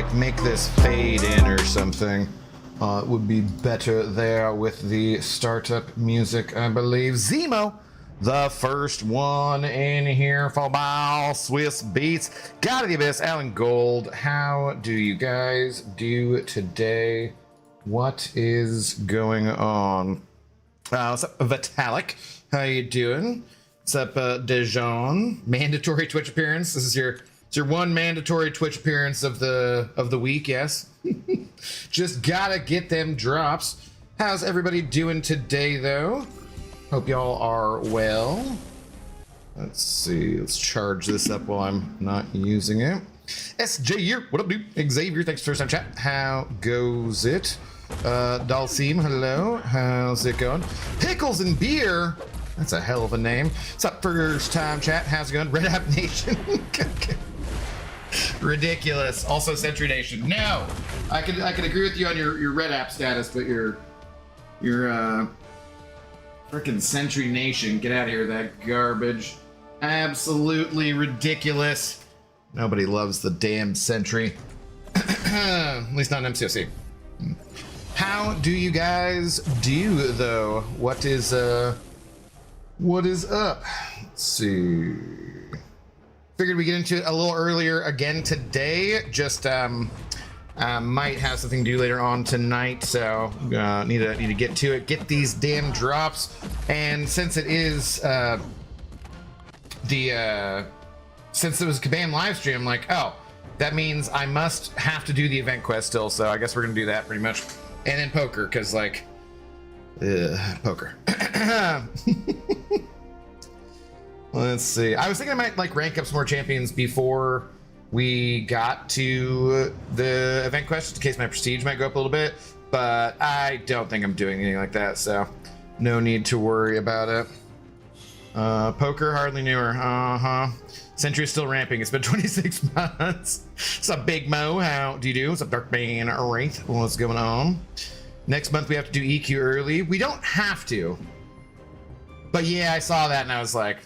like make this fade in or something. It would be better there with the startup music, I believe. Zemo, the first one in here, followed by Swiss Beats. God of the Abyss, Alan Gold. How do you guys do today? What is going on? What's up, Vitalik? How you doing? What's up, Dejan? Mandatory Twitch appearance. This is your one mandatory Twitch appearance of the week. Yes. Just gotta get them drops. How's everybody doing today, though? Hope y'all are well. Let's see. Let's charge this up while I'm not using it. SJ here. What up, dude? Xavier, thanks for first time chat. How goes it? Dalsim, hello. How's it going? Pickles and Beer. That's a hell of a name. What's up, first time chat? How's it going? Red App Nation. Ridiculous. Also Century Nation. No, I can agree with you on your Red App status, but your freaking Century Nation. Get out of here with that garbage. Absolutely ridiculous. Nobody loves the damn Century. At least not in MCOC. How do you guys do, though? What is up? Let's see. Figured we get into it a little earlier again today. Just might have something to do later on tonight, so need to get to it. Get these damn drops, and since it is since it was Kabam live stream, I'm like, oh, that means I must have to do the event quest still. So I guess we're gonna do that pretty much, and then poker, because like, poker. Let's see. I was thinking I might like rank up some more champions before we got to the event quest, in case my prestige might go up a little bit, but I don't think I'm doing anything like that, so no need to worry about it. Poker, hardly newer. Century is still ramping. It's been 26 months. What's up, Big Mo? How do you do? What's up, Darkbane Wraith? What's going on? Next month we have to do EQ early. We don't have to. But yeah, I saw that and I was like,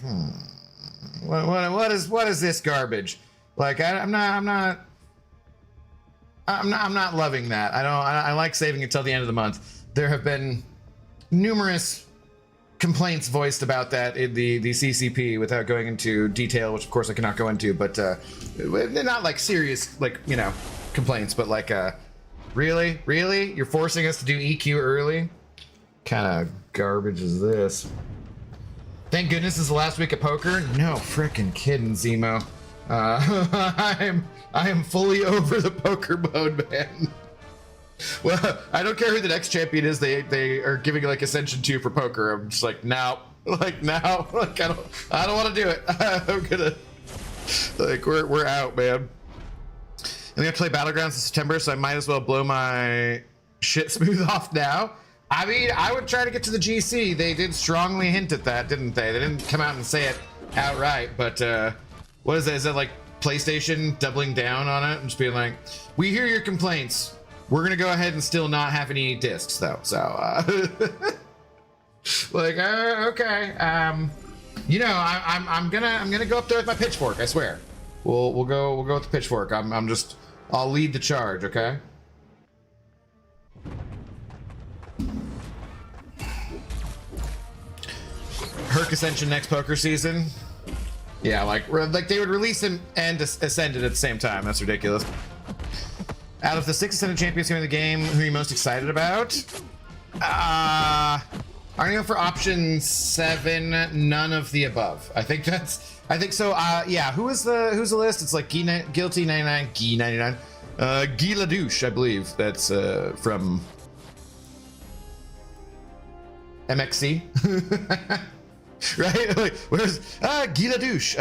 what is this garbage? Like, I'm not loving that. I like saving until the end of the month. There have been numerous complaints voiced about that in the CCP without going into detail, which of course I cannot go into, but they're not like serious, like, you know, complaints, but like, really? You're forcing us to do EQ early? Kind of garbage is this? Thank goodness this is the last week of poker. No freaking kidding, Zemo. I am fully over the poker mode, man. Well, I don't care who the next champion is. They are giving like Ascension 2 for poker. I'm just like, no, like now, like I don't want to do it. I'm gonna, like, we're out, man. And we have to play Battlegrounds in September, so I might as well blow my shit smooth off now. I mean, I would try to get to the GC. They did strongly hint at that, didn't they? They didn't come out and say it outright, but what is that? Is that like PlayStation doubling down on it and just being like, we hear your complaints. We're gonna go ahead and still not have any discs though. So, like, okay. You know, I'm gonna go up there with my pitchfork. I swear. We'll go with the pitchfork. I'll lead the charge. Okay. Herc Ascension next poker season. Yeah, like they would release him and Ascended at the same time. That's ridiculous. Out of the 6 Ascended champions coming in the game, who are you most excited about? I'm gonna go for option 7. None of the above. I think so. Yeah. Who's the list? It's like Guilty 99, Guy 99, Guy Ladouche, I believe. That's from MXC. Right? Like, where's Guy Ladouche?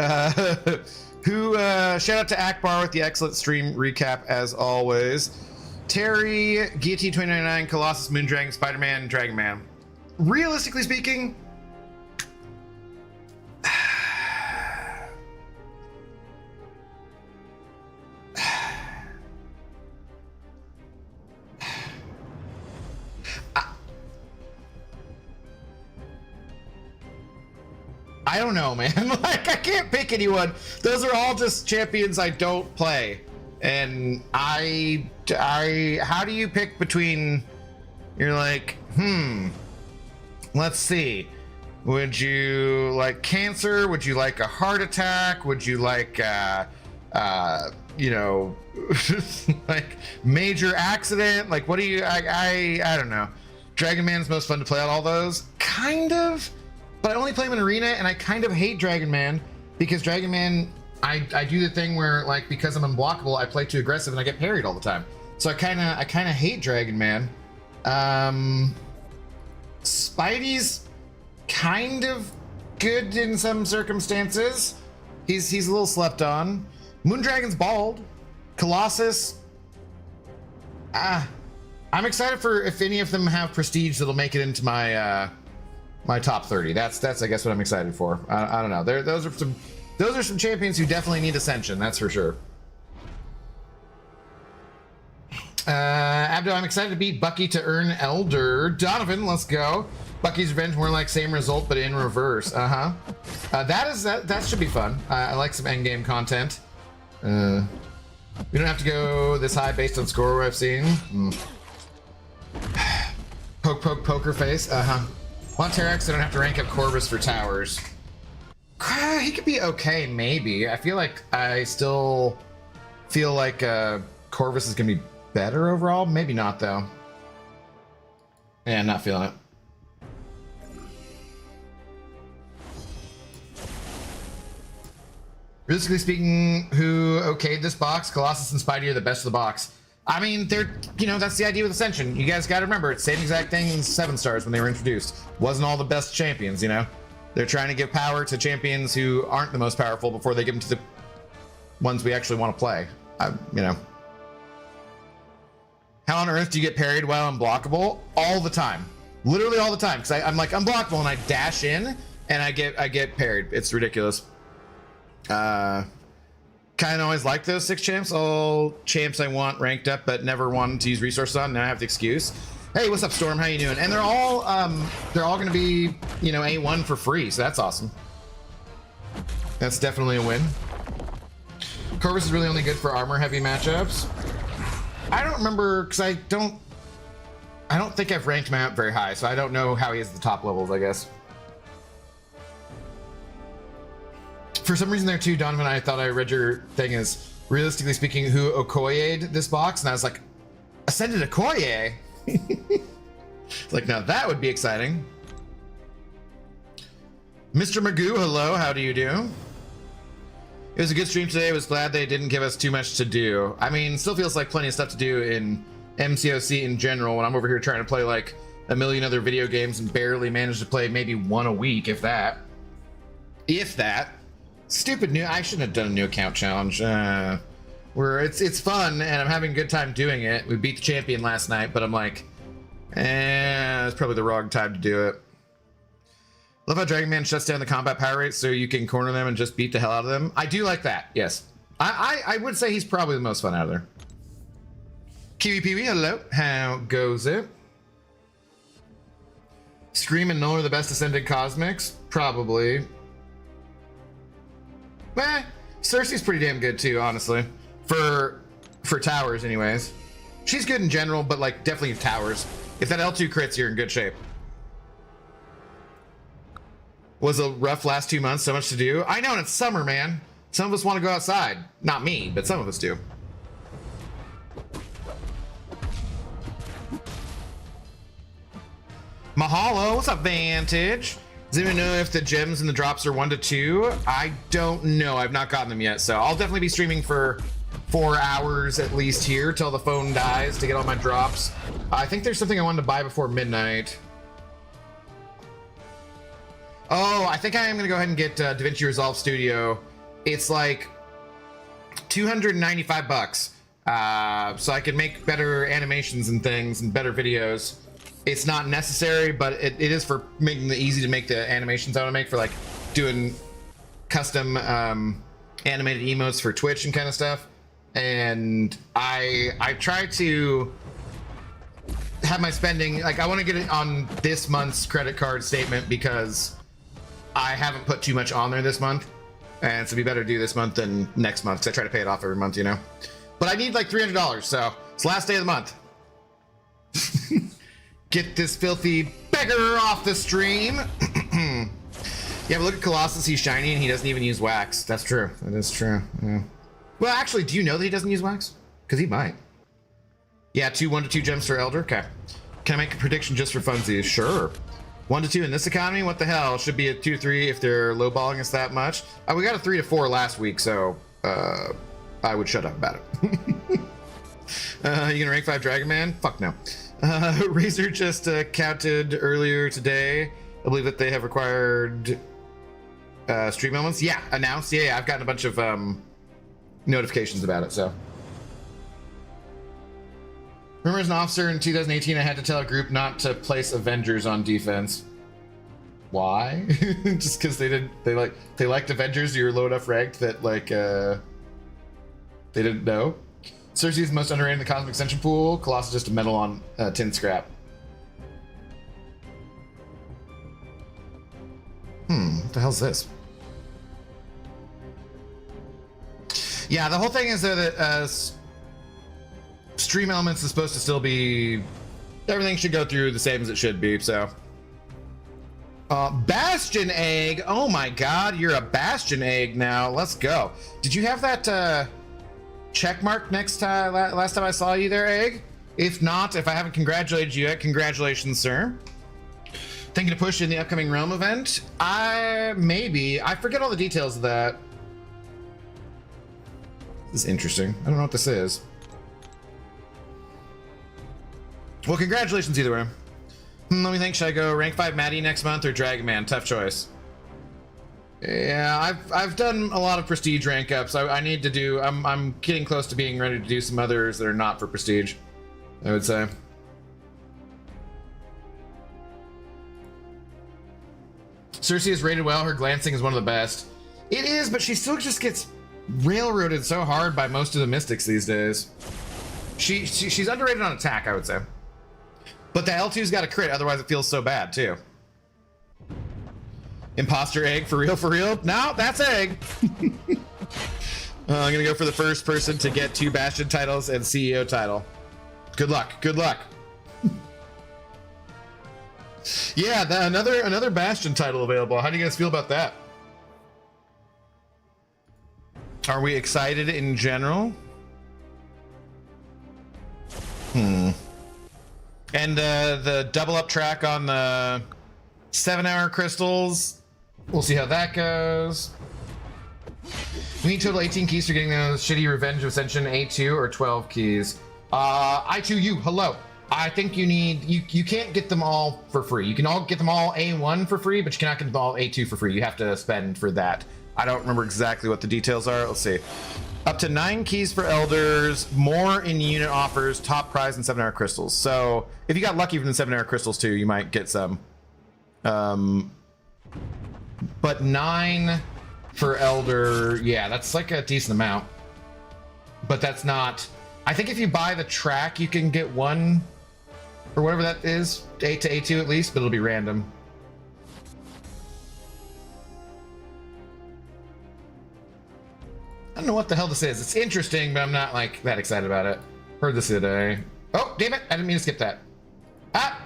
Who shout out to Akbar with the excellent stream recap as always. Terry, Guillotine 2099, Colossus, Moondragon, Spider-Man, Dragon Man. Realistically speaking, I don't know, man. Like, I can't pick anyone. Those are all just champions I don't play. And how do you pick between, you're like, let's see. Would you like cancer? Would you like a heart attack? Would you like, you know, like major accident? Like, what do you, I don't know. Dragon Man's most fun to play out all those. Kind of, but I only play him in arena, and I kind of hate Dragon Man because Dragon Man, I do the thing where, like, because I'm unblockable, I play too aggressive and I get parried all the time. So I kind of hate Dragon Man. Spidey's kind of good in some circumstances. He's a little slept on. Moondragon's bald. Colossus. I'm excited for if any of them have prestige that'll make it into my my top 30. That's I guess what I'm excited for. I don't know. Those are some champions who definitely need ascension. That's for sure. Abdo, I'm excited to beat Bucky to earn Elder. Donovan, let's go. Bucky's Revenge, more like same result, but in reverse. That should be fun. I like some endgame content. We don't have to go this high based on score I've seen. Poker face. Want Terex, I don't have to rank up Corvus for towers. He could be okay, maybe. I still feel like Corvus is gonna be better overall. Maybe not though. Yeah, not feeling it. Realistically speaking, who okayed this box? Colossus and Spidey are the best of the box. I mean, that's the idea with Ascension. You guys gotta remember, it's the same exact thing in 7 stars when they were introduced. Wasn't all the best champions, you know? They're trying to give power to champions who aren't the most powerful before they give them to the ones we actually want to play. You know. How on earth do you get parried while unblockable? All the time. Literally all the time. Because I'm like unblockable and I dash in and I get parried. It's ridiculous. Kind of always like those 6 champs. All champs I want ranked up but never wanted to use resources on. Now I have the excuse. Hey, what's up, Storm? How you doing? And they're all going to be, you know, A1 for free, so that's awesome. That's definitely a win. Corvus is really only good for armor-heavy matchups. I don't remember, because I don't think I've ranked him out very high, so I don't know how he is at the top levels, I guess. For some reason there too, Donovan, I thought I read your thing as, realistically speaking, who Okoye'd this box, and I was like, Ascended Okoye? Like, now that would be exciting. Mr. Magoo, hello, how do you do? It was a good stream today. I was glad they didn't give us too much to do. I mean, still feels like plenty of stuff to do in MCOC in general when I'm over here trying to play like a million other video games and barely manage to play maybe 1 a week, if that. If that. Stupid new, I shouldn't have done a new account challenge. Where it's fun and I'm having a good time doing it. We beat the champion last night, but I'm like, it's probably the wrong time to do it. Love how Dragon Man shuts down the combat power rate so you can corner them and just beat the hell out of them. I do like that, yes. I would say he's probably the most fun out of there. Kiwi Peewee, hello. How goes it? Scream and Null are the best Ascended Cosmics? Probably. Cersei's pretty damn good too, honestly. For towers, anyways. She's good in general, but like definitely towers. If that L2 crits, you're in good shape. Was a rough last 2 months, so much to do. I know, and it's summer, man. Some of us want to go outside. Not me, but some of us do. Mahalo, what's up, Vantage? Does anyone know if the gems and the drops are 1 to 2? I don't know. I've not gotten them yet, so I'll definitely be streaming for 4 hours at least here till the phone dies to get all my drops. I think there's something I wanted to buy before midnight. Oh, I think I am gonna go ahead and get DaVinci Resolve Studio. It's like 295 bucks, so I can make better animations and things and better videos. It's not necessary, but it is for making it easy to make the animations I want to make for like doing custom animated emotes for Twitch and kind of stuff. And I try to have my spending, like I want to get it on this month's credit card statement because I haven't put too much on there this month. And so it'd be better to do this month than next month because I try to pay it off every month, you know. But I need like $300, so it's the last day of the month. Get this filthy beggar off the stream. Yeah, but look at Colossus, he's shiny and he doesn't even use wax. That's true, that is true. Yeah. Well, actually, do you know that he doesn't use wax? Because he might. Yeah, 1 to 2 gems for Elder, okay. Can I make a prediction just for funsies? Sure. 1 to 2 in this economy? What the hell? Should be a 2-3 if they're lowballing us that much. We got a 3 to 4 last week, so I would shut up about it. You gonna rank 5 Dragon Man? Fuck no. Razor just counted earlier today. I believe that they have required stream elements. Yeah, announced. Yeah, I've gotten a bunch of notifications about it, so. Remember as an officer in 2018, I had to tell a group not to place Avengers on defense. Why? Just because they liked Avengers, you were low enough ranked that like they didn't know. Cersei is the most underrated in the Cosmic Ascension pool. Colossus is just a medal on tin scrap. What the hell's this? Yeah, the whole thing is that stream elements is supposed to still be, everything should go through the same as it should be, so. Bastion egg, oh my god, you're a Bastion egg now, let's go. Did you have that check mark next time, last time I saw you there, egg? If not, if I haven't congratulated you yet, congratulations, sir. Thinking to push in the upcoming Realm event? Maybe, I forget all the details of that. This is interesting, I don't know what this is. Well, congratulations either way. Let me think, should I go rank 5 Maddie next month or Dragon Man? Tough choice. Yeah, I've done a lot of prestige rank ups. I need to do, I'm getting close to being ready to do some others that are not for prestige, I would say. Cersei is rated well, her glancing is one of the best. It is, but she still just gets railroaded so hard by most of the mystics these days. She's underrated on attack, I would say. But the L2's got a crit, otherwise it feels so bad, too. Imposter egg, for real, for real? No, that's egg. I'm gonna go for the first person to get 2 Bastion titles and CEO title. Good luck, good luck. Yeah, another Bastion title available. How do you guys feel about that? Are we excited in general? And the double up track on the 7-hour crystals. We'll see how that goes. We need total 18 keys for getting those shitty Revenge of Ascension A2 or 12 keys. I2U, hello. I think you need, you can't get them all for free. You can all get them all A1 for free, but you cannot get them all A2 for free. You have to spend for that. I don't remember exactly what the details are. Let's see. Up to 9 keys for elders, more in unit offers, top prize, and 7-hour crystals. So if you got lucky from the 7-hour crystals too, you might get some. But 9 for elder, yeah, that's like a decent amount. But that's not, I think if you buy the track, you can get 1 or whatever that is, 8 to A2 at least, but it'll be random. I don't know what the hell this is. It's interesting, but I'm not like that excited about it. Heard this today. Oh, damn it. I didn't mean to skip that. Ah!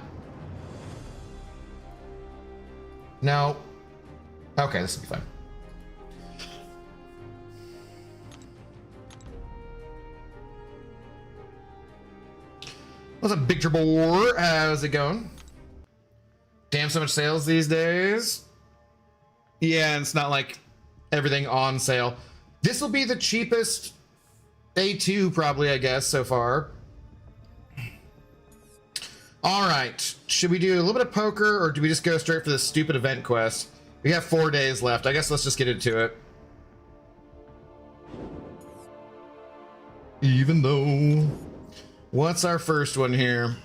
No. Okay, this will be fine. What's up, Big Trouble? How's it going? Damn, so much sales these days. Yeah, and it's not like everything on sale. This will be the cheapest A2 probably, I guess, so far. All right, should we do a little bit of poker or do we just go straight for this stupid event quest? We have 4 days left. I guess let's just get into it. Even though, what's our first one here?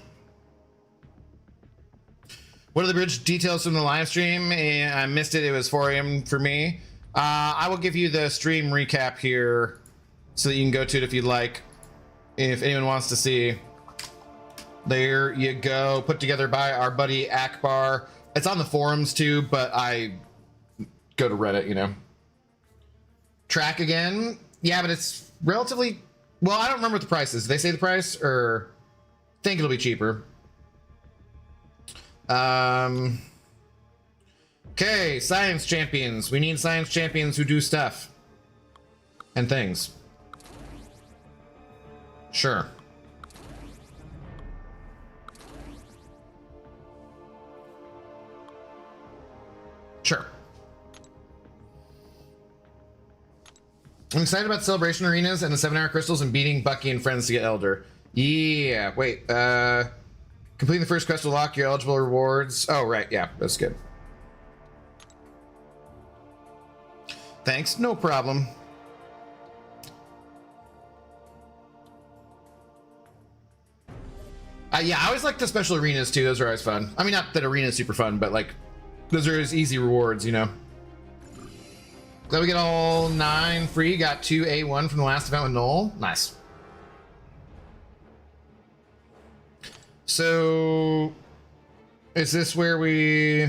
What are the bridge details from the live stream? I missed it. It was 4 a.m. for me. I will give you the stream recap here so that you can go to it if you'd like. If anyone wants to see. There you go. Put together by our buddy Akbar. It's on the forums too, but I go to Reddit, you know. Track again. Yeah, but it's relatively Well, I don't remember what the price is. Did they say the price, or think it'll be cheaper? Okay, science champions. We need science champions who do stuff and things. Sure. Sure. I'm excited about celebration arenas and the 7-hour crystals and beating Bucky and friends to get Elder. Yeah, wait. Completing the first quest will lock your eligible rewards. Oh, right. Yeah, that's good. Thanks. No problem. Yeah, I always like the special arenas too. Those are always fun. I mean, not that arena is super fun, but like, those are just easy rewards, you know? Glad we get all 9 free. Got 2 A1 from the last event with Noel. Nice. So, is this where we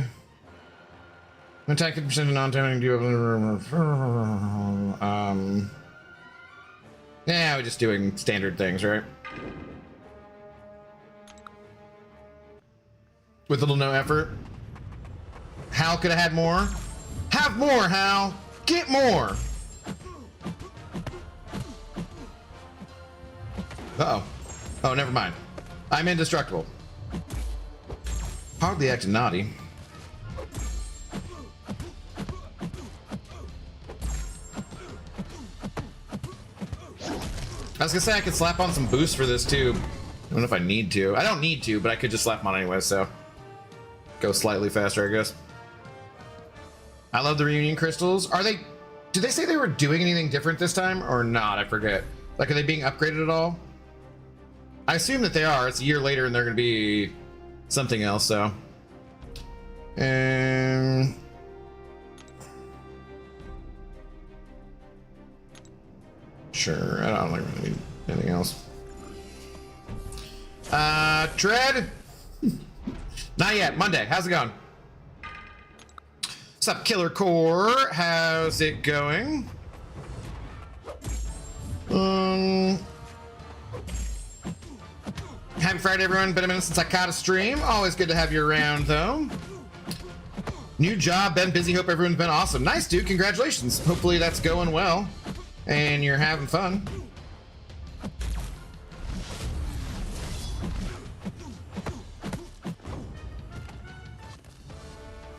attack the percent of non-timing? Yeah, we're just doing standard things, right? With little no effort. Hal could have had more. Have more, Hal. Get more. Uh-oh. Oh, never mind. I'm indestructible. Hardly acting naughty. I was gonna say I could slap on some boost for this too. I don't know if I need to. I don't need to, but I could just slap them on anyway, so. Go slightly faster, I guess. I love the reunion crystals. Are they... Did they say they were doing anything different this time or not? I forget. Like, are they being upgraded at all? I assume that they are. It's a year later and they're going to be something else, so. Sure, I don't really need anything else. Tread? Not yet. Monday. How's it going? What's up, Killer Core? How's it going? Happy Friday, everyone. Been a minute since I caught a stream. Always good to have you around, though. New job. Been busy. Hope everyone's been awesome. Nice, dude. Congratulations. Hopefully that's going well and you're having fun.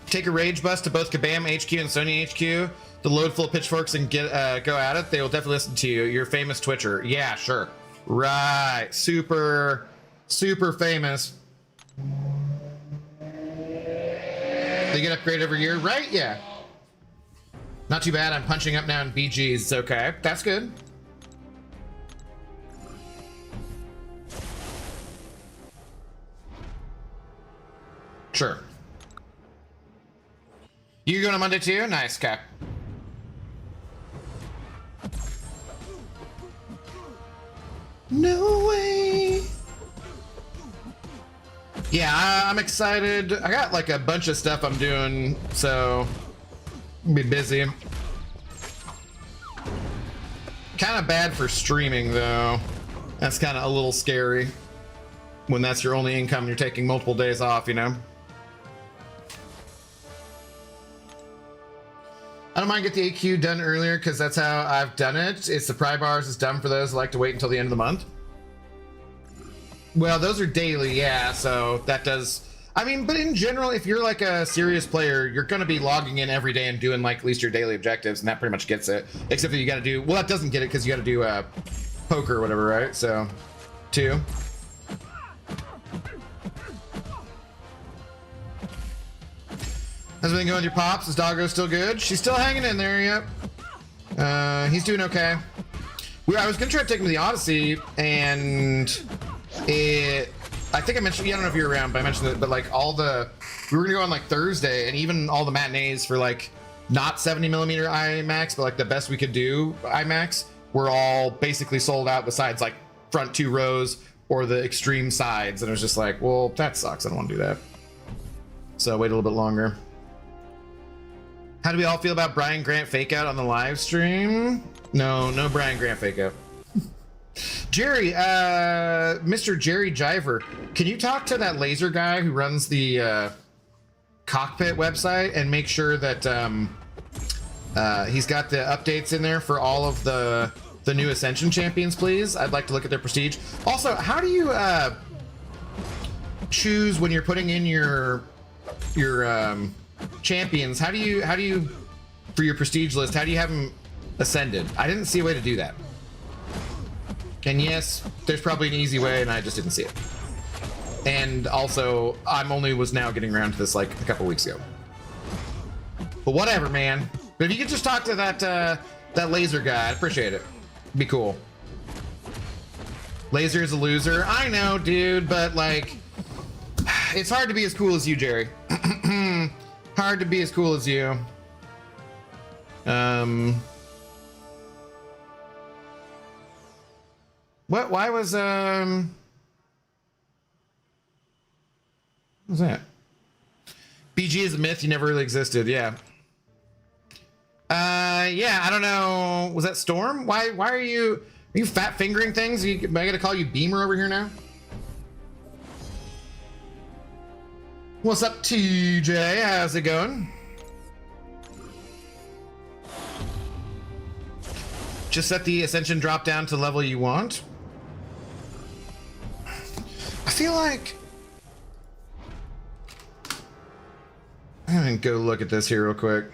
Take a rage bus to both Kabam HQ and Sony HQ. The load full of pitchforks and get go at it. They will definitely listen to you. You're a famous Twitcher. Yeah, sure. Right. Super famous. They get upgraded every year, right? Yeah. Not too bad. I'm punching up now in BGs. It's okay. That's good. Sure. You going on Monday too? Nice, Cap. No way. Yeah, I'm excited. I got like a bunch of stuff I'm doing, so I'll be busy. Kind of bad for streaming though. That's kind of a little scary when that's your only income and you're taking multiple days off, you know? I don't mind get the AQ done earlier because that's how I've done it. It's the pry bars is done for those who like to wait until the end of the month. Well, those are daily, yeah, so that does... I mean, but in general, if you're like a serious player, you're going to be logging in every day and doing like at least your daily objectives, and that pretty much gets it. Except that you got to do... Well, that doesn't get it because you got to do poker or whatever, right? So, 2. How's it been going with your pops? Is doggo still good? She's still hanging in there, yep. He's doing okay. I was gonna try to take him to the Odyssey, and I think I mentioned, I don't know if you were around, but I mentioned it, but like we were gonna go on like Thursday, and even all the matinees for like, not 70mm IMAX, but like the best we could do IMAX, were all basically sold out besides like front 2 rows or the extreme sides, and it was just like, well, that sucks, I don't wanna do that. So wait a little bit longer. How do we all feel about Brian Grant fake out on the live stream? No Brian Grant fake out. Jerry, Mr. Jerry Jiver, can you talk to that laser guy who runs the cockpit website and make sure that he's got the updates in there for all of the new Ascension champions, please? I'd like to look at their prestige. Also, how do you choose when you're putting in your champions? How do you for your prestige list? How do you have them ascended? I didn't see a way to do that. And yes, there's probably an easy way, and I just didn't see it. And also, was now getting around to this like a couple weeks ago. But whatever, man. But if you could just talk to that laser guy, I'd appreciate it. Be cool. Laser is a loser. I know, dude, but like, it's hard to be as cool as you, Jerry. Hard to be as cool as you. What? Why was what was that? BG is a myth. You never really existed. Yeah. Yeah. I don't know. Was that Storm? Why are you fat fingering things? I gotta call you Beamer over here now. What's up, TJ? How's it going? Just set the Ascension drop down to the level you want. I feel like I'm gonna go look at this here real quick.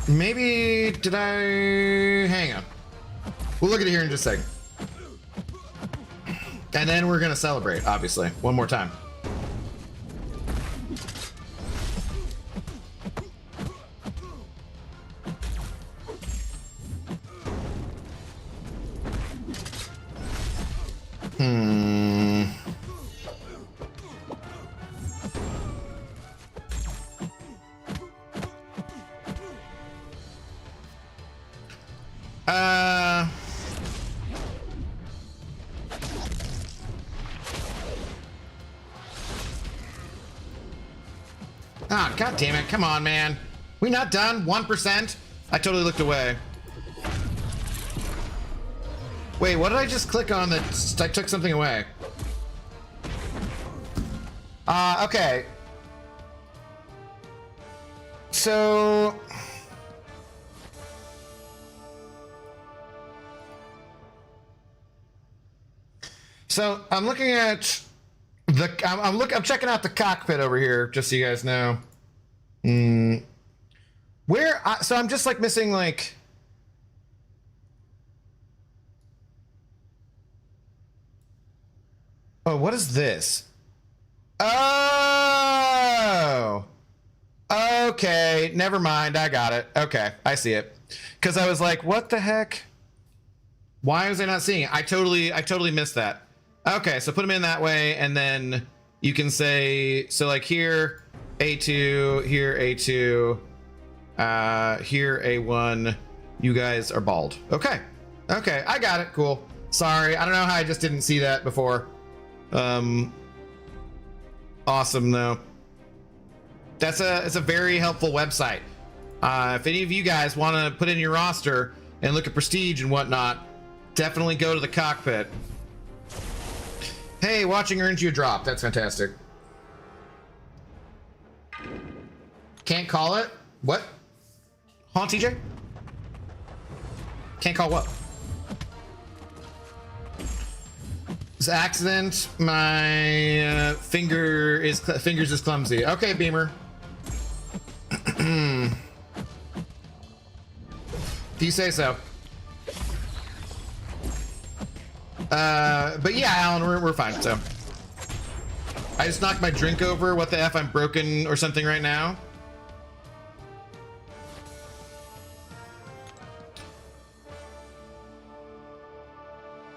Maybe did I hang on? We'll look at it here in just a second. And then we're gonna celebrate, obviously, one more time. Ah, god damn it. Come on, man. We not done? 1%? I totally looked away. Wait, what did I just click on that I took something away? Okay. So I'm looking at I'm checking out the cockpit over here, just so you guys know. So I'm just like missing like. Oh, what is this? Oh. Okay, never mind. I got it. Okay, I see it. Because I was like, what the heck? Why was I not seeing it? I totally missed that. Okay, so put them in that way, and then you can say, so like here, A2, here, A2, here, A1, you guys are bald. Okay, I got it, cool. Sorry, I don't know how I just didn't see that before. Awesome, though. It's a very helpful website. If any of you guys want to put in your roster and look at prestige and whatnot, definitely go to the cockpit. Hey, watching earns you a drop. That's fantastic. Can't call it? What? Huh, TJ? Can't call what? This accident. My fingers is clumsy. Okay, Beamer. If you say so. But yeah, Alan, we're fine. So I just knocked my drink over. What the F? I'm broken or something right now.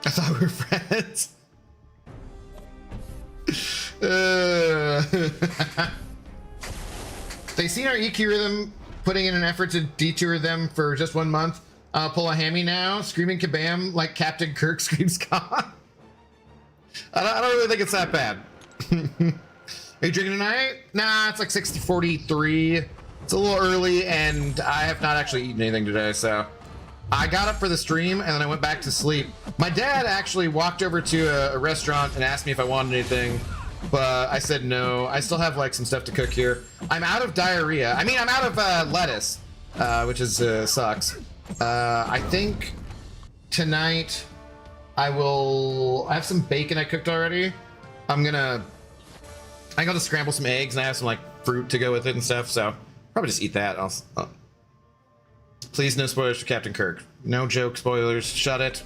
I thought we were friends. They seen our EQ rhythm, putting in an effort to detour them for just 1 month. Pull a hammy now, screaming kabam like Captain Kirk screams Khan. I don't really think it's that bad. Are you drinking tonight? Nah, it's like 60:43. It's a little early, and I have not actually eaten anything today, so I got up for the stream, and then I went back to sleep. My dad actually walked over to a restaurant and asked me if I wanted anything, but I said no. I still have like some stuff to cook here. I'm out of diarrhea. I mean, I'm out of lettuce, which is sucks. I think tonight I have some bacon I cooked already. I'm gonna just scramble some eggs, and I have some like fruit to go with it and stuff, so probably just eat that. Please, no spoilers for Captain Kirk. No joke spoilers. Shut it.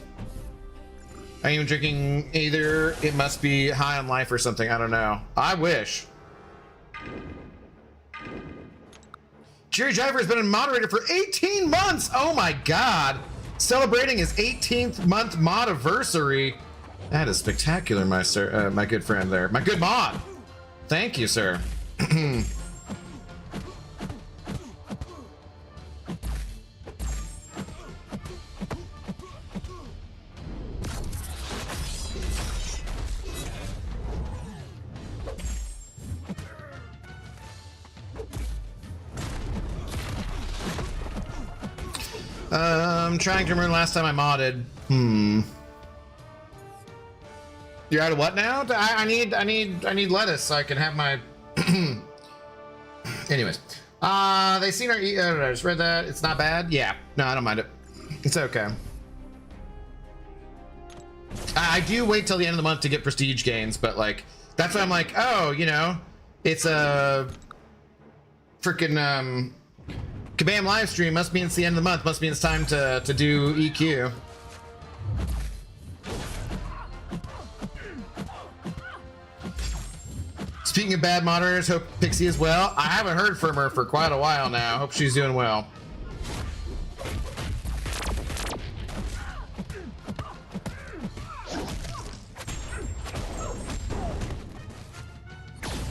I ain't even drinking either. It must be high on life or something. I don't know. I wish. Jerry Driver has been a moderator for 18 months. Oh my God. Celebrating his 18th month mod-iversary. That is spectacular, my sir, my good friend there. My good mod. Thank you, sir. I'm trying to remember the last time I modded. You're out of what now? I need lettuce so I can have my. Anyways, they seen our. I just read that. It's not bad. Yeah, no, I don't mind it. It's okay. I do wait till the end of the month to get prestige gains, but like that's why I'm like, oh, you know, it's a freaking Kabam live stream. Must mean it's the end of the month. Must mean it's time to do EQ. Speaking of bad moderators, hope Pixie is well. I haven't heard from her for quite a while now. Hope she's doing well.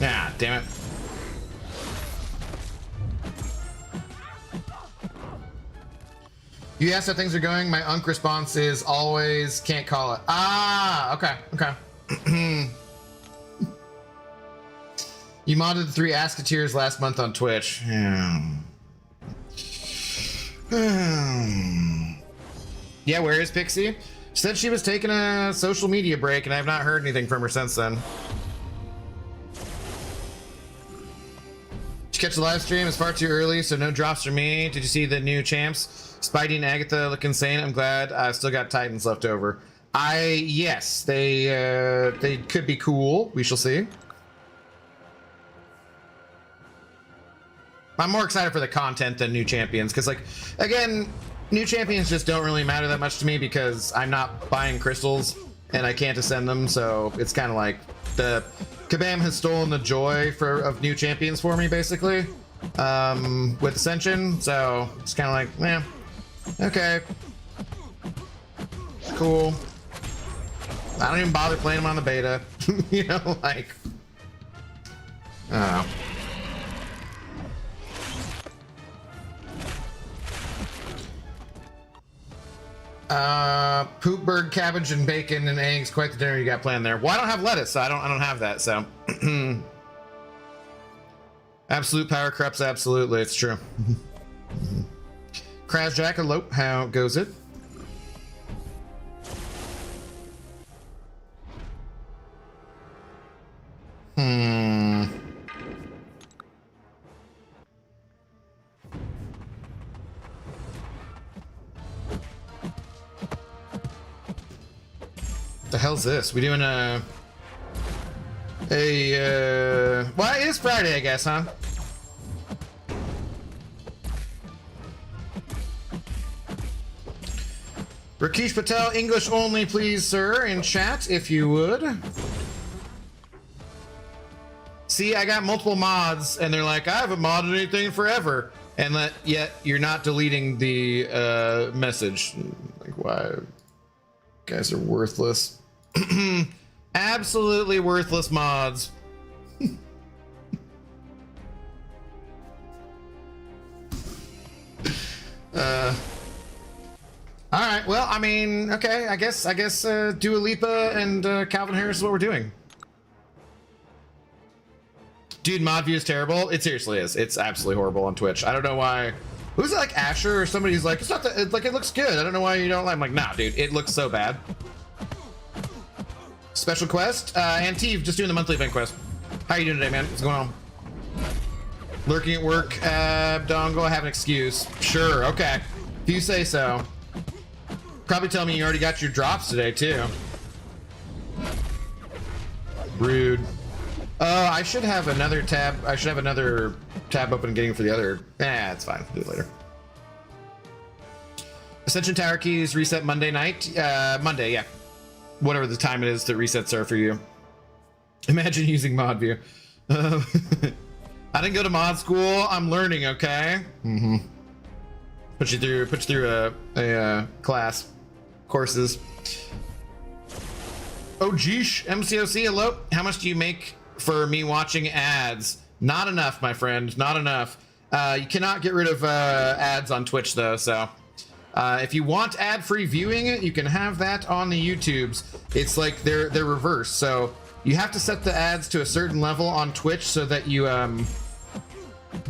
Ah, damn it. You asked how things are going. My unk response is always can't call it. Ah, okay, okay. You modded the 3 Asketeers last month on Twitch. Yeah, where is Pixie? Said she was taking a social media break, and I have not heard anything from her since then. Did you catch the live stream? It's far too early, so no drops for me. Did you see the new champs? Spidey and Agatha look insane. I'm glad I've still got Titans left over. Yes, they could be cool. We shall see. I'm more excited for the content than new champions, because like, again, new champions just don't really matter that much to me because I'm not buying crystals and I can't ascend them, so it's kind of like the Kabam has stolen the joy of new champions for me, basically, with Ascension, so it's kind of like, okay, cool. I don't even bother playing them on the beta, you know, like, I don't know. Poopberg, cabbage, and bacon and eggs. Quite the dinner you got planned there. Well, I don't have lettuce, so I don't have that. So, absolute power creps. Absolutely, it's true. Crash Jackalope, how goes it? The hell's this? We doing well, it is Friday, I guess, huh? Rakesh Patel, English only, please, sir, in chat, if you would. See, I got multiple mods, and they're like, I haven't modded anything forever, and yet you're not deleting the message. Like, why? You guys are worthless. Absolutely worthless mods. All right. Well, I mean, okay. I guess Dua Lipa and Calvin Harris is what we're doing. Dude, mod view is terrible. It seriously is. It's absolutely horrible on Twitch. I don't know why. Who's it, like Asher or somebody who's like, it's not that, like, it looks good. I don't know why you don't like. I'm like, nah, dude, it looks so bad. Special quest, Antive, just doing the monthly event quest. How you doing today, man? What's going on? Lurking at work, Dongle, I have an excuse. Sure, okay. If you say so. Probably tell me you already got your drops today, too. Rude. Oh, I should have another tab. I should have another tab open and getting for the other. It's fine. Do it later. Ascension Tower keys reset Monday night. Monday, yeah. Whatever the time it is that resets are for you. Imagine using mod view. I didn't go to mod school. I'm learning, okay? Mm-hmm. Put you through a class. Courses. Oh, geesh. MCOC, hello. How much do you make for me watching ads? Not enough, my friend. Not enough. You cannot get rid of ads on Twitch, though, so... if you want ad-free viewing, you can have that on the YouTubes. It's like they're reversed, so you have to set the ads to a certain level on Twitch so that you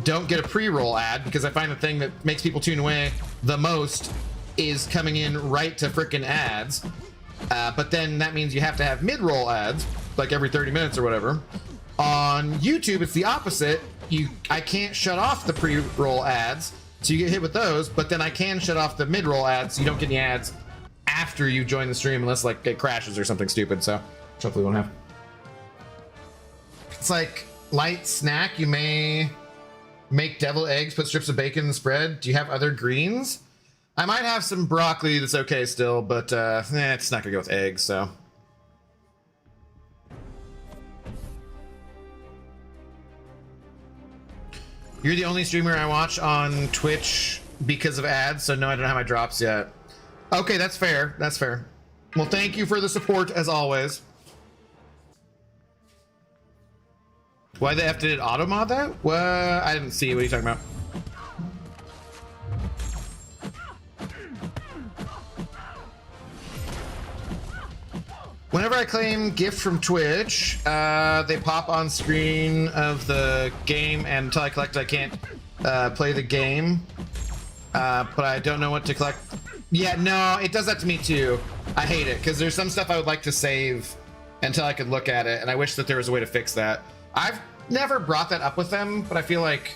don't get a pre-roll ad, because I find the thing that makes people tune away the most is coming in right to frickin' ads. But then that means you have to have mid-roll ads, like every 30 minutes or whatever. On YouTube, it's the opposite. I can't shut off the pre-roll ads, so you get hit with those, but then I can shut off the mid-roll ads so you don't get any ads after you join the stream unless like it crashes or something stupid, so hopefully won't have. It's like light snack. You may make deviled eggs, put strips of bacon in the spread. Do you have other greens? I might have some broccoli that's okay still, but it's not gonna go with eggs, so. You're the only streamer I watch on Twitch because of ads, so no, I don't have my drops yet. Okay, that's fair. That's fair. Well, thank you for the support, as always. Why the F did it auto mod that? Well, I didn't see. What are you talking about? Whenever I claim gift from Twitch, they pop on screen of the game, and until I collect it, I can't play the game. But I don't know what to collect. Yeah, no, it does that to me too. I hate it, because there's some stuff I would like to save until I could look at it, and I wish that there was a way to fix that. I've never brought that up with them, but I feel like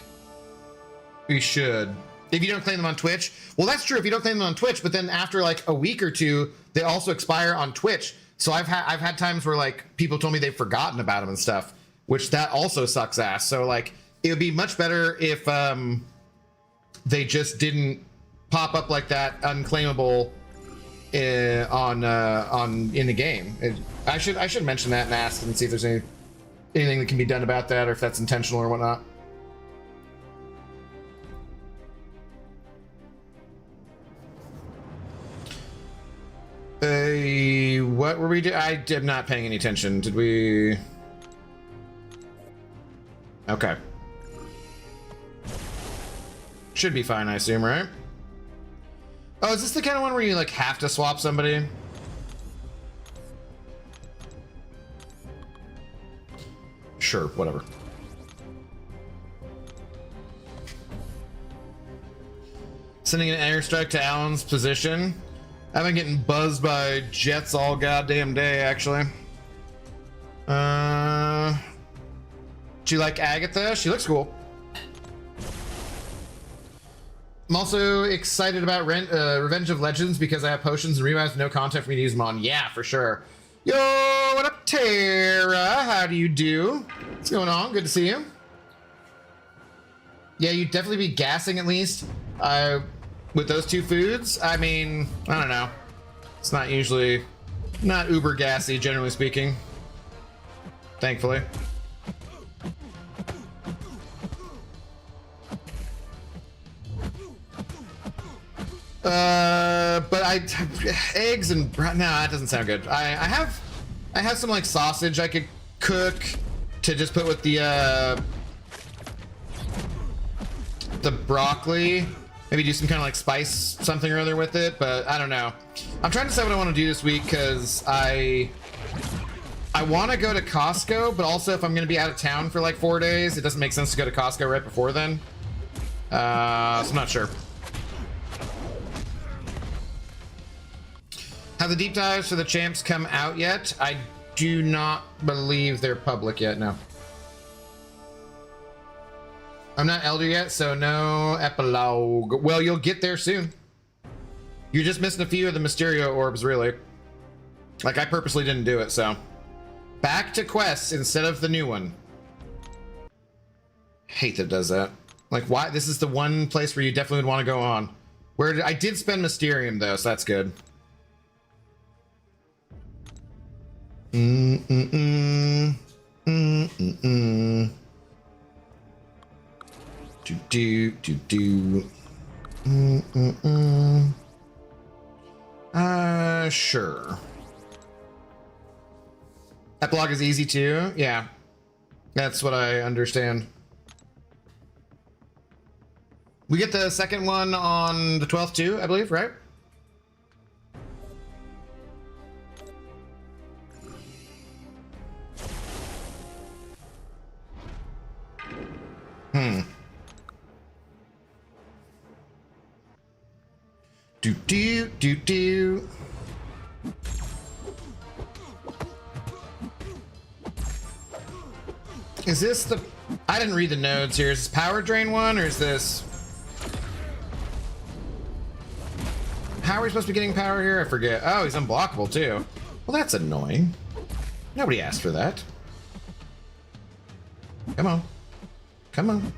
we should. If you don't claim them on Twitch, well, that's true if you don't claim them on Twitch, but then after like a week or two, they also expire on Twitch. So I've had times where like people told me they've forgotten about them and stuff, which that also sucks ass. So like it would be much better if they just didn't pop up like that unclaimable on in the game. I should mention that and ask and see if there's anything that can be done about that, or if that's intentional or whatnot. What were we doing? I am not paying any attention. Did we? Okay. Should be fine, I assume, right? Oh, is this the kind of one where you like have to swap somebody? Sure, whatever. Sending an airstrike to Alan's position. I've been getting buzzed by jets all goddamn day, actually. Do you like Agatha? She looks cool. I'm also excited about Revenge of Legends because I have potions and revives, no content for me to use them on. Yeah, for sure. Yo, what up, Tara? How do you do? What's going on? Good to see you. Yeah, you'd definitely be gassing at least. With those two foods, I mean, I don't know. It's not usually, not uber gassy, generally speaking. Thankfully. But eggs and, no, that doesn't sound good. I have some like sausage I could cook to just put with the broccoli. Maybe do some kind of like spice something or other with it, but I don't know. I'm trying to decide what I want to do this week because I I want to go to Costco, but also if I'm going to be out of town for like 4 days, it doesn't make sense to go to Costco right before then. So I'm not sure. Have the deep dives for the champs come out yet? I do not believe they're public yet, no. I'm not elder yet, so no epilogue. Well, you'll get there soon. You're just missing a few of the Mysterio orbs, really. Like, I purposely didn't do it, so. Back to quests instead of the new one. Hate that it does that. Like, why? This is the one place where you definitely would want to go on. I did spend Mysterium, though, so that's good. Do. Sure. Epilogue is easy too. Yeah, that's what I understand. We get the second one on the 12th too, I believe, right? Do. Is this the... I didn't read the nodes here. Is this power drain one, or is this... How are we supposed to be getting power here? I forget. Oh, he's unblockable too. Well, that's annoying. Nobody asked for that. Come on. Come on.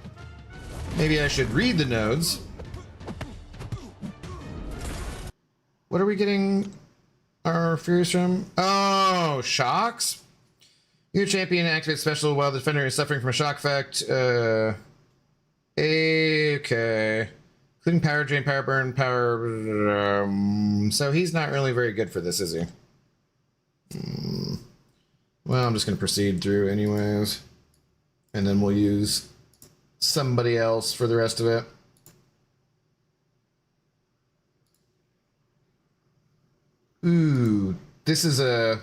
Maybe I should read the nodes. What are we getting our Furious from? Oh, shocks? Your champion activates special while the defender is suffering from a shock effect. Okay. Including power drain, power burn, power... so he's not really very good for this, is he? Well, I'm just going to proceed through anyways. And then we'll use somebody else for the rest of it. Ooh, this is a...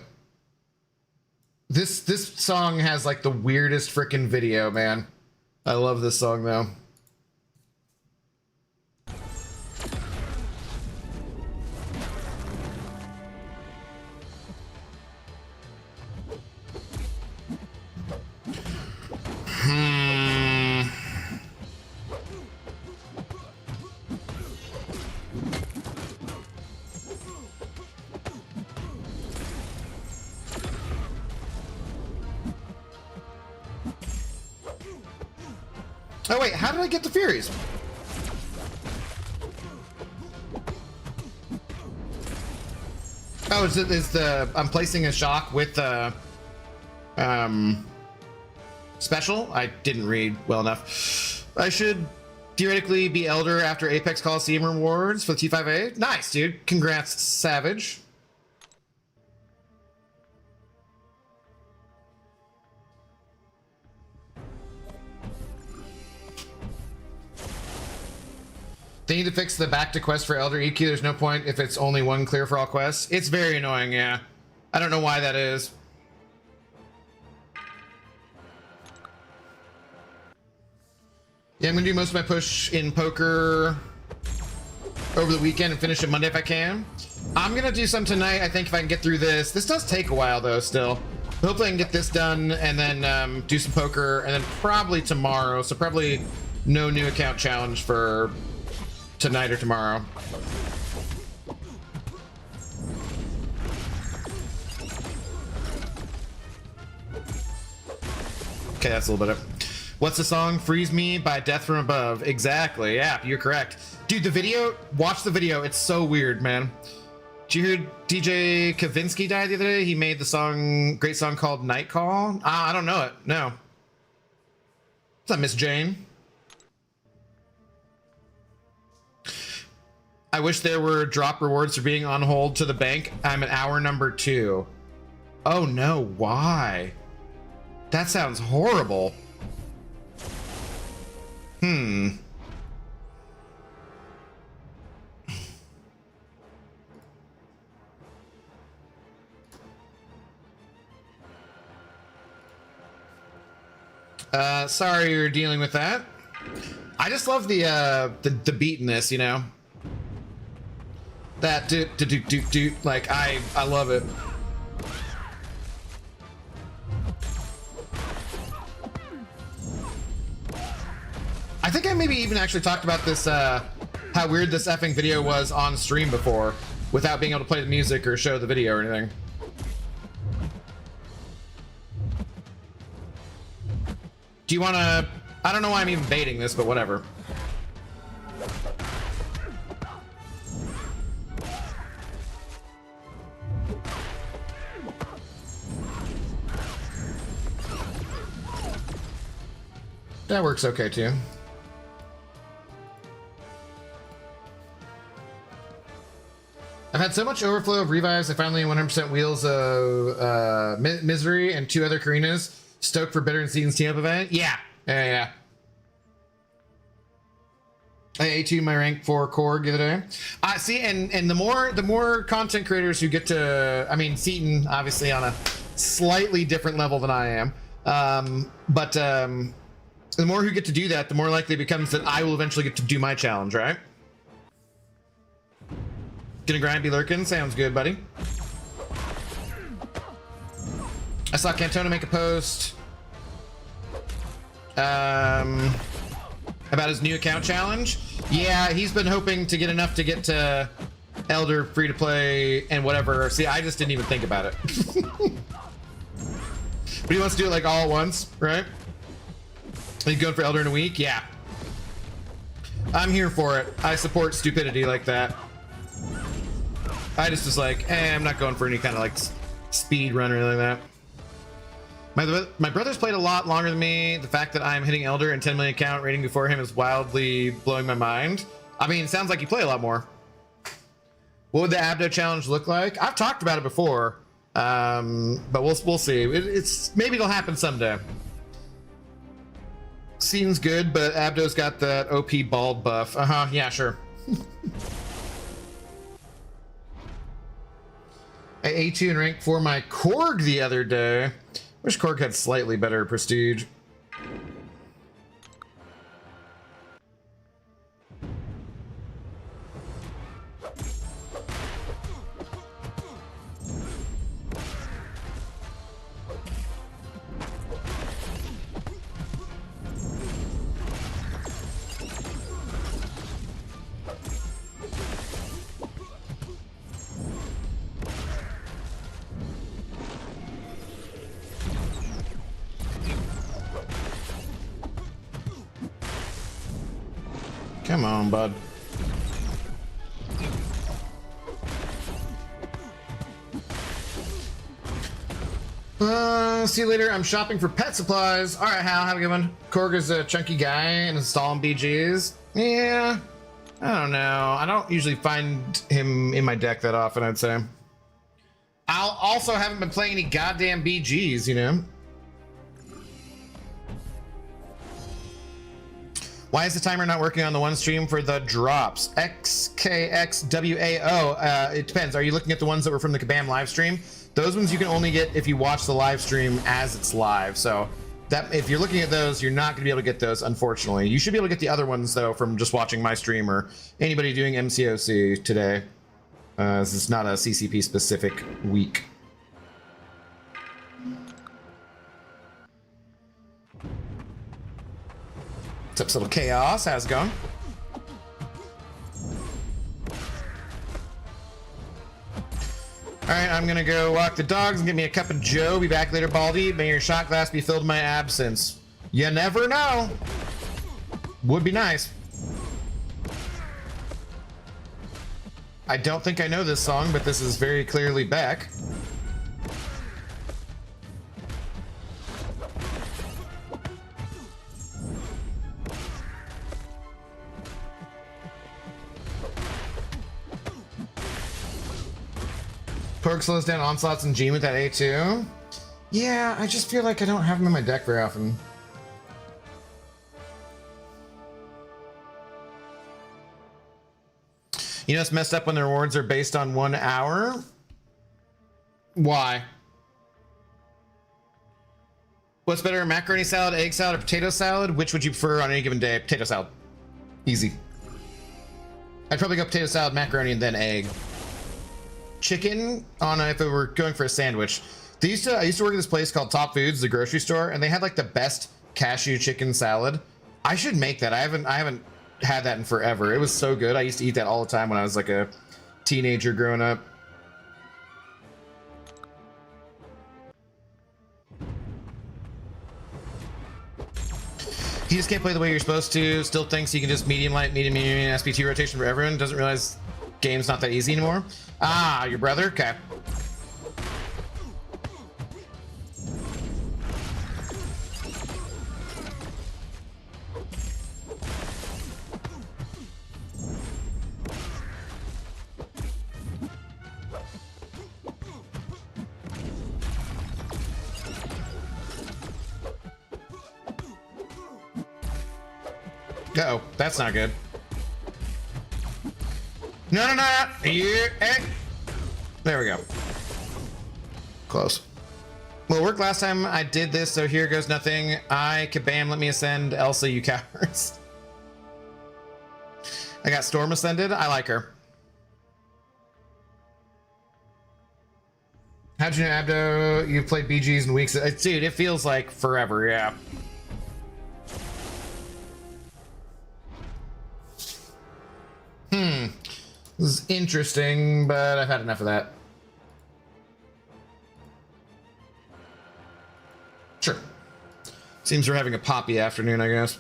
This song has like the weirdest freaking video, man. I love this song though. Oh wait, how did I get the Furies? Oh, is the I'm placing a shock with the special? I didn't read well enough. I should theoretically be Elder after Apex Coliseum rewards for the T5A. Nice, dude. Congrats, Savage. They need to fix the back to quest for Elder EQ. There's no point if it's only one clear for all quests. It's very annoying, yeah. I don't know why that is. Yeah, I'm gonna do most of my push in poker over the weekend and finish it Monday if I can. I'm gonna do some tonight, I think, if I can get through this. This does take a while though, still. Hopefully I can get this done and then do some poker, and then probably tomorrow. So probably no new account challenge for tonight or tomorrow. Okay, that's a little bit of... What's the song? Freeze Me by Death from Above. Exactly, yeah, you're correct. Dude, the video, watch the video. It's so weird, man. Did you hear DJ Kavinsky died the other day? He made the song, great song called Night Call. I don't know it, no. What's up, Miss Jane? I wish there were drop rewards for being on hold to the bank. I'm at hour number 2. Oh no, why? That sounds horrible. Sorry you're dealing with that. I just love the beat in this, you know? That do like I love it. I think I maybe even actually talked about this how weird this effing video was on stream before without being able to play the music or show the video or anything. Do you want to... I don't know why I'm even baiting this, but whatever. That works okay too. I've had so much overflow of revives, I finally 100% wheels of Misery and 2 other Karinas. Stoked for Bitter and Seasons team up event? Yeah. Yeah. I A2 my rank 4 Korg the other day. See, and the more content creators who get to, I mean, Seaton obviously on a slightly different level than I am, but the more who get to do that, the more likely it becomes that I will eventually get to do my challenge, right? Gonna grind, be lurking. Sounds good, buddy. I saw Cantona make a post about his new account challenge. Yeah, he's been hoping to get enough to get to Elder, free to play, and whatever. See, I just didn't even think about it. But he wants to do it like all at once, right? He's going for Elder in a week? Yeah. I'm here for it. I support stupidity like that. I just was like, I'm not going for any kind of like speed run or anything like that. My brother's played a lot longer than me. The fact that I'm hitting Elder and 10 million account rating before him is wildly blowing my mind. I mean, it sounds like you play a lot more. What would the Abdo challenge look like? I've talked about it before, but we'll see. It's maybe it'll happen someday. Seems good, but Abdo's got that OP bald buff. Yeah, sure. I A2 in rank 4 my Korg the other day. Wish Korg had slightly better prestige. Come on, bud. See you later. I'm shopping for pet supplies. All right, Hal, have a good one. Korg is a chunky guy and installing BGs. Yeah, I don't know. I don't usually find him in my deck that often, I'd say. I also haven't been playing any goddamn BGs, you know? Why is the timer not working on the one stream for the drops? XKXWAO. It depends. Are you looking at the ones that were from the Kabam live stream? Those ones you can only get if you watch the live stream as it's live. So that if you're looking at those, you're not going to be able to get those, unfortunately. You should be able to get the other ones, though, from just watching my stream or anybody doing MCOC today. This is not a CCP-specific week. What's up, little chaos? How's it going? All right, I'm gonna go walk the dogs and get me a cup of Joe. Be back later, Baldy. May your shot glass be filled in my absence. You never know. Would be nice. I don't think I know this song, but this is very clearly Beck. Korg slows down onslaughts and G with that A2. Yeah, I just feel like I don't have him in my deck very often. You know it's messed up when the rewards are based on 1 hour? Why? What's better, macaroni salad, egg salad, or potato salad? Which would you prefer on any given day? Potato salad. Easy. I'd probably go potato salad, macaroni, and then egg. Chicken on if it were going for a sandwich. I used to work at this place called Top Foods, the grocery store, and they had like the best cashew chicken salad. I should make that. I haven't had that in forever. It was so good. I used to eat that all the time when I was like a teenager growing up. He just can't play the way you're supposed to. Still thinks he can just medium light, medium, SPT rotation for everyone. Doesn't realize game's not that easy anymore. Ah, your brother? Okay. Uh-oh, that's not good. No. Here, hey. There we go. Close. Well, it worked last time I did this, so here goes nothing. Kabam, let me ascend. Elsa, you cowards. I got Storm ascended. I like her. How'd you know, Abdo? You've played BGs in weeks. Dude, it feels like forever, yeah. This is interesting, but I've had enough of that. Sure. Seems we're having a poppy afternoon, I guess.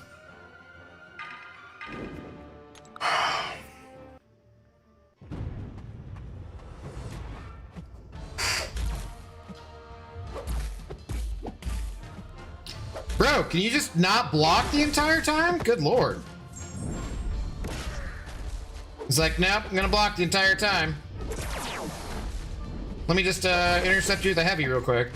Bro, can you just not block the entire time? Good lord. He's like, nope, I'm gonna block the entire time. Let me just intercept you with a heavy real quick.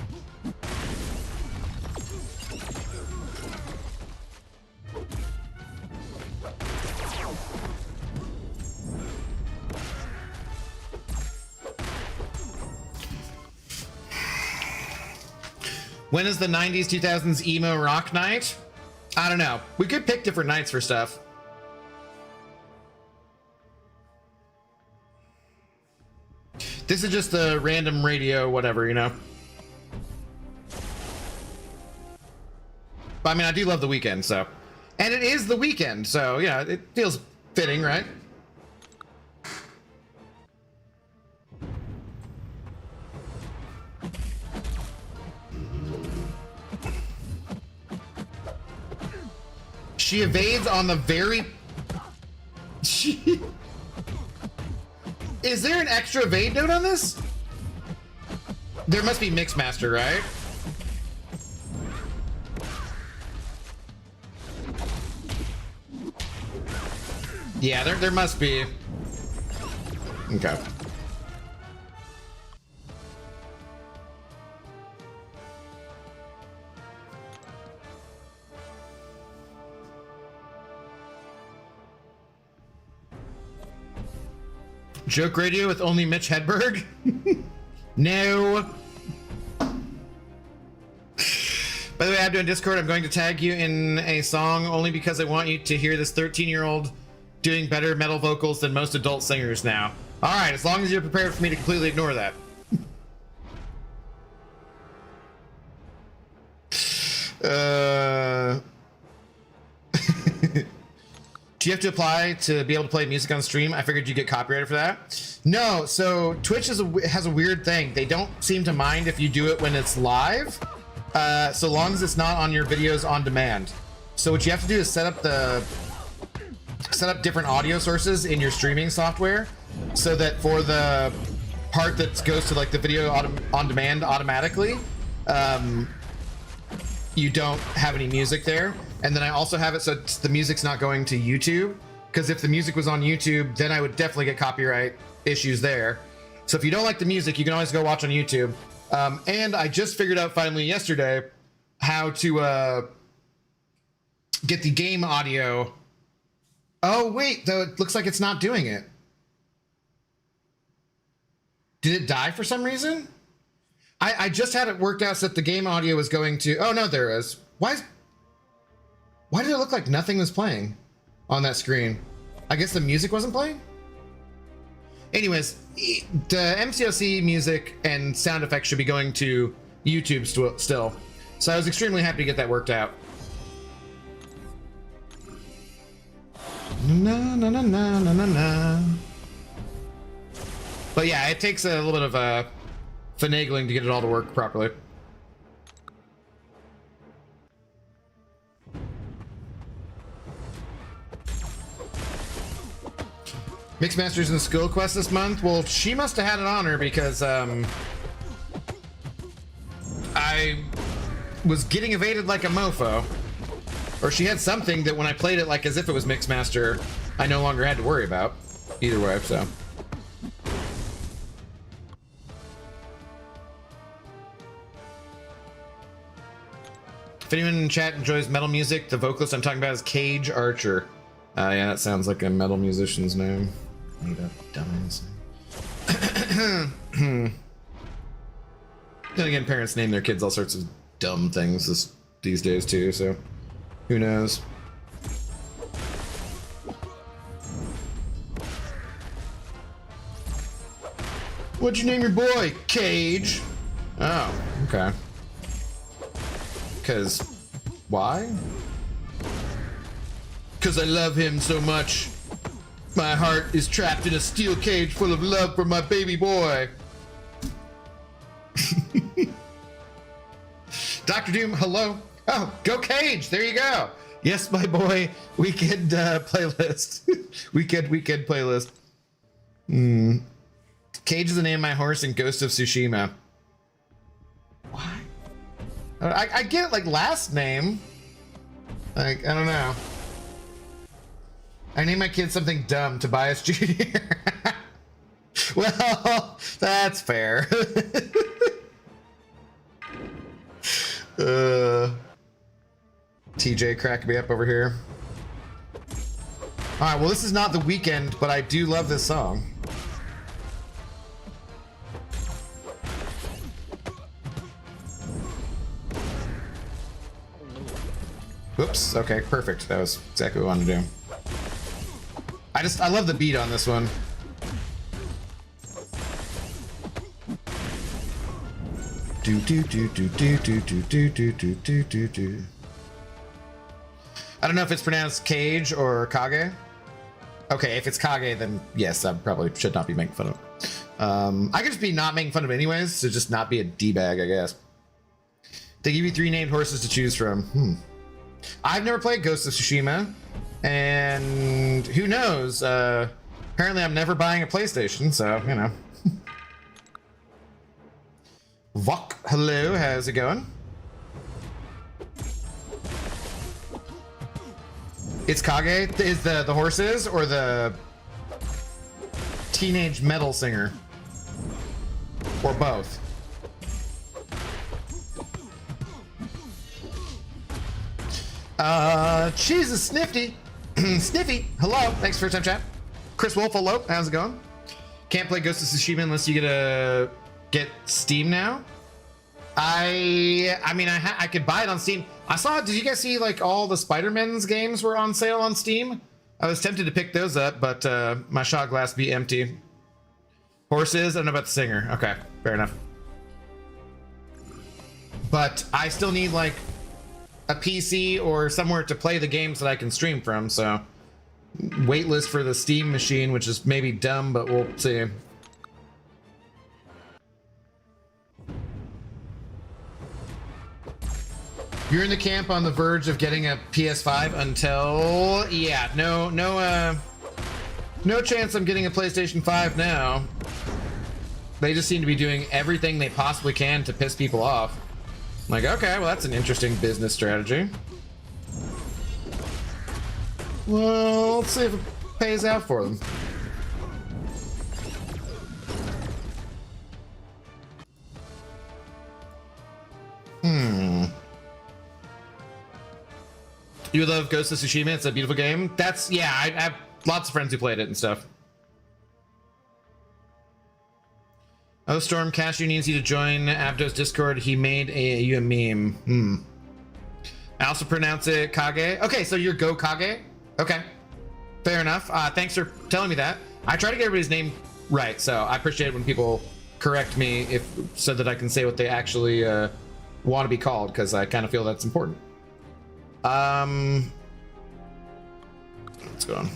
When is the 90s, 2000s emo rock night? I don't know. We could pick different nights for stuff. This is just a random radio, whatever, you know? But I mean, I do love The Weeknd, so. And it is The Weeknd, so, yeah, it feels fitting, right? She evades on the very... Is there an extra evade note on this? There must be Mixmaster, right? Yeah, there must be. Okay. Joke radio with only Mitch Hedberg? No. By the way, I'm doing Discord. I'm going to tag you in a song only because I want you to hear this 13-year-old doing better metal vocals than most adult singers now. All right, as long as you're prepared for me to completely ignore that. Do you have to apply to be able to play music on stream? I figured you'd get copyrighted for that. No, so Twitch has a weird thing. They don't seem to mind if you do it when it's live, so long as it's not on your videos on demand. So what you have to do is set up different audio sources in your streaming software, so that for the part that goes to like the video on demand automatically, you don't have any music there. And then I also have it so the music's not going to YouTube, because if the music was on YouTube, then I would definitely get copyright issues there. So if you don't like the music, you can always go watch on YouTube. And I just figured out finally yesterday how to get the game audio. Oh wait, though it looks like it's not doing it. Did it die for some reason? I just had it worked out so that the game audio was going to... Oh, no, there is. Why did it look like nothing was playing on that screen? I guess the music wasn't playing? Anyways, the MCOC music and sound effects should be going to YouTube still. So I was extremely happy to get that worked out. Na na na na na na na. But yeah, it takes a little bit of finagling to get it all to work properly. Mixmaster's in the skill quest this month. Well, she must have had it on her because I was getting evaded like a mofo. Or she had something that when I played it like as if it was Mixmaster, I no longer had to worry about. Either way, so. If anyone in chat enjoys metal music, the vocalist I'm talking about is Cage Archer. Yeah, that sounds like a metal musician's name. Need a dumbass name. Then again, parents name their kids all sorts of dumb things these days too, so who knows? What'd you name your boy? Cage? Oh, okay. Cause why? Cause I love him so much. My heart is trapped in a steel cage full of love for my baby boy. Dr. Doom, hello. Oh, go Cage. There you go. Yes, my boy. Weekend playlist. weekend playlist. Cage is the name of my horse in Ghost of Tsushima. Why? I get it, like last name. Like, I don't know. I named my kid something dumb, Tobias Jr. Well, that's fair. TJ cracking me up over here. Alright, well this is not The Weeknd, but I do love this song. Whoops, okay, perfect. That was exactly what I wanted to do. I love the beat on this one. Do do do do do do do do do do do do do. I don't know if it's pronounced Cage or Kage. Okay, if it's Kage, then yes, I probably should not be making fun of it. I could just be not making fun of it anyways, so just not be a D-bag, I guess. They give you 3 named horses to choose from. I've never played Ghost of Tsushima, and who knows? Apparently I'm never buying a PlayStation, so, you know. Vok, hello, how's it going? It's Kage, is the horses, or the teenage metal singer? Or both? Jesus, Snifty. Sniffy, hello, thanks for your time, chat. Chris Wolf, hello, how's it going? Can't play Ghost of Tsushima unless you get Steam now. I mean, I could buy it on Steam. Did you guys see like all the Spider-Man's games were on sale on Steam? I was tempted to pick those up, but my shot glass be empty. Horses, I don't know about the singer. Okay, fair enough. But I still need like a PC or somewhere to play the games that I can stream from, so waitlist for the Steam machine, which is maybe dumb, but we'll see. You're in the camp on the verge of getting a PS5 until, yeah, no chance I'm getting a PlayStation 5 now. They just seem to be doing everything they possibly can to piss people off. I'm like, okay, well, that's an interesting business strategy. Well, let's see if it pays out for them. You love Ghost of Tsushima? It's a beautiful game. Yeah, I have lots of friends who played it and stuff. Oh, Storm, Cashew needs you to join Abdo's Discord. He made you a meme. I also pronounce it Kage. Okay, so you're Go Kage? Okay, fair enough. Thanks for telling me that. I try to get everybody's name right, so I appreciate it when people correct me so that I can say what they actually want to be called, because I kind of feel that's important. Let's go on.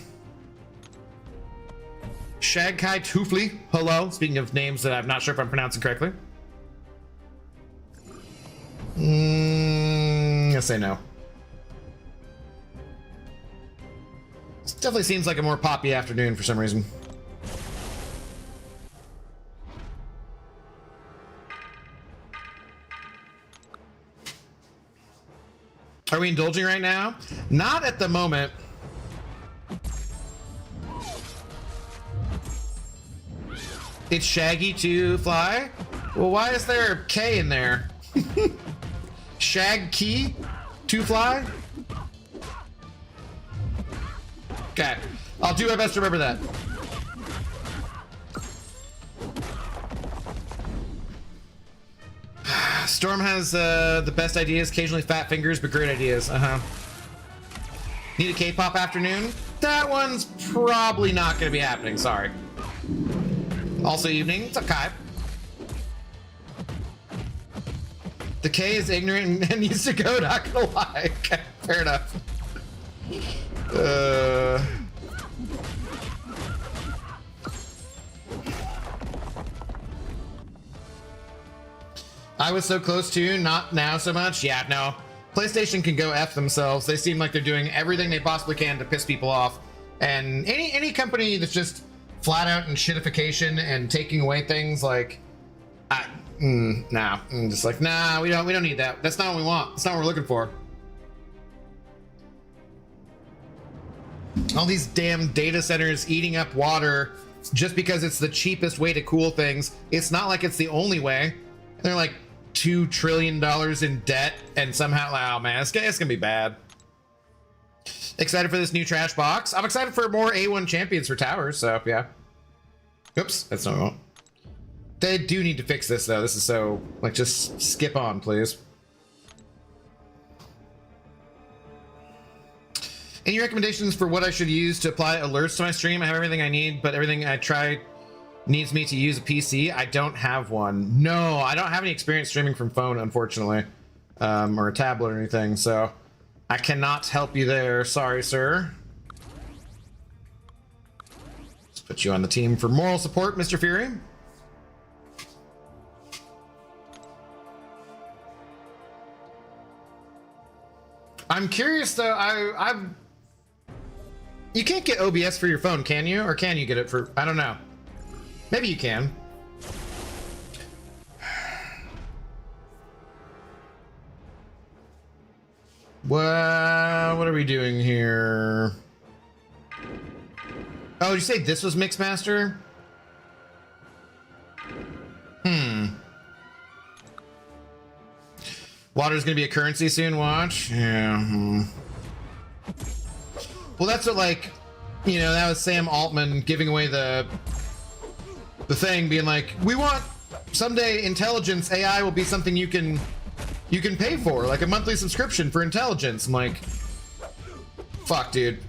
Shagkai Toofly, hello. Speaking of names that I'm not sure if I'm pronouncing correctly. Let's say no. This definitely seems like a more poppy afternoon for some reason. Are we indulging right now? Not at the moment. It's Shaggy to fly? Well, why is there a K in there? Shag Key to fly? Okay, I'll do my best to remember that. Storm has the best ideas, occasionally fat fingers, but great ideas. Need a K-pop afternoon? That one's probably not gonna be happening, sorry. Also evening, it's okay. The K is ignorant and needs to go, not gonna lie. Okay, fair enough. I was so close to, not now so much. Yeah, no. PlayStation can go F themselves. They seem like they're doing everything they possibly can to piss people off. And any company that's just flat out in shitification and taking away things like, just like, nah, we don't need that. That's not what we want. That's not what we're looking for. All these damn data centers eating up water just because it's the cheapest way to cool things. It's not like it's the only way. They're like $2 trillion in debt, and somehow, oh man, it's gonna be bad. Excited for this new trash box. I'm excited for more A1 champions for towers, so yeah. Oops, that's not what I want. They do need to fix this though. This is so, like, just skip on, please. Any recommendations for what I should use to apply alerts to my stream? I have everything I need, but everything I try needs me to use a PC. I don't have one. No, I don't have any experience streaming from phone, unfortunately, or a tablet or anything, so I cannot help you there. Sorry, sir. Let's put you on the team for moral support, Mr. Fury. I'm curious though. You can't get OBS for your phone, can you? Or can you get it for? I don't know. Maybe you can. What are we doing here? Oh, did you say this was Mixmaster? Water's gonna be a currency soon, watch. Yeah. Well, that's what, like, you know, that was Sam Altman giving away the thing, being like, we want someday intelligence AI will be something you can pay for, like a monthly subscription for intelligence. I'm like, fuck, dude.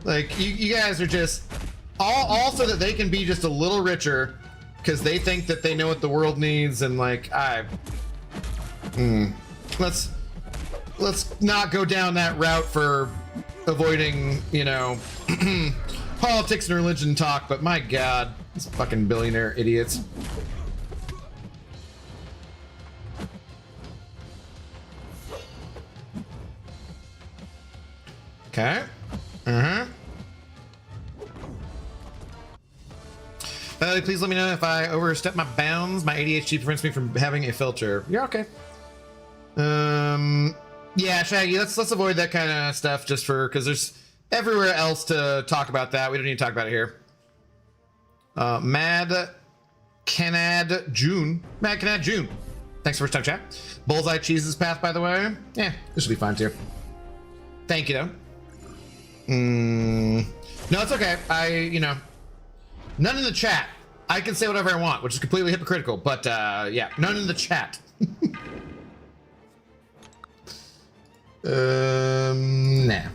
Like, you guys are just all so that they can be just a little richer because they think that they know what the world needs, and like, let's not go down that route for avoiding, you know, politics and religion talk, but my god, these fucking billionaire idiots. Okay. Please let me know if I overstep my bounds. My ADHD prevents me from having a filter. You're okay. Yeah, Shaggy, let's avoid that kind of stuff just because there's everywhere else to talk about that. We don't need to talk about it here. Mad Canad June. Thanks for first time chat. Bullseye Cheese's path, by the way. Yeah, this will be fine too. Thank you though. No, it's okay. You know, none in the chat. I can say whatever I want, which is completely hypocritical, but yeah, none in the chat. Nah.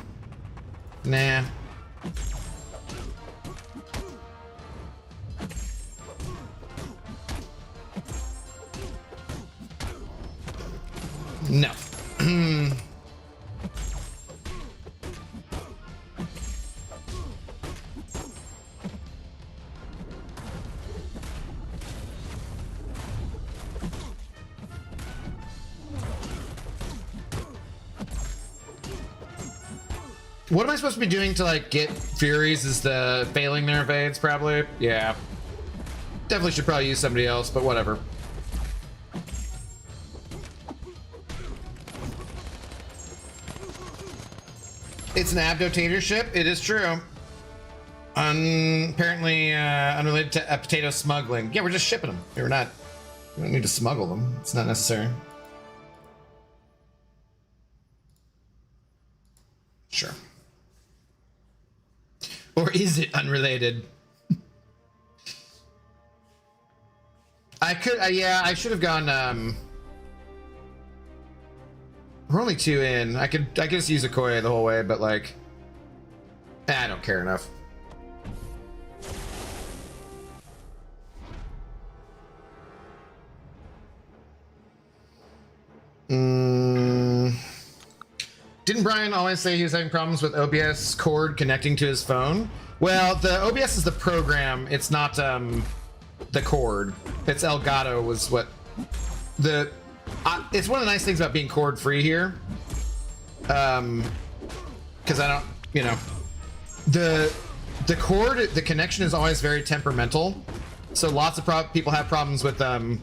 Nah. No. What am I supposed to be doing to like get Furies? Is the failing their evades probably? Yeah. Definitely should probably use somebody else, but whatever. It's an abdotatorship. It is true. Apparently unrelated to potato smuggling. Yeah, we're just shipping them. We don't need to smuggle them. It's not necessary. Sure. Or is it unrelated? I could, yeah, I should have gone, we're only 2 in. I could just use Okoye the whole way, but like, I don't care enough. Didn't Brian always say he was having problems with OBS cord connecting to his phone? Well, the OBS is the program. It's not the cord. It's Elgato was what the. It's one of the nice things about being cord free here. Because I don't, you know, the cord, the connection is always very temperamental. So lots of people have problems with the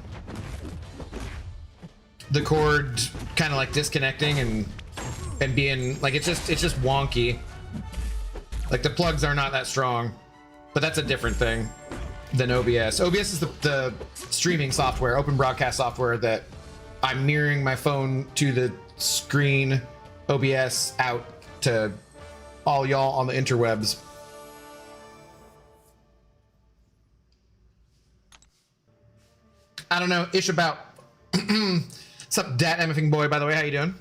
cord kind of like disconnecting and being like it's just wonky. Like the plugs are not that strong, but that's a different thing than OBS. OBS is the streaming software, open broadcast software that I'm mirroring my phone to the screen, OBS out to all y'all on the interwebs. I don't know, ish about. What's up, Dat MFing boy, by the way, how you doing?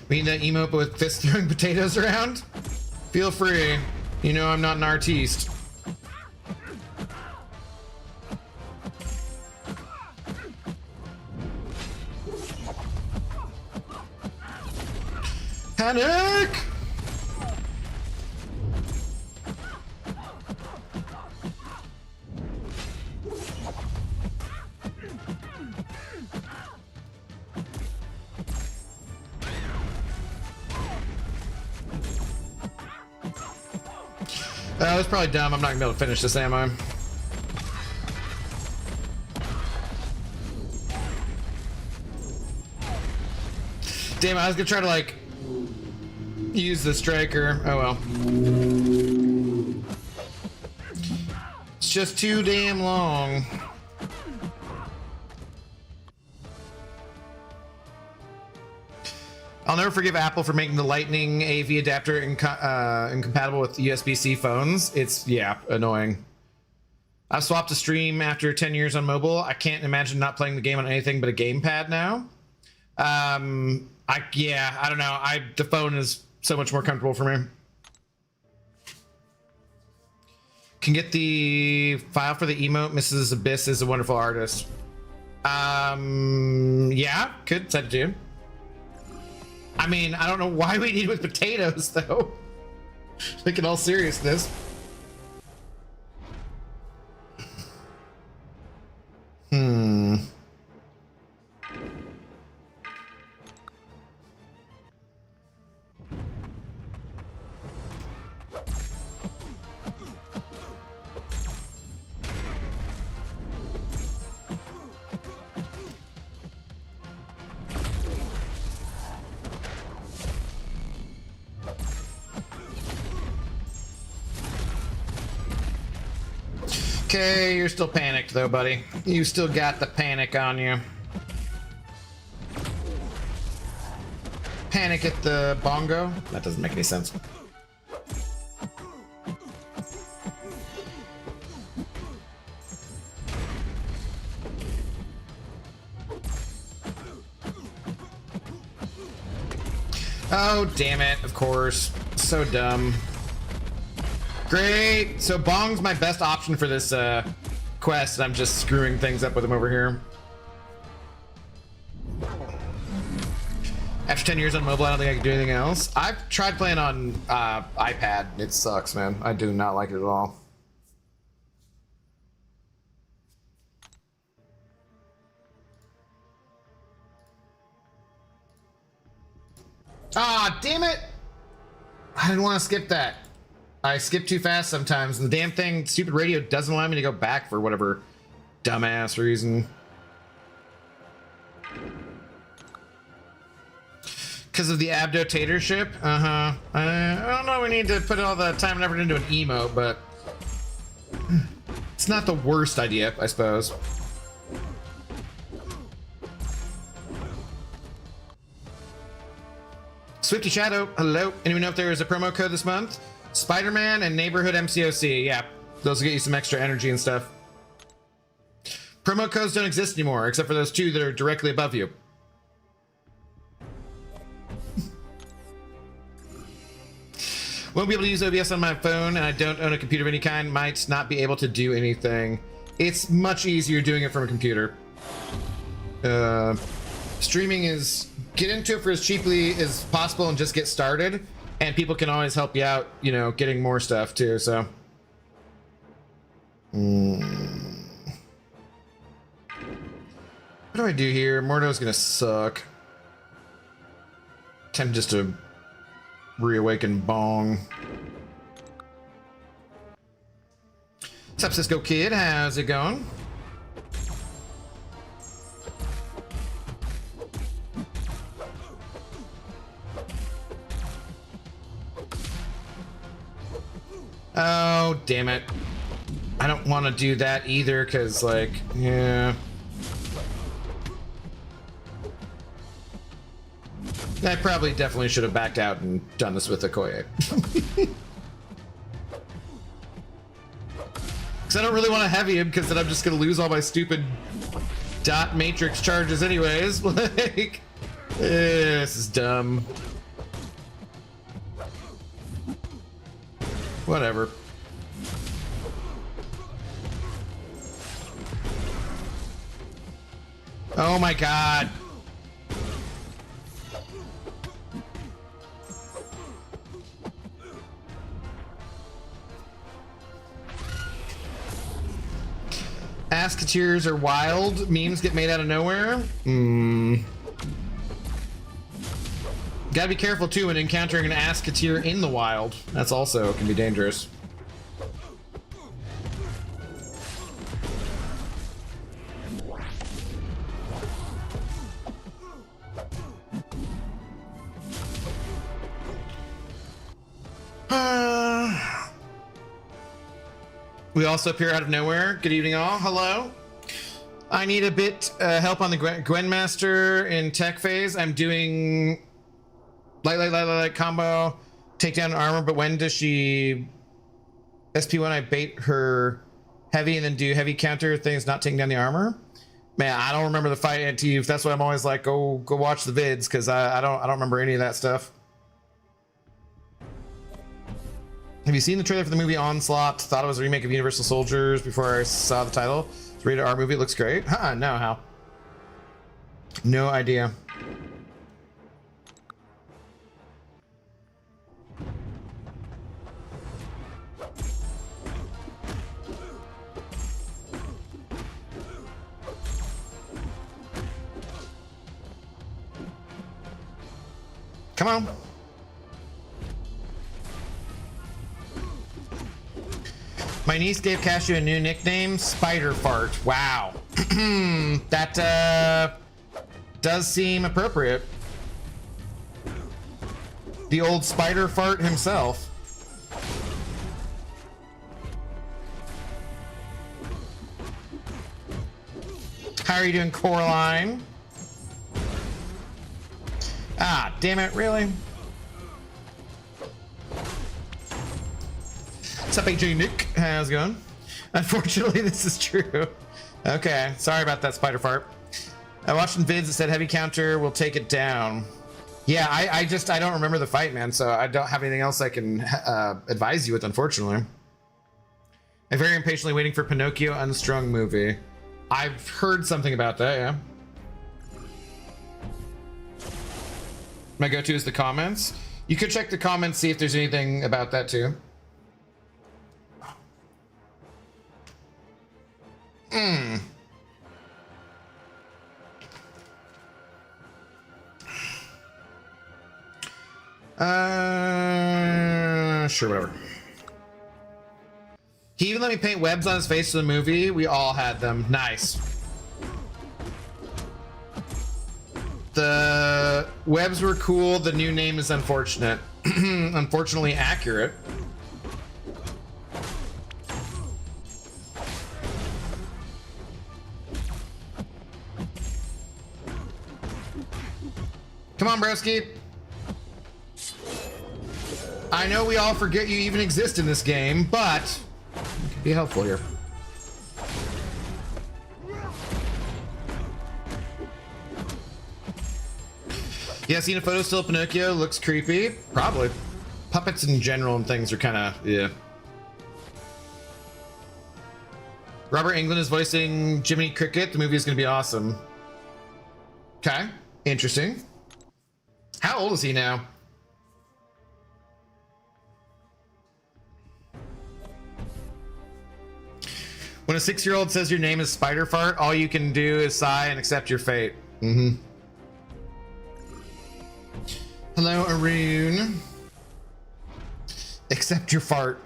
We need that emote with fist throwing potatoes around? Feel free. You know I'm not an artiste. Panic! That was probably dumb. I'm not gonna be able to finish this, am I? Damn, I was gonna try to like use the striker. Oh well. It's just too damn long. I'll never forgive Apple for making the Lightning AV adapter incompatible with USB-C phones. It's, yeah, annoying. I've swapped to stream after 10 years on mobile. I can't imagine not playing the game on anything but a gamepad now. Yeah, I don't know. The phone is so much more comfortable for me. Can get the file for the emote. Mrs. Abyss is a wonderful artist. Yeah, could send it to you. I mean, I don't know why we need it with potatoes, though. Like, in all seriousness. Okay, you're still panicked though, buddy. You still got the panic on you. panic at the bongo. That doesn't make any sense. Oh, damn it, of course. So dumb. Great. So Bong's my best option for this quest, and I'm just screwing things up with him over here. After 10 years on mobile, I don't think I can do anything else. I've tried playing on iPad. It sucks, man. I do not like it at all. Ah, damn it! I didn't want to skip that. I skip too fast sometimes, and the damn thing, stupid radio, doesn't allow me to go back for whatever dumbass reason. Because of the abdotatorship? Uh-huh. I don't know, we need to put all the time and effort into an emote, but it's not the worst idea, I suppose. Swifty Shadow, hello. Anyone know if there is a promo code this month? Spider-Man and Neighborhood MCOC. Yeah, those will get you some extra energy and stuff. Promo codes don't exist anymore, except for those two that are directly above you. Won't be able to use OBS on my phone, and I don't own a computer of any kind. Might not be able to do anything. It's much easier doing it from a computer. Streaming is... Get into it for as cheaply as possible and just get started, and people can always help you out, you know, getting more stuff too, so. What do I do here? Mordo's gonna suck. Attempt just to reawaken Bong. What's up, Cisco Kid? How's it going? Oh, damn it. I don't want to do that either, because, like, yeah. I probably definitely should have backed out and done this with Okoye. Because I don't really want to heavy him, because then I'm just going to lose all my stupid dot matrix charges anyways. Like, this is dumb. Whatever. Oh my god. Ass-Kateers are wild. Memes get made out of nowhere. Gotta be careful too when encountering an Ass-Kateer in the wild. That's also can be dangerous. We also appear out of nowhere. Good evening all. Hello. I need a bit help on the Gwenmaster in tech phase. I'm doing light combo, take down armor, but when does she SP1? I bait her heavy and then do heavy counter things, not taking down the armor. Man, I don't remember the fight at Eve. That's why I'm always like, go watch the vids, because I don't remember any of that stuff. Have you seen the trailer for the movie Onslaught? Thought it was a remake of Universal Soldiers before I saw the title. It's a rated R movie. It looks great. No, how? No idea. Come on. My niece gave Cashew a new nickname, Spider Fart. Wow. That does seem appropriate. The old Spider Fart himself. How are you doing, Coraline? Ah, damn it, really? What's up, AJ Nick? How's it going? Unfortunately, this is true. Okay, sorry about that, Spider Fart. I watched some vids that said heavy counter will take it down. Yeah, I don't remember the fight, man, so I don't have anything else I can advise you with, unfortunately. I'm very impatiently waiting for Pinocchio Unstrung movie. I've heard something about that, yeah. My go-to is the comments. You could check the comments, see if there's anything about that too. Sure, whatever. He even let me paint webs on his face for the movie. We all had them. Nice. The webs were cool. The new name is unfortunate. Unfortunately accurate. Come on, broski. I know we all forget you even exist in this game, but it can be helpful here. Yeah, seen a photo still of Pinocchio. Looks creepy. Probably. Puppets in general and things are kind of, yeah. Robert Englund is voicing Jiminy Cricket. The movie is going to be awesome. Okay. Interesting. How old is he now? When a 6-year-old says your name is Spider Fart, all you can do is sigh and accept your fate. Mm-hmm. Hello, Arun. Accept your fart.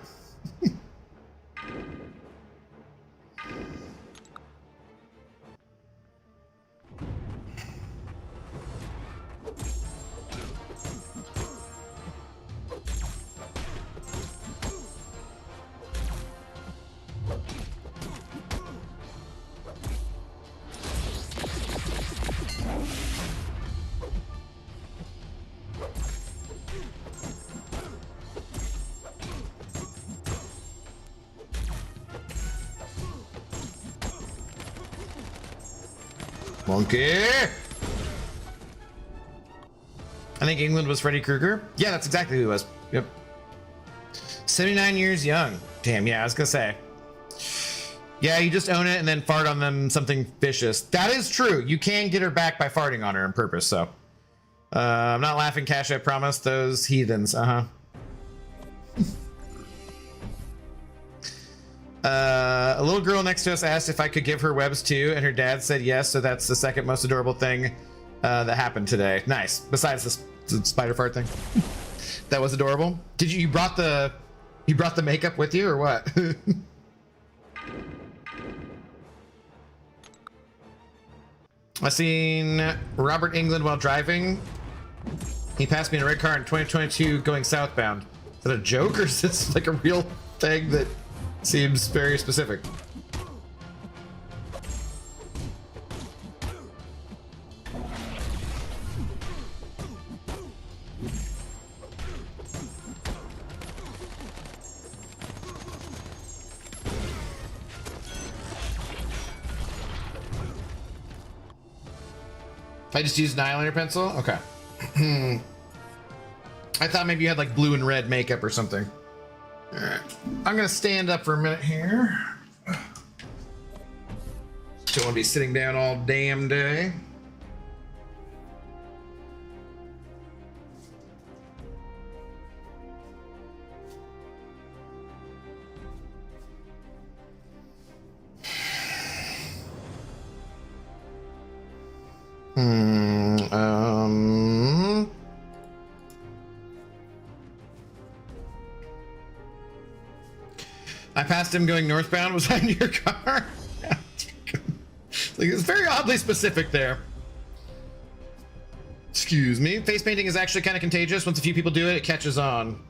Monkey! I think England was Freddy Krueger. Yeah, that's exactly who he was. Yep. 79 years young. Damn, yeah, I was gonna say. Yeah, you just own it and then fart on them something vicious. That is true. You can get her back by farting on her on purpose, so. I'm not laughing, Cash, I promise. Those heathens, a little girl next to us asked if I could give her webs too, and her dad said yes, so that's the second most adorable thing that happened today. Nice. Besides the spider fart thing. That was adorable. Did you brought the makeup with you or what? I seen Robert Englund while driving. He passed me in a red car in 2022 going southbound. Is that a joke or is this like a real thing that seems very specific? I just used an eyeliner pencil? Okay. I thought maybe you had like blue and red makeup or something. All right. I'm gonna stand up for a minute here. Don't want to be sitting down all damn day. I passed him going northbound. Was that in your car? Like, it's very oddly specific there. Excuse me. Face painting is actually kind of contagious. Once a few people do it, it catches on.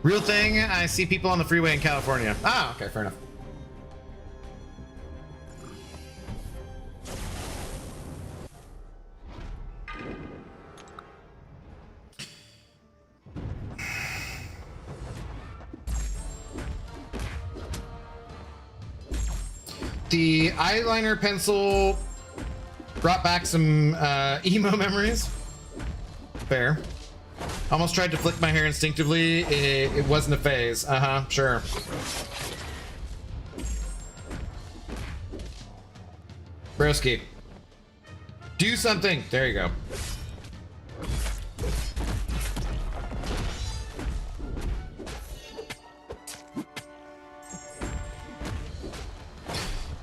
Real thing. I see people on the freeway in California. Ah, okay, fair enough. The eyeliner pencil brought back some emo memories. Fair. Almost tried to flick my hair instinctively. It wasn't a phase. Sure. Broski. Do something. There you go.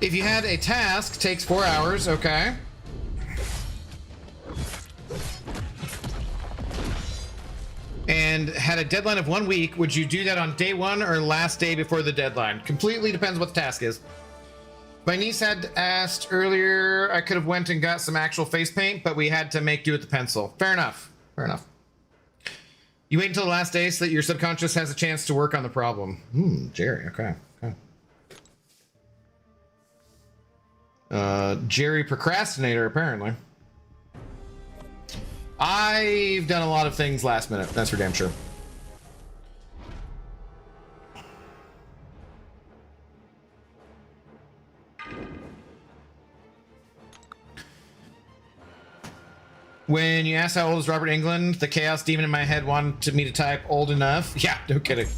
If you had a task, takes 4 hours, okay. And had a deadline of 1 week, would you do that on day 1 or last day before the deadline? Completely depends what the task is. My niece had asked earlier, I could have went and got some actual face paint, but we had to make do with the pencil. Fair enough. Fair enough. You wait until the last day so that your subconscious has a chance to work on the problem. Jerry, okay. Jerry procrastinator, apparently. I've done a lot of things last minute, that's for damn sure. When you asked how old is Robert England, the chaos demon in my head wanted me to type old enough. Yeah, no kidding.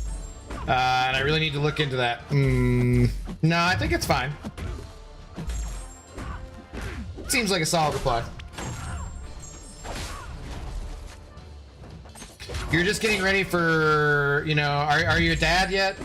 And I really need to look into that. No, I think it's fine. Seems like a solid reply. You're just getting ready for, you know, are you a dad yet?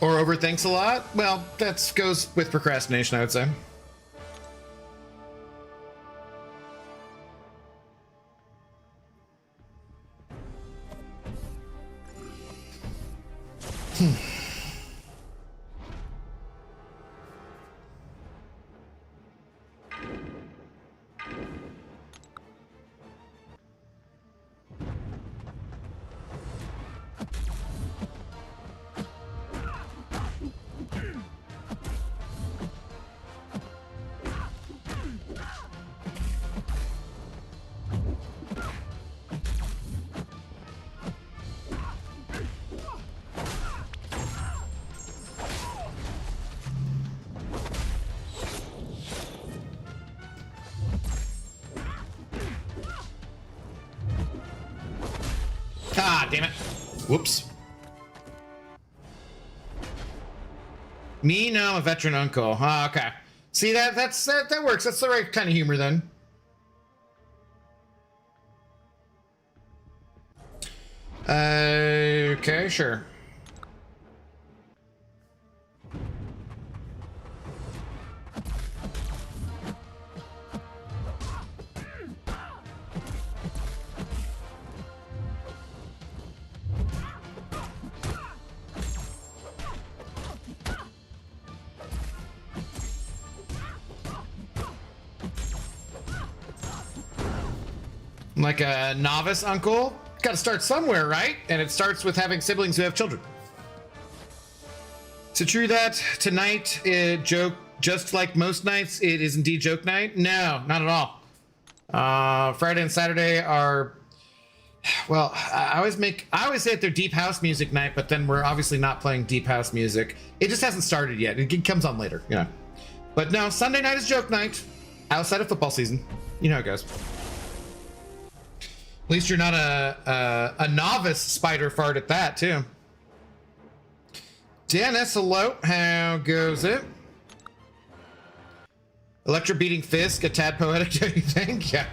Or overthinks a lot? Well, that goes with procrastination, I would say. Ah, damn it. Whoops. Me? No, I'm a veteran uncle. Ah, okay. See, that works. That's the right kind of humor then. Okay, sure. Like a novice uncle, got to start somewhere, right? And it starts with having siblings who have children. Is it true that tonight, just like most nights, it is indeed joke night? No, not at all. Friday and Saturday are, well, I always say that they're deep house music night, but then we're obviously not playing deep house music. It just hasn't started yet. It comes on later, you know. But no, Sunday night is joke night, outside of football season. You know how it goes. At least you're not a novice spider fart at that, too. Dennis, hello. How goes it? Electra beating Fisk, a tad poetic, do you think? Yeah.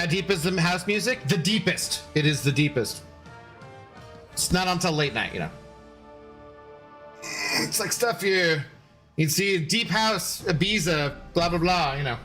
How deep is the house music? The deepest. It is the deepest. It's not until late night, you know. It's like stuff you'd see deep house, Ibiza, blah, blah, blah, you know.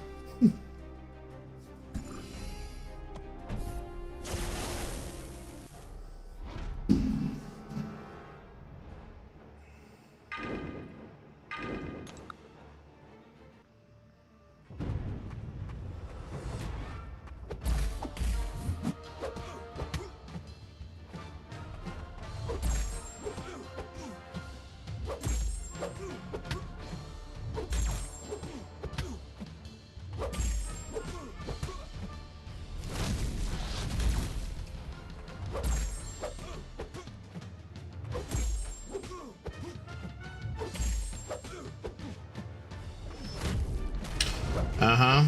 Uh-huh.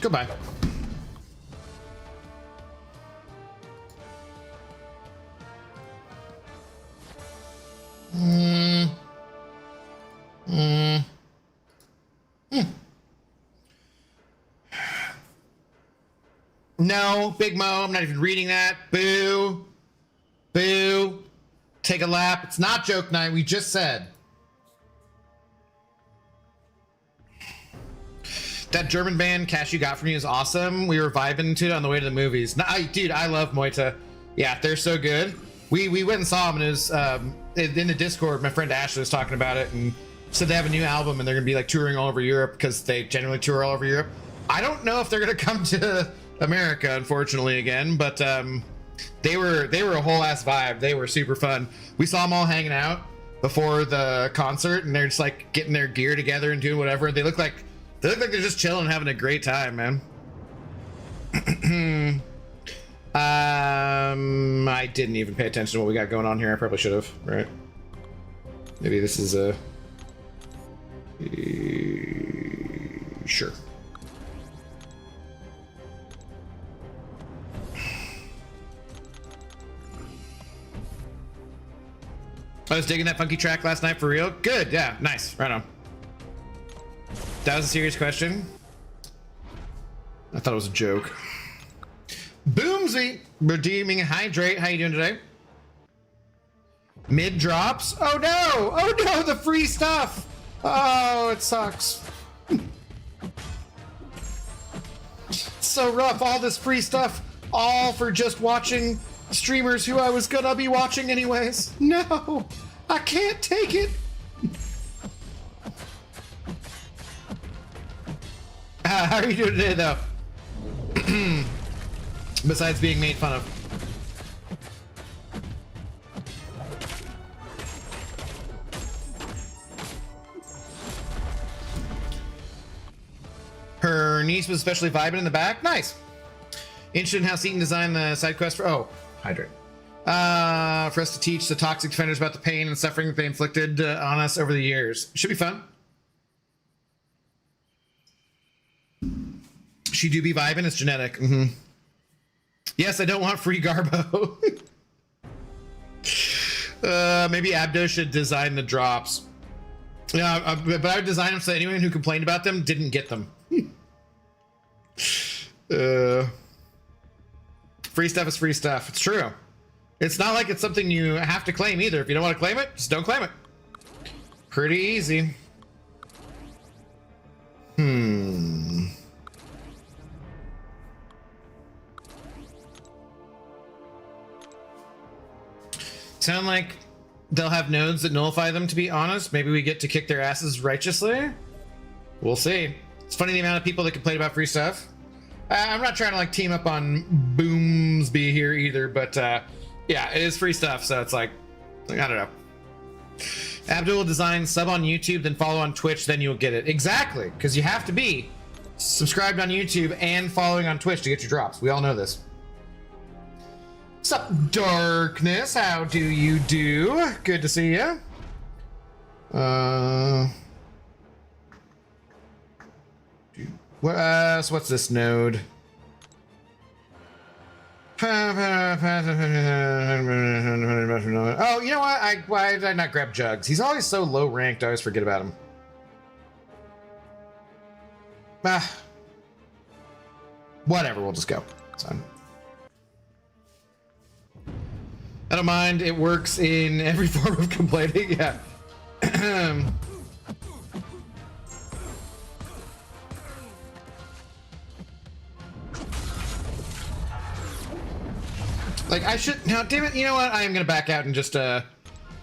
Goodbye. No, Big Mo, I'm not even reading that. Boo. Boo. Take a lap. It's not joke night. We just said. That German band Cash You Got From Me is awesome. We were vibing to it on the way to the movies. No, dude, I love Moita. Yeah, they're so good. We went and saw them, and it was in the Discord. My friend Ashley was talking about it and said they have a new album and they're gonna be like touring all over Europe because they generally tour all over Europe. I don't know if they're gonna come to America, unfortunately, again, but they were a whole ass vibe. They were super fun. We saw them all hanging out before the concert, and they're just like getting their gear together and doing whatever. They look like they're just chilling and having a great time, man. I didn't even pay attention to what we got going on here. I probably should have, right? Maybe this is a sure. I was digging that funky track last night for real. Good, yeah, nice, right on. That was a serious question. I thought it was a joke. Boomsy, redeeming hydrate. How you doing today? Mid drops. Oh no! Oh no! The free stuff. Oh, it sucks. It's so rough. All this free stuff, all for just watching streamers who I was gonna be watching anyways. No, I can't take it. How are you doing today, though? Besides being made fun of. Her niece was especially vibing in the back. Nice. Interested in how Seaton designed the side quest for... Oh, hydrate. For us to teach the toxic defenders about the pain and suffering that they inflicted on us over the years. Should be fun. She do be vibing. It's genetic. Mm-hmm. Yes, I don't want free Garbo. Maybe Abdo should design the drops. Yeah, but I would design them so anyone who complained about them didn't get them. Free stuff is free stuff. It's true. It's not like it's something you have to claim either. If you don't want to claim it, just don't claim it. Pretty easy. Sound like they'll have nodes that nullify them, to be honest. Maybe we get to kick their asses righteously. We'll see. It's funny the amount of people that complain about free stuff. I'm not trying to like team up on Boomsby here either, but yeah, it is free stuff, so it's like I don't know. Abdul will design sub on YouTube, then follow on Twitch, then you'll get it. Exactly, because you have to be subscribed on YouTube and following on Twitch to get your drops. We all know this. What's up, Darkness? How do you do? Good to see you. What's this node? Oh, you know what? Why did I not grab Jugs? He's always so low ranked, I always forget about him. Whatever, we'll just go. It's fine. I don't mind. It works in every form of complaining. Yeah. Like, I should... Now, damn it, you know what? I am going to back out and just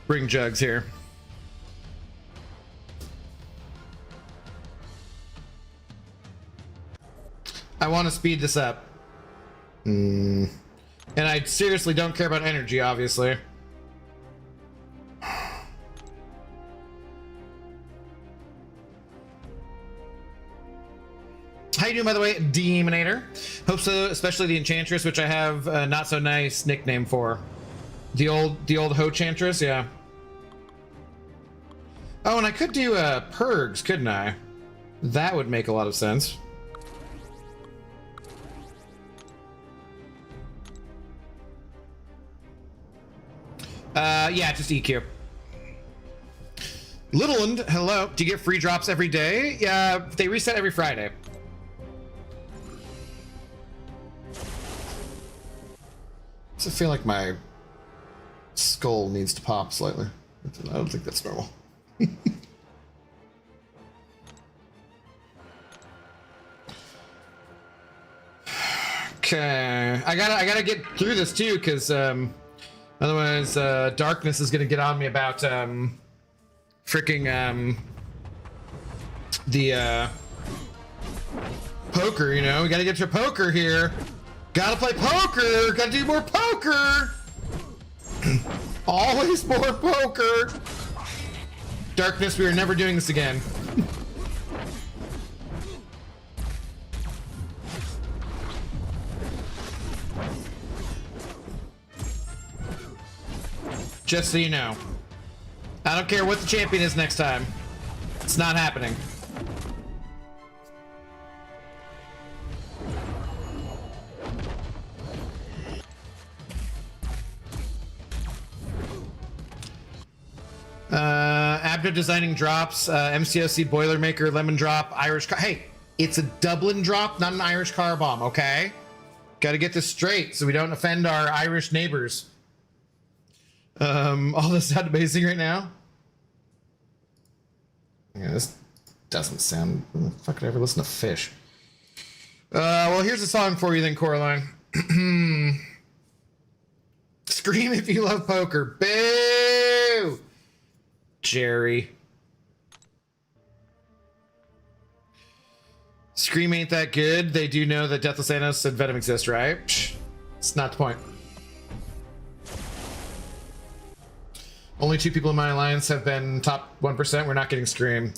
bring jugs here. I want to speed this up. And I seriously don't care about energy, obviously. How you doing, by the way, Demonator? Hope so, especially the Enchantress, which I have a not so nice nickname for. The old Ho Chantress, yeah. Oh, and I could do Purgs, couldn't I? That would make a lot of sense. Yeah, just EQ. Littleland, hello. Do you get free drops every day? Yeah, they reset every Friday. I feel like my skull needs to pop slightly. I don't think that's normal. Okay, I gotta get through this too, because otherwise darkness is gonna get on me about freaking the poker. You know, we gotta get to poker here. Gotta play poker! Gotta do more poker! Always more poker! Darkness, we are never doing this again. Just so you know. I don't care what the champion is next time. It's not happening. Abdo designing drops, MCOC Boilermaker, Lemon Drop, Irish car. Hey, it's a Dublin drop, not an Irish car bomb, okay? Gotta get this straight so we don't offend our Irish neighbors. All this sound amazing right now? Yeah, this doesn't sound... When the fuck did I ever listen to Fish? Well, here's a song for you then, Coraline. Scream if you love poker. Boo! Jerry. Scream ain't that good. They do know that Deathless Thanos and Venom exist, right? Psh, it's not the point. Only 2 people in my alliance have been top 1%. We're not getting Scream.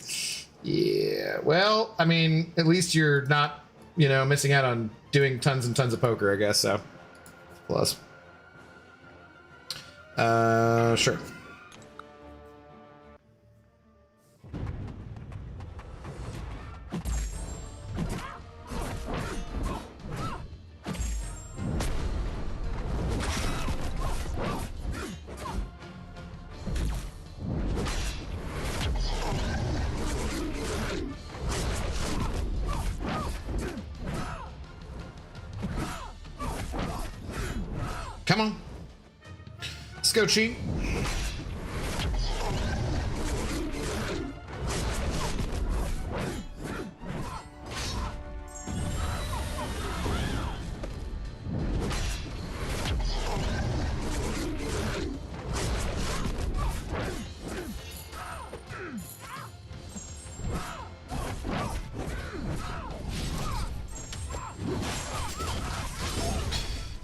Yeah, well, I mean, at least you're not, you know, missing out on doing tons and tons of poker, I guess, so. Plus. Sure. Come on. Let's go, cheat.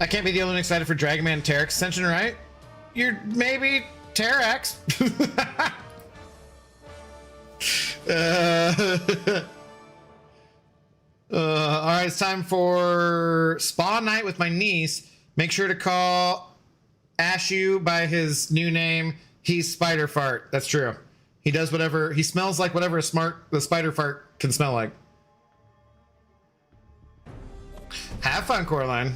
I can't be the only one excited for Dragon Man Terex Ascension, right? You're maybe Terex. All right, it's time for spa night with my niece. Make sure to call Ashu by his new name. He's Spider Fart. That's true. He does whatever. He smells like whatever the Spider Fart can smell like. Have fun, Coraline.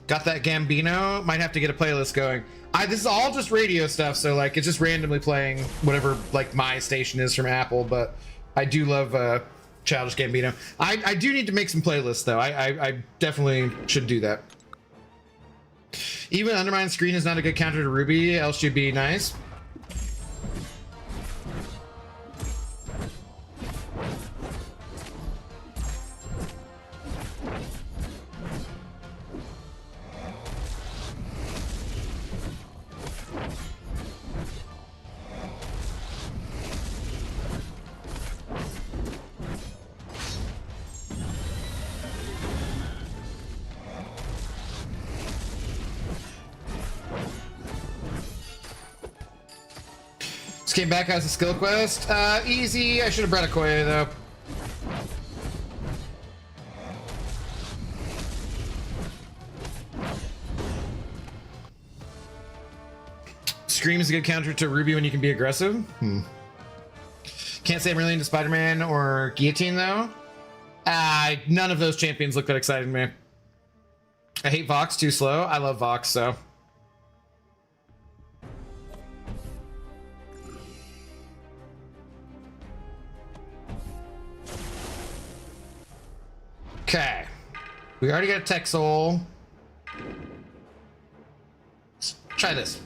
Got that Gambino. Might have to get a playlist going. This is all just radio stuff, so like it's just randomly playing whatever like my station is from Apple. But I do love Childish Gambino. I do need to make some playlists though. I definitely should do that. Even Undermine Screen is not a good counter to Ruby, else she'd be nice. Just came back as a skill quest. Easy. I should have brought a Koya though. Scream is a good counter to Ruby when you can be aggressive. Can't say I'm really into Spider-Man or Guillotine though. None of those champions look that exciting to me. I hate Vox, too slow. I love Vox, so. Okay. We already got a Tech Soul. Let's try this.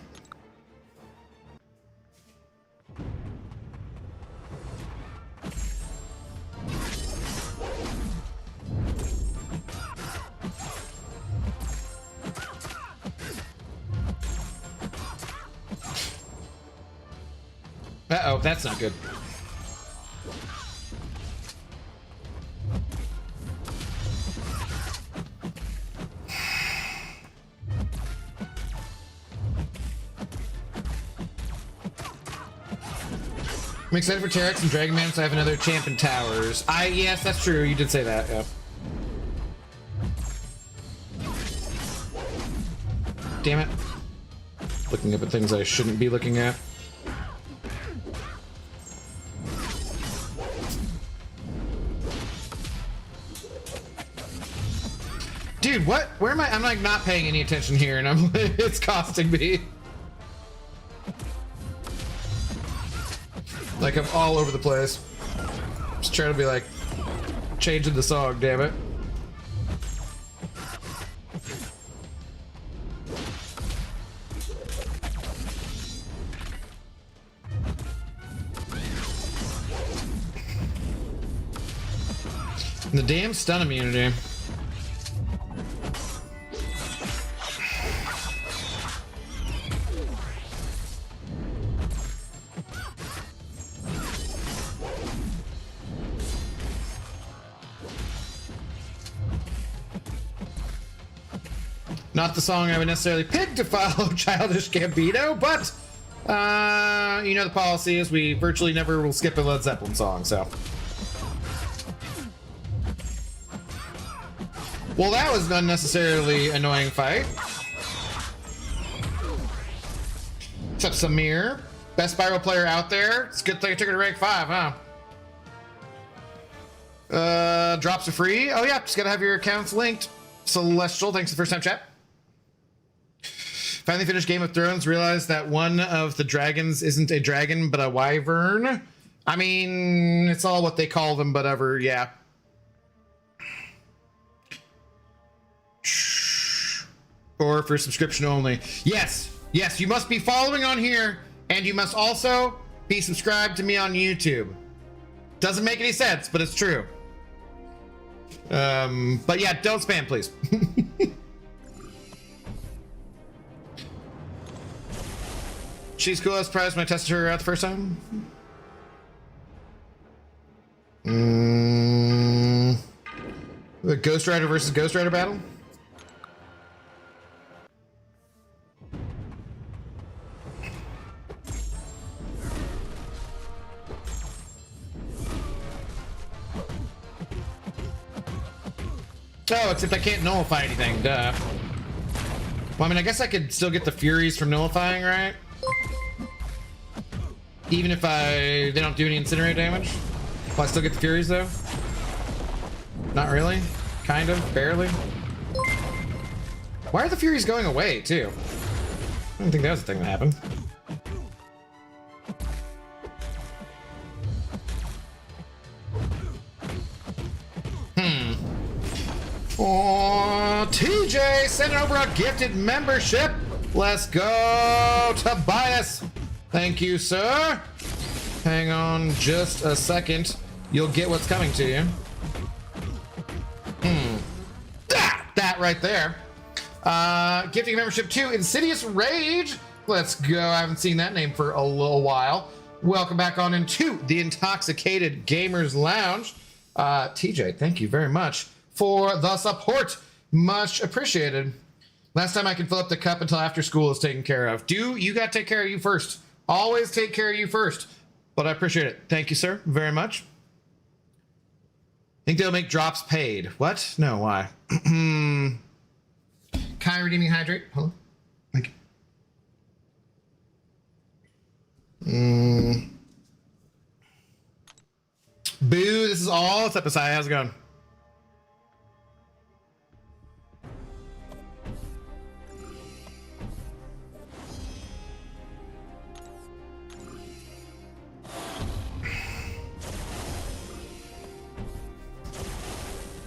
Uh-oh, that's not good. I'm excited for Terex and Dragon Man, so I have another champ in towers. Yes, that's true. You did say that, yeah. Damn it. Looking up at things I shouldn't be looking at. Dude, what? Where am I? I'm like not paying any attention here, and I'm it's costing me. Like I'm all over the place. Just trying to be like changing the song, damn it. The damn stun immunity. Not the song I would necessarily pick to follow Childish Gambino, but you know the policy is we virtually never will skip a Led Zeppelin song, so. Well, that was an unnecessarily annoying fight. Except Samir, best Spyro player out there. It's a good thing I took her to rank 5, huh? Drops are free. Oh yeah, just gotta have your accounts linked. Celestial, thanks for the first time chat. Finally finished Game of Thrones, realized that one of the dragons isn't a dragon, but a wyvern. I mean, it's all what they call them, but ever, yeah. Or for subscription only. Yes, yes, you must be following on here, and you must also be subscribed to me on YouTube. Doesn't make any sense, but it's true. But yeah, don't spam, please. She's cool. I was surprised when I tested her out the first time. The Ghost Rider versus Ghost Rider battle. Oh, except I can't nullify anything, duh. Well, I mean, I guess I could still get the Furies from nullifying, right? Even if they don't do any incinerate damage? Will I still get the Furies, though? Not really? Kind of? Barely? Why are the Furies going away, too? I don't think that was the thing that happened. TJ sending over a gifted membership. Let's go, Tobias. Thank you, sir. Hang on just a second. You'll get what's coming to you. That right there. Gifting membership to Insidious Rage. Let's go. I haven't seen that name for a little while. Welcome back on into the Intoxicated Gamers Lounge. TJ, thank you very much for the support. Much appreciated. Last time I can fill up the cup until after school is taken care of. You got to take care of you first. Always take care of you first. But I appreciate it. Thank you, sir, very much. Think they'll make drops paid. What? No, why? Kai redeeming hydrate. Hold on. Thank you. Boo, this is all. What's up, Messiah? How's it going?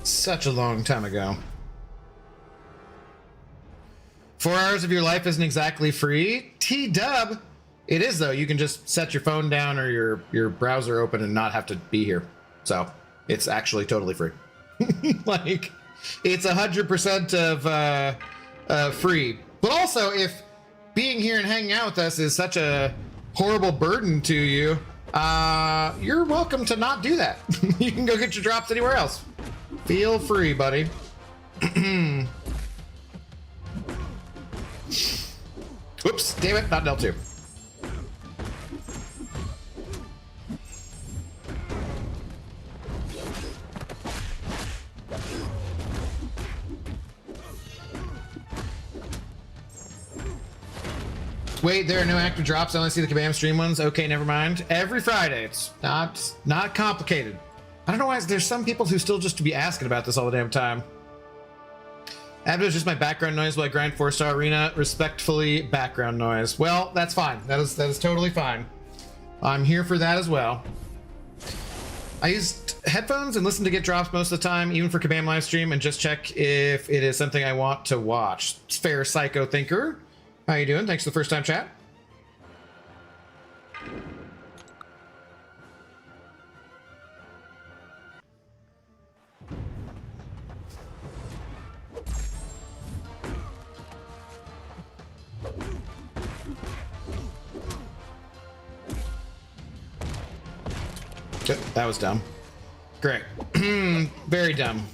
Such a long time ago. 4 hours of your life isn't exactly free. T-dub. It is, though. You can just set your phone down or your browser open and not have to be here. So it's actually totally free. Like, it's 100% of free. But also, if being here and hanging out with us is such a horrible burden to you, you're welcome to not do that. You can go get your drops anywhere else. Feel free, buddy. Oops, damn it, not L2. Wait, there are no active drops. I only see the Kabam stream ones. Okay, never mind. Every Friday. It's not complicated. I don't know why there's some people who still just to be asking about this all the damn time. Abdo is just my background noise while I grind 4-star arena. Respectfully, background noise. Well, that's fine. That is totally fine. I'm here for that as well. I used headphones and listen to get drops most of the time, even for Kabam live stream, and just check if it is something I want to watch. It's fair, Psycho Thinker. How you doing? Thanks for the first time chat. That was dumb. Great. Very dumb.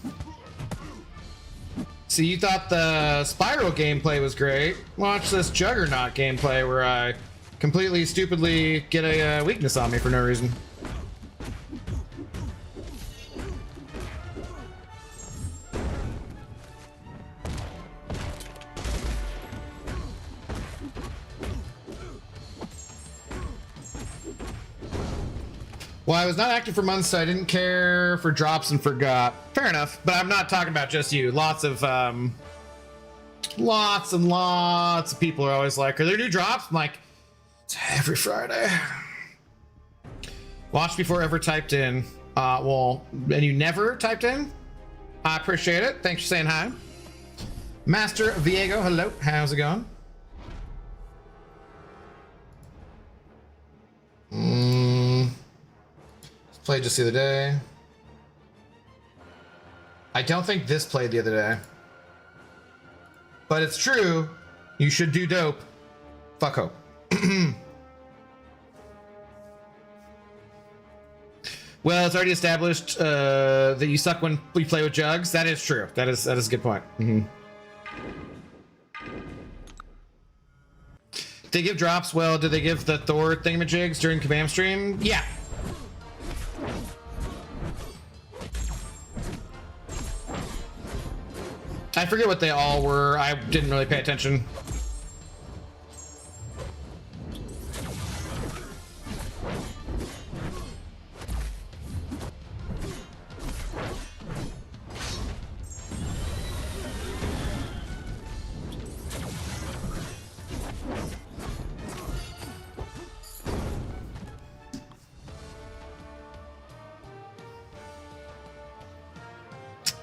See, you thought the Spiral gameplay was great. Watch this Juggernaut gameplay where I completely stupidly get a weakness on me for no reason. Well, I was not active for months, so I didn't care for drops and forgot. Fair enough, but I'm not talking about just you. Lots and lots of people are always like, are there new drops? I'm like, it's every Friday. Watch before ever typed in. Well, and you never typed in? I appreciate it. Thanks for saying hi. Master Viego, hello. How's it going? Played just the other day. I don't think this played the other day. But it's true. You should do dope. Fuck hope. Well, it's already established that you suck when we play with jugs. That is true. That is a good point. Mm-hmm. Did they give drops? Well, did they give the Thor thingamajigs during Kabam stream? Yeah. I forget what they all were. I didn't really pay attention.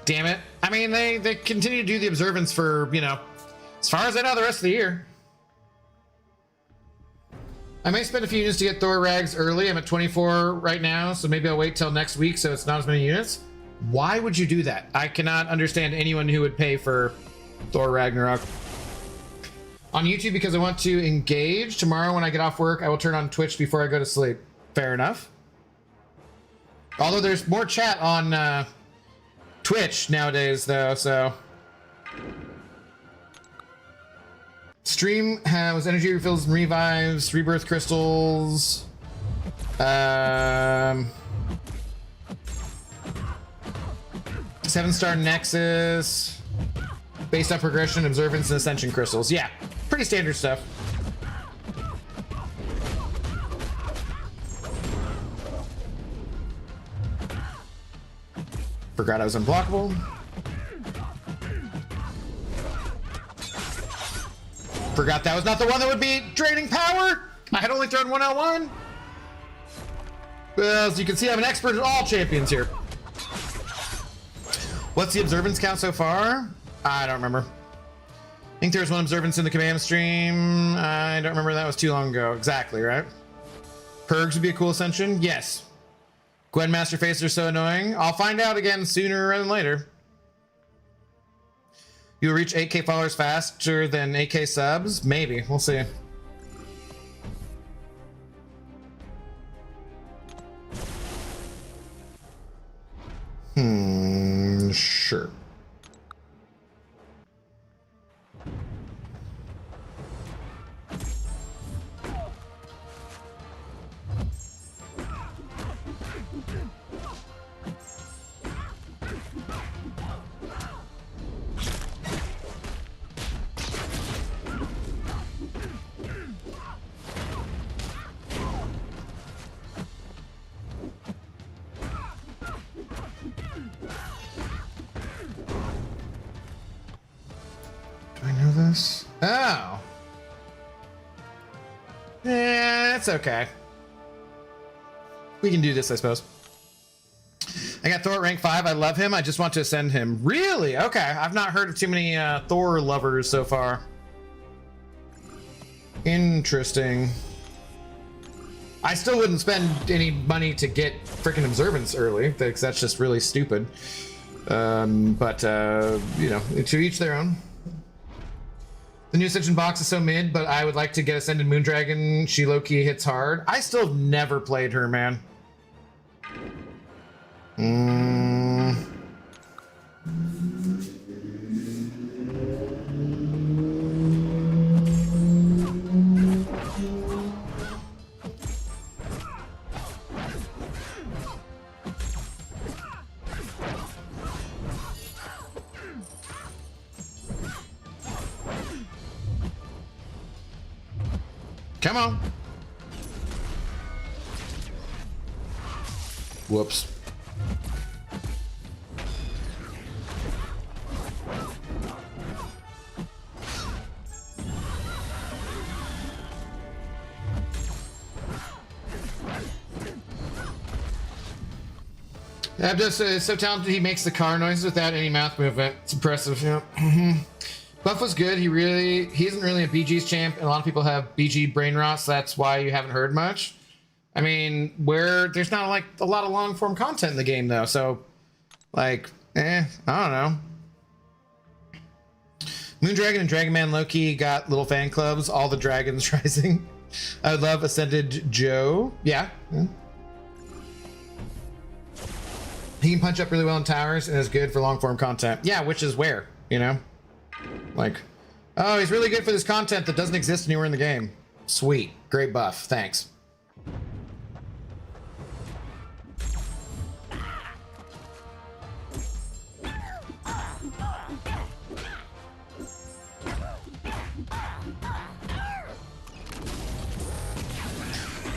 Damn it. I mean, they continue to do the observance for, you know, as far as I know, the rest of the year. I may spend a few units to get Thor Rags early. I'm at 24 right now, so maybe I'll wait till next week so it's not as many units. Why would you do that? I cannot understand anyone who would pay for Thor Ragnarok. On YouTube because I want to engage. Tomorrow when I get off work, I will turn on Twitch before I go to sleep. Fair enough. Although there's more chat on Twitch nowadays, though, so... Stream has energy refills and revives, rebirth crystals. 7-star Nexus. Based on progression, observance, and ascension crystals. Yeah, pretty standard stuff. Forgot I was unblockable. Forgot that was not the one that would be draining power. I had only thrown 1L1. As you can see, I'm an expert at all champions here. What's the observance count so far? I don't remember. I think there was one observance in the Kabam stream. I don't remember. That was too long ago. Exactly, right? Purgs would be a cool ascension. Yes. Gwen Master faces are so annoying. I'll find out again sooner rather than later. You'll reach 8K followers faster than 8K subs? Maybe. We'll see. Sure. Oh. Yeah, it's okay. We can do this, I suppose. I got Thor at rank 5. I love him. I just want to ascend him. Really? Okay. I've not heard of too many Thor lovers so far. Interesting. I still wouldn't spend any money to get freaking observance early, because that's just really stupid. But you know, to each their own. The new Ascension box is so mid, but I would like to get Ascended Moondragon. She low-key hits hard. I still have never played her, man. Come on. Whoops. I'm just so talented. He makes the car noises without any mouth movement. It's impressive. Yeah. Buff was good. He isn't really a BG's champ, and a lot of people have BG brain rot, so that's why you haven't heard much. I mean, there's not like a lot of long form content in the game though, so like, I don't know. Moondragon and Dragon Man Loki got little fan clubs. All the dragons rising. I would love Ascended Joe. Yeah. He can punch up really well in towers and is good for long form content. Yeah, which is where, you know. Like, oh, he's really good for this content that doesn't exist anywhere in the game. Sweet. Great buff. Thanks.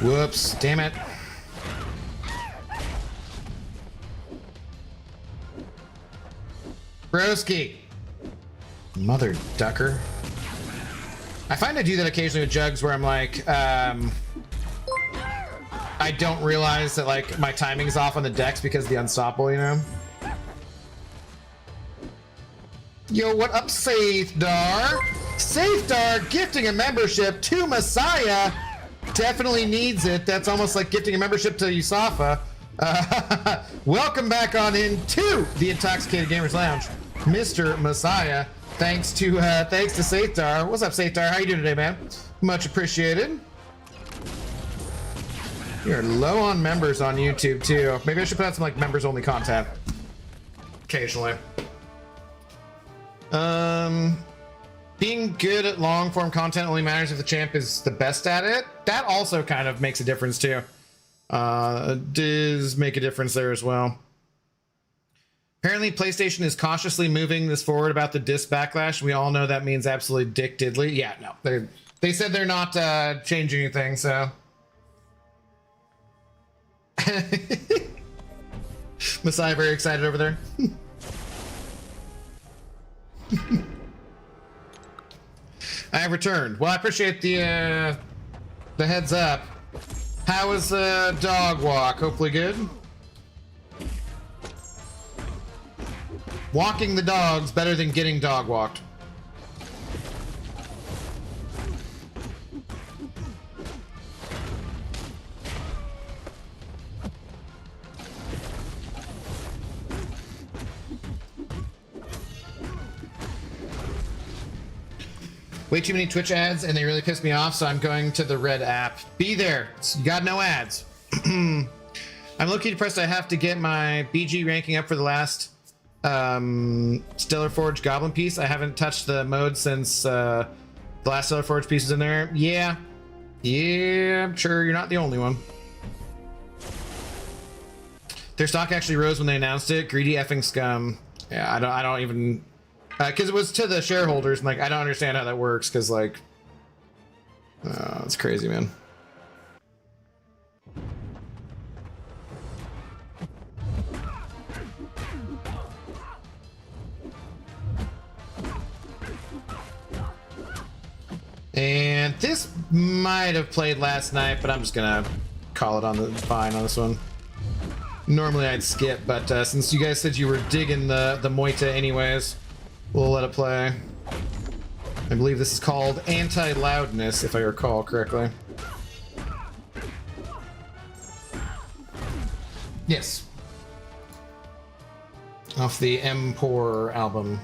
Whoops. Damn it. Broski. Mother ducker. I find I do that occasionally with jugs where I'm like, I don't realize that like my timing is off on the decks because of the unstoppable, you know? Yo, what up, Safedar? Safedar gifting a membership to Messiah. Definitely needs it. That's almost like gifting a membership to Yusafa. Welcome back on into the Intoxicated Gamers Lounge, Mr. Messiah. Thanks to Safedar. What's up, Safedar? How you doing today, man? Much appreciated. You're low on members on YouTube too. Maybe I should put out some like members only content occasionally. Being good at long form content only matters if the champ is the best at it. That also kind of makes a difference too. Does make a difference there as well. Apparently PlayStation is cautiously moving this forward about the disc backlash. We all know that means absolutely dick diddly. Yeah, no, they said they're not changing anything, so. Messiah very excited over there. I have returned. Well, I appreciate the heads up. How was the dog walk? Hopefully good. Walking the dog's better than getting dog walked. Way too many Twitch ads and they really piss me off, so I'm going to the red app. Be there. You got no ads. I'm low-key depressed. I have to get my BG ranking up for the last Stellar Forge Goblin piece. I haven't touched the mode since the last Stellar Forge piece is in there. Yeah, I'm sure you're not the only one. Their stock actually rose when they announced it. Greedy effing scum. Yeah, I don't even... because it was to the shareholders, and like I don't understand how that works. Because like, it's crazy, man. And this might have played last night, but I'm just gonna call it on the fine on this one. Normally I'd skip, but since you guys said you were digging the Moita anyways. We'll let it play. I believe this is called Anti-Loudness, if I recall correctly. Yes. Off the M-Poor album.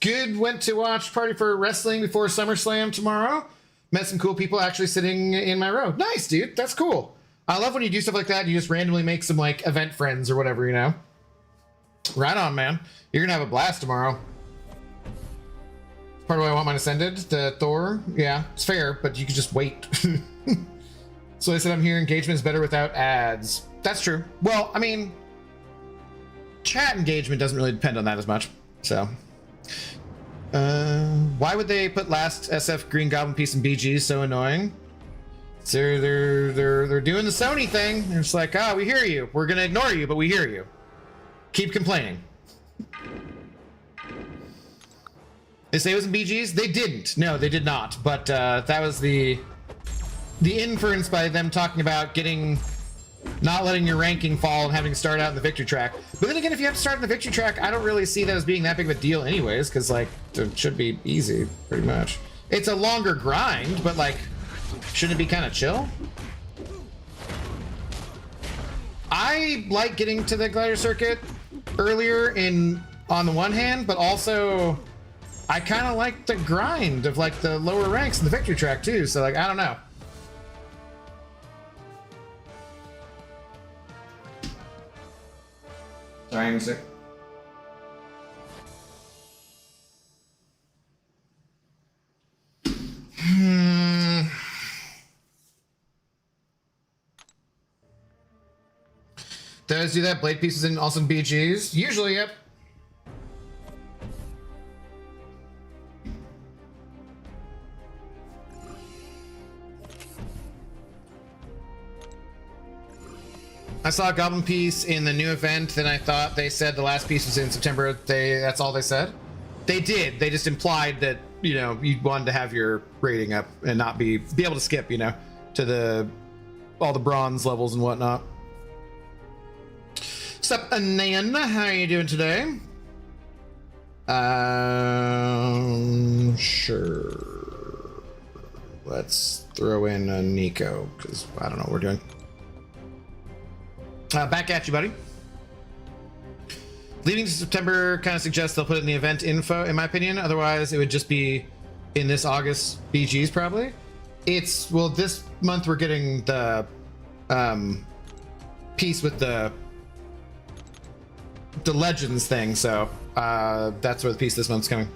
Good, went to watch Party for Wrestling before SummerSlam tomorrow. Met some cool people actually sitting in my row. Nice, dude. That's cool. I love when you do stuff like that and you just randomly make some like event friends or whatever, you know? Right on, man. You're gonna have a blast tomorrow. Part of why I want mine ascended to Thor. Yeah, it's fair, but you could just wait. So I said I'm here, engagement is better without ads. That's true. Well, I mean, chat engagement doesn't really depend on that as much, so. Why would they put last SF Green Goblin piece in BG? So annoying. So they're doing the Sony thing. They're just like, we hear you. We're gonna ignore you, but we hear you. Keep complaining. They say it was in BGs? They didn't. No, they did not. But that was the inference by them talking about not letting your ranking fall and having to start out in the victory track. But then again, if you have to start in the victory track, I don't really see that as being that big of a deal anyways, because like it should be easy, pretty much. It's a longer grind, but like, shouldn't it be kind of chill? I like getting to the glider circuit earlier on the one hand, but also I kind of like the grind of like the lower ranks in the victory track too. So like, I don't know. Sorry, I'm sick. Does do that? Blade pieces and also BGs? Usually, yep. I saw a Goblin piece in the new event, then I thought they said the last piece was in September. That's all they said? They did. They just implied that, you know, you wanted to have your rating up and not be able to skip, you know, to all the bronze levels and whatnot. Sup, Anan? How are you doing today? Sure. Let's throw in a Nico, because I don't know what we're doing. Back at you, buddy. Leading to September kind of suggests they'll put it in the event info, in my opinion. Otherwise, it would just be in this August BGs, probably. It's, well, this month we're getting the piece with the Legends thing, so that's where the piece this month's coming.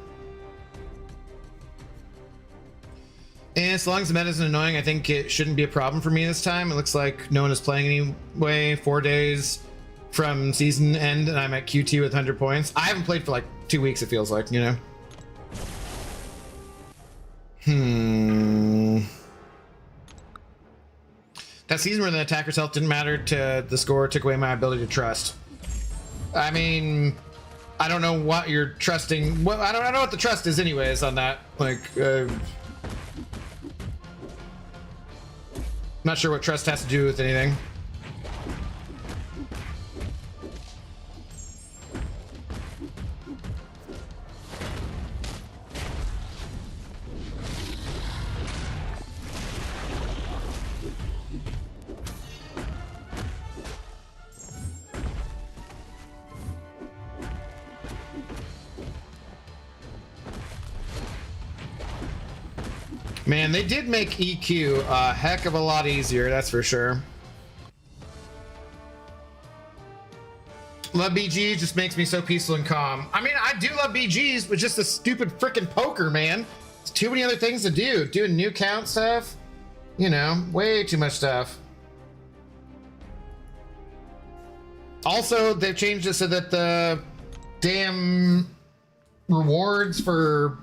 And as long as the meta isn't annoying, I think it shouldn't be a problem for me this time. It looks like no one is playing anyway. 4 days from season end, and I'm at QT with 100 points. I haven't played for like 2 weeks, it feels like, you know? That season where the attacker's health didn't matter to the score took away my ability to trust. I mean, I don't know what you're trusting. Well, I don't know what the trust is anyways on that. Like, not sure what trust has to do with anything. Man, they did make EQ a heck of a lot easier, that's for sure. Love BG just makes me so peaceful and calm. I mean, I do love BGs, but just the stupid frickin' poker, man. It's too many other things to do. Doing new count stuff, you know, way too much stuff. Also, they've changed it so that the damn rewards for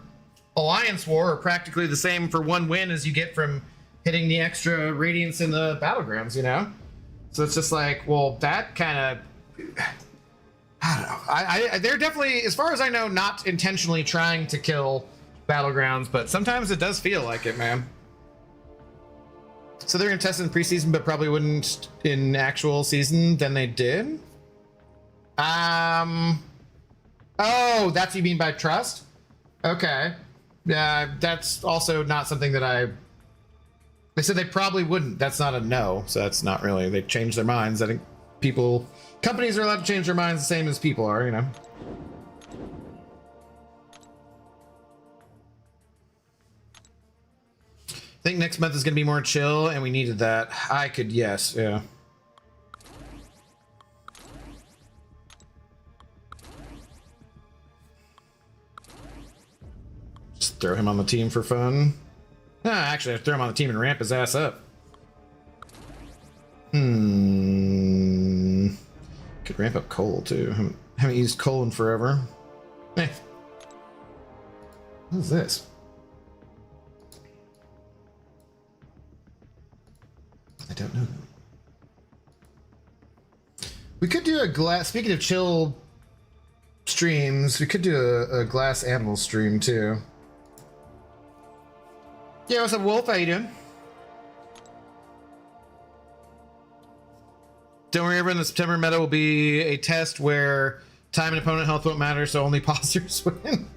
Alliance War are practically the same for one win as you get from hitting the extra radiance in the battlegrounds, you know? So it's just like, well, that kind of, I don't know. They're definitely, as far as I know, not intentionally trying to kill battlegrounds, but sometimes it does feel like it, man. So they're gonna test it in preseason, but probably wouldn't in actual season than they did. Oh, that's what you mean by trust? Okay. That's also not something that they said they probably wouldn't. That's not a no, so that's not really, they changed their minds. I think companies are allowed to change their minds the same as people are, you know? I think next month is gonna be more chill, and we needed that. I could, yes, yeah. Just throw him on the team for fun. Nah, actually, I'd throw him on the team and ramp his ass up. Could ramp up Cole, too. Haven't used Cole in forever. Eh. What is this? I don't know. We could do a glass, speaking of chill streams, we could do a glass animal stream, too. Yeah, what's up, Wolf? How you doing? Don't worry, everyone. The September meta will be a test where time and opponent health won't matter, so only posters win.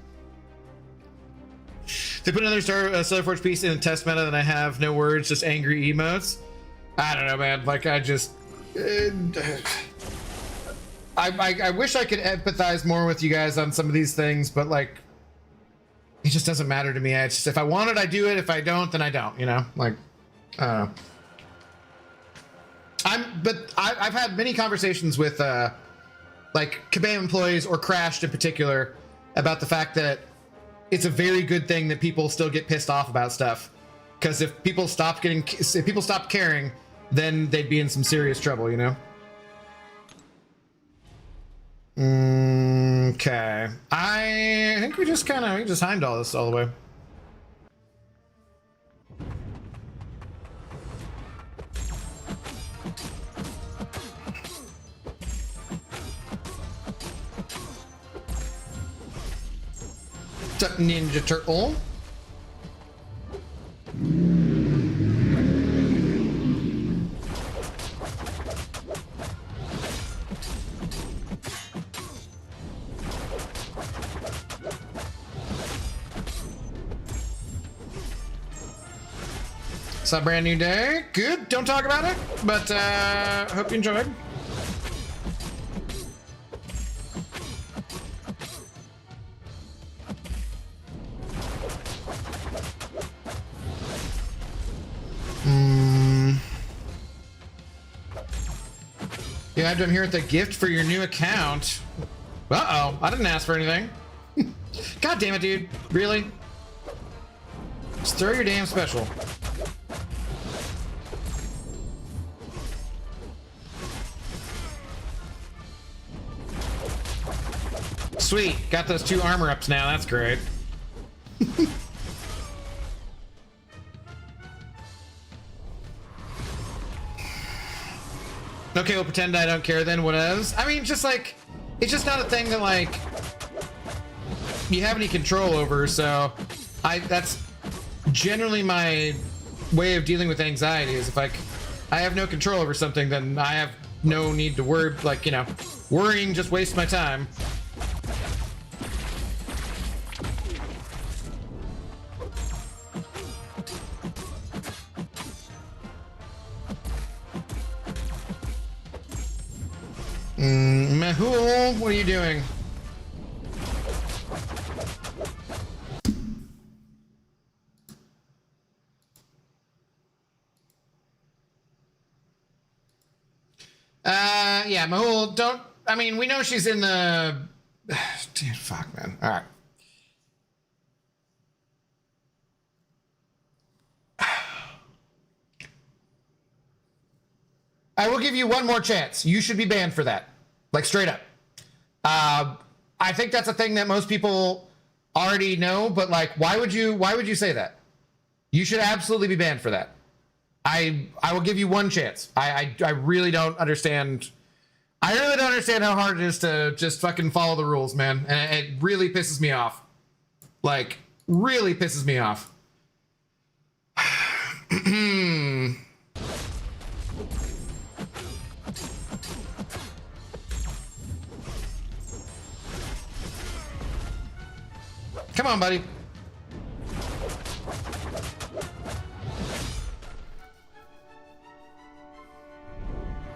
They put another Stellar Forge piece in a test meta, then I have no words, just angry emotes. I don't know, man. Like, I just... I wish I could empathize more with you guys on some of these things, but, like... It just doesn't matter to me. It's just, if I want it, I do it. If I don't, then I don't, you know? Like, I don't know. I've had many conversations with, like, Kabam employees, or Crashed in particular, about the fact that it's a very good thing that people still get pissed off about stuff. Because if people stopped caring, then they'd be in some serious trouble, you know? Okay. I think we just Heimdall this all the way. What's up, Ninja Turtle? It's a brand new day. Good. Don't talk about it, but hope you enjoyed. Yeah, I'm here with a gift for your new account. Uh-oh, I didn't ask for anything. God damn it, dude. Really? Just throw your damn special. Sweet, got those 2 armor ups now, that's great. Okay, we'll pretend I don't care then, what else? I mean, just like, it's just not a thing that like, you have any control over, so that's generally my way of dealing with anxiety is if like, I have no control over something, then I have no need to worry, like, you know, worrying just wastes my time. Mehul, what are you doing? Yeah, Mehul, don't, I mean, we know she's in the, dude, fuck, man. All right. I will give you one more chance. You should be banned for that. Like, straight up. I think that's a thing that most people already know, but like, why would you say that? You should absolutely be banned for that. I will give you one chance. I really don't understand. I really don't understand how hard it is to just fucking follow the rules, man. And it really pisses me off. Like, really pisses me off. Come on, buddy.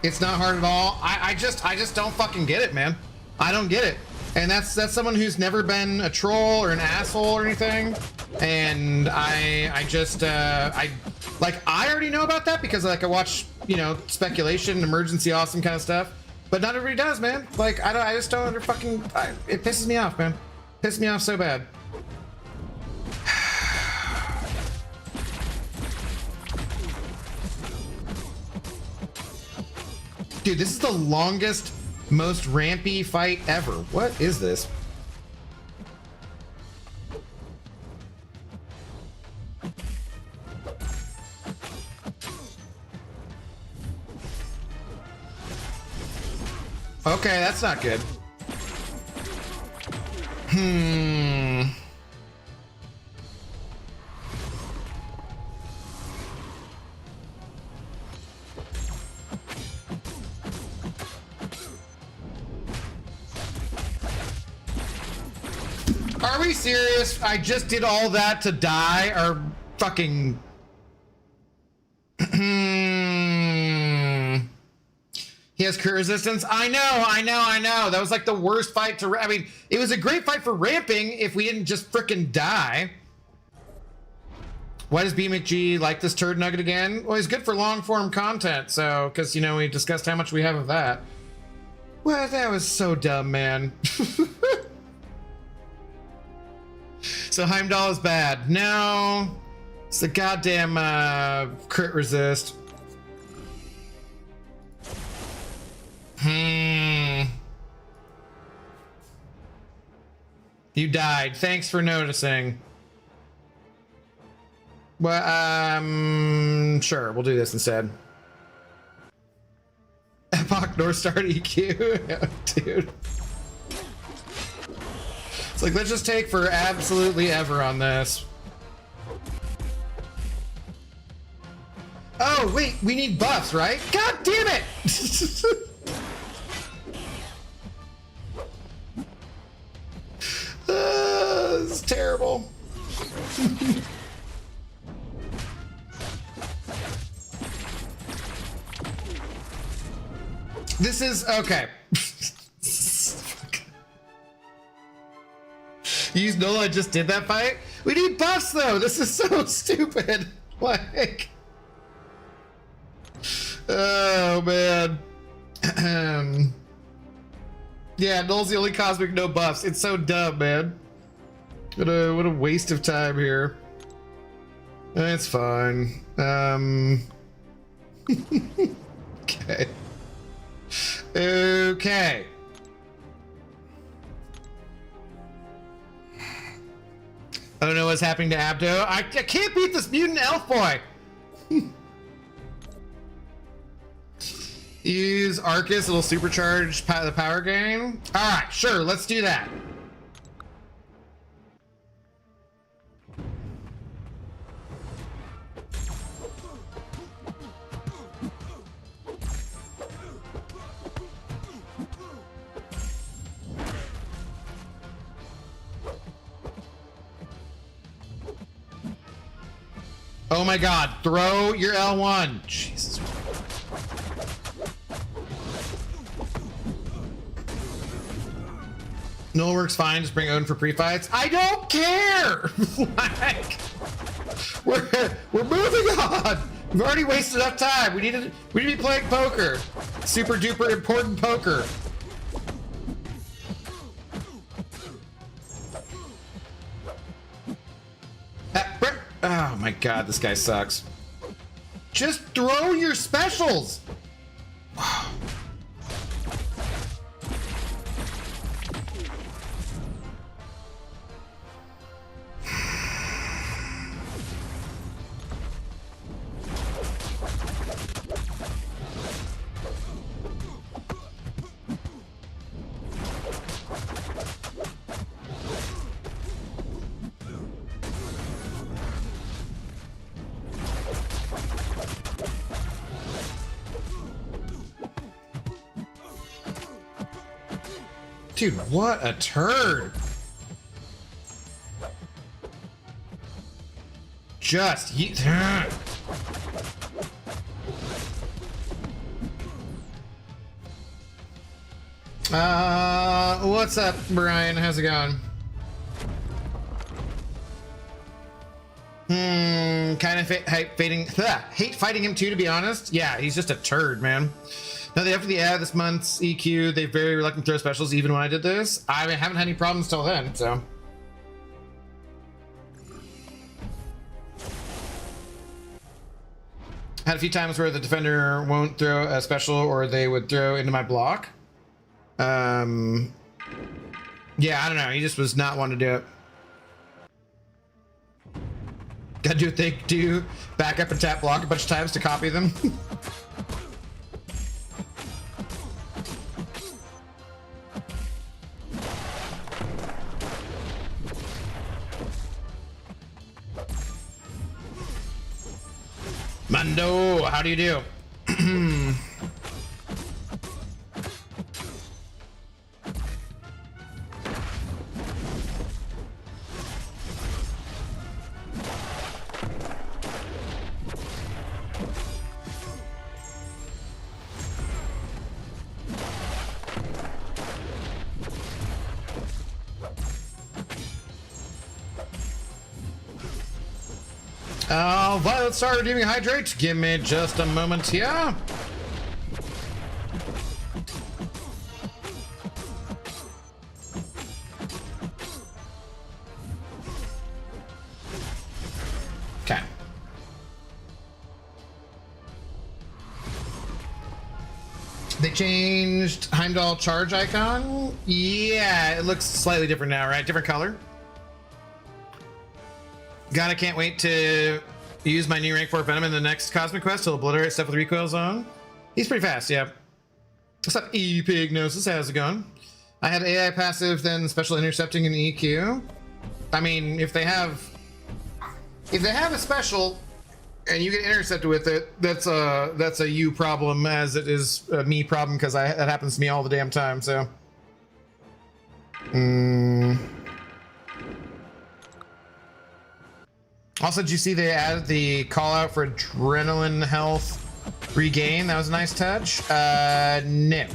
It's not hard at all. I just don't fucking get it, man. I don't get it. And that's someone who's never been a troll or an asshole or anything. And I already know about that because like I watch, you know, speculation, emergency awesome kind of stuff. But not everybody does, man. Like I just don't under fucking. It pisses me off, man. Pisses me off so bad. Dude, this is the longest, most rampy fight ever. What is this? Okay, that's not good. Are we serious? I just did all that to die? Or fucking... He has crit resistance? I know. That was like the worst fight to... I mean, it was a great fight for ramping if we didn't just frickin' die. Why does BMcG like this turd nugget again? Well, he's good for long form content, so... Because, you know, we discussed how much we have of that. Well, that was so dumb, man. So Heimdall is bad. No, it's the goddamn crit resist. You died. Thanks for noticing. Well, sure, we'll do this instead. Epoch North Star EQ, dude. It's like, let's just take for absolutely ever on this. Oh, wait, we need buffs, right? God damn it! This is terrible. This is okay. You used Nola, I just did that fight? We need buffs though! This is so stupid! Like... Oh man. Yeah, Null's the only cosmic no buffs. It's so dumb, man. What a waste of time here. That's fine. Okay. Okay. I don't know what's happening to Abdo. I can't beat this mutant elf boy. Use Arcus, it'll supercharge the power gain. All right, sure, let's do that. Oh my God, throw your L1. Jesus. No, it works fine, just bring Odin for pre-fights. I don't care! Like, we're moving on! We've already wasted enough time. We need to be playing poker. Super duper important poker. Oh my God, this guy sucks. Just throw your specials! Dude, what a turd. Just what's up, Brian? How's it going? Kind of hate fighting him too, to be honest. Yeah, he's just a turd, man. Now, after the ad this month's EQ, they very reluctant to throw specials even when I did this. I haven't had any problems till then, so. Had a few times where the defender won't throw a special or they would throw into my block. Yeah, I don't know. He just was not wanting to do it. Gotta do what they do. Back up and tap block a bunch of times to copy them. Mando, how do you do? Violet Star redeeming hydrate. Give me just a moment here. Okay. They changed Heimdall charge icon. Yeah, it looks slightly different now, right? Different color. God, I can't wait to use my new rank 4 Venom in the next Cosmic Quest to obliterate stuff with recoil zone. He's pretty fast, yeah. What's up, Epignosis? How's it going? I had AI passive, then special intercepting and EQ. I mean, if they have a special and you get intercepted with it, that's a you problem as it is a me problem, because that happens to me all the damn time. So. Also, did you see they added the call out for adrenaline health Regain, that was a nice touch. No.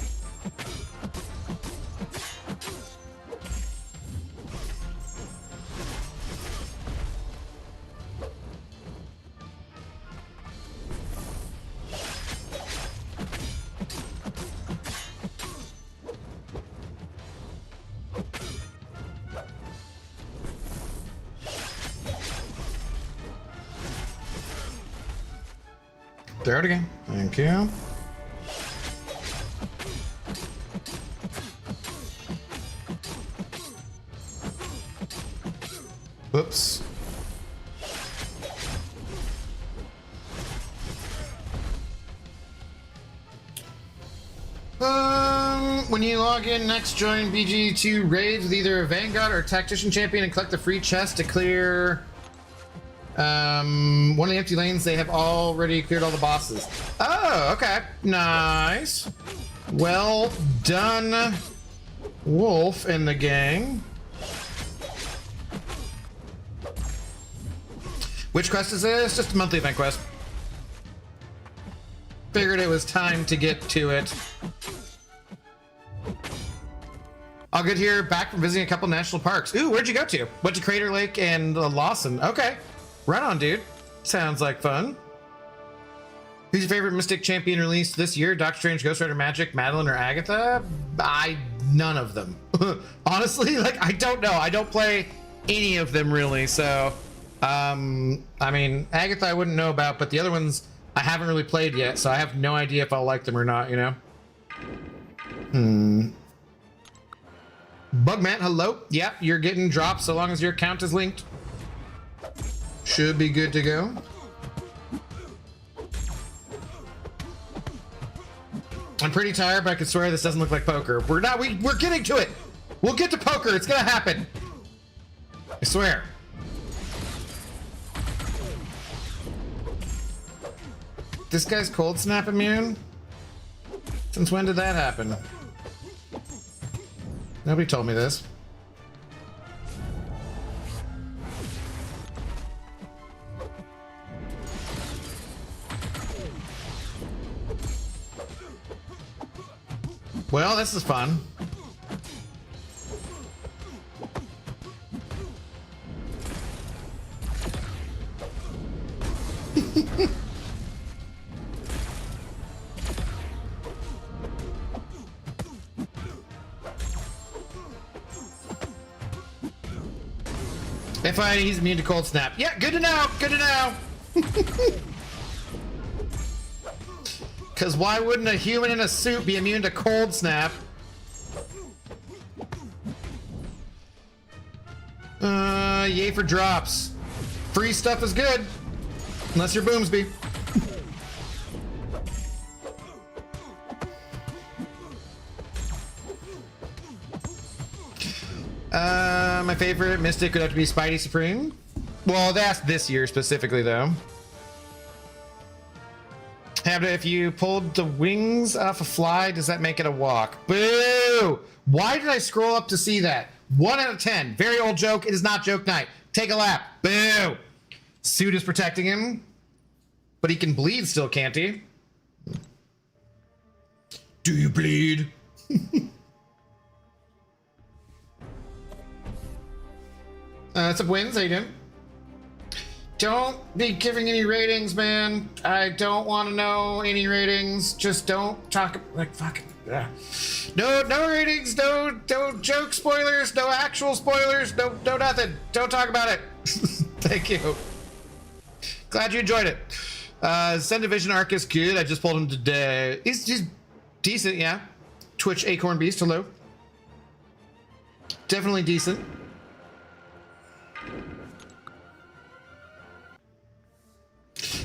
Throw it again. Thank you. Whoops. When you log in next, join BG2 raids with either a Vanguard or a Tactician champion and collect the free chest to clear one of the empty lanes. They have already cleared all the bosses. Oh, okay. Nice. Well done, Wolf and the gang. Which quest is this? Just a monthly event quest. Figured it was time to get to it. I'll get here back from visiting a couple national parks. Ooh, where'd you go to? Went to Crater Lake and Lawson. Okay. Right on, dude. Sounds like fun. Who's your favorite Mystic Champion released this year? Doctor Strange, Ghost Rider, Magic, Madeline, or Agatha? None of them. Honestly, like, I don't know. I don't play any of them really, so... I mean, Agatha I wouldn't know about, but the other ones I haven't really played yet, so I have no idea if I'll like them or not, you know? Bugman, hello. Yep, you're getting dropped so long as your account is linked. Should be good to go. I'm pretty tired, but I can swear this doesn't look like poker. We're getting to it. We'll get to poker. It's gonna happen. I swear. This guy's cold snap immune? Since when did that happen? Nobody told me this. Well, this is fun. He's immune to cold snap. Yeah, good to know. Good to know. Because why wouldn't a human in a suit be immune to cold snap? Yay for drops. Free stuff is good. Unless you're Boomsby. My favorite Mystic would have to be Spidey Supreme. Well, that's this year specifically, though. If you pulled the wings off a fly, does that make it a walk? Boo! Why did I scroll up to see that? 1 out of 10. Very old joke. It is not joke night. Take a lap. Boo! Suit is protecting him. But he can bleed still, can't he? Do you bleed? What's up, Wins? How you doing? Don't be giving any ratings, man. I don't want to know any ratings. Just don't talk like fucking. No ratings. No joke spoilers. No actual spoilers. No nothing. Don't talk about it. Thank you. Glad you enjoyed it. Send Division Arc is good. I just pulled him today. He's decent, yeah. Twitch Acorn Beast. Hello. Definitely decent.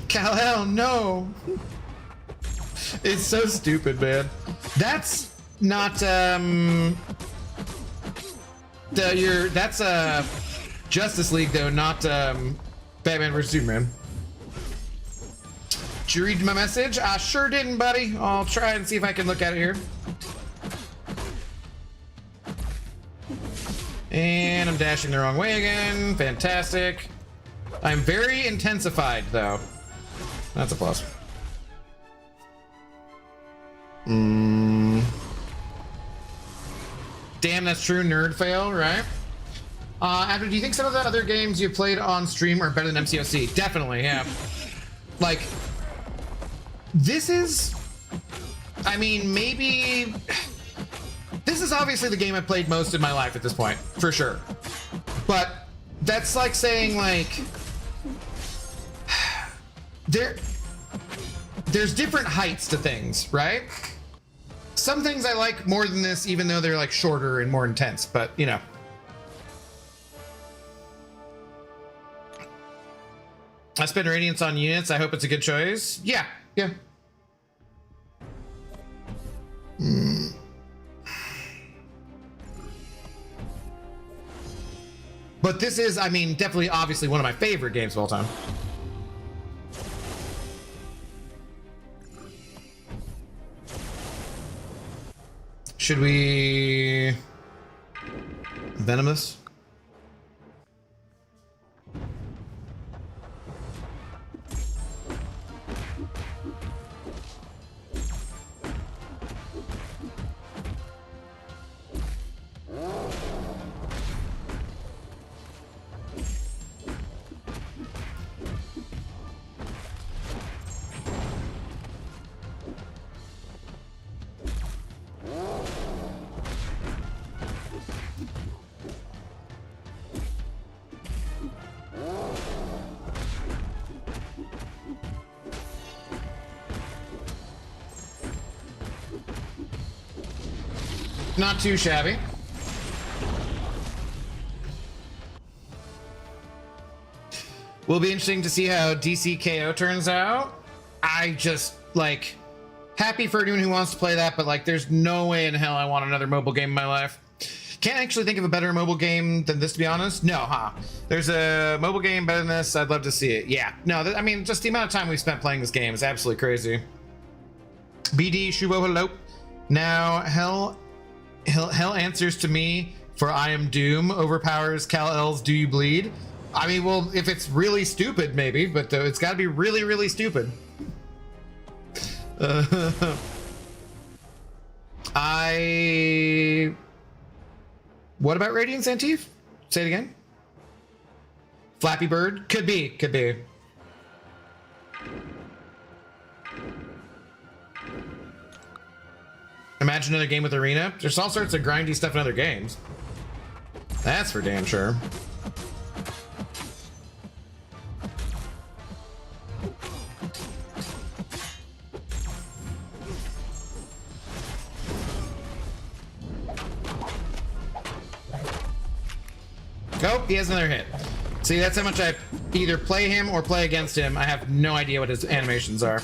Kal-El, no. It's so stupid, man. That's not that's Justice League though, not Batman vs Superman. Did you read my message? I sure didn't, buddy. I'll try and see if I can look at it here. And I'm dashing the wrong way again. Fantastic. I'm very intensified though. That's a plus. Damn, that's true. Nerd fail, right? Andrew, do you think some of the other games you've played on stream are better than MCOC? Definitely, yeah. Like, this is... I mean, maybe... This is obviously the game I've played most in my life at this point, for sure. But that's like saying, like... There's different heights to things, right? Some things I like more than this, even though they're like shorter and more intense, but you know. I spend Radiance on units. I hope it's a good choice. Yeah, yeah. But this is, I mean, definitely, obviously one of my favorite games of all time. Should we Venomous? Not too shabby. Will be interesting to see how DCKO turns out. I just, like, happy for anyone who wants to play that, but, like, there's no way in hell I want another mobile game in my life. Can't actually think of a better mobile game than this, to be honest. No, huh? There's a mobile game better than this. I'd love to see it. Yeah. No, I mean, just the amount of time we've spent playing this game is absolutely crazy. BD, Shubo, hello. Now, Hell answers to me for I am Doom overpowers Kal-El's Do You Bleed. I mean, well, if it's really stupid, maybe, but it's got to be really, really stupid. What about Radiance Antif? Say it again. Flappy Bird? Could be, could be. Imagine another game with Arena. There's all sorts of grindy stuff in other games. That's for damn sure. Oh, he has another hit. See, that's how much I either play him or play against him. I have no idea what his animations are.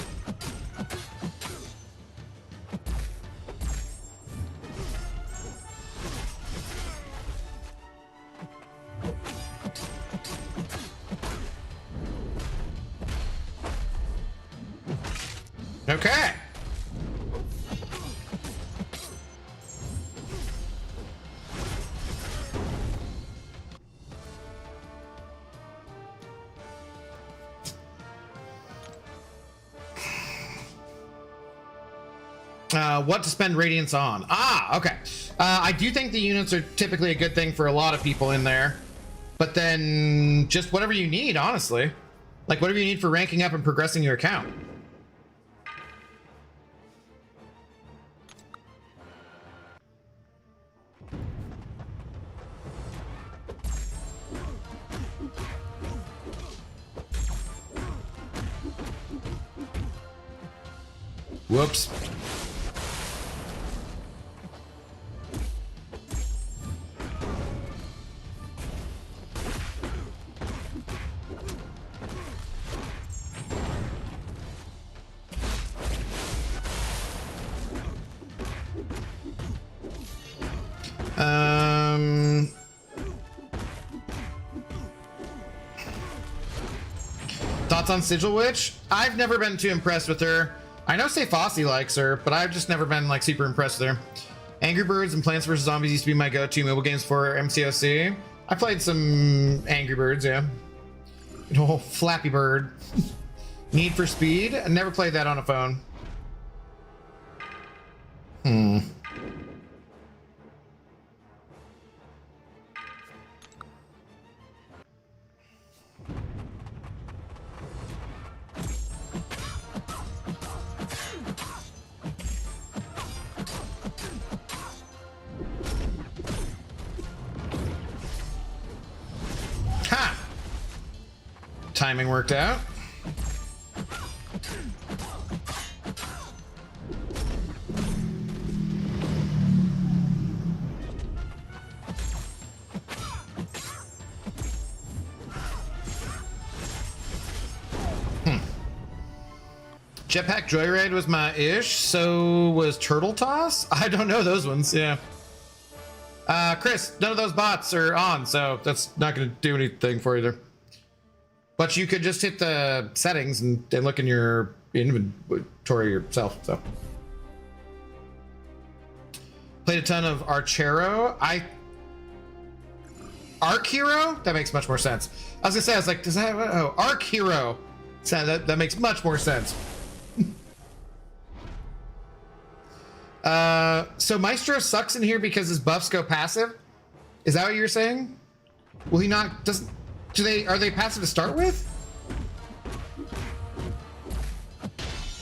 Okay. What to spend Radiance on? Ah, okay. I do think the units are typically a good thing for a lot of people in there, but then just whatever you need, honestly. Like whatever you need for ranking up and progressing your account. Whoops. Thoughts on Sigil Witch? I've never been too impressed with her. I know Say Fossey likes her, but I've just never been like super impressed with her. Angry Birds and Plants vs. Zombies used to be my go-to mobile games for MCOC. I played some Angry Birds, yeah. Oh, Flappy Bird. Need for Speed? I never played that on a phone. Hmm. Ha! Timing worked out. Jetpack Joyride was my ish, so was Turtle Toss? I don't know those ones, yeah. Chris, none of those bots are on, so that's not going to do anything for you there. But you could just hit the settings and look in your inventory yourself, so. Played a ton of Archero. Arc Hero? That makes much more sense. I was gonna say, I was like, does that, oh, Arc Hero. So that makes much more sense. So Maestro sucks in here because his buffs go passive? Is that what you're saying? Will he not, are they passive to start with?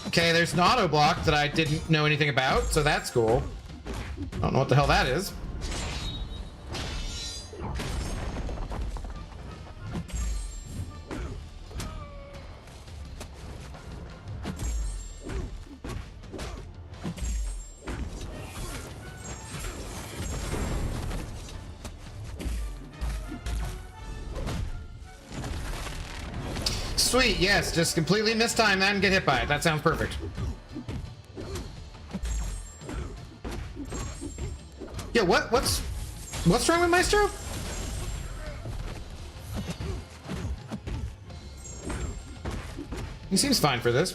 Okay, there's an auto block that I didn't know anything about, so that's cool. I don't know what the hell that is. Sweet, yes, just completely mistime that and get hit by it. That sounds perfect. Yeah, what's wrong with Maestro? He seems fine for this.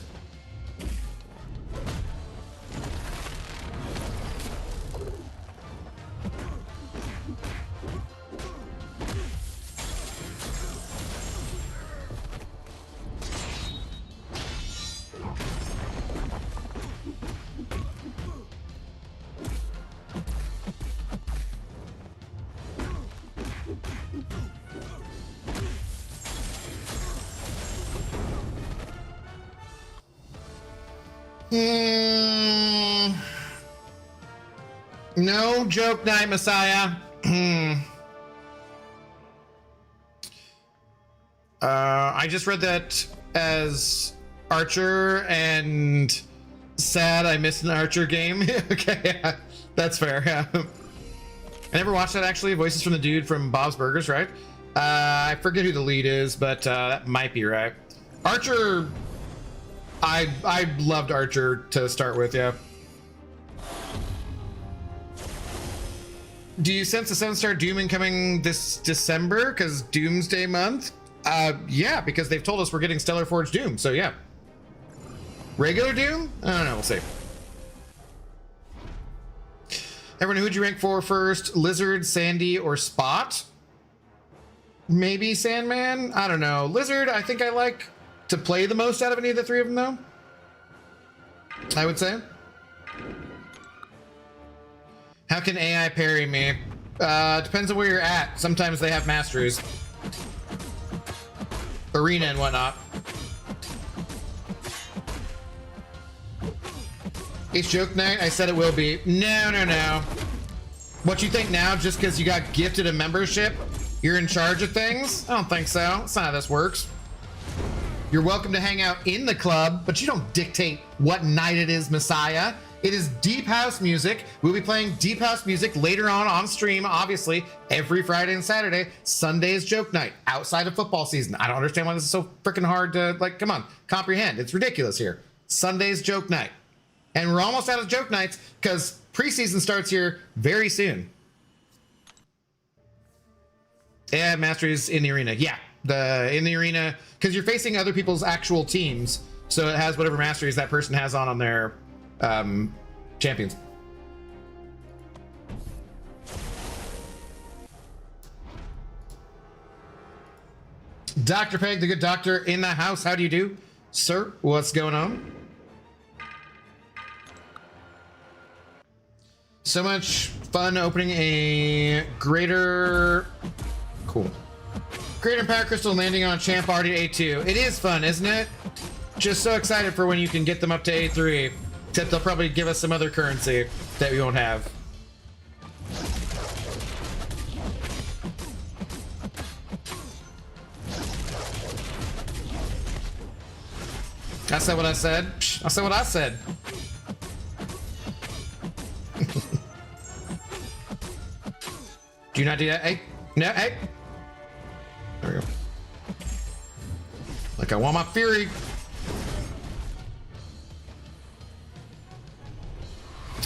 No joke night, Messiah. I just read that as Archer and sad I missed an Archer game. Okay, yeah, that's fair. Yeah. I never watched that actually. Voices from the dude from Bob's Burgers, right? I forget who the lead is, but that might be right. Archer, I loved Archer to start with, yeah. Do you sense a 7-star Doom incoming this December? Because Doomsday month? Yeah, because they've told us we're getting Stellar Forge Doom, so yeah. Regular Doom? I don't know, we'll see. Everyone, who'd you rank for first? Lizard, Sandy, or Spot? Maybe Sandman? I don't know. Lizard, I think I like to play the most out of any of the three of them, though. I would say. How can AI parry me? Depends on where you're at. Sometimes they have masteries. Arena and whatnot. It's joke night. I said it will be. No, no, no. What you think now, just because you got gifted a membership, you're in charge of things? I don't think so. That's not how this works. You're welcome to hang out in the club, but you don't dictate what night it is, Messiah. It is Deep House music. We'll be playing Deep House music later on stream, obviously, every Friday and Saturday. Sunday is joke night, outside of football season. I don't understand why this is so freaking hard to, like, come on, comprehend. It's ridiculous here. Sunday's joke night. And we're almost out of joke nights because preseason starts here very soon. Yeah, Masteries in the arena. Yeah, in the arena, because you're facing other people's actual teams. So it has whatever masteries that person has on their champions. Dr. Peg, the good doctor in the house. How do you do, sir? What's going on? So much fun opening a greater... Cool. Greater Power Crystal landing on a champ already at A2. It is fun, isn't it? Just so excited for when you can get them up to A3. Except they'll probably give us some other currency that we won't have. I said what I said. I said what I said. Do you not do that? Hey, no, hey. There we go. Like I want my fury.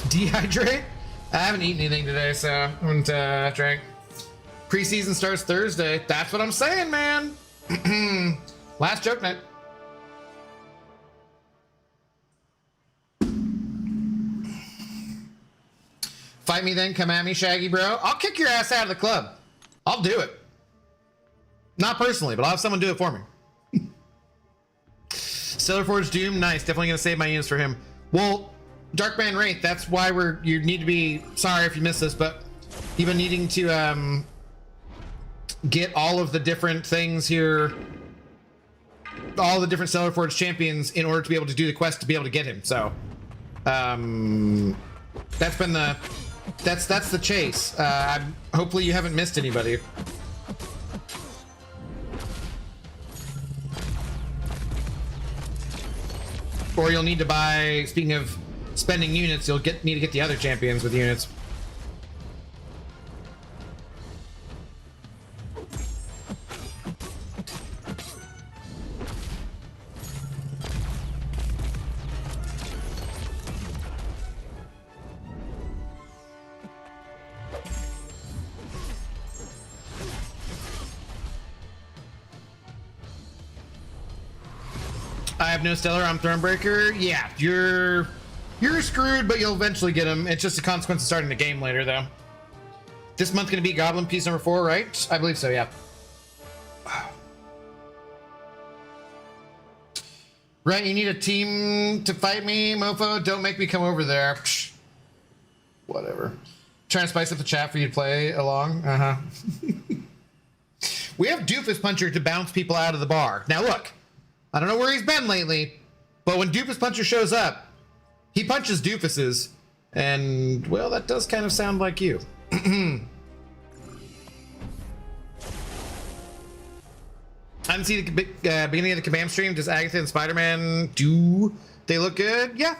Dehydrate? I haven't eaten anything today, so I haven't drank. Preseason starts Thursday. That's what I'm saying, man. Last joke night. Fight me then, come at me, Shaggy bro. I'll kick your ass out of the club. I'll do it. Not personally, but I'll have someone do it for me. Stellar Forge Doom, nice. Definitely gonna save my units for him. Well, Darkman Wraith, that's why you need to be, sorry if you missed this, but you've been needing to get all of the different things here, all the different Stellar Forge champions in order to be able to do the quest to be able to get him. So that's been that's the chase. Hopefully you haven't missed anybody. Or you'll need to buy, speaking of spending units, you'll need to get the other champions with units. I have no Stellar, I'm Thronebreaker. Yeah, you're screwed, but you'll eventually get him. It's just a consequence of starting the game later, though. This month gonna be Goblin piece number 4, right? I believe so, yeah. Right, you need a team to fight me, mofo. Don't make me come over there. Psh. Whatever. Trying to spice up the chat for you to play along. We have Doofus Puncher to bounce people out of the bar. Now look, I don't know where he's been lately, but when Doofus Puncher shows up, he punches doofuses, and, well, that does kind of sound like you. I didn't see the beginning of the Kabam stream. Does Agatha and Spider-Man, do they look good? Yeah.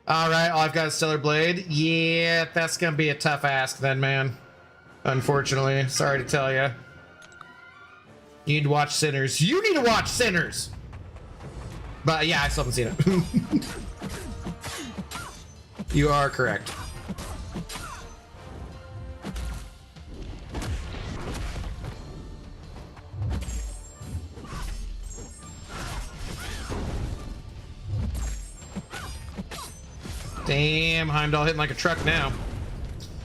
All right, all I've got is Stellar Blade. Yeah, that's gonna be a tough ask then, man. Unfortunately, sorry to tell you. You need to watch Sinners. You need to watch Sinners! But yeah, I still haven't seen it. You are correct. Damn, Heimdall hitting like a truck now.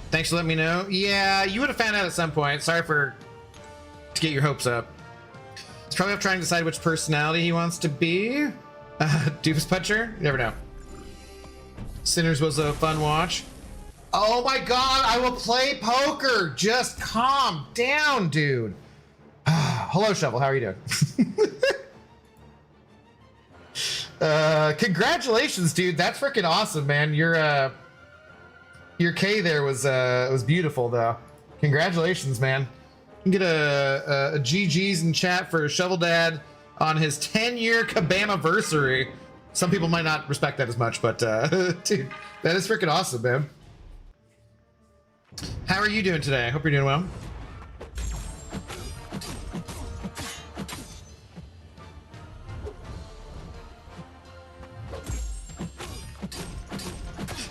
Thanks for letting me know. Yeah, you would have found out at some point. Sorry to get your hopes up. He's probably trying to decide which personality he wants to be. Doofus Puncher? You never know. Sinners was a fun watch. Oh my god, I will play poker! Just calm down, dude. Hello, Shovel, how are you doing? Congratulations, dude. That's freaking awesome, man. Your K there was beautiful, though. Congratulations, man. You can get a GG's in chat for Shovel Dad on his 10-year Kabam-iversary. Some people might not respect that as much, but dude, that is freaking awesome, man. How are you doing today? I hope you're doing well.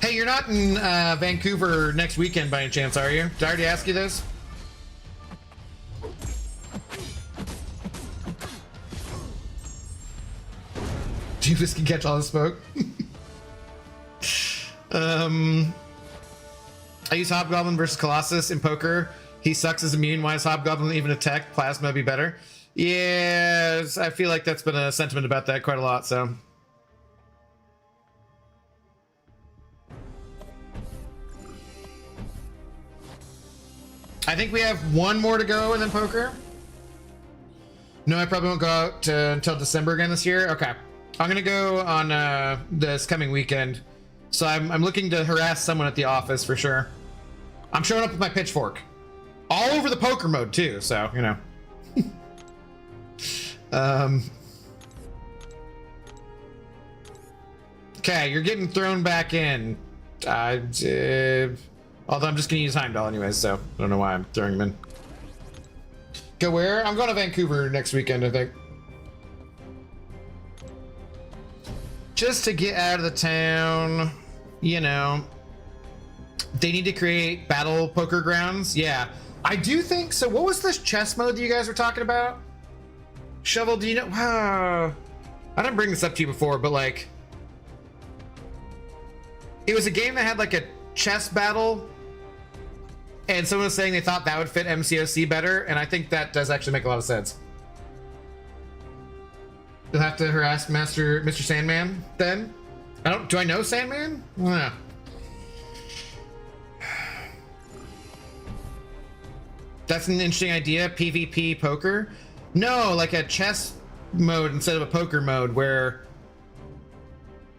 Hey, you're not in Vancouver next weekend by any chance, are you? Did I already ask you this? Doofus can catch all the smoke. I use Hobgoblin versus Colossus in poker. He sucks as immune. Why is Hobgoblin even attack? Plasma would be better. Yeah, I feel like that's been a sentiment about that quite a lot, so. I think we have one more to go and then poker. No, I probably won't go out until December again this year. Okay. I'm going to go on this coming weekend. So I'm looking to harass someone at the office for sure. I'm showing up with my pitchfork. All over the poker mode too, so, you know. Okay, you're getting thrown back in. Although I'm just gonna use Heimdall anyways, so I don't know why I'm throwing him in. Go where? I'm going to Vancouver next weekend, I think. Just to get out of the town, you know. They need to create battle poker grounds. Yeah, I do think so. What was this chess mode that you guys were talking about? Shovel, do you know? Wow. I didn't bring this up to you before, but like, it was a game that had like a chess battle, and someone was saying they thought that would fit MCOC better, and I think that does actually make a lot of sense. You'll have to harass Mr. Sandman then. Do I know Sandman? I don't know. That's an interesting idea. PvP poker. No, like a chess mode instead of a poker mode where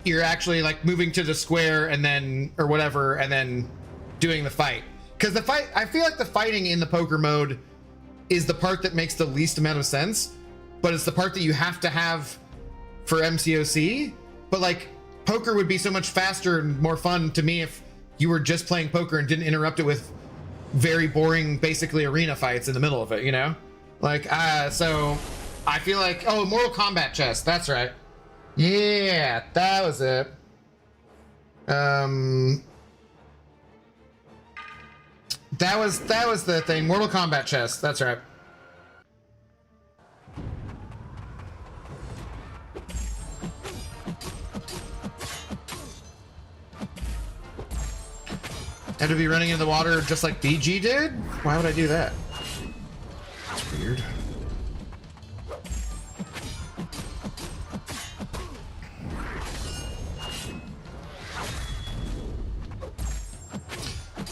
you're actually like moving to the square and then, or whatever, and then doing the fight. Because the fight, I feel like the fighting in the poker mode is the part that makes the least amount of sense, but it's the part that you have to have for MCOC. But like, poker would be so much faster and more fun to me if you were just playing poker and didn't interrupt it with very boring, basically arena fights in the middle of it, you know? Like, so I feel like, oh, Mortal Kombat chess, that's right. Yeah, that was it. That was the thing. Mortal Kombat chess. That's right. Had to be running into the water just like BG did? Why would I do that? That's weird.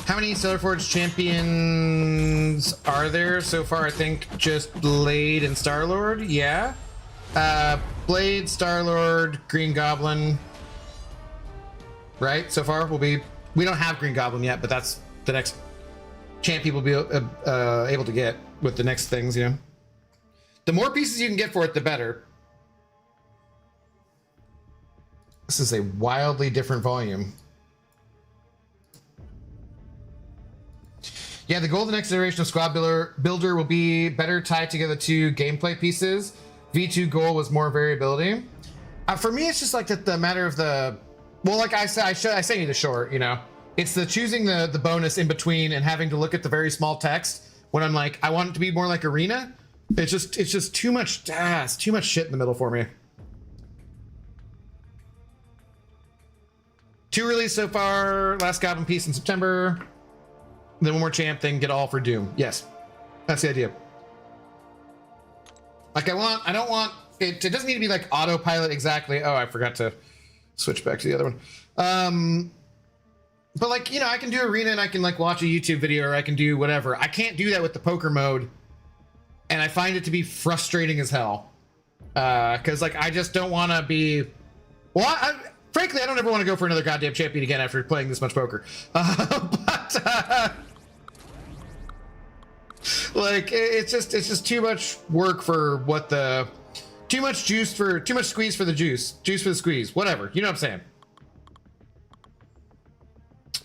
How many Stellar Forge champions are there so far? I think just Blade and Star-Lord. Yeah. Blade, Star-Lord, Green Goblin. Right? So far we don't have Green Goblin yet, but that's the next champ people will be able to get with the next things, you know. The more pieces you can get for it, the better. This is a wildly different volume. Yeah, the goal of the next iteration of Squad Builder will be better tied together to gameplay pieces. V2 goal was more variability. For me, it's just like the matter of the, well, like I sent you the short, you know. It's the choosing the bonus in between and having to look at the very small text when I'm like, I want it to be more like Arena. It's just too much, it's too much shit in the middle for me. 2 released so far, last Goblin piece in September. Then one more champ, then get all for Doom. Yes, that's the idea. Like I don't want, it doesn't need to be like autopilot exactly. Oh, I forgot to switch back to the other one. But like, you know, I can do Arena and I can like watch a YouTube video or I can do whatever. I can't do that with the poker mode. And I find it to be frustrating as hell. Cause like, I just don't want to be, well, frankly, I don't ever want to go for another goddamn champion again after playing this much poker. Like it's just too much work for what the, too much squeeze for the juice for the squeeze, whatever, you know what I'm saying.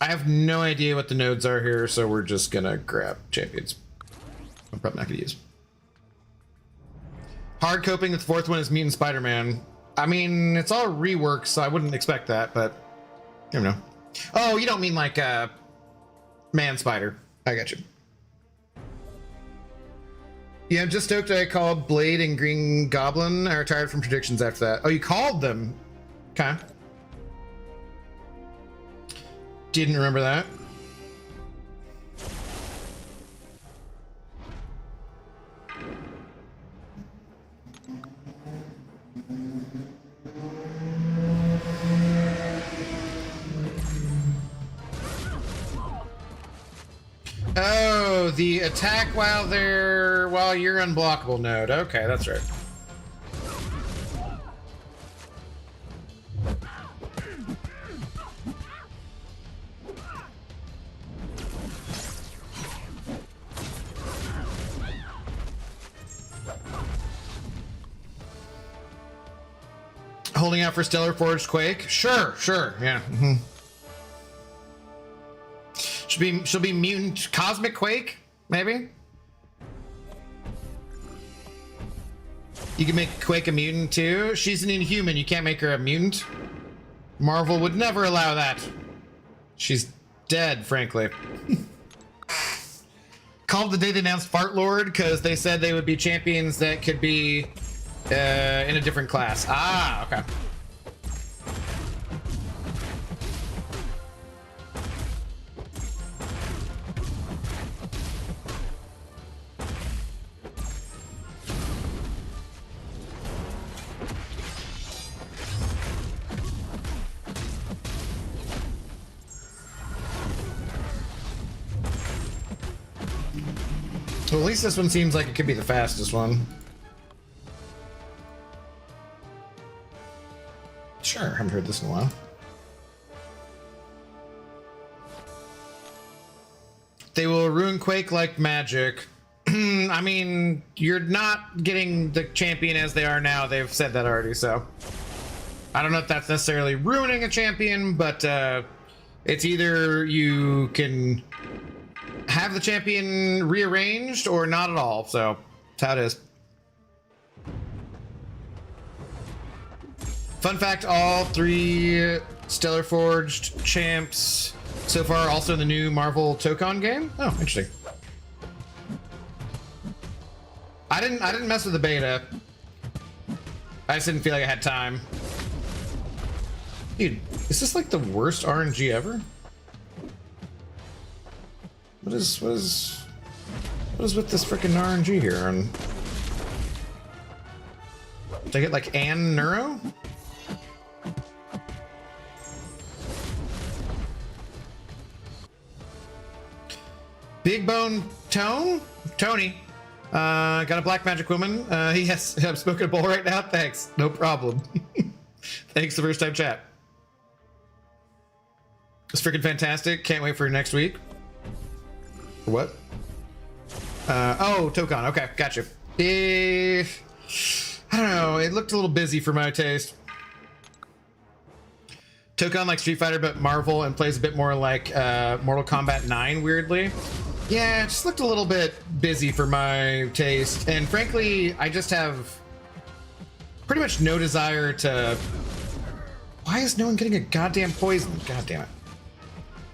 I have no idea what the nodes are here, so we're just gonna grab champions. I'm probably not gonna use. Hard coping that the 4th one is Mutant Spider-Man. I mean, it's all reworks, so I wouldn't expect that, but you know. Oh, you don't mean like Man Spider. I got you. Yeah, I'm just stoked I called Blade and Green Goblin. I retired from predictions after that. Oh, you called them? Okay. Didn't remember that. Oh, the attack while you're unblockable node. Okay, that's right. Holding out for Stellar Forged Quake? Sure, yeah. She'll be mutant Cosmic Quake, maybe? You can make Quake a mutant too? She's an Inhuman, you can't make her a mutant. Marvel would never allow that. She's dead, frankly. Called the day they announced Fart Lord because they said they would be champions that could be in a different class. Ah, okay. Well, at least this one seems like it could be the fastest one. Sure, haven't heard this in a while. They will ruin Quake like magic. I mean, you're not getting the champion as they are now. They've said that already, so I don't know if that's necessarily ruining a champion, but it's either you can have the champion rearranged or not at all, so that's how it is. Fun fact, all 3 Stellar Forged champs so far also in the new Marvel Tokon game. Oh, interesting. I didn't mess with the beta. I just didn't feel like I had time. Dude, is this like the worst RNG ever? What is with this freaking RNG here? And did I get like Ann Neuro? Big Bone Tony. Got a black magic woman. Yes, I'm smoking a bowl right now. Thanks. No problem. Thanks, the first time chat. It's freaking fantastic. Can't wait for next week. What? Oh, Tokon. Okay, gotcha. I don't know. It looked a little busy for my taste. Tokon like Street Fighter, but Marvel, and plays a bit more like Mortal Kombat 9, weirdly. Yeah, it just looked a little bit busy for my taste. And frankly, I just have pretty much no desire to... Why is no one getting a goddamn poison? God damn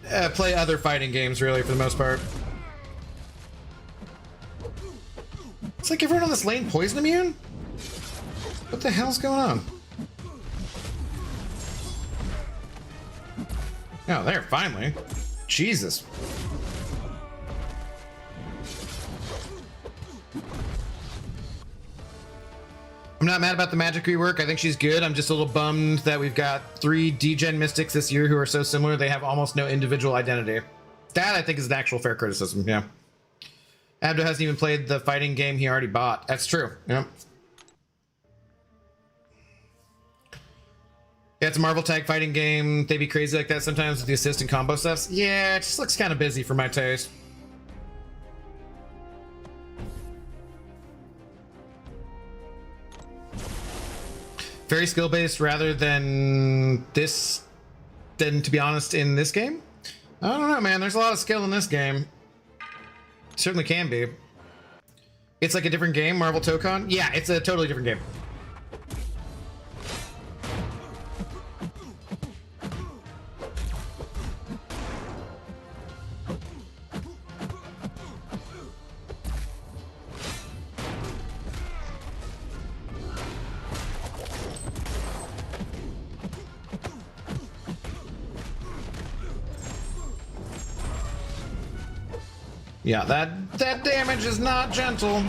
it. Play other fighting games, really, for the most part. It's like everyone on this lane poison immune? What the hell's going on? Oh, there, finally. Jesus. I'm not mad about the magic rework. I think she's good. I'm just a little bummed that we've got 3 D-Gen Mystics this year who are so similar they have almost no individual identity. That, I think, is an actual fair criticism, yeah. Abdo hasn't even played the fighting game he already bought. That's true, yeah. Yeah, it's a Marvel tag fighting game. They be crazy like that sometimes with the assist and combo stuffs. Yeah, it just looks kind of busy for my taste. Very skill-based rather than this, to be honest, in this game? I don't know, man. There's a lot of skill in this game. Certainly can be. It's like a different game, Marvel Tokon? Yeah, it's a totally different game. Yeah, that damage is not gentle.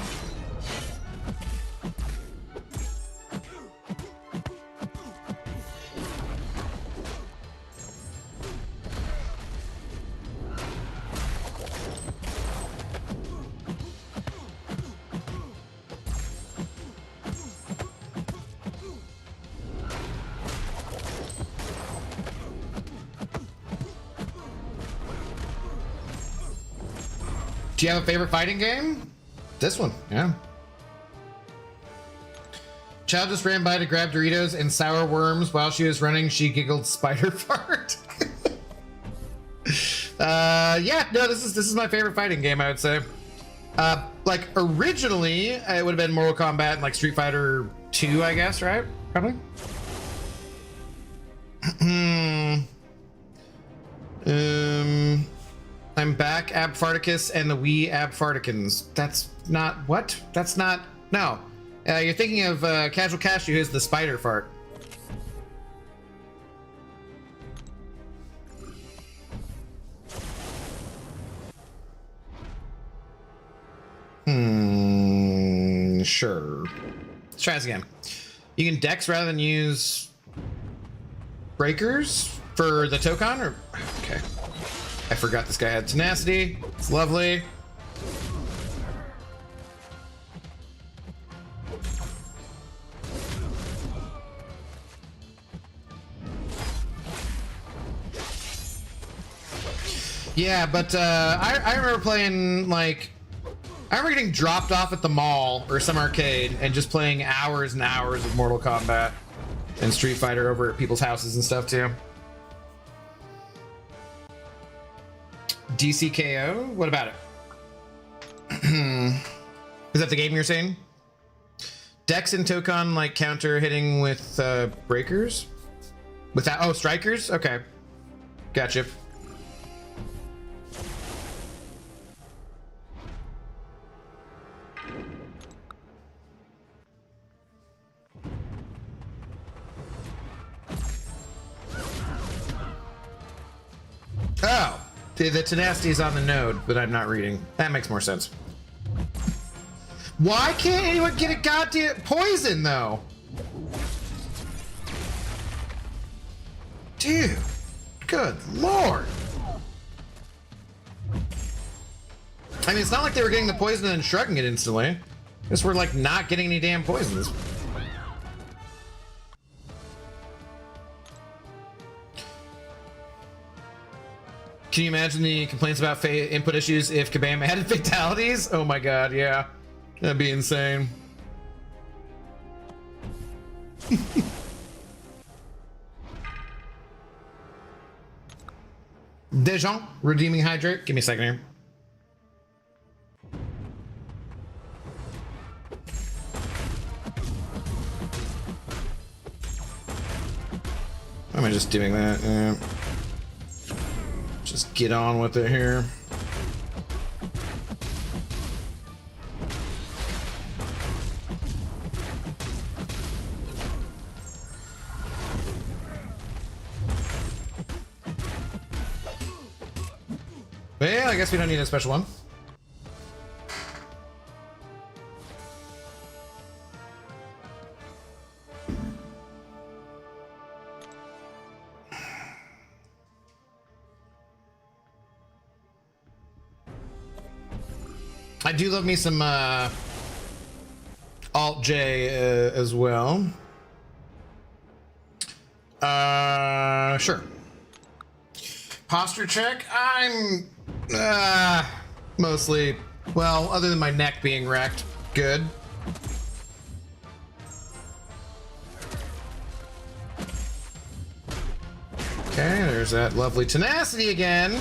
Do you have a favorite fighting game? This one, yeah. Child just ran by to grab Doritos and sour worms. While she was running, she giggled spider fart. Yeah, no, this is my favorite fighting game, I would say. Like originally, it would have been Mortal Kombat and like Street Fighter 2, I guess, right? Probably. I'm back, Abfarticus and the Wee Abfarticans. That's not what? That's not. No. You're thinking of Casual Cashew, who's the spider fart. Sure. Let's try this again. You can dex rather than use breakers for the Tokon, or okay. I forgot this guy had tenacity. It's lovely. Yeah, but I remember playing like I remember getting dropped off at the mall or some arcade and just playing hours and hours of Mortal Kombat and Street Fighter over at people's houses and stuff too. DCKO? What about it? Is that the game you're saying? Dex and Tokon like counter hitting with breakers? Without oh strikers? Okay. Gotcha. Oh, the tenacity is on the node, but I'm not reading. That makes more sense. Why can't anyone get a goddamn poison, though? Dude, good lord. I mean, it's not like they were getting the poison and shrugging it instantly. Just we're like not getting any damn poisons. Can you imagine the complaints about input issues if Kabam added fatalities? Oh my god, yeah. That'd be insane. Dejon, redeeming hydrate. Give me a second here. Why am I just doing that? Yeah. Just get on with it here. But yeah, I guess we don't need a special one. I do love me some Alt J as well. Sure. Posture check. I'm mostly, well, other than my neck being wrecked, good. Okay, there's that lovely tenacity again.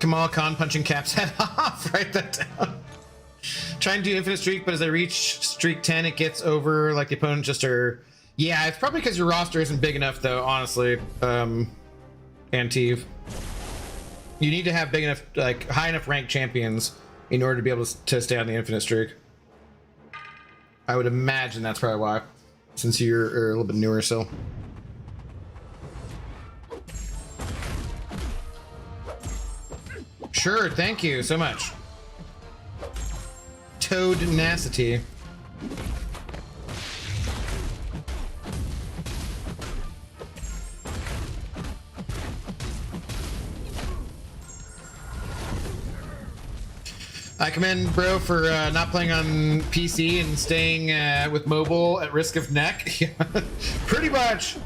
Kamal Khan punching Cap's head off. Write that down. Try and do infinite streak, but as I reach streak 10, it gets over like the opponent just are. Yeah, it's probably because your roster isn't big enough, though. Honestly, Antive, you need to have big enough, like high enough ranked champions in order to be able to stay on the infinite streak. I would imagine that's probably why, since you're a little bit newer still. Sure, thank you so much. Toadnacity. I commend bro for not playing on PC and staying with mobile at risk of neck. Pretty much.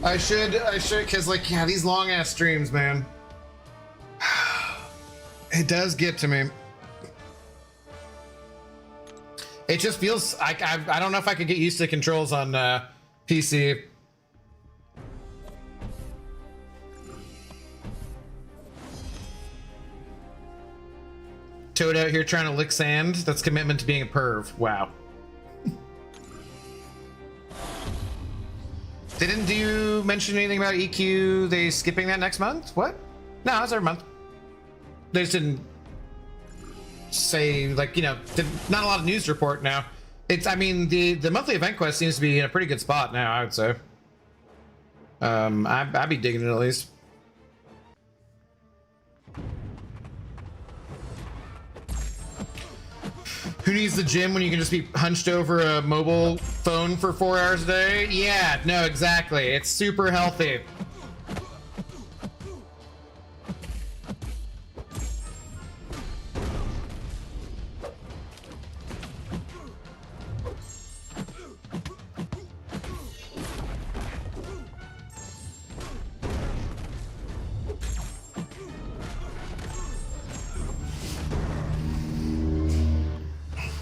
I should, because like, yeah, these long ass streams, man. It does get to me. It just feels, I don't know if I could get used to controls on PC. Toad out here trying to lick sand. That's commitment to being a perv. Wow. They didn't mention anything about EQ. They skipping that next month? What? No, it's every month. They just didn't say, like, you know, not a lot of news to report now. It's, I mean, the monthly event quest seems to be in a pretty good spot now, I would say. I'd be digging it at least. Who needs the gym when you can just be hunched over a mobile phone for 4 hours a day? Yeah, no, exactly. It's super healthy.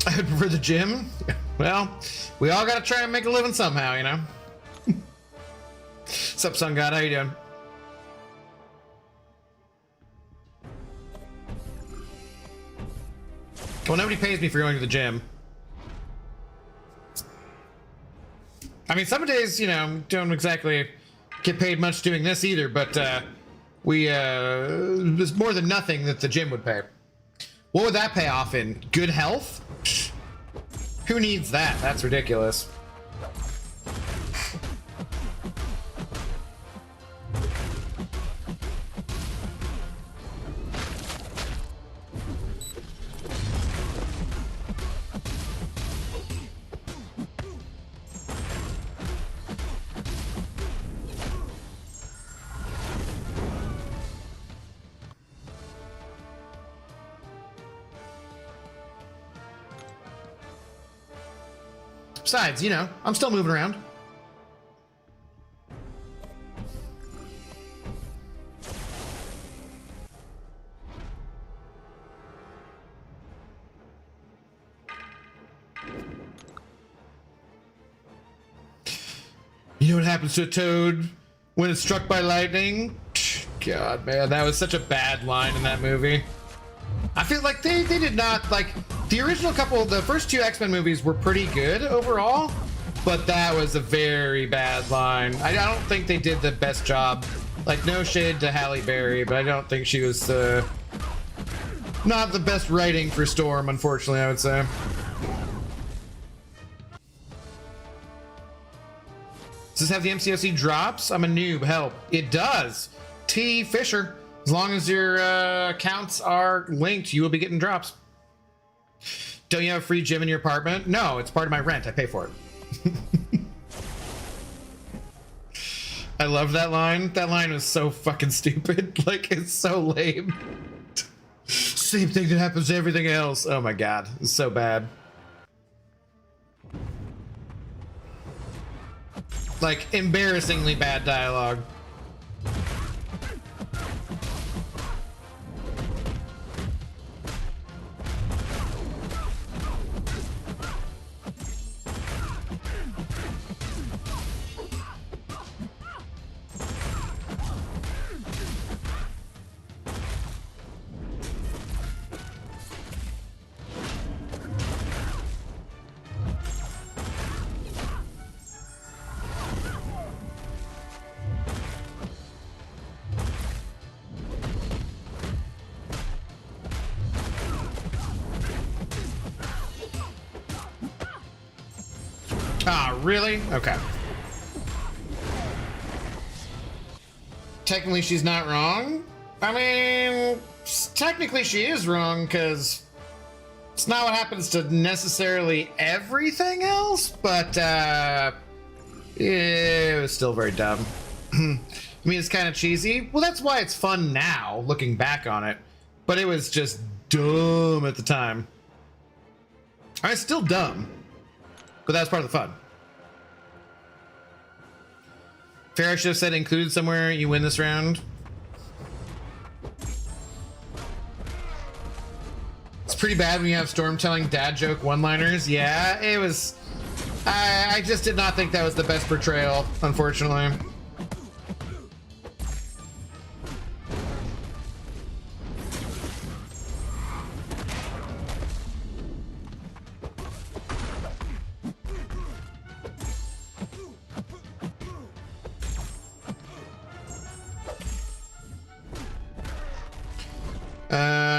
I would prefer the gym. Well, we all gotta try and make a living somehow, you know? What's up, Sun God? How you doing? Well, nobody pays me for going to the gym. I mean, some days, you know, don't exactly get paid much doing this either, but there's more than nothing that the gym would pay. What would that pay off in? Good health? Psh, who needs that? That's ridiculous. Besides, you know, I'm still moving around. You know what happens to a toad when it's struck by lightning? God, man, that was such a bad line in that movie. I feel like they did not, like, the original couple, the first two X-Men movies were pretty good overall, but that was a very bad line. I don't think they did the best job. Like, no shade to Halle Berry, but I don't think she was not the best writing for Storm, unfortunately, I would say. Does this have the MCOC drops? I'm a noob, help. It does. T. Fisher. As long as your accounts are linked, you will be getting drops. Don't you have a free gym in your apartment? No, it's part of my rent. I pay for it. I love that line. That line was so fucking stupid. Like, it's so lame. Same thing that happens to everything else. Oh my god, it's so bad. Like, embarrassingly bad dialogue. Ah, really? Okay. Technically, she's not wrong. I mean, technically she is wrong, because it's not what happens to necessarily everything else, but it was still very dumb. I mean, it's kind of cheesy. Well, that's why it's fun now, looking back on it. But it was just dumb at the time. It's still dumb, but that's part of the fun. Farrah should have said included somewhere, you win this round. It's pretty bad when you have Storm telling dad joke one-liners. Yeah, it was... I just did not think that was the best portrayal, unfortunately.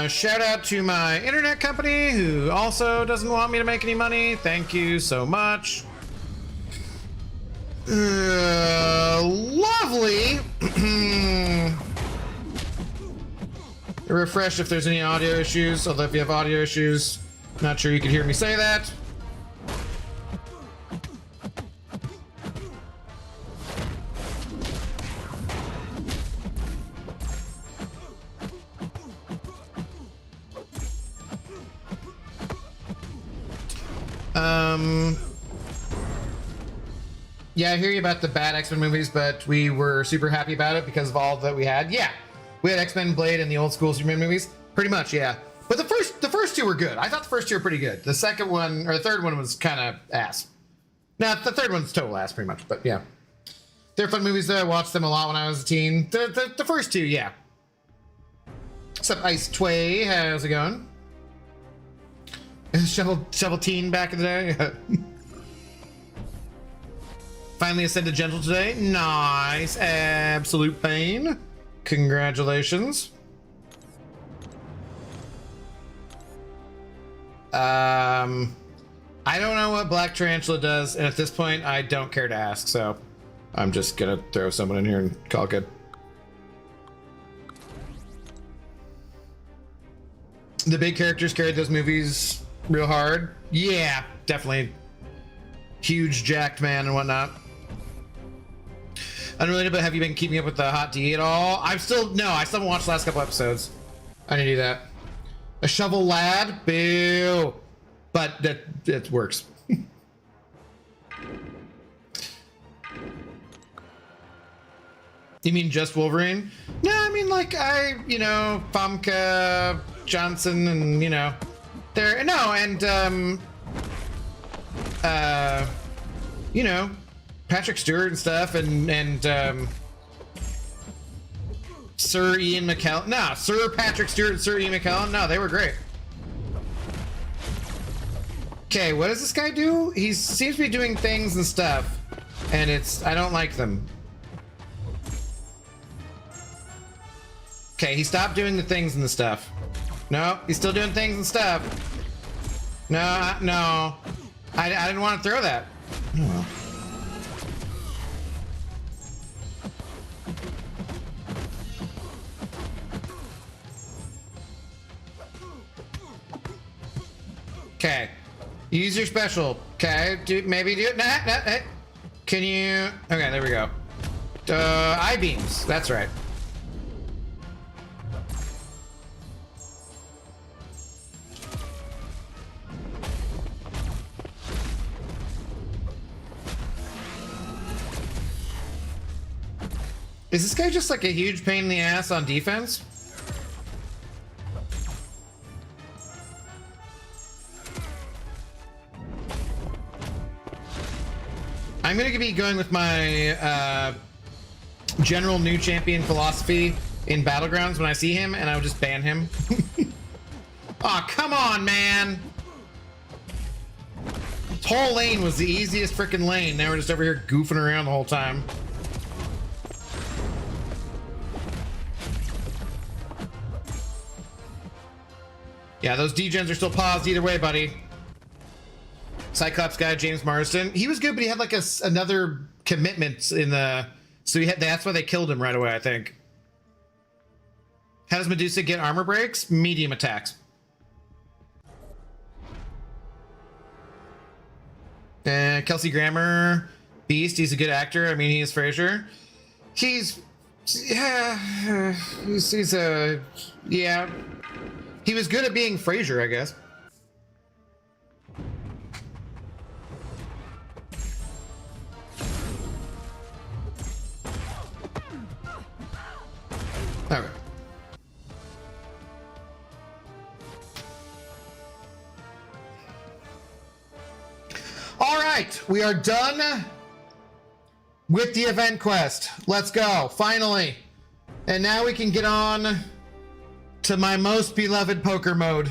Shout out to my internet company who also doesn't want me to make any money. Thank you so much. Lovely. Refresh if there's any audio issues, although if you have audio issues, not sure you could hear me say that. Yeah, I hear you about the bad X-Men movies, but we were super happy about it because of all that we had. Yeah, we had X-Men, Blade, and the old school Superman movies. Pretty much, yeah. But the first two were good. I thought the first two were pretty good. The second one, or the third one, was kind of ass. No, the third one's total ass, pretty much. But yeah, they're fun movies. Though I watched them a lot when I was a teen. The first two, yeah. What's up, Ice Tway? How's it going? Shovel Teen back in the day. Finally ascended gentle today. Nice. Absolute pain. Congratulations. I don't know what Black Tarantula does, and at this point, I don't care to ask, so I'm just gonna throw someone in here and call it good. The big characters carried those movies real hard. Yeah, definitely. Huge jacked man and whatnot. Unrelated, but have you been keeping up with the Hot D at all? I still haven't watched the last couple episodes. I need to do that. A shovel lad? Boo. But it works. You mean just Wolverine? No, I mean like Famke Johnson and there and Patrick Stewart and stuff and Sir Ian McKellen. No, Sir Patrick Stewart and Sir Ian McKellen. No, they were great. Okay, what does this guy do? He seems to be doing things and stuff, and I don't like them. Okay, he stopped doing the things and the stuff. No, he's still doing things and stuff. No, I didn't want to throw that. Oh, well. Okay, use your special. Okay, maybe do it. Nah, hey. Can you? Okay, there we go. I-beams. That's right. Is this guy just like a huge pain in the ass on defense? I'm gonna be going with my general new champion philosophy in Battlegrounds when I see him, and I'll just ban him. Aw, come on, man! This whole lane was the easiest freaking lane. Now we're just over here goofing around the whole time. Yeah, those degens are still paused either way, buddy. Cyclops guy, James Marsden. He was good, but he had like another commitment in the... So that's why they killed him right away, I think. How does Medusa get armor breaks? Medium attacks. Kelsey Grammer, Beast. He's a good actor. I mean, he is Frasier. He's yeah. He was good at being Frasier, I guess. Okay. All right, we are done with the event quest. Let's go, finally. And now we can get on to my most beloved poker mode.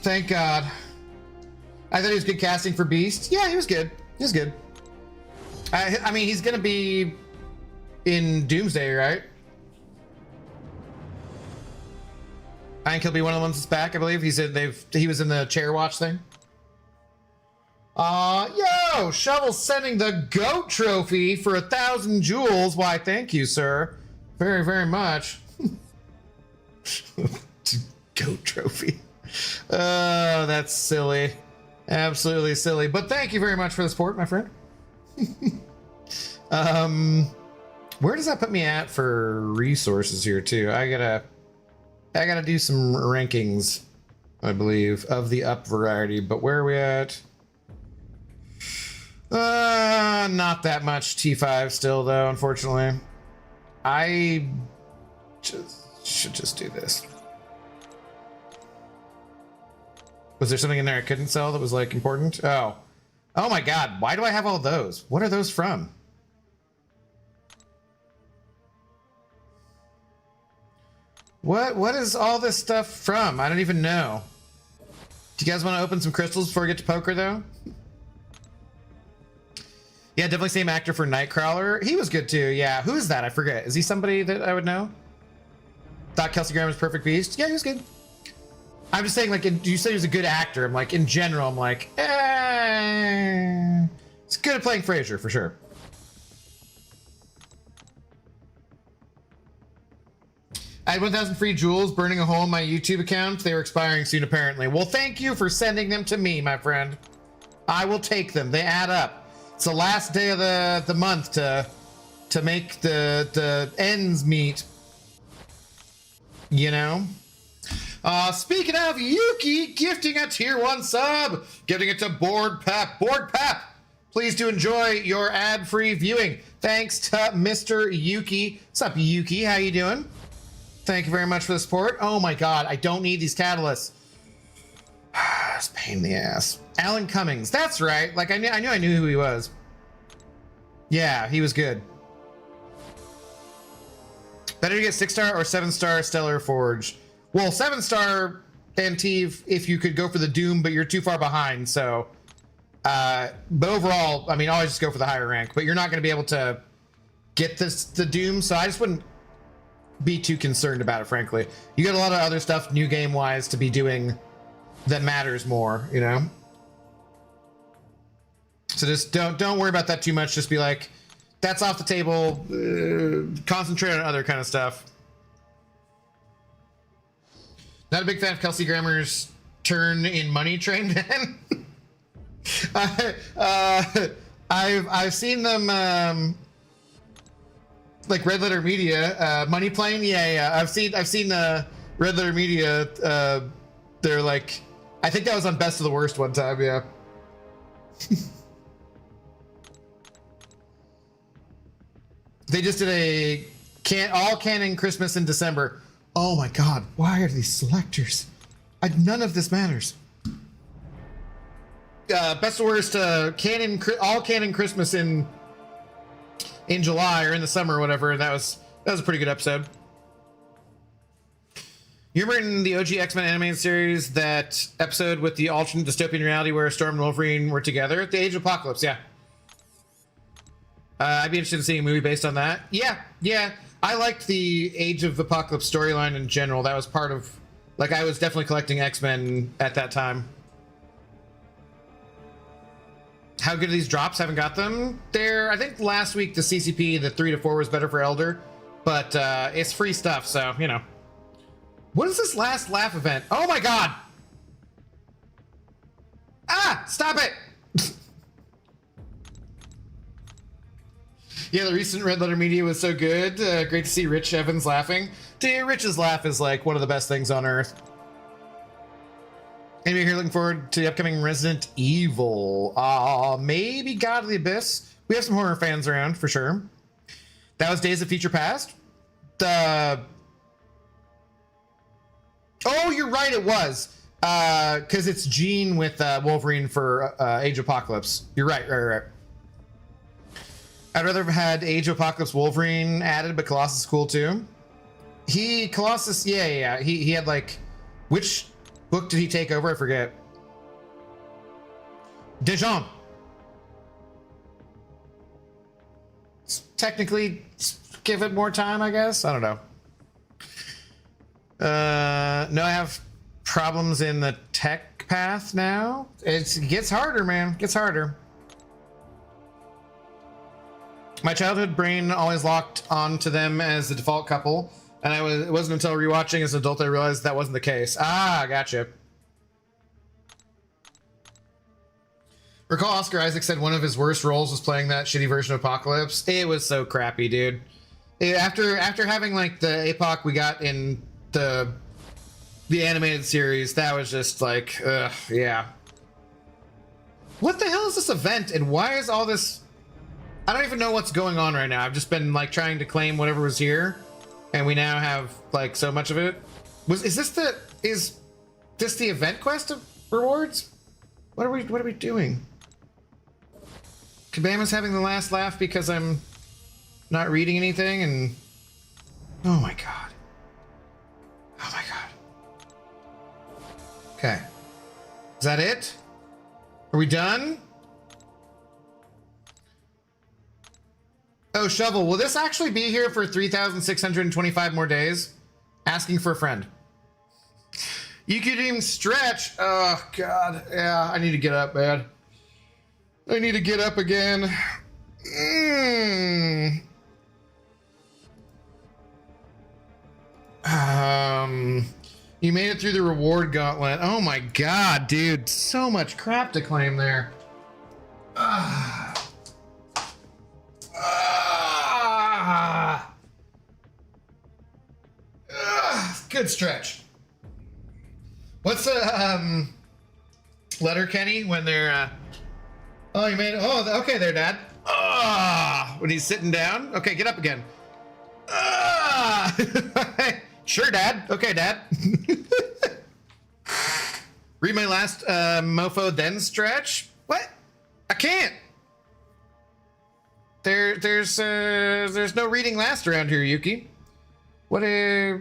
Thank God. I thought he was good casting for Beast. Yeah, he was good. He was good. I mean, he's gonna be in Doomsday, right? I think he'll be one of the ones that's back. I believe he was in the chair watch thing. Yo, Shovel's sending the GOAT trophy for 1,000 jewels. Why, thank you, sir. Very, very much. GOAT trophy. Oh, that's silly. Absolutely silly. But thank you very much for the support, my friend. Where does that put me at for resources here, too? I gotta do some rankings, I believe, of the up variety. But where are we at? Not that much T5 still, though, unfortunately. I should just do this. Was there something in there I couldn't sell that was, like, important? Oh my God, why do I have all those? What are those from? What is all this stuff from? I don't even know. Do you guys want to open some crystals before we get to poker, though? Yeah, definitely same actor for Nightcrawler. He was good too. Yeah, who is that? I forget. Is he somebody that I would know? Thought Kelsey Grammer was Perfect Beast. Yeah, he was good. I'm just saying, like, you said he was a good actor. I'm like, in general, I'm like, he's good at playing Frasier for sure. I had 1,000 free jewels burning a hole in my YouTube account. They were expiring soon, apparently. Well, thank you for sending them to me, my friend. I will take them. They add up. It's the last day of the month to make the ends meet. You know? Speaking of, Yuki gifting a tier 1 sub. Giving it to Board Pep. Board Pep, please do enjoy your ad-free viewing. Thanks to Mr. Yuki. What's up, Yuki? How you doing? Thank you very much for the support. Oh my God, I don't need these catalysts. It's a pain in the ass. Alan Cummings, that's right. Like I knew who he was. Yeah, he was good. Better to get 6-star or 7-star Stellar Forge. Well, 7-star Antive if you could go for the Doom, but you're too far behind. So, but overall, I mean, always just go for the higher rank. But you're not going to be able to get the Doom, so I just wouldn't be too concerned about it. Frankly, you got a lot of other stuff, new game wise, to be doing that matters more. You know. So just don't worry about that too much. Just be like, that's off the table. Concentrate on other kind of stuff. Not a big fan of Kelsey Grammer's turn in Money Train Man. I've seen them like Red Letter Media, Money Plane. Yeah. I've seen Red Letter Media. They're like, I think that was on Best of the Worst one time. Yeah. They just did a all canon Christmas in December. Oh my God, why are these selectors? None of this matters. Best of worst, all canon Christmas in July or in the summer or whatever. That was a pretty good episode. You remember in the OG X-Men animated series that episode with the alternate dystopian reality where Storm and Wolverine were together at the Age of Apocalypse? Yeah. I'd be interested in seeing a movie based on that. Yeah. I liked the Age of Apocalypse storyline in general. That was part of, like, I was definitely collecting X-Men at that time. how good are these drops? Haven't got them. I think last week the CCP, the 3 to 4 was better for Elder, but it's free stuff, so, you know. What is this last laugh event? Oh my god! Ah! Stop it! Yeah, the recent Red Letter Media was so good. Great to see Rich Evans laughing. Dude, Rich's laugh is like one of the best things on earth. Anybody here looking forward to the upcoming Resident Evil? Maybe God of the Abyss. We have some horror fans around for sure. That was Days of Future Past. Oh, you're right, it was. Because it's Gene with Wolverine for Age of Apocalypse. You're right. I'd rather have had Age of Apocalypse Wolverine added, but Colossus is cool too. Colossus, yeah. He had like, which book did he take over? I forget. Dijon. Technically, give it more time, I guess. I don't know. No, I have problems in the tech path now. It gets harder, man. It gets harder. My childhood brain always locked onto them as the default couple, and it wasn't until rewatching as an adult I realized that wasn't the case. Ah, gotcha. Recall Oscar Isaac said one of his worst roles was playing that shitty version of Apocalypse. It was so crappy, dude. After having like the APOC we got in the animated series, that was just like, ugh, yeah. What the hell is this event, and why is all this? I don't even know what's going on right now. I've just been like trying to claim whatever was here, and we now have like so much of it. Is this the event quest of rewards? What are we doing? Kabam is having the last laugh because I'm not reading anything, and oh my god. Oh my god. Okay. Is that it? Are we done? Oh, Shovel, will this actually be here for 3,625 more days? Asking for a friend. You could even stretch. Oh, God. Yeah, I need to get up, man. I need to get up again. You made it through the reward gauntlet. Oh, my God, dude. So much crap to claim there. Good stretch. What's the letter Kenny when they're oh, you made it. Oh, okay there, Dad. When he's sitting down. Okay, get up again. Sure, Dad. Okay, Dad. Read my last mofo then stretch. What? I can't. There's no reading last around here, Yuki. What a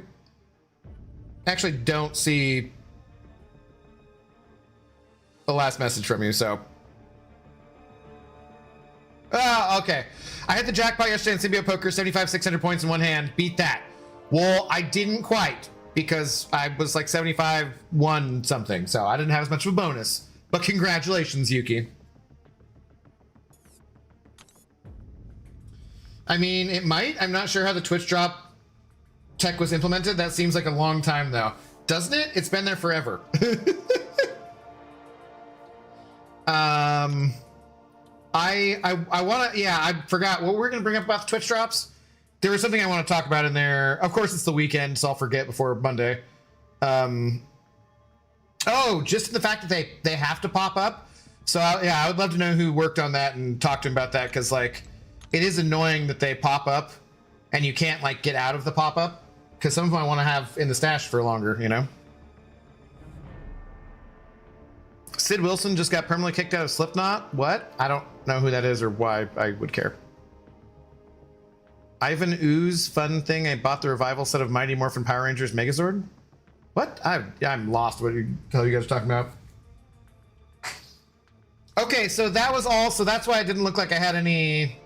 actually don't see the last message from you, so. Okay. I hit the jackpot yesterday in Symbiote Poker, 600 points in one hand. Beat that. Well, I didn't quite, because I was like 75-1 something, so I didn't have as much of a bonus. But congratulations, Yuki. I mean, it might. I'm not sure how the Twitch drop tech was implemented. That seems like a long time though, doesn't it? It's been there forever. I want to, yeah, I forgot what we're going to bring up about the Twitch drops. There was something I want to talk about in there. Of course, it's the weekend, so I'll forget before Monday. Oh, just the fact that they have to pop up. So yeah, I would love to know who worked on that and talk to him about that, because like it is annoying that they pop up and you can't like get out of the pop up, because some of them I want to have in the stash for longer, you know. Sid Wilson just got permanently kicked out of Slipknot. What? I don't know who that is or why I would care. Ivan Ooze fun thing. I bought the revival set of Mighty Morphin Power Rangers Megazord. What? I'm lost. What are you guys talking about? Okay, so that was all. So that's why it didn't look like I had any.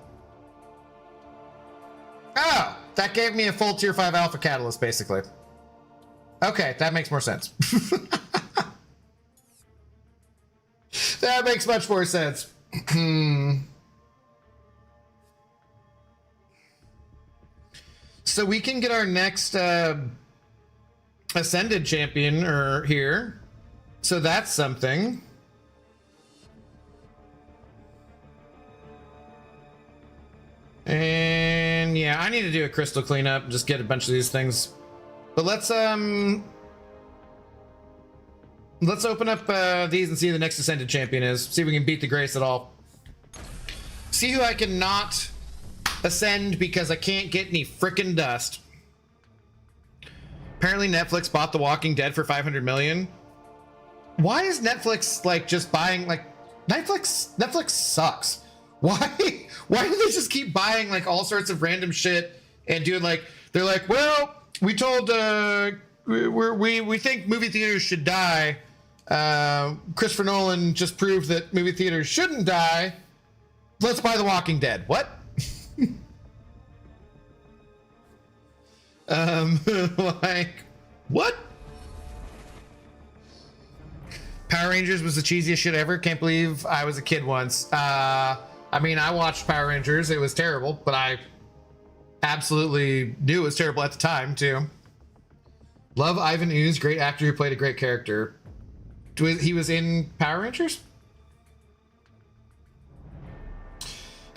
Oh, that gave me a full tier 5 alpha catalyst, basically. Okay, that makes more sense. That makes much more sense. So we can get our next Ascended champion here. So that's something. And yeah, I need to do a crystal cleanup, just get a bunch of these things. But let's open up these and see who the next Ascended champion is. See if we can beat the Grace at all. See who I can not ascend because I can't get any frickin' dust. Apparently Netflix bought The Walking Dead for 500 million. Why is Netflix like just buying like Netflix sucks. Why do they just keep buying like all sorts of random shit and doing like they're like, well, we told we think movie theaters should die. Christopher Nolan just proved that movie theaters shouldn't die. Let's buy The Walking Dead. What? Like, what? Power Rangers was the cheesiest shit ever. Can't believe I was a kid once. I mean, I watched Power Rangers. It was terrible, but I absolutely knew it was terrible at the time, too. Love Ivan Ooze, great actor who played a great character. He was in Power Rangers?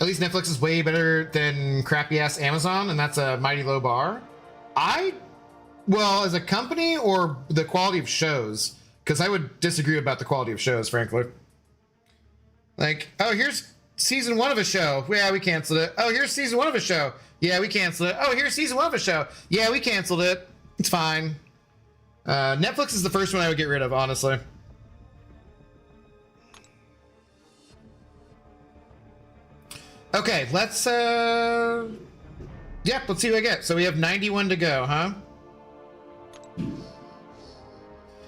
At least Netflix is way better than crappy-ass Amazon, and that's a mighty low bar. Well, as a company or the quality of shows? Because I would disagree about the quality of shows, frankly. Like, oh, here's season 1 of a show. Yeah, we canceled it. Oh, here's season 1 of a show. Yeah, we canceled it. Oh, here's season 1 of a show. Yeah, we canceled it. It's fine. Netflix is the first one I would get rid of, honestly. Okay, let's let's see what I get. So we have 91 to go, huh?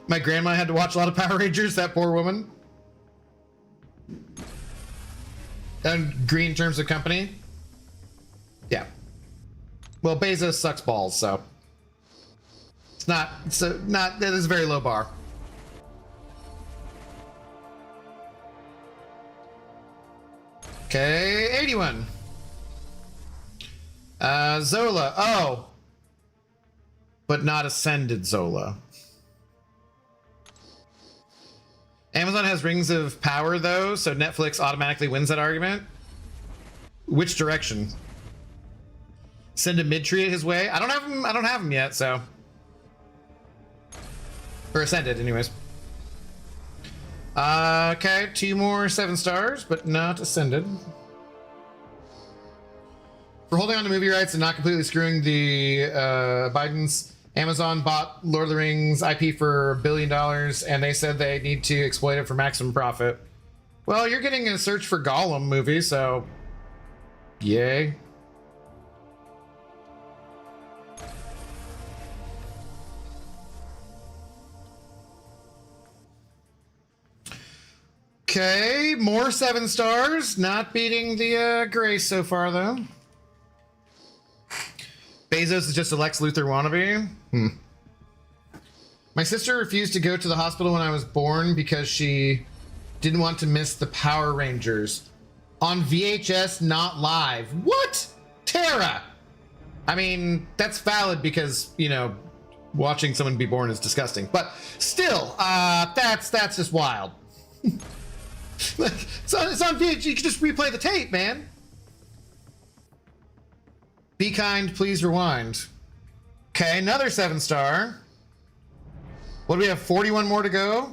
My grandma had to watch a lot of Power Rangers, that poor woman. And green terms of company. Yeah. Well, Bezos sucks balls, so it's not that is a very low bar. Okay, 81. Zola. Oh. But not Ascended Zola. Amazon has Rings of Power, though, so Netflix automatically wins that argument. Which direction? Send a mid-tree his way? I don't have him yet, so. Or Ascended, anyways. Okay, 2 more 7 stars, but not Ascended. For holding on to movie rights and not completely screwing the Biden's, Amazon bought Lord of the Rings IP for $1 billion, and they said they need to exploit it for maximum profit. Well, you're getting a Search for Gollum movie, so yay. Okay, more 7 stars. Not beating the Grace so far, though. Bezos is just a Lex Luthor wannabe. My sister refused to go to the hospital when I was born because she didn't want to miss the Power Rangers. On VHS, not live. What? Tara! I mean, that's valid because, you know, watching someone be born is disgusting. But still, that's just wild. Like, it's on VHS. You can just replay the tape, man. Be kind, please rewind. Okay, another 7 star. What do we have? 41 more to go.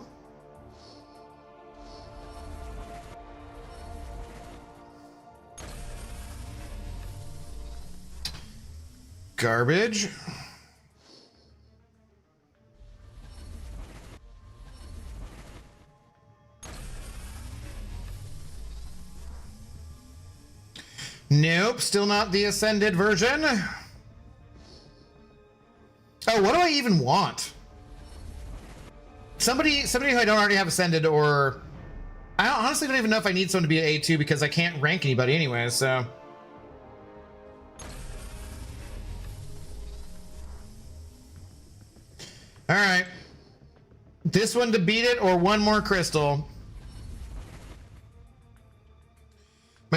Garbage. Nope, still not the Ascended version. Oh, what do I even want? Somebody who I don't already have Ascended, or I honestly don't even know if I need someone to be an A2 because I can't rank anybody anyway, so. All right. This one to beat it or one more crystal?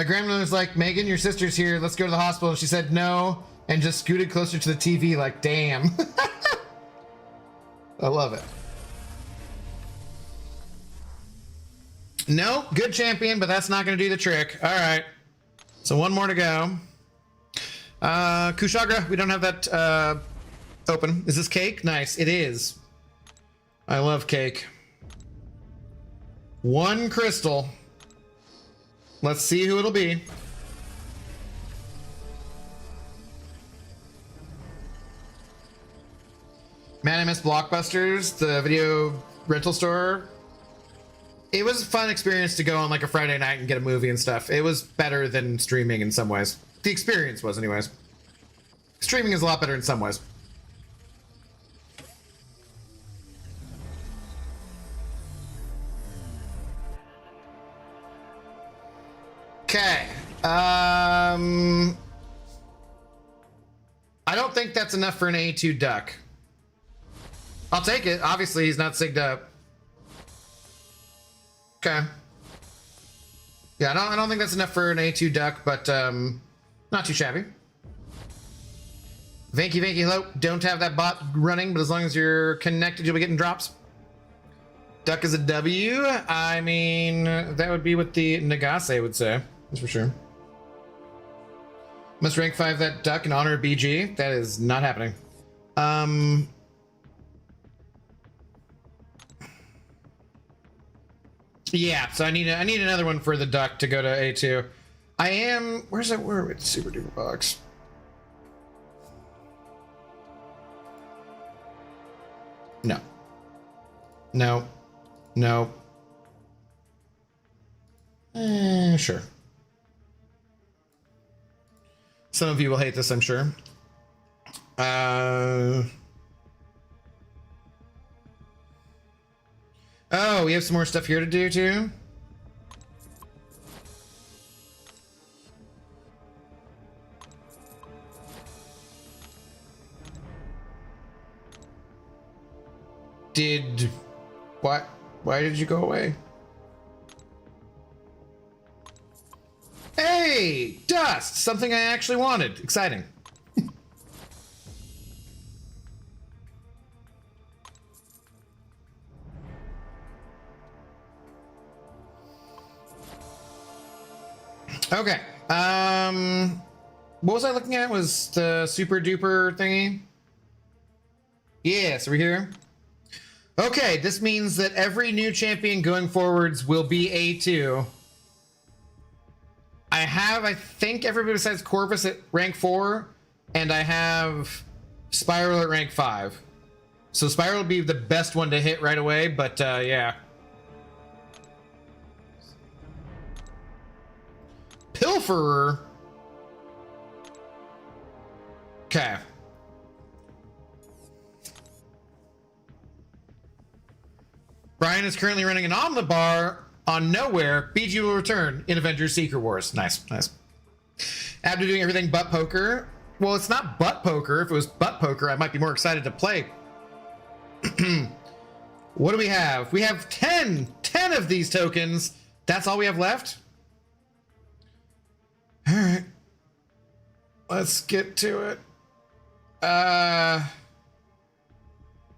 grandmother was like, Megan, your sister's here. Let's go to the hospital. And she said no and just scooted closer to the TV like, damn. I love it. No, good champion, but that's not going to do the trick. All right. So one more to go. Kushagra, we don't have that open. Is this cake? Nice. It is. I love cake. One crystal. Let's see who it'll be. Man, I miss Blockbusters, the video rental store. It was a fun experience to go on like a Friday night and get a movie and stuff. It was better than streaming in some ways. The experience was, anyways. Streaming is a lot better in some ways. Okay. I don't think that's enough for an A2 duck. I'll take it. Obviously, he's not sigged up. Okay. Yeah, I don't think that's enough for an A2 duck, but not too shabby. Vanky, hello. Don't have that bot running, but as long as you're connected, you'll be getting drops. Duck is a W. I mean, that would be what the Nagase would say. That's for sure. Must rank 5 that duck in honor of BG. That is not happening. Yeah, so I need another one for the duck to go to A2. I am... Where's that word? Super duper box. No. No. No. Sure. Some of you will hate this, I'm sure. Oh, we have some more stuff here to do too. What? Why did you go away? Hey, dust! Something I actually wanted. Exciting. Okay. What was I looking at? Was the super duper thingy? Yeah, so we're here. Okay, this means that every new champion going forwards will be A2. I think everybody besides Corvus at rank 4, and I have Spiral at rank 5. So Spiral would be the best one to hit right away, but yeah. Pilferer? Okay. Brian is currently running an omelet bar on Nowhere. BG will return in Avengers Secret Wars. Nice, nice. After doing everything but poker. Well, it's not butt poker. If it was butt poker, I might be more excited to play. What do we have? We have 10 of these tokens. That's all we have left? All right. Let's get to it.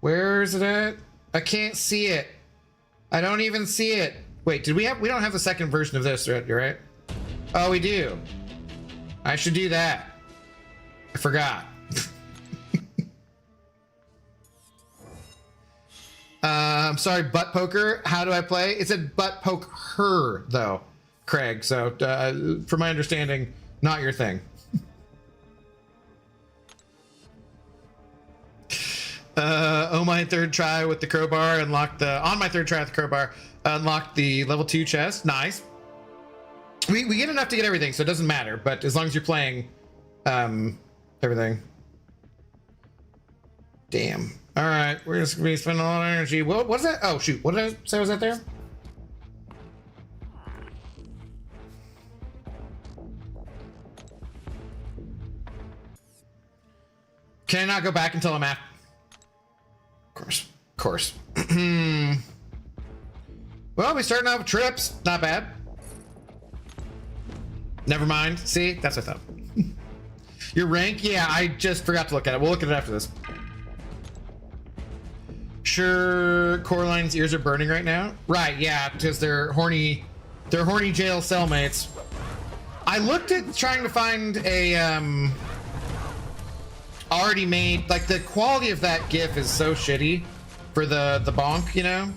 Where is it at? I can't see it. I don't even see it. Wait, we don't have the second version of this, right? Oh, we do. I should do that. I forgot. I'm sorry, butt poker. How do I play? It said butt poke her, though, Craig. So, from my understanding, not your thing. On my third try with the crowbar, unlocked the level 2 chest. Nice. We get enough to get everything, so it doesn't matter. But as long as you're playing, everything. Damn. All right, we're just gonna be spending a lot of energy. What's that? Oh shoot! What did I say? Was that there? Can I not go back until I'm at? Of course. Well, we starting out with trips. Not bad. Never mind. See, that's what I thought. Your rank? Yeah, I just forgot to look at it. We'll look at it after this. Sure, Coraline's ears are burning right now. Right, yeah, because they're horny jail cellmates. I looked at trying to find a already made, like the quality of that GIF is so shitty for the bonk, you know?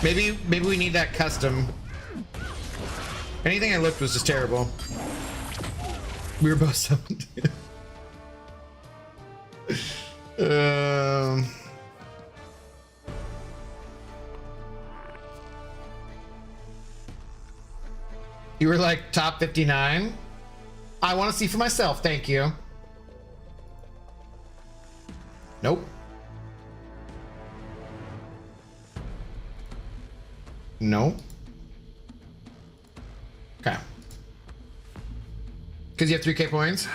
Maybe we need that custom. Anything I looked was just terrible. We were both summoned. You were like top 59. I want to see for myself. Thank you. Nope. No. Okay. Because you have 3K points?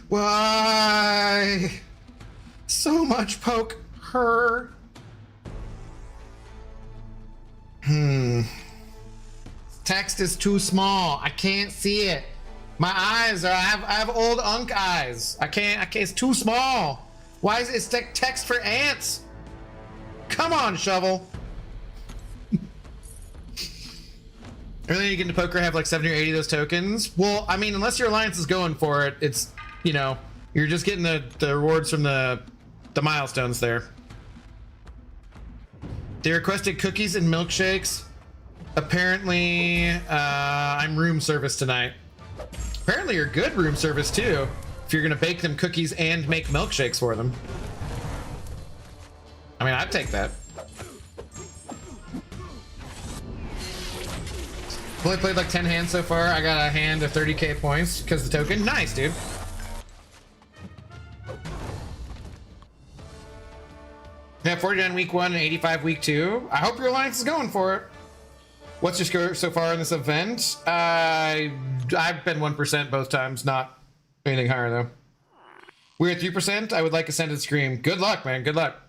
Why? So much poke her. Text is too small. I can't see it. My eyes are, I have old unk eyes. I can't, it's too small. Why is it text for ants? Come on, Shovel. I really need to get into poker, have like 70 or 80 of those tokens. Well, I mean, unless your alliance is going for it, it's, you know, you're just getting the rewards from the milestones there. They requested cookies and milkshakes. Apparently, I'm room service tonight. Apparently you're good room service too, if you're gonna bake them cookies and make milkshakes for them. I mean, I'd take that. Only played like 10 hands so far. I got a hand of 30k points because of the token. Nice, dude. Yeah, 49 week 1 and 85 week 2. I hope your alliance is going for it. What's your score so far in this event? I've been 1% both times, not anything higher though. We're at 3%. I would like a scented scream. Good luck, man. Good luck.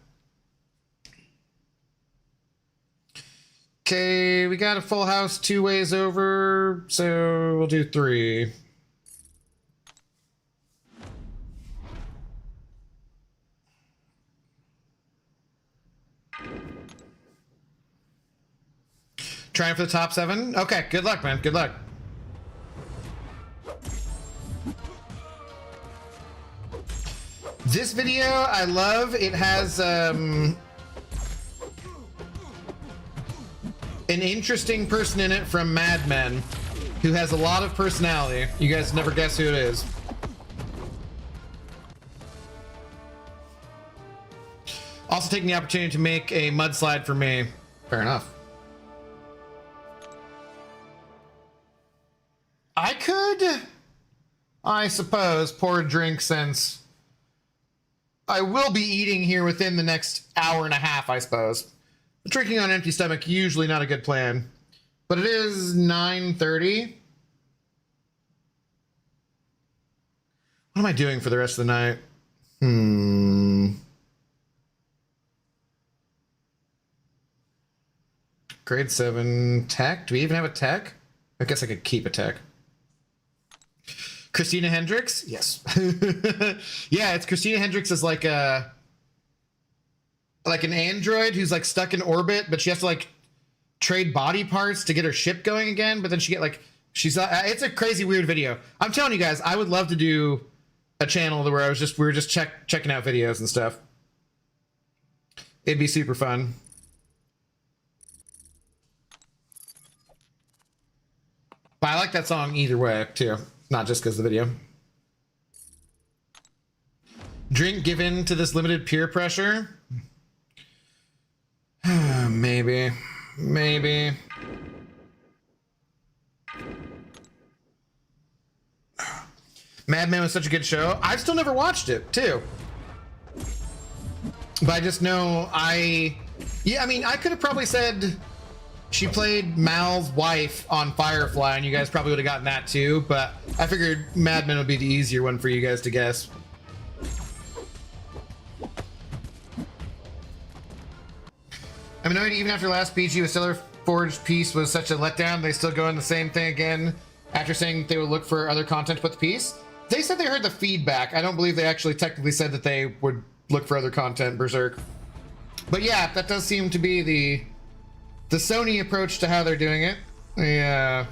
Okay, we got a full house 2 ways over, so we'll do 3. Trying for the top 7? Okay, good luck, man. Good luck. This video, I love. It has, an interesting person in it from Mad Men who has a lot of personality. You guys never guess who it is. Also taking the opportunity to make a mudslide for me. Fair enough. I could, I suppose, pour a drink since I will be eating here within the next hour and a half, I suppose. Drinking on an empty stomach, usually not a good plan. But it is 9:30. What am I doing for the rest of the night? Grade 7 tech. Do we even have a tech? I guess I could keep a tech. Christina Hendricks? Yes. Yeah, it's Christina Hendricks is like an android who's like stuck in orbit, but she has to like trade body parts to get her ship going again, but then she get like it's a crazy weird video. I'm telling you guys, I would love to do a channel where we were just checking out videos and stuff. It'd be super fun. But I like that song either way too, not just because of the video. Drink given to this limited peer pressure? Maybe. Mad Men was such a good show. I've still never watched it too. But I just know I mean, I could have probably said she played Mal's wife on Firefly, and you guys probably would have gotten that too, but I figured Mad Men would be the easier one for you guys to guess. I mean, even after last PG with Stellar Forge piece was such a letdown, they still go in the same thing again after saying that they would look for other content to put the piece. They said they heard the feedback. I don't believe they actually technically said that they would look for other content, Berserk. But yeah, that does seem to be the Sony approach to how they're doing it. Yeah.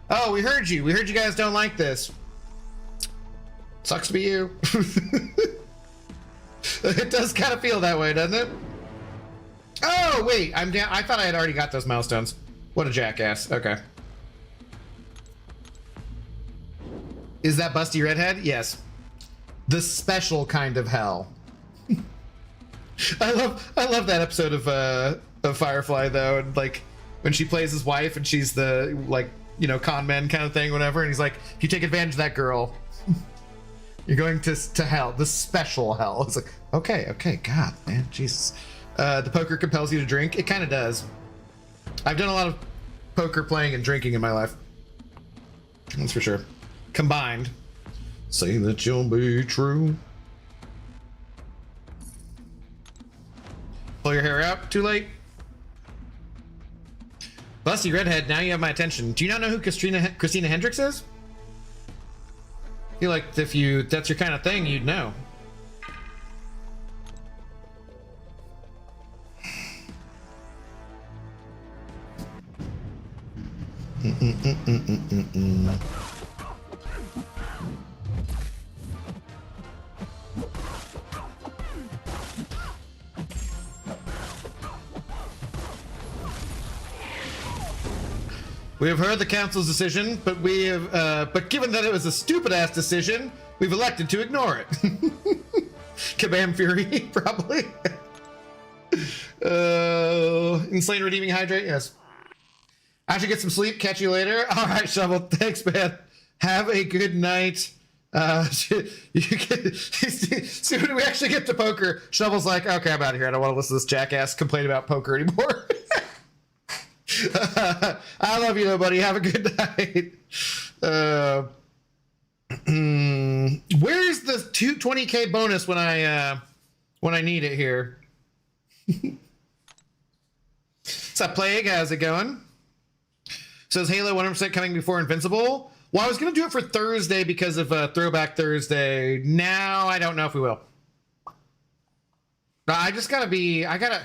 Oh, we heard you. We heard you guys don't like this. Sucks to be you. It does kind of feel that way, doesn't it? Oh, wait, I'm down. I thought I had already got those milestones. What a jackass. Okay. Is that Busty Redhead? Yes. The special kind of hell. I love that episode of Firefly though, and like when she plays his wife and she's the like, you know, con man kind of thing, whatever, and he's like, if you take advantage of that girl, you're going to hell, the special hell. It's like, okay, God, man, Jesus. The poker compels you to drink. It kind of does. I've done a lot of poker playing and drinking in my life. That's for sure. Combined. Say that you'll be true. Pull your hair out. Too late. Busty Redhead, now you have my attention. Do you not know who Christina Hendricks is? I feel like if that's your kind of thing, you'd know. We have heard the council's decision, but but given that it was a stupid-ass decision, we've elected to ignore it. Kabam Fury, probably. Insane Redeeming Hydrate, yes. I should get some sleep. Catch you later. All right, Shovel. Thanks, man. Have a good night. Soon we actually get to poker, Shovel's like, okay, I'm out of here. I don't want to listen to this jackass complain about poker anymore. I love you though, buddy. Have a good night. Where's the 220K bonus when I need it here? What's up, Plague? How's it going? Says Halo 100% coming before Invincible. Well, I was gonna do it for Thursday because of Throwback Thursday. Now I don't know if we will. I just gotta be. I gotta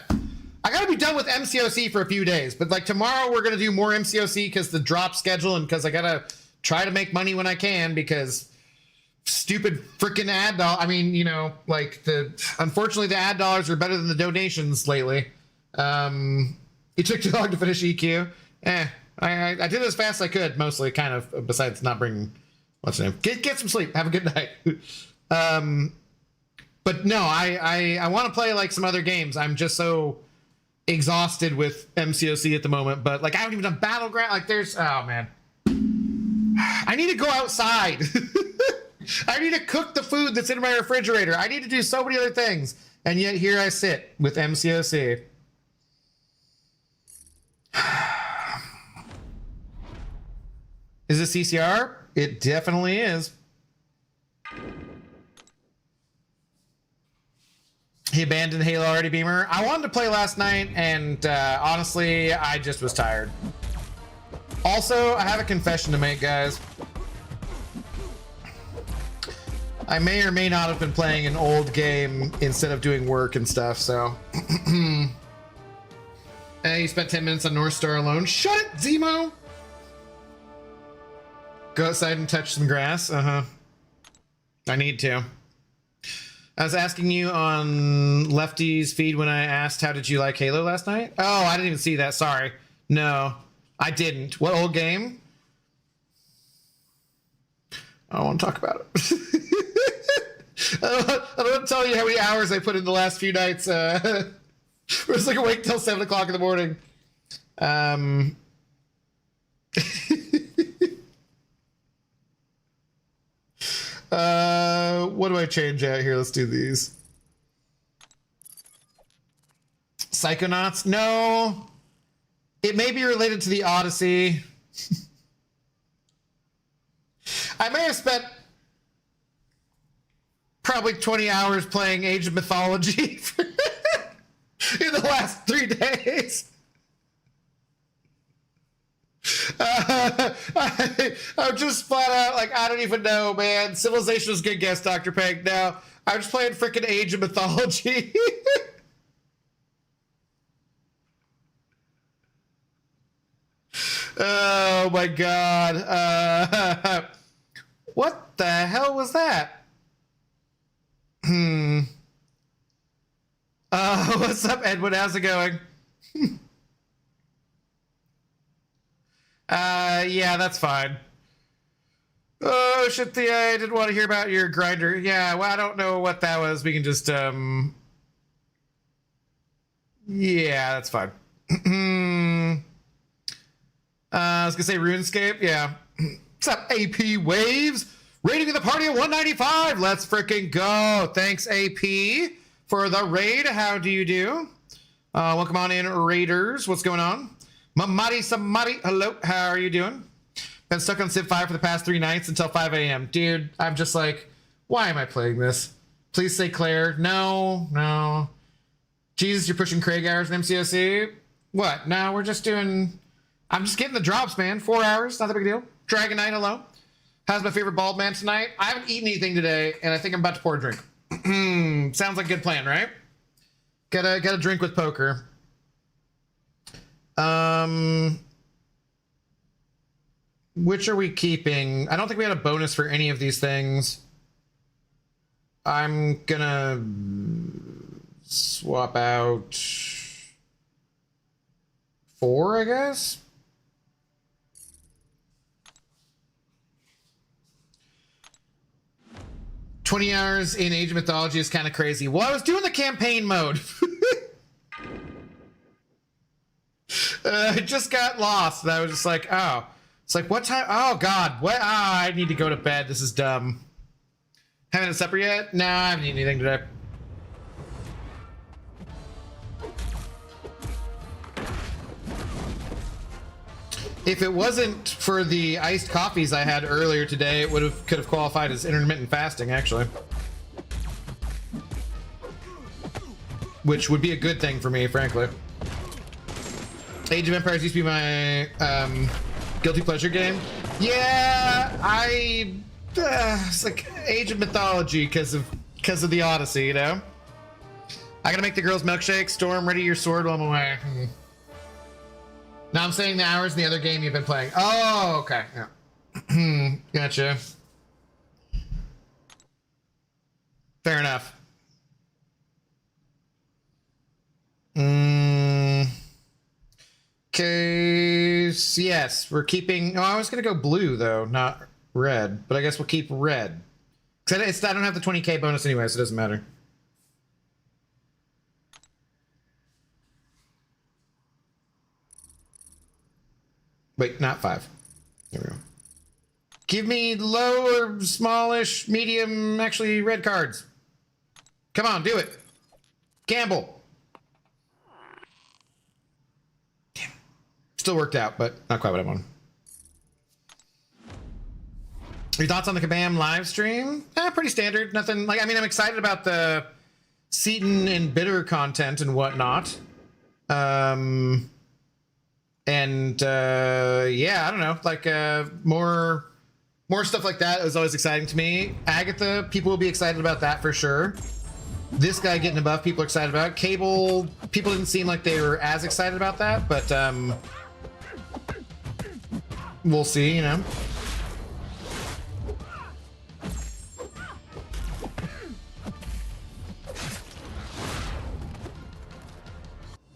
be done with MCOC for a few days, but like tomorrow we're gonna do more MCOC because the drop schedule and because I gotta try to make money when I can because stupid freaking ad doll. I mean, you know, like unfortunately the ad dollars are better than the donations lately. It took too long to finish EQ. I did it as fast as I could, mostly, kind of, besides not bringing what's the name. Get some sleep. Have a good night. But no, I want to play like some other games. I'm just so exhausted with MCOC at the moment, but like I haven't even done Battleground. Like oh man, I need to go outside. I need to cook the food that's in my refrigerator. I need to do so many other things, and yet here I sit with MCOC. Is it CCR? It definitely is. He abandoned Halo already, Beamer. I wanted to play last night, and honestly, I just was tired. Also, I have a confession to make, guys. I may or may not have been playing an old game instead of doing work and stuff, so. Hey, you spent 10 minutes on North Star alone. Shut it, Zemo! Go outside and touch some grass. I need to. I was asking you on Lefty's feed when I asked how did you like Halo last night? Oh, I didn't even see that. Sorry. No, I didn't. What old game? I don't want to talk about it. I don't want to tell you how many hours I put in the last few nights. We're just like awake till 7 o'clock in the morning. What do I change out here? Let's do these. Psychonauts? No. It may be related to the Odyssey. I may have spent probably 20 hours playing Age of Mythology in the last 3 days. I'm just flat out like, I don't even know, man. Civilization was a good guess, Dr. Peg. Now, I'm just playing freaking Age of Mythology. Oh my god. What the hell was that? What's up, Edwin? How's it going? Yeah, that's fine. Oh, shit, I didn't want to hear about your grinder. Yeah, well, I don't know what that was. We can just, yeah, that's fine. I was gonna say RuneScape, yeah. What's up, AP Waves? Rating of the party at 195. Let's freaking go. Thanks, AP, for the raid. How do you do? Welcome on in, Raiders. What's going on? Mamadi Samadi, hello. How are you doing? Been stuck on Civ 5 for the past 3 nights until 5 a.m. Dude, I'm just like, why am I playing this? Please say Claire. No. Jesus, you're pushing Craig hours in MCOC? What? No, we're just doing... I'm just getting the drops, man. 4 hours, not a big deal. Dragon Knight, hello. How's my favorite bald man tonight? I haven't eaten anything today, and I think I'm about to pour a drink. Sounds like a good plan, right? Gotta drink with poker. Which are we keeping? I don't think we had a bonus for any of these things. I'm gonna swap out 4, I guess. $20 hours in Age of Mythology is kind of crazy. Well, I was doing the campaign mode. I just got lost. And I was just like, oh. It's like, what time? Oh, God. What? Ah, I need to go to bed. This is dumb. Haven't had supper yet? No, I haven't eaten anything today. If it wasn't for the iced coffees I had earlier today, it could have qualified as intermittent fasting, actually. Which would be a good thing for me, frankly. Age of Empires used to be my guilty pleasure game. Yeah, it's like Age of Mythology because of the Odyssey, you know. I gotta make the girls milkshake. Storm, ready your sword while I'm away. Now I'm saying the hours in the other game you've been playing. Oh, okay. Yeah. Gotcha. Fair enough. Okay. Yes, we're keeping. Oh, I was gonna go blue though, not red. But I guess we'll keep red. Cause I don't have the 20k bonus anyway, so it doesn't matter. Wait, not 5. There we go. Give me low or smallish, medium, actually red cards. Come on, do it. Gamble. Damn. Still worked out, but not quite what I wanted. Your thoughts on the Kabam live stream? Pretty standard. Nothing like, I mean, I'm excited about the Seaton and Bitter content and whatnot. And yeah, I don't know, like more stuff like that is always exciting to me. Agatha, people will be excited about that for sure. This guy getting a buff, people are excited about. Cable, people didn't seem like they were as excited about that, but we'll see, you know.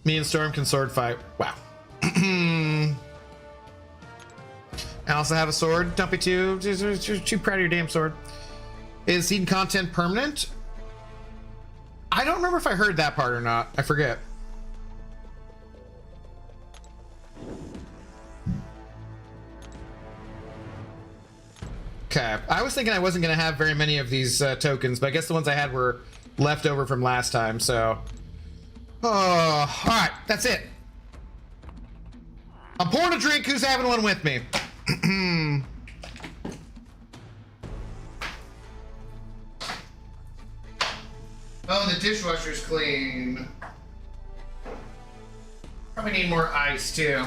Me and Storm can sword fight. Wow. I also have a sword. Don't be too proud of your damn sword. Is Seaton content permanent? I don't remember if I heard that part or not. I forget. Okay. I was thinking I wasn't going to have very many of these tokens, but I guess the ones I had were left over from last time, so... Oh, all right. That's it. I'm pouring a drink. Who's having one with me? Oh, the dishwasher's clean. Probably need more ice too.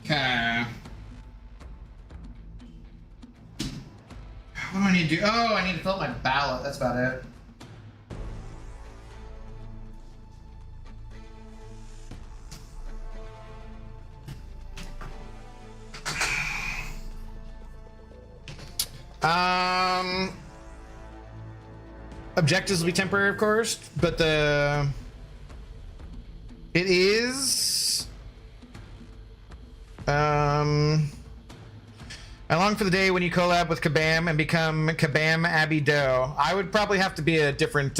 Okay. What do I need to do? Oh, I need to fill out my ballot. That's about it. Objectives will be temporary, of course, but it is I long for the day when you collab with Kabam and become Kabam Abby Doe. I would probably have to be a different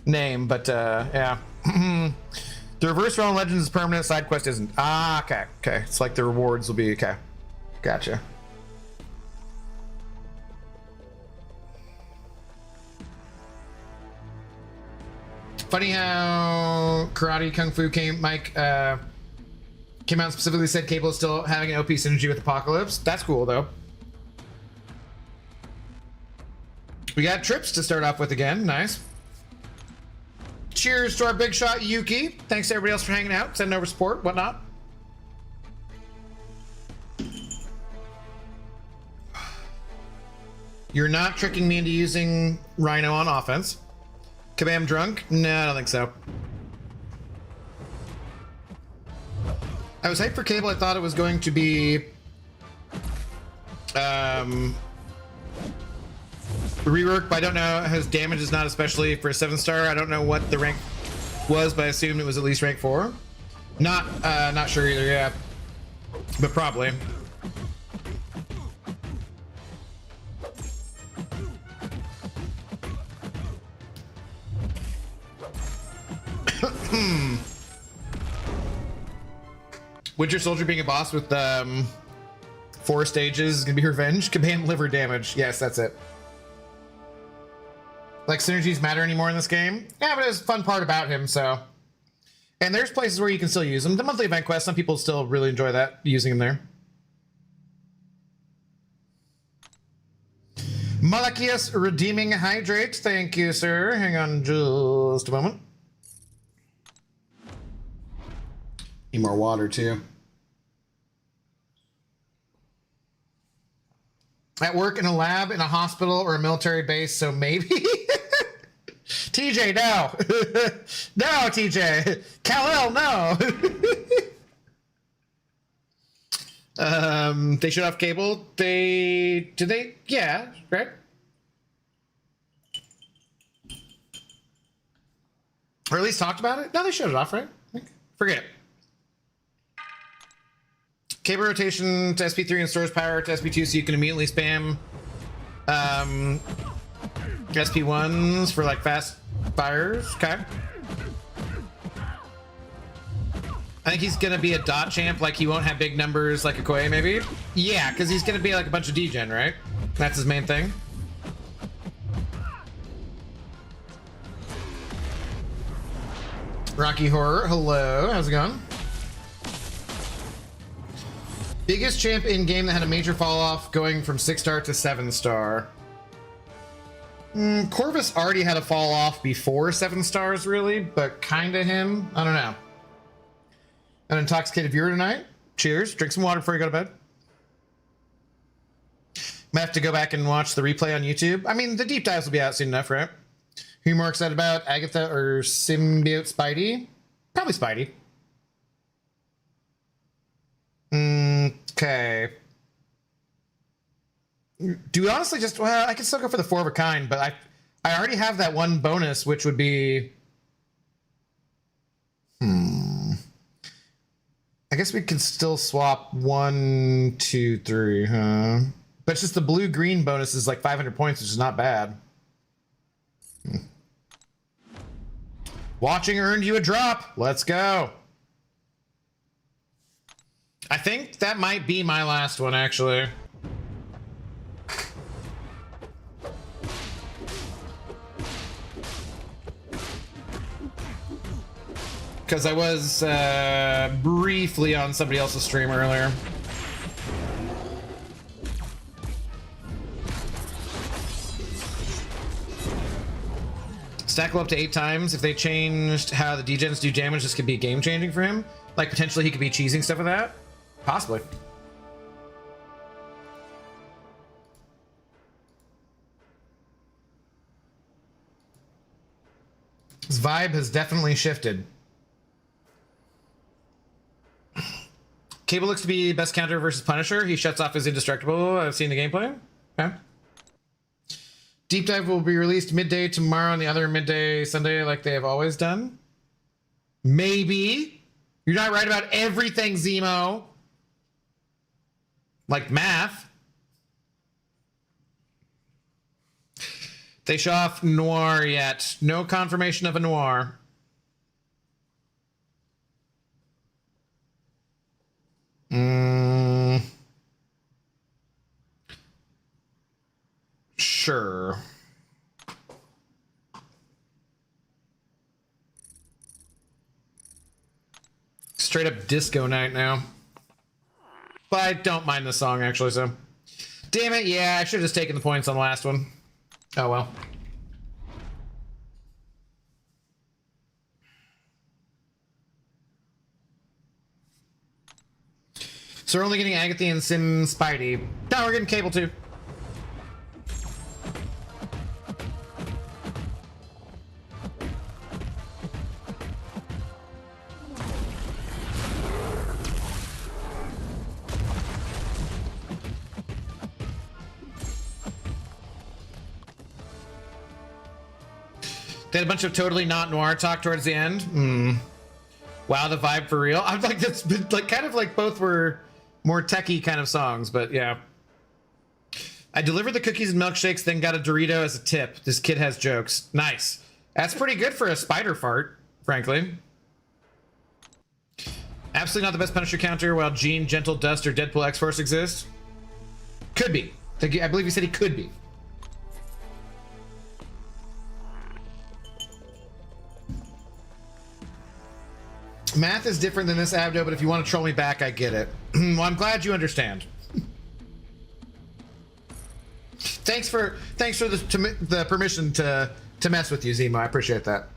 name, but yeah. The reverse role in Legends is permanent, side quest isn't. Ah, okay, okay. It's like the rewards will be okay. Gotcha. Funny how Karate Kung Fu came out and specifically said Cable is still having an OP synergy with Apocalypse. That's cool though. We got trips to start off with again. Nice. Cheers to our big shot Yuki. Thanks to everybody else for hanging out, sending over support, whatnot. You're not tricking me into using Rhino on offense. Kabam drunk? No, I don't think so. I was hyped for Cable. I thought it was going to be rework, but I don't know. His damage is not especially for a 7-star. I don't know what the rank was, but I assumed it was at least rank 4. Not sure either. Yeah, but probably. Winter Soldier being a boss with 4 stages is gonna be revenge. Kabam liver damage. Yes, that's it. Like synergies matter anymore in this game? Yeah, but it's a fun part about him, so. And there's places where you can still use them. The monthly event quest, some people still really enjoy that, using him there. Malachias Redeeming Hydrate. Thank you, sir. Hang on just a moment. Need more water, too. At work, in a lab, in a hospital, or a military base, so maybe? TJ, no. No, TJ. Kal-El, no. They shut off Cable. Did they? Yeah, right? Or at least talked about it? No, they shut it off, right? Forget it. Cable rotation to SP3 and stores power to SP2 so you can immediately spam SP1s for like fast fires. Okay. I think he's gonna be a dot champ, like he won't have big numbers like a Koei maybe. Yeah, because he's gonna be like a bunch of degen, right? That's his main thing. Rocky Horror, hello, how's it going? Biggest champ in game that had a major fall off going from 6-star to 7-star. Corvus already had a fall off before 7 stars, really, but kinda him. I don't know. An intoxicated viewer tonight. Cheers. Drink some water before you go to bed. Might have to go back and watch the replay on YouTube. I mean, the deep dives will be out soon enough, right? Who you more excited about, Agatha or Symbiote Spidey? Probably Spidey. Okay. Do we honestly just, well, I can still go for the 4 of a kind, but I already have that one bonus, which would be, guess we could still swap 1, 2, 3, huh? But it's just the blue-green bonus is like 500 points, which is not bad. Watching earned you a drop. Let's go. I think that might be my last one, actually. Because I was briefly on somebody else's stream earlier. Stack up to 8 times. If they changed how the degens do damage, this could be game changing for him. Like potentially he could be cheesing stuff with that. Possibly. His vibe has definitely shifted. Cable looks to be best counter versus Punisher. He shuts off his indestructible. I've seen the gameplay. Okay. Deep Dive will be released midday tomorrow and the other midday Sunday like they have always done. Maybe. You're not right about everything, Zemo. Like math. They show off Noir yet. No confirmation of a Noir. Sure. Straight up disco night now. But I don't mind the song, actually, so. Damn it, yeah, I should have just taken the points on the last one. Oh, well. So we're only getting Agatha and Sim Spidey. No, we're getting Cable, too. They had a bunch of totally not noir talk towards the end. Wow, the vibe for real. I'm like, that's been like kind of like both were more techie kind of songs, but yeah. I delivered the cookies and milkshakes, then got a Dorito as a tip. This kid has jokes. Nice. That's pretty good for a spider fart, frankly. Absolutely not the best Punisher counter while Jean, Gentle Dust, or Deadpool X-Force exist. Could be. I believe he said he could be. Math is different than this, Abdo, but if you want to troll me back, I get it. Well, I'm glad you understand. Thanks for the permission to mess with you, Zemo. I appreciate that.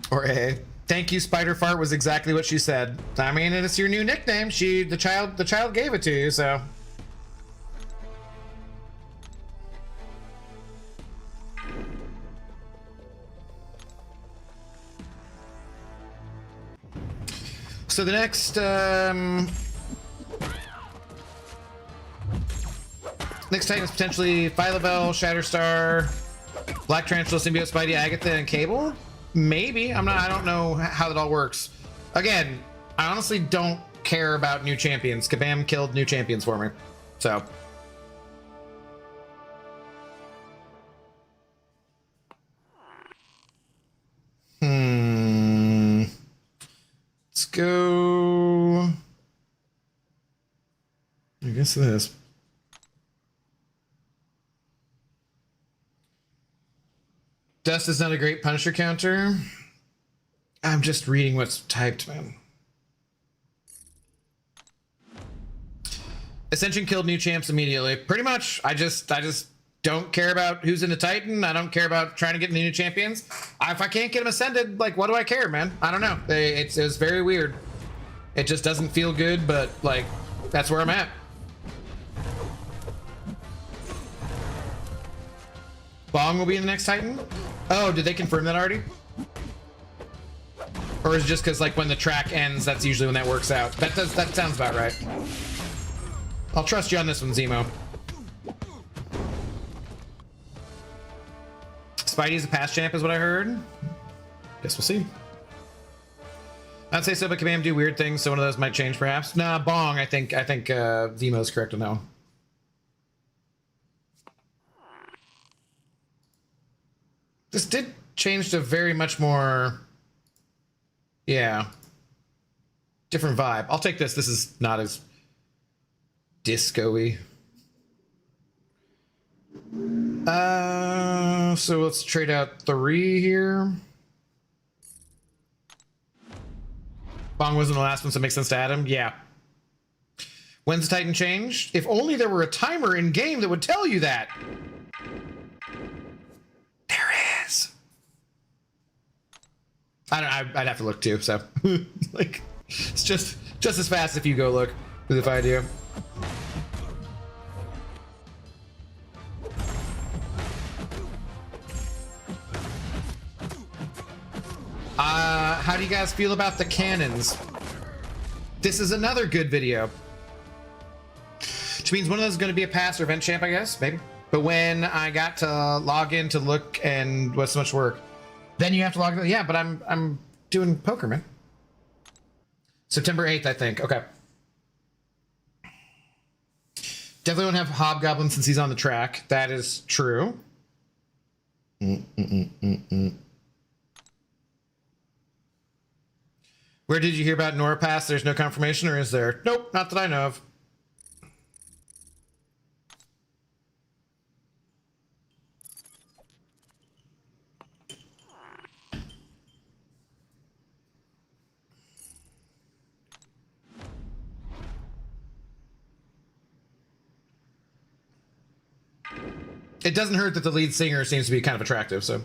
Or A. Thank you, Spider Fart was exactly what she said. I mean, it's your new nickname. The child gave it to you, so. So the next Titan is potentially Phyla-Vell, Shatterstar, Black Tarantula, Symbiote, Spidey, Agatha, and Cable. Maybe. I don't know how that all works. Again, I honestly don't care about new champions. Kabam killed new champions for me. So. Let's go. I guess this. Dust is not a great Punisher counter. I'm just reading what's typed, man. Ascension killed new champs immediately. Pretty much. I just don't care about who's in the Titan. I don't care about trying to get new champions. If I can't get them ascended, like, what do I care, man? I don't know. It's very weird. It just doesn't feel good, but, like, that's where I'm at. Bong will be in the next Titan? Oh, did they confirm that already? Or is it just because, like, when the track ends, that's usually when that works out? That sounds about right. I'll trust you on this one, Zemo. Spidey's a past champ is what I heard. Guess we'll see. I'd say so, but Kabam do weird things, so one of those might change perhaps. Nah, Bong, I think Zemo's correct on that one. This did change to very much more, yeah, different vibe. I'll take this. This is not as disco-y. So let's trade out 3 here. Bong wasn't the last one, so it makes sense to add him. Yeah. When's the Titan change? If only there were a timer in game that would tell you that. There is. I'd have to look too, so like it's just as fast if you go look if I do. How do you guys feel about the cannons? This is another good video. Which means one of those is going to be a pass or event champ, I guess, maybe. But when I got to log in to look and what's so much work, then you have to log in. Yeah, but I'm doing poker, man. September 8th, I think. Okay. Definitely don't have Hobgoblin since he's on the track. That is true. Where did you hear about Nora Pass? There's no confirmation, or is there? Nope, not that I know of. It doesn't hurt that the lead singer seems to be kind of attractive, so.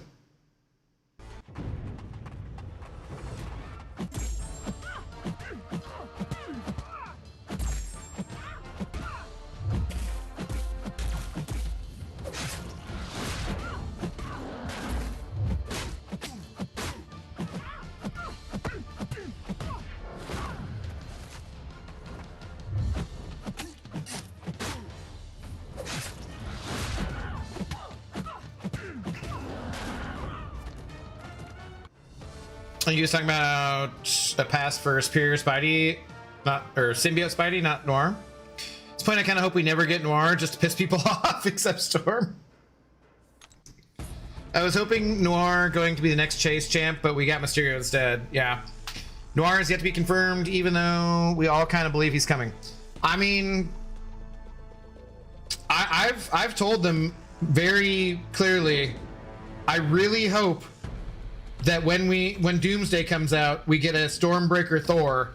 Are you guys talking about a pass for Superior Spidey, or Symbiote Spidey, not Noir? At this point, I kind of hope we never get Noir just to piss people off, except Storm. I was hoping Noir going to be the next Chase champ, but we got Mysterio instead. Yeah. Noir is yet to be confirmed, even though we all kind of believe he's coming. I mean, I've told them very clearly, I really hope that when Doomsday comes out, we get a Stormbreaker Thor,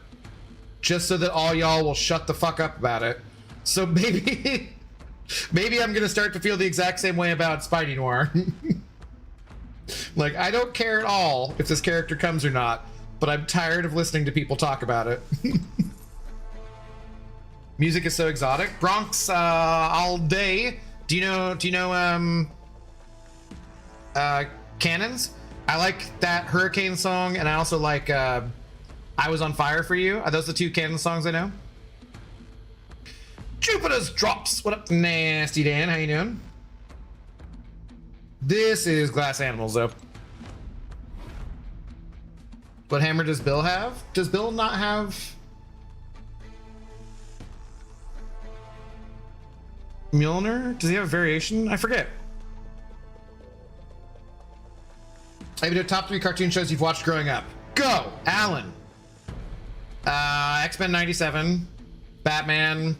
just so that all y'all will shut the fuck up about it. So maybe I'm gonna start to feel the exact same way about Spidey Noir. Like, I don't care at all if this character comes or not, but I'm tired of listening to people talk about it. Music is so exotic. Bronx all day. Do you know Cannons? I like that Hurricane song, and I also like I Was on Fire for You. Are those the 2 Cannon songs I know? Jupiter's Drops. What up, Nasty Dan? How you doing? This is Glass Animals, though. What hammer does Bill have? Does Bill not have Mjolnir? Does he have a variation? I forget. Maybe the top 3 cartoon shows you've watched growing up. Go, Alan. X-Men 97, Batman.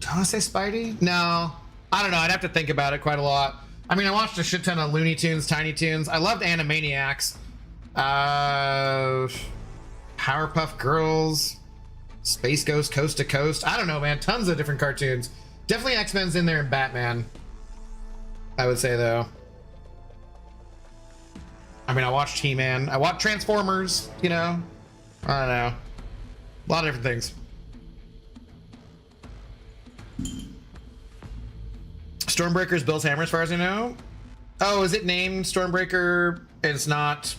Do I want to say Spidey? No, I don't know. I'd have to think about it quite a lot. I mean, I watched a shit ton of Looney Tunes, Tiny Toons. I loved Animaniacs. Powerpuff Girls, Space Ghost, Coast to Coast. I don't know, man. Tons of different cartoons. Definitely X-Men's in there and Batman, I would say, though. I mean, I watched He-Man. I watched Transformers, you know? I don't know. A lot of different things. Stormbreaker's Bill's hammer, as far as I know. Oh, is it named Stormbreaker and it's not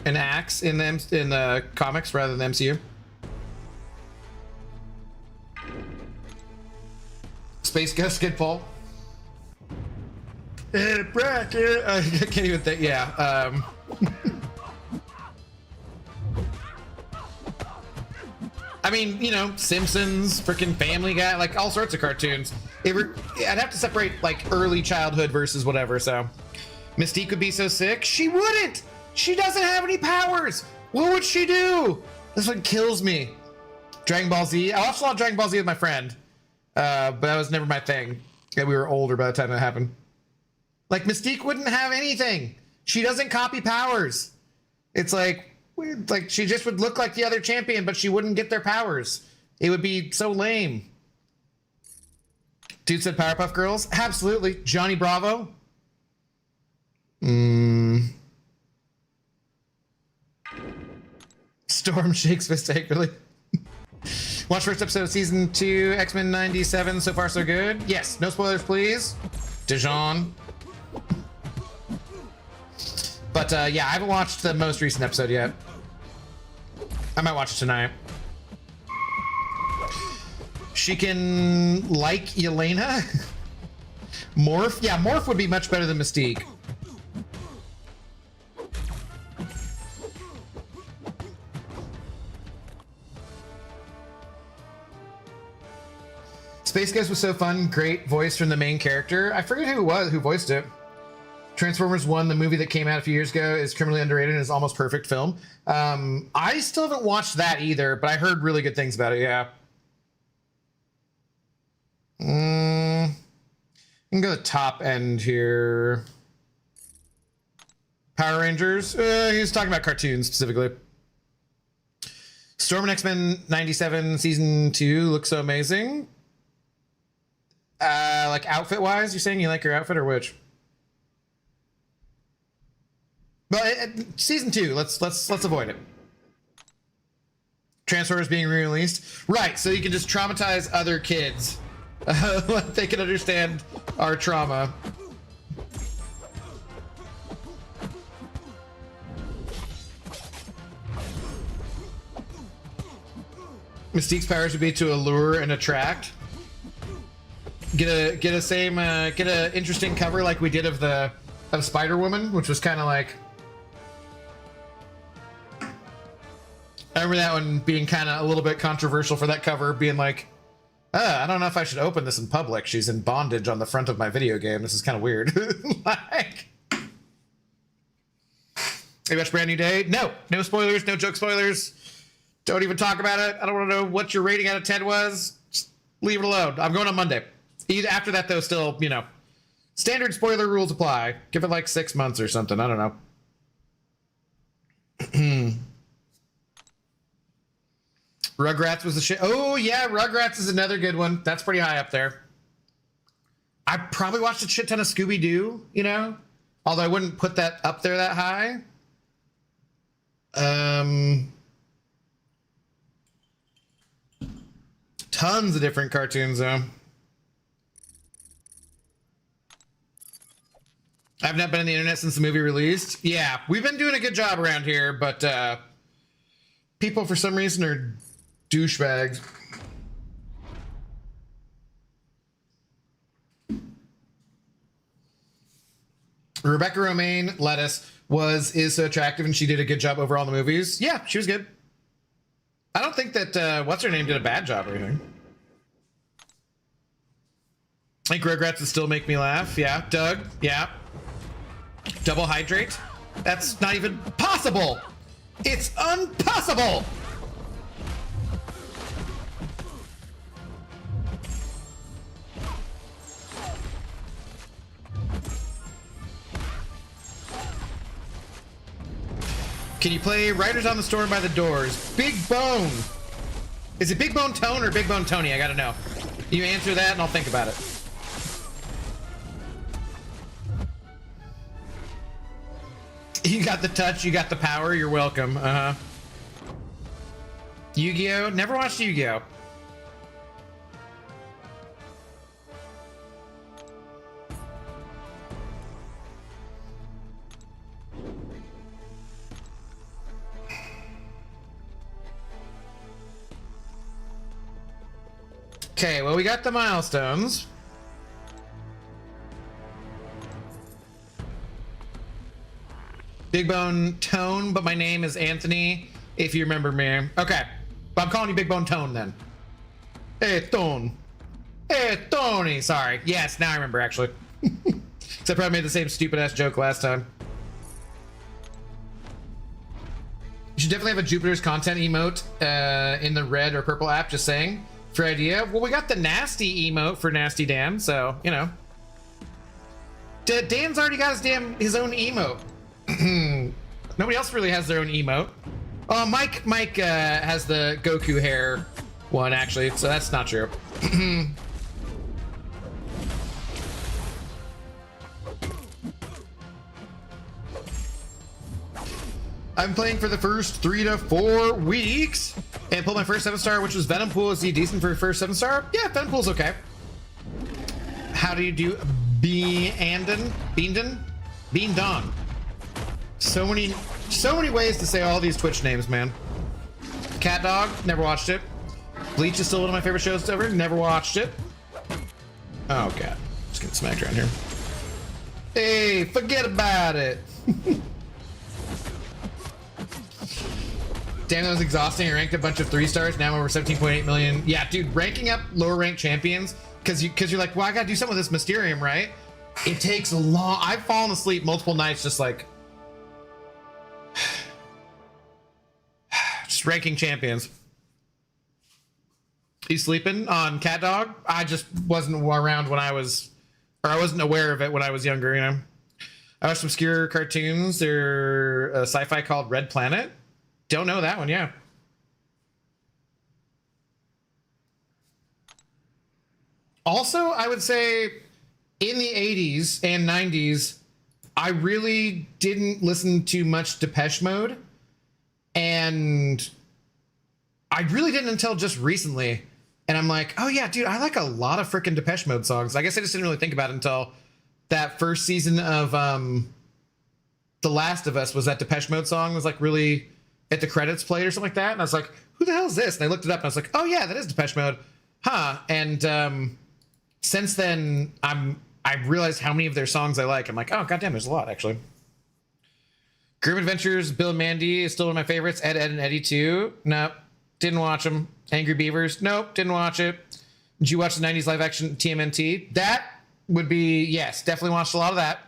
an axe in the comics rather than the MCU? Space Ghost, good pull. Bracket. I can't even think. Yeah. mean, you know, Simpsons, freaking Family Guy, like all sorts of cartoons. I'd have to separate like early childhood versus whatever. So Mystique would be so sick. She wouldn't. She doesn't have any powers. What would she do? This one kills me. Dragon Ball Z. I watched a lot of Dragon Ball Z with my friend, but that was never my thing. Yeah, we were older by the time that happened. Like Mystique wouldn't have anything. She doesn't copy powers. It's like she just would look like the other champion, but she wouldn't get their powers. It would be so lame. Dude said Powerpuff Girls. Absolutely. Johnny Bravo. Storm shakes fist angrily. Watch first episode of season 2, X-Men 97. So far, so good. Yes. No spoilers, please. Dijon. But yeah, I haven't watched the most recent episode yet. I might watch it tonight. She can like Yelena. Morph? Yeah, Morph would be much better than Mystique. Space Ghost was so fun. Great voice from the main character. I forget who it was who voiced it. Transformers 1, the movie that came out a few years ago, is criminally underrated and is almost perfect film. I still haven't watched that either, but I heard really good things about it, yeah. I can go to the top end here. Power Rangers. He's talking about cartoons specifically. Storm and X-Men 97 season 2 looks so amazing. Like outfit wise, you're saying you like your outfit or which? But season 2, let's avoid it. Transformers being re-released, right? So you can just traumatize other kids. They can understand our trauma. Mystique's powers would be to allure and attract. Get a interesting cover like we did of Spider-Woman, which was kind of like. I remember that one being kind of a little bit controversial for that cover, being like, I don't know if I should open this in public. She's in bondage on the front of my video game. This is kind of weird. Like, you watch Brand New Day? No spoilers, no joke spoilers. Don't even talk about it. I don't want to know what your rating out of 10 was. Just leave it alone. I'm going on Monday. After that, though, still, you know, standard spoiler rules apply. Give it like 6 months or something. I don't know. Rugrats was the shit. Oh, yeah, Rugrats is another good one. That's pretty high up there. I probably watched a shit ton of Scooby-Doo, you know? Although I wouldn't put that up there that high. Tons of different cartoons, though. I've not been on the internet since the movie released. Yeah, we've been doing a good job around here, but people, for some reason, are douchebags. Rebecca Romaine Lettuce is so attractive, and she did a good job overall in the movies. Yeah, she was good. I don't think that what's her name did a bad job or anything. I think Rugrats would still make me laugh. Yeah, Doug. Yeah. Double hydrate. That's not even possible. It's impossible. Can you play Riders on the Storm by the Doors? Big Bone. Is it Big Bone Tone or Big Bone Tony? I gotta know. You answer that and I'll think about it. You got the touch, you got the power, you're welcome. Yu-Gi-Oh? Never watched Yu-Gi-Oh. Okay, well, we got the milestones. Big Bone Tone, but my name is Anthony, if you remember me. Okay. But I'm calling you Big Bone Tone then. Hey, Tone. Hey, Tony. Sorry. Yes, now I remember, actually. Except I made the same stupid-ass joke last time. You should definitely have a Jupiter's content emote in the red or purple app, just saying. For idea. Well, we got the nasty emote for Nasty Dan, so, you know. Dan's already got his own emote. Nobody else really has their own emote. Oh, Mike has the Goku hair one, actually, so that's not true. I'm playing for the first 3 to 4 weeks and pulled my first 7-star, which was Venom Pool. Is he decent for first 7-star? Yeah, Venom Pool's okay. How do you do Beandon? Beandon. So many ways to say all these Twitch names, man. Cat Dog, never watched it. Bleach is still one of my favorite shows ever. Never watched it. Oh god, just getting smacked around here. Hey, forget about it. Damn, that was exhausting. I ranked a bunch of 3-stars. Now I'm over 17.8 million. Yeah, dude, ranking up lower ranked champions because you're like, well, I gotta do some of this Mysterium, right? It takes a long. I've fallen asleep multiple nights just like just ranking champions. You sleeping on Cat Dog? I just wasn't around when I wasn't aware of it when I was younger, you know. I watched obscure cartoons. They're a sci-fi called Red Planet. Don't know that one, yeah. Also, I would say in the 80s and 90s, I really didn't listen to much Depeche Mode. And I really didn't until just recently. And I'm like, oh yeah, dude, I like a lot of freaking Depeche Mode songs. I guess I just didn't really think about it until that first season of The Last of Us was that Depeche Mode song was like really at the credits played or something like that. And I was like, who the hell is this? And I looked it up and I was like, oh yeah, that is Depeche Mode. Huh. And since then, I've realized how many of their songs I like. I'm like, oh, goddamn, there's a lot, actually. Grim Adventures, Bill and Mandy is still one of my favorites. Ed, Ed, and Eddie, too. Nope, didn't watch them. Angry Beavers, nope, didn't watch it. Did you watch the 90s live action TMNT? That would be, yes, definitely watched a lot of that.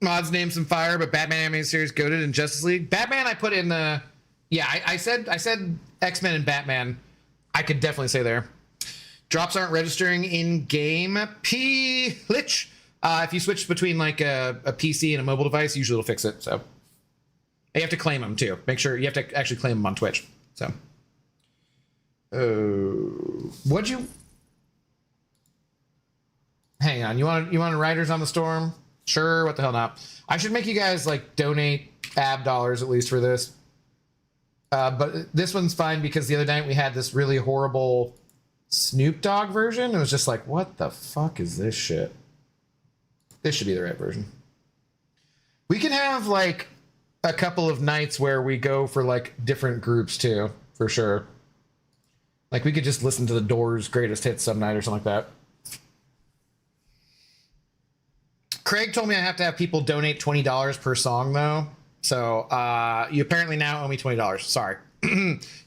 Mods named some fire, but Batman animated series goated in Justice League. Batman I put in the, yeah, I said X-Men and Batman. I could definitely say there. Drops aren't registering in game. P-lich. If you switch between like a PC and a mobile device, usually it'll fix it. So you have to claim them too. Make sure you have to actually claim them on Twitch. So, what'd you? Hang on. You want Riders on the Storm? Sure. What the hell not? I should make you guys like donate ab dollars at least for this. But this one's fine because the other night we had this really horrible Snoop Dogg version. It was just like, what the fuck is this shit? This should be the right version. We can have like a couple of nights where we go for like different groups too, for sure. Like we could just listen to the Doors' greatest hits some night or something like that. Craig told me I have to have people donate $20 per song though. So you apparently now owe me $20. Sorry.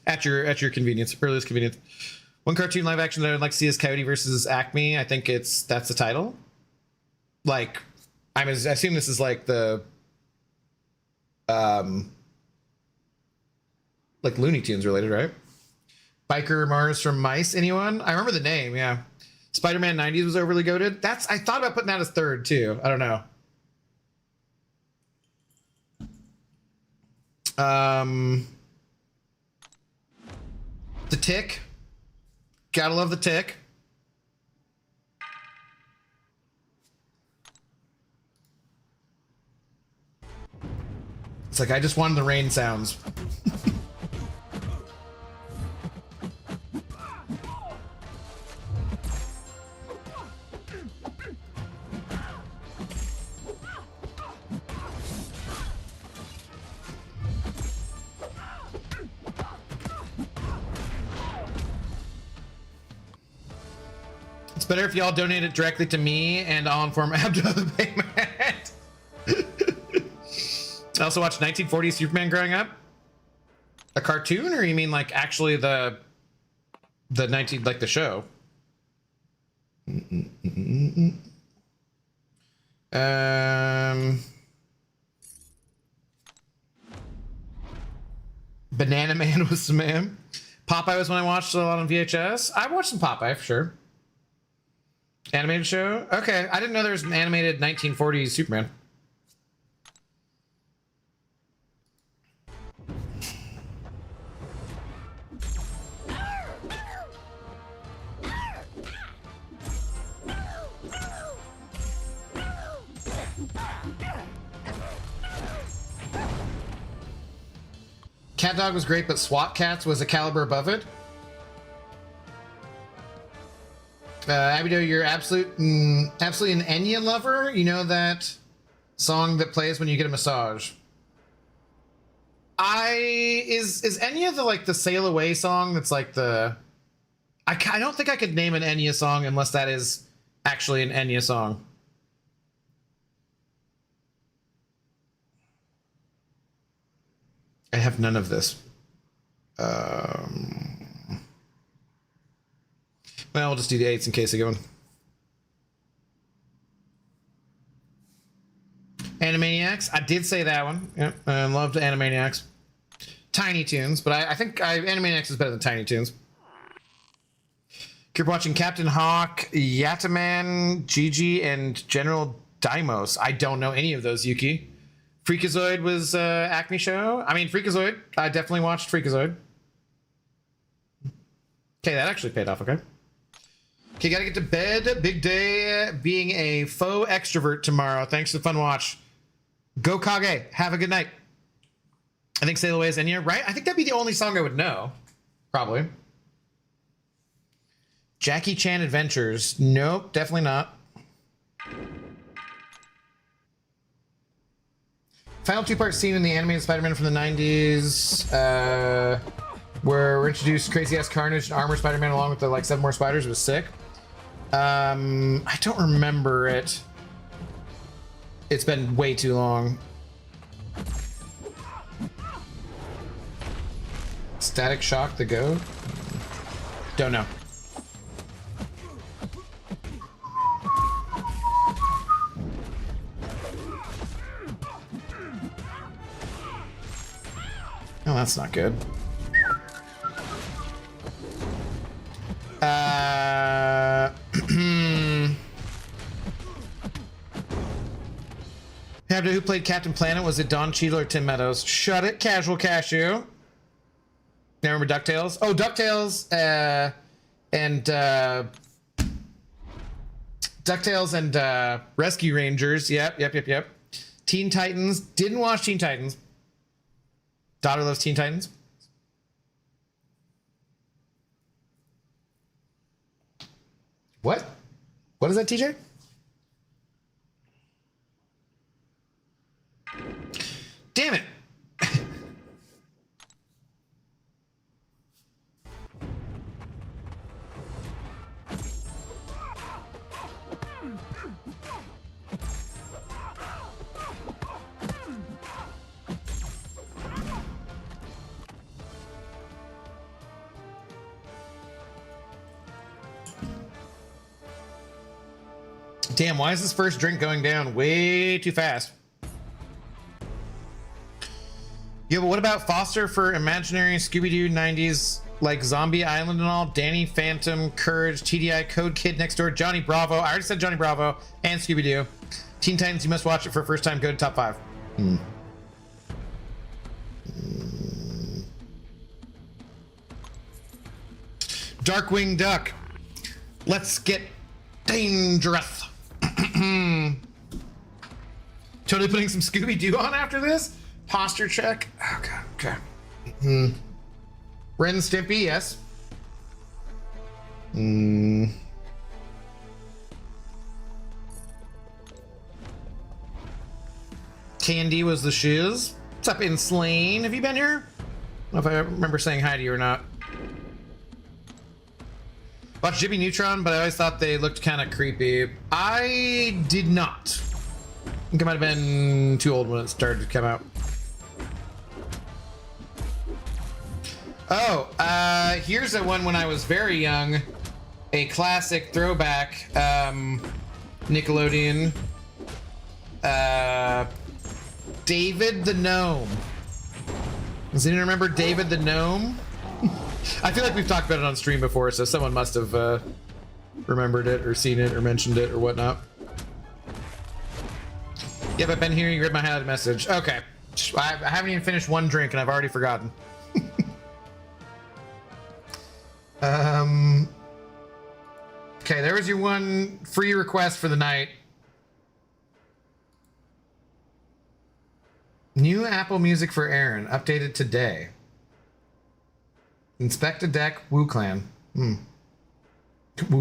at your convenience, earliest convenience. One cartoon live action that I'd like to see is Coyote versus Acme. I think that's the title. Like, I assume this is like the like Looney Tunes related, right? Biker Mars from Mice. Anyone? I remember the name. Yeah. Spider-Man 90s was overly goated. I thought about putting that as third too. I don't know. The Tick. Gotta love The Tick. It's like I just wanted the rain sounds. It's better if y'all donate it directly to me and I'll inform Abdo of the payment. I also watched 1940s Superman growing up. A cartoon, or you mean like actually the 19 like the show? Banana Man was some man. Popeye was when I watched a lot on VHS. I watched some Popeye for sure. Animated show? Okay, I didn't know there was an animated 1940s Superman. Cat Dog was great, but SWAT Cats was a caliber above it. Abido, you're absolutely an Enya lover. You know that song that plays when you get a massage. Is Enya the Sail Away song? That's like the. I don't think I could name an Enya song unless that is actually an Enya song. I have none of this. Well, we'll just do the 8s in case I go in. Animaniacs. I did say that one. Yep, I loved Animaniacs. Tiny Toons, but I think Animaniacs is better than Tiny Toons. Keep watching Captain Hawk, Yataman, Gigi, and General Daimos. I don't know any of those, Yuki. Freakazoid was Acme show. I mean, Freakazoid. I definitely watched Freakazoid. Okay, that actually paid off, okay. Okay, gotta get to bed. Big day being a faux extrovert tomorrow. Thanks for the fun watch. Go Kage. Have a good night. I think Sail Away is Enya, right? I think that'd be the only song I would know. Probably. Jackie Chan Adventures. Nope, definitely not. Final two-part scene in the animated Spider-Man from the 90s, where we're introduced crazy-ass Carnage and Armor Spider-Man along with the 7 more spiders. It was sick. I don't remember it. It's been way too long. Static Shock the Goat? Don't know. Oh, that's not good. Who played Captain Planet? Was it Don Cheadle or Tim Meadows? Shut it, Casual Cashew. Now remember DuckTales? Oh, DuckTales and Rescue Rangers. Yep. Teen Titans. Didn't watch Teen Titans. Daughter loves Teen Titans. What? What is that, TJ? Damn it. Damn, why is this first drink going down way too fast? Yeah, but what about Foster for Imaginary Scooby-Doo 90s, like Zombie Island and all? Danny Phantom, Courage, TDI, Code Kid Next Door, Johnny Bravo. I already said Johnny Bravo and Scooby-Doo. Teen Titans, you must watch it for first time. Go to top 5. Darkwing Duck. Let's get dangerous. Totally putting some Scooby-Doo on after this? Posture check. Okay. Ren and Stimpy, yes. Candy was the shiz. What's up, Inslane? Have you been here? I don't know if I remember saying hi to you or not. Watched Jimmy Neutron, but I always thought they looked kind of creepy. I did not. I think I might have been too old when it started to come out. Oh, here's a one when I was very young. A classic throwback, Nickelodeon. David the Gnome. Does anyone remember David the Gnome? I feel like we've talked about it on stream before, so someone must have remembered it or seen it or mentioned it or whatnot. Yep, I've been here. You read my highlighted message. Okay. I haven't even finished one drink and I've already forgotten. Okay, there was your one free request for the night. New Apple Music for Aaron, updated today. Inspect a deck, Wu Clan. Wu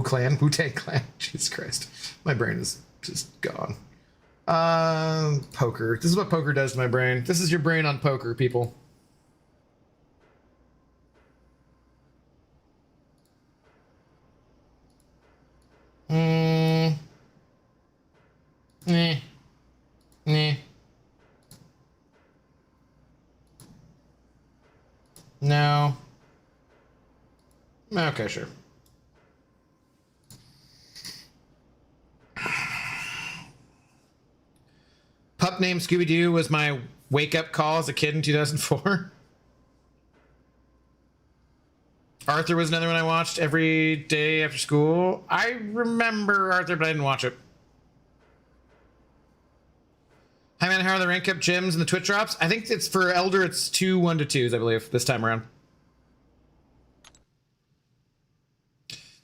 Clan, Wu-Tang Clan. Jesus Christ. My brain is just gone. Poker. This is what poker does to my brain. This is your brain on poker, people. No. Okay, sure. Pup named Scooby-Doo was my wake-up call as a kid in 2004. Arthur was another one I watched every day after school. I remember Arthur, but I didn't watch it. Hi man, how are the rank up gyms and the Twitch drops? I think it's for Elder, it's 2 1-2s, I believe, this time around.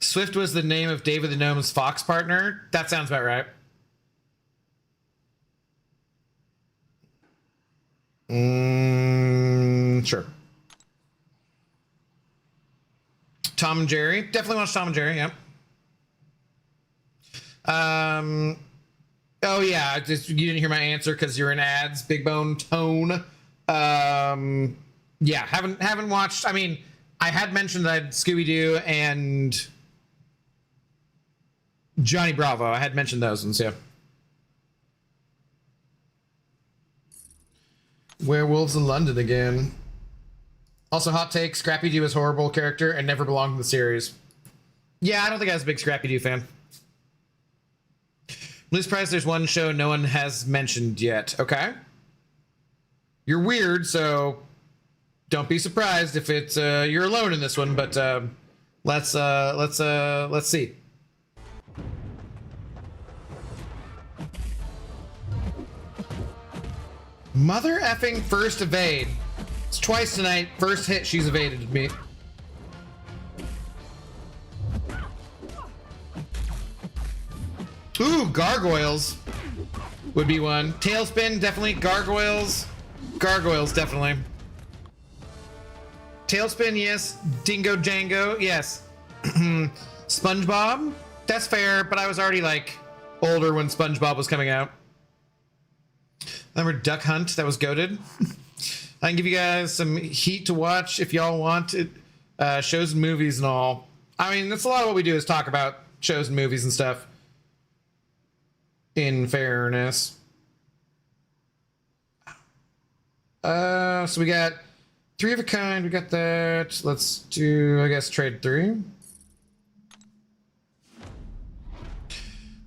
Swift was the name of David the Gnome's Fox partner. That sounds about right. Sure. Tom and Jerry. Definitely watch Tom and Jerry, yeah. Oh yeah, you didn't hear my answer because you're in ads, Big Bone Tone. Yeah, haven't watched. I mean, I had mentioned that I had Scooby-Doo and Johnny Bravo. I had mentioned those ones, yeah. Werewolves in London again. Also, hot take, Scrappy-Doo is a horrible character and never belonged in the series. Yeah, I don't think I was a big Scrappy-Doo fan. Liz Price, there's one show no one has mentioned yet. Okay. You're weird, so don't be surprised if it's you're alone in this one, but let's see. Mother effing first evade. It's twice tonight. First hit, she's evaded me. Ooh, gargoyles would be one. Tailspin, definitely. Gargoyles. Gargoyles, definitely. Tailspin, yes. Dingo Django, yes. SpongeBob, that's fair, but I was already like older when SpongeBob was coming out. Remember Duck Hunt? That was goated. I can give you guys some heat to watch if y'all want it. Shows and movies and all. I mean, that's a lot of what we do is talk about shows and movies and stuff. In fairness. So we got 3 of a kind. We got that. Let's do, I guess, trade 3.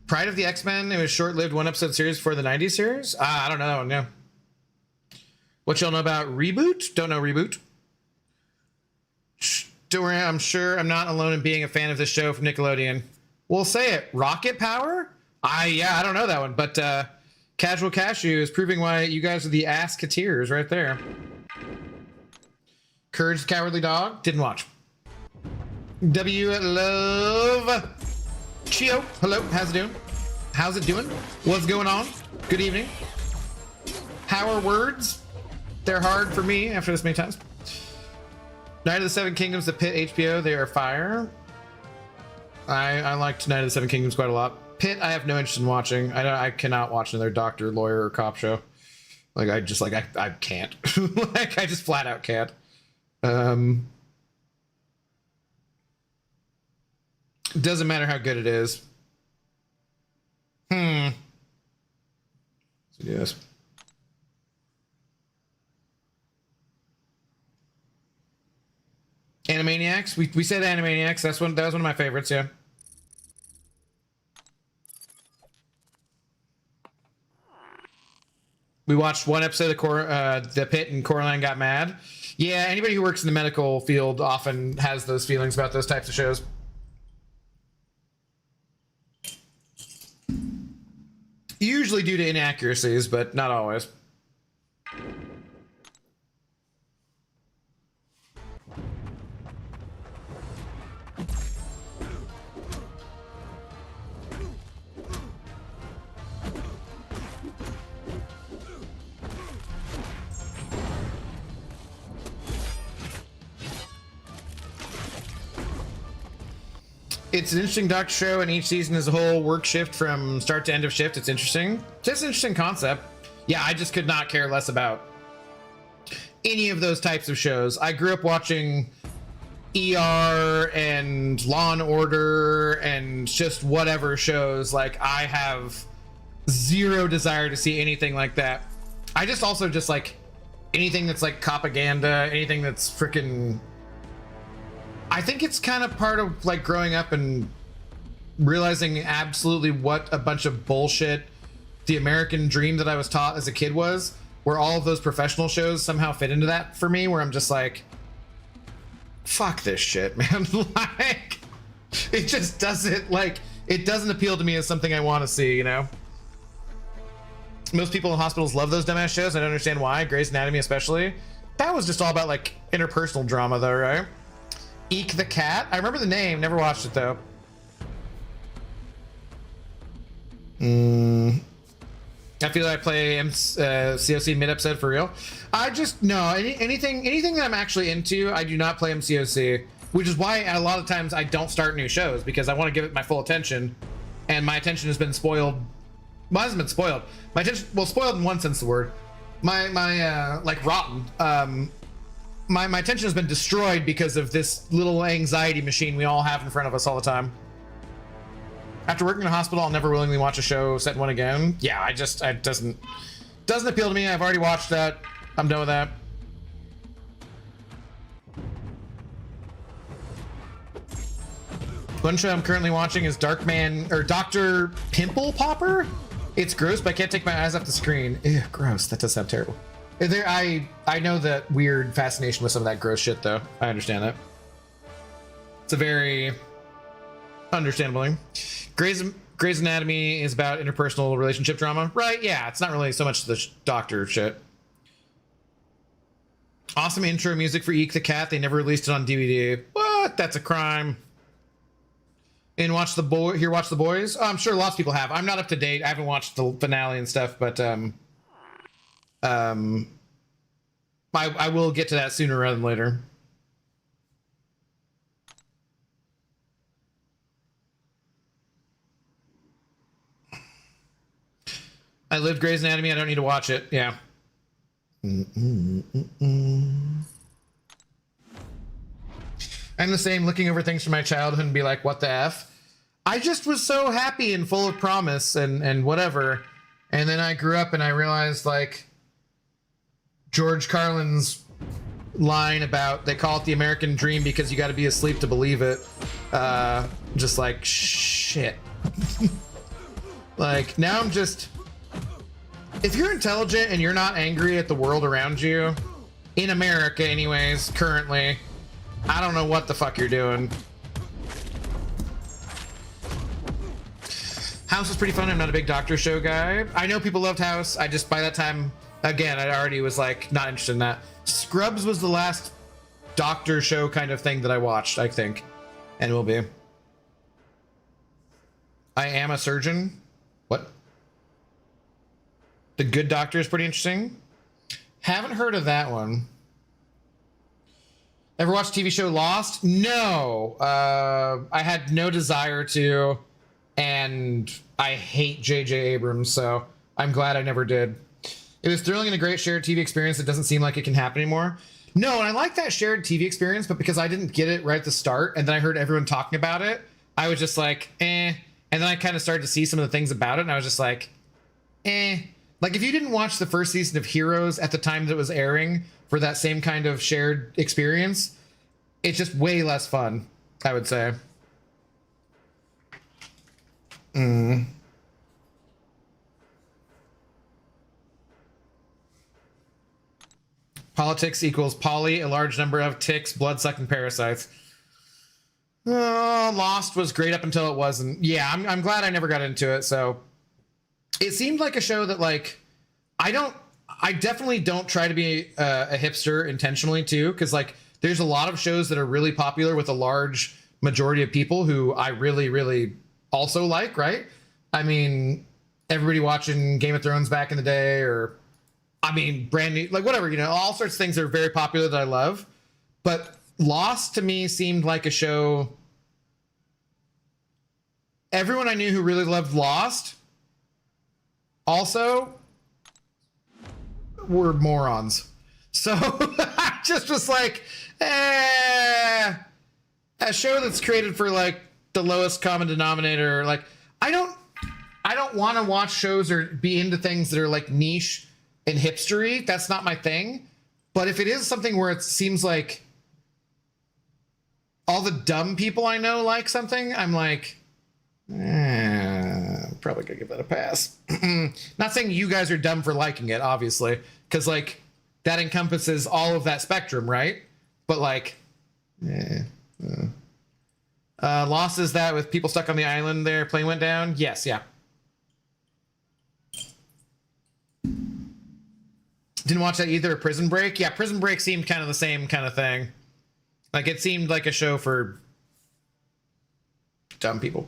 Pride of the X-Men. It was short-lived 1-episode series for the 90s series. I don't know that one, yeah. What y'all know about Reboot? Don't know Reboot. Don't worry, I'm sure I'm not alone in being a fan of this show from Nickelodeon. We'll say it. Rocket Power? Yeah, I don't know that one, but Casual Cashew is proving why you guys are the ass-cateers right there. Courage the Cowardly Dog? Didn't watch. W Love. Chio, hello, how's it doing? How's it doing? What's going on? Good evening. How are words? They're hard for me after this many times. Night of the Seven Kingdoms, the Pit HBO, they are fire. I liked Night of the Seven Kingdoms quite a lot. Pit, I have no interest in watching. I cannot watch another doctor, lawyer, or cop show. Like, I can't. Like, I just flat out can't. Doesn't matter how good it is. So yes. Animaniacs. We said Animaniacs. That was one of my favorites. Yeah. We watched one episode of The Pit and Coraline Got Mad. Yeah, anybody who works in the medical field often has those feelings about those types of shows. Usually due to inaccuracies, but not always. It's an interesting doctor show, and each season is a whole work shift from start to end of shift. It's interesting. Just an interesting concept. Yeah, I just could not care less about any of those types of shows. I grew up watching ER and Law and Order and just whatever shows. Like, I have zero desire to see anything like that. I just also just like anything that's like propaganda, anything that's freaking... I think it's kind of part of like growing up and realizing absolutely what a bunch of bullshit the American dream that I was taught as a kid was, where all of those professional shows somehow fit into that for me, where I'm just like, fuck this shit, man. Like, it just doesn't, like, it doesn't appeal to me as something I want to see, you know? Most people in hospitals love those dumbass shows. I don't understand why. Grey's Anatomy especially. That was just all about like interpersonal drama though, right? Eek the Cat. I remember the name, never watched it though. I feel like I play COC mid-episode for real. I just, no, anything that I'm actually into, I do not play MCOC, which is why a lot of times I don't start new shows, because I want to give it my full attention, and my attention has been spoiled. Well, it hasn't been spoiled. My attention, well, spoiled in one sense of the word. My like rotten. My attention has been destroyed because of this little anxiety machine we all have in front of us all the time. After working in a hospital, I'll never willingly watch a show set in one again. Yeah, it doesn't appeal to me. I've already watched that. I'm done with that. One show I'm currently watching is Dr. Pimple Popper. It's gross, but I can't take my eyes off the screen. Ew, gross. That does sound terrible. I know that weird fascination with some of that gross shit, though. I understand that. It's a very understandable thing. Grey's Anatomy is about interpersonal relationship drama, right? Yeah, it's not really so much the doctor shit. Awesome intro music for Eek the Cat. They never released it on DVD. What? That's a crime. And watch the boys. Oh, I'm sure lots of people have. I'm not up to date. I haven't watched the finale and stuff, but I will get to that sooner rather than later. I lived Grey's Anatomy. I don't need to watch it. Yeah. I'm the same, looking over things from my childhood and be like, what the F? I just was so happy and full of promise and whatever. And then I grew up and I realized, like, George Carlin's line about they call it the American dream because you got to be asleep to believe it. Just like, shit. Like, now I'm just... If you're intelligent and you're not angry at the world around you, in America anyways, currently, I don't know what the fuck you're doing. House was pretty fun. I'm not a big Doctor Show guy. I know people loved House. I just, by that time, again, I already was like not interested in that. Scrubs was the last Doctor Show kind of thing that I watched, I think, and will be. I Am a Surgeon. What? The Good Doctor is pretty interesting. Haven't heard of that one. Ever watched TV show Lost? No. I had no desire to, and I hate J.J. Abrams, so I'm glad I never did. It was thrilling and a great shared TV experience. It doesn't seem like it can happen anymore. No, and I like that shared TV experience, but because I didn't get it right at the start, and then I heard everyone talking about it, I was just like, eh. And then I kind of started to see some of the things about it, and I was just like, eh. Like, if you didn't watch the first season of Heroes at the time that it was airing for that same kind of shared experience, it's just way less fun, I would say. Politics equals poly, a large number of ticks, blood-sucking parasites. Lost was great up until it wasn't. Yeah, I'm glad I never got into it. So it seemed like a show that, like, I definitely don't try to be a hipster intentionally too, because like there's a lot of shows that are really popular with a large majority of people who I really, really also like, right? I mean, everybody watching Game of Thrones back in the day, or I mean, brand new, like whatever, you know, all sorts of things that are very popular that I love. But Lost to me seemed like a show. Everyone I knew who really loved Lost also were morons. So I just was like, a show that's created for like the lowest common denominator. Like, I don't want to watch shows or be into things that are like niche and hipstery. That's not my thing. But if it is something where it seems like all the dumb people I know like something, I'm like, probably gonna give that a pass. Not saying you guys are dumb for liking it, obviously, because like that encompasses all of that spectrum, right? But like, Lost is that with people stuck on the island, their plane went down. Yes, yeah. Didn't watch that either. Prison Break, yeah. Prison Break seemed kind of the same kind of thing. Like it seemed like a show for dumb people.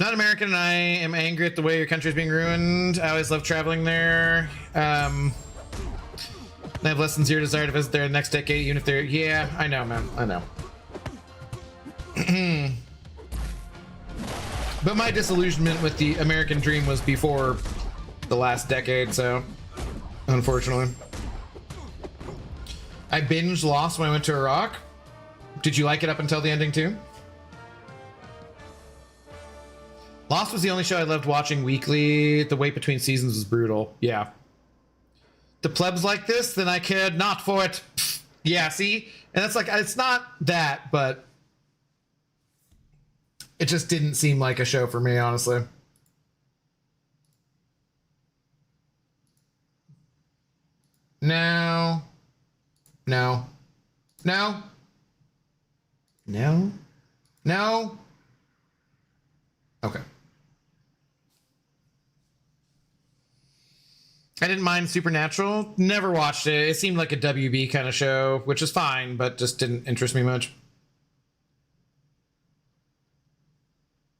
Not American, and I am angry at the way your country is being ruined. I always love traveling there. I have less than zero desire to visit there the next decade, even if they're... Yeah, I know, man. I know. But my disillusionment with the American dream was before the last decade, so... Unfortunately. I binged Lost when I went to Iraq. Did you like it up until the ending, too? Lost was the only show I loved watching weekly. The wait between seasons was brutal. Yeah. The plebs like this, then I cared not for it. Yeah, see? And that's like, it's not that, but it just didn't seem like a show for me, honestly. No. No. No. No. No. Okay. I didn't mind Supernatural. Never watched it. It seemed like a WB kind of show, which is fine, but just didn't interest me much.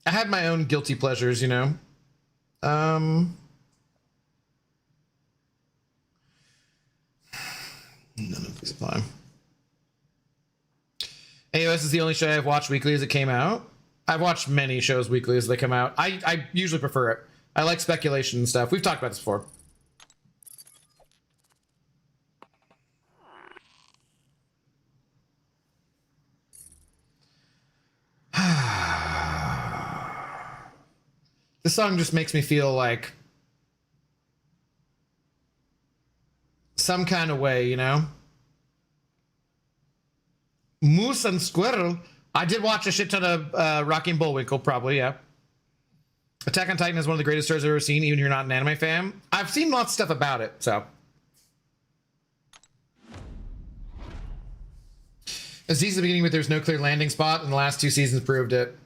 I had my own guilty pleasures, you know. None of these apply. AOS is the only show I've watched weekly as it came out. I've watched many shows weekly as they come out. I usually prefer it. I like speculation and stuff. We've talked about this before. This song just makes me feel like some kind of way, you know? Moose and Squirrel. I did watch a shit ton of Rocky and Bullwinkle, probably, yeah. Attack on Titan is one of the greatest shows I've ever seen, even if you're not an anime fan. I've seen lots of stuff about it, so. Aziz at the beginning with there's no clear landing spot, and the last two seasons proved it.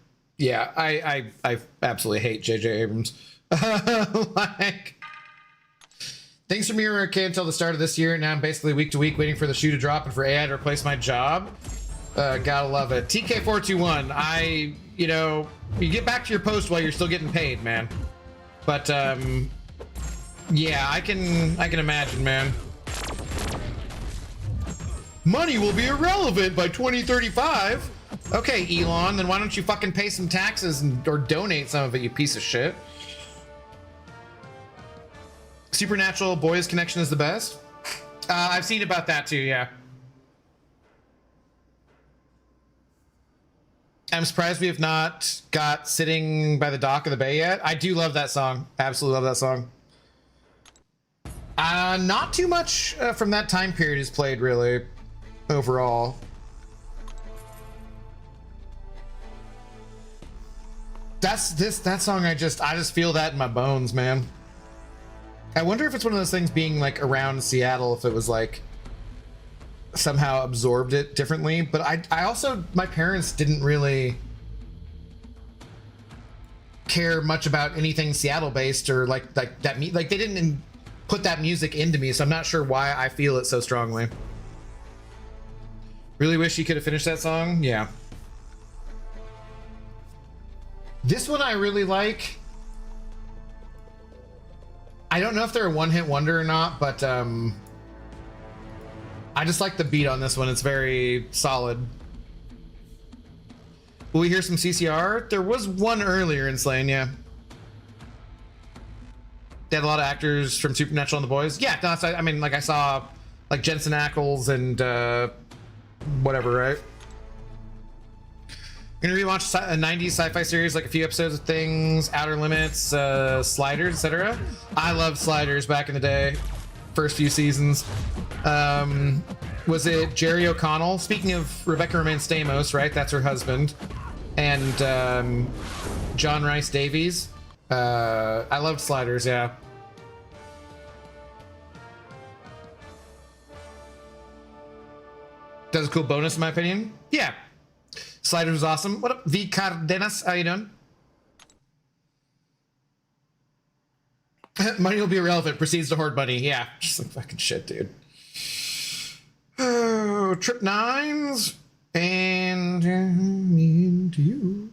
Yeah, I absolutely hate J.J. Abrams. Like, things from here okay until the start of this year. Now I'm basically week to week waiting for the shoe to drop and for AI to replace my job. Gotta love it. TK421. You know, you get back to your post while you're still getting paid, man. But yeah, I can imagine, man. Money will be irrelevant by 2035. Okay, Elon, then why don't you fucking pay some taxes or donate some of it, you piece of shit. Supernatural Boys Connection is the best. I've seen about that too, yeah. I'm surprised we have not got Sitting by the Dock of the Bay yet. I do love that song. Absolutely love that song. Not too much from that time period is played, really. overall. That song, I just feel that in my bones, man. I wonder if it's one of those things being like around Seattle, if it was like somehow absorbed it differently. But I also, my parents didn't really care much about anything Seattle based or like that like they didn't put that music into me, so I'm not sure why I feel it so strongly. Really wish he could have finished that song. Yeah. This one I really like. I don't know if they're a one-hit wonder or not, but I just like the beat on this one. It's very solid. Will we hear some CCR? There was one earlier in Slain, yeah. They had a lot of actors from Supernatural and The Boys. Yeah, no, I mean, like I saw like Jensen Ackles and whatever, right? I'm gonna rewatch a 90s sci-fi series, like a few episodes of Things, Outer Limits, Sliders, etc. I loved Sliders back in the day, first few seasons. Was it Jerry O'Connell? Speaking of Rebecca Romaine Stamos, right? That's her husband. And John Rice Davies. I loved Sliders, yeah. That was a cool bonus in my opinion. Yeah. Sliders was awesome. What up, V Cardenas? How you doing? Money will be irrelevant. Proceeds to hoard money. Yeah, just some fucking shit, dude. Oh, Trip Nines and me and you.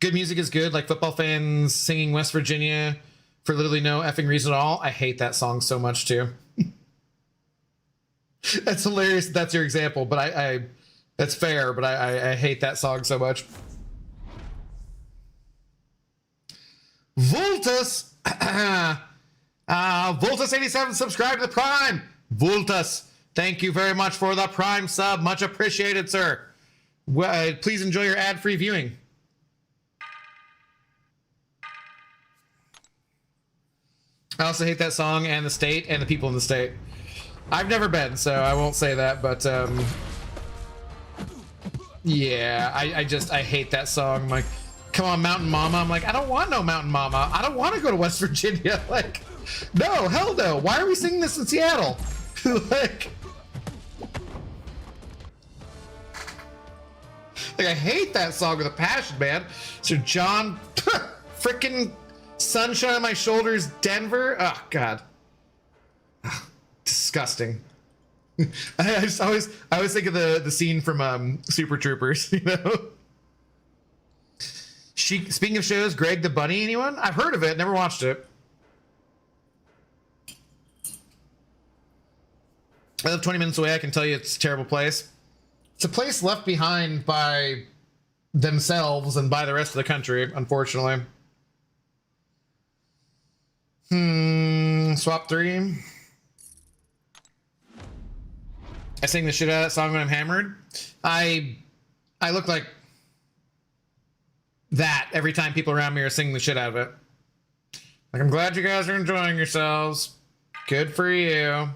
Good music is good. Like football fans singing West Virginia for literally no effing reason at all. I hate that song so much too. That's hilarious. That's your example, but I that's fair. But I hate that song so much. Voltus, Voltus 87 subscribe to the Prime. Voltus, thank you very much for the Prime sub. Much appreciated, sir. Please enjoy your ad-free viewing. I also hate that song and the state and the people in the state. I've never been, so I won't say that, but yeah, I hate that song. I'm like, come on, Mountain Mama. I'm like, I don't want no Mountain Mama. I don't want to go to West Virginia. Like, no, hell no. Why are we singing this in Seattle? like I hate that song with a passion, man. So John, frickin' Sunshine on My Shoulders, Denver. Oh God, disgusting. I always think of the scene from Super Troopers. You know. Speaking of shows, Greg the Bunny. Anyone? I've heard of it, never watched it. I live 20 minutes away. I can tell you it's a terrible place. It's a place left behind by themselves and by the rest of the country, unfortunately. Swap 3. I sing the shit out of that song when I'm hammered. I look like that every time people around me are singing the shit out of it. Like, I'm glad you guys are enjoying yourselves. Good for you.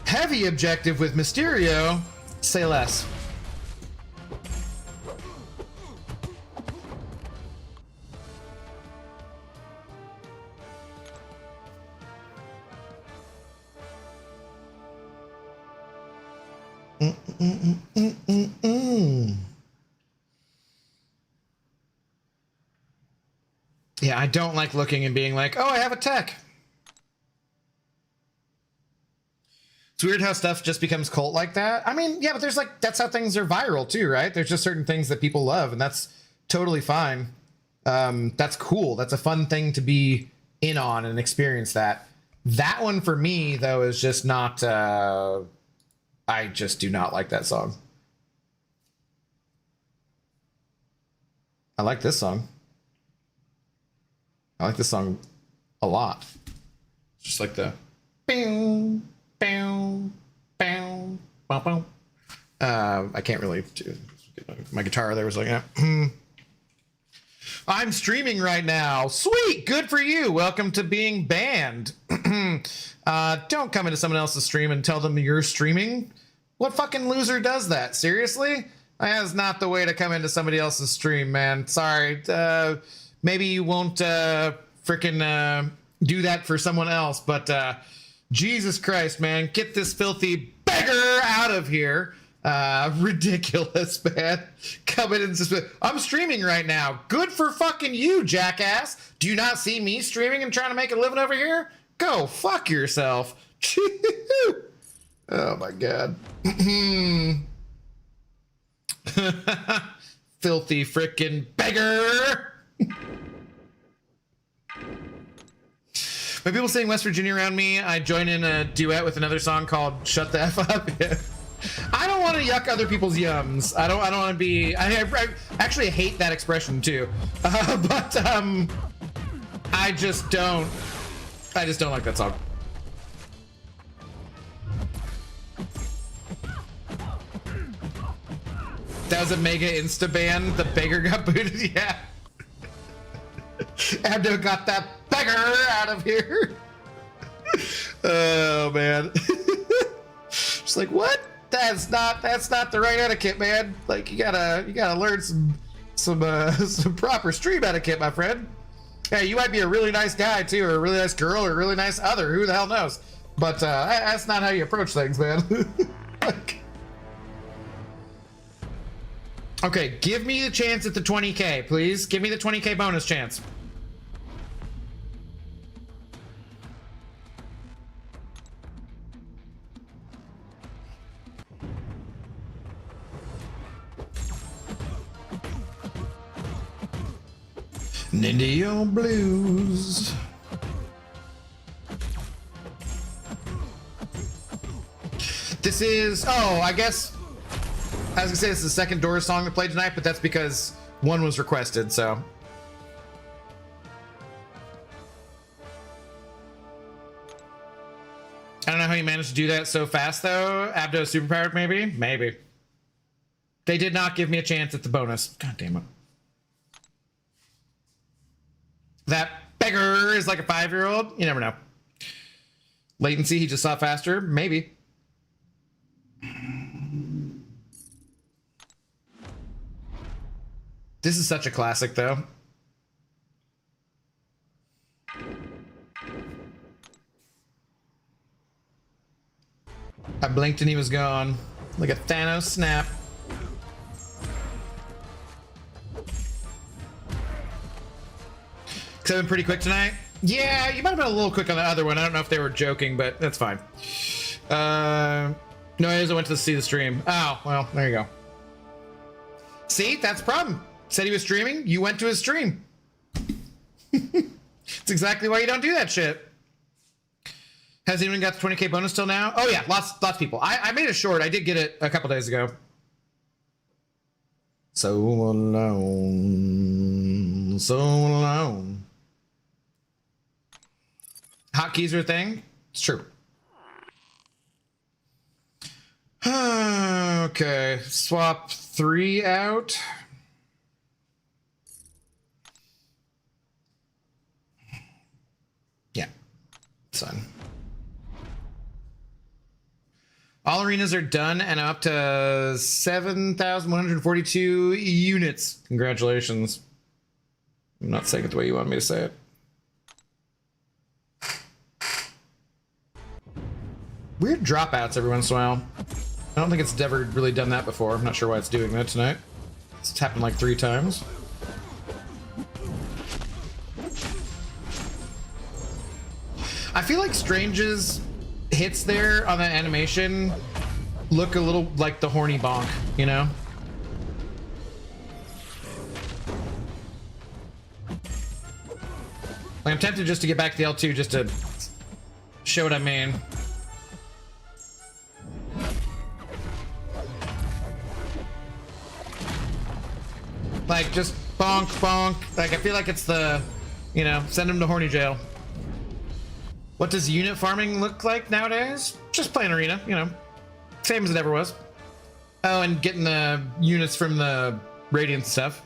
Heavy objective with Mysterio. Say less. Yeah, I don't like looking and being like, oh, I have a tech. It's weird how stuff just becomes cult like that. I mean, yeah, but there's like, that's how things are viral too, right? There's just certain things that people love, and that's totally fine. That's cool. That's a fun thing to be in on and experience that. That one for me, though, is just not, I just do not like that song. I like this song. I like this song a lot. Just like the bing, bing, bing, bing, bing. I can't really do My guitar there was like, I'm streaming right now. Sweet, good for you. Welcome to being banned. Don't come into someone else's stream and tell them you're streaming. What fucking loser does that? Seriously? That's not the way to come into somebody else's stream, man. Sorry. Maybe you won't freaking do that for someone else, but Jesus Christ, man, get this filthy beggar out of here. Ridiculous, man. Coming in and I'm streaming right now. Good for fucking you, jackass. Do you not see me streaming and trying to make a living over here? Go fuck yourself. Oh my god. Filthy frickin' beggar. When people sing West Virginia around me, I join in a duet with another song called Shut the F Up. I don't want to yuck other people's yums. I don't want to be, I actually hate that expression too. But I just don't like that song. That was a mega insta ban. The beggar got booted. Yeah. Abdo got that beggar out of here. Oh man. Just like, what? That's not the right etiquette, man. Like, you gotta learn some proper stream etiquette, my friend. Yeah, you might be a really nice guy too, or a really nice girl, or a really nice other. Who the hell knows? But that's not how you approach things, man. Like, okay, give me the chance at the 20K, please. Give me the 20K bonus chance. Nindio Blues. This is, oh, I guess I was gonna say it's the second Doors song to play tonight, but that's because one was requested, so. I don't know how you managed to do that so fast though. Abdo superpowered, maybe? Maybe. They did not give me a chance at the bonus. God damn it. That beggar is like a 5-year-old. You never know. Latency, he just saw faster. Maybe. This is such a classic, though. I blinked and he was gone. Like a Thanos snap. Because I've been pretty quick tonight. Yeah, you might have been a little quick on the other one. I don't know if they were joking, but that's fine. No, I went to see the stream. Oh, well, there you go. See, that's the problem. Said he was streaming, you went to his stream. It's exactly why you don't do that shit. Has anyone got the 20K bonus till now? Oh yeah, lots of people. I made a short. I did get it a couple days ago. So alone, so alone. Hotkeys are a thing? It's true. Okay, swap 3 out. Yeah, it's fine. All arenas are done and up to 7,142 units. Congratulations. I'm not saying it the way you want me to say it. Weird dropouts every once in a while. I don't think it's ever really done that before. I'm not sure why it's doing that tonight. It's happened like 3 times. I feel like Strange's hits there on that animation look a little like the horny bonk, you know? Like, I'm tempted just to get back to the L2 just to show what I mean. Like, just bonk, bonk. Like, I feel like it's the, you know, send him to horny jail. What does unit farming look like nowadays? Just playing arena, you know. Same as it ever was. Oh, and getting the units from the Radiant stuff.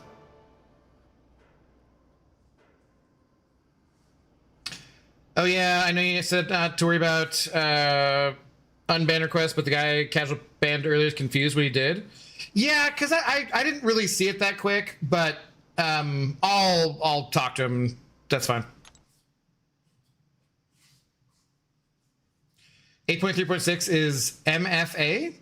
Oh yeah, I know you said not to worry about unban request, but the guy casual banned earlier is confused what he did. Yeah, because I didn't really see it that quick, but I'll talk to him. That's fine. 8.3.6 is MFA.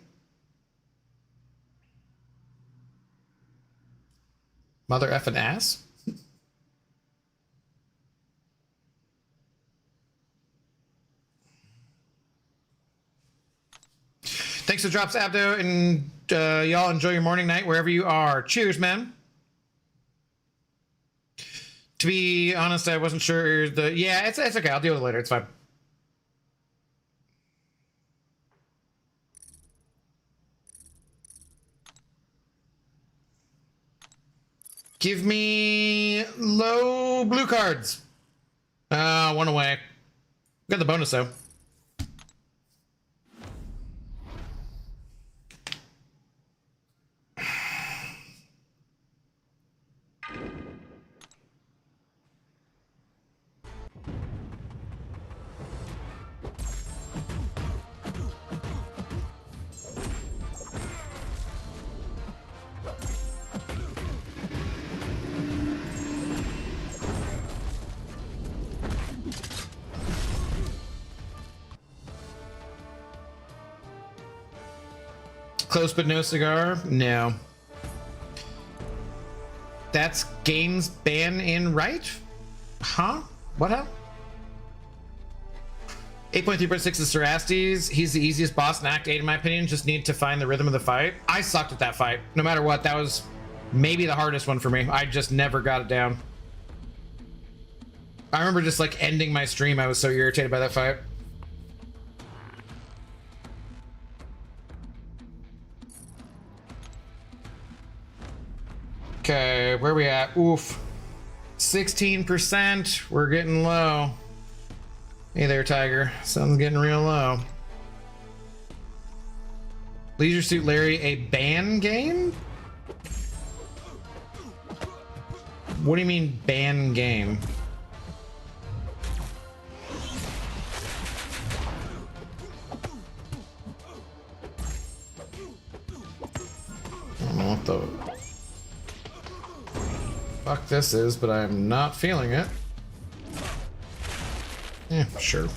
Mother effing ass. Thanks for the drops, Abdo, and y'all enjoy your morning, night, wherever you are. Cheers, man. To be honest, I wasn't sure the... Yeah, it's okay. I'll deal with it later. It's fine. Give me low blue cards. One away. Got the bonus, though. Close but no cigar? No. That's games ban in right? Huh? What hell? 8.3.6 is Cerastes. He's the easiest boss in Act 8 in my opinion. Just need to find the rhythm of the fight. I sucked at that fight. No matter what, that was maybe the hardest one for me. I just never got it down. I remember just like ending my stream. I was so irritated by that fight. Okay, where are we at? Oof. 16%. We're getting low. Hey there, Tiger. Sun's getting real low. Leisure Suit Larry, a ban game? What do you mean ban game? I don't know what the fuck this is, but I'm not feeling it. Yeah, sure.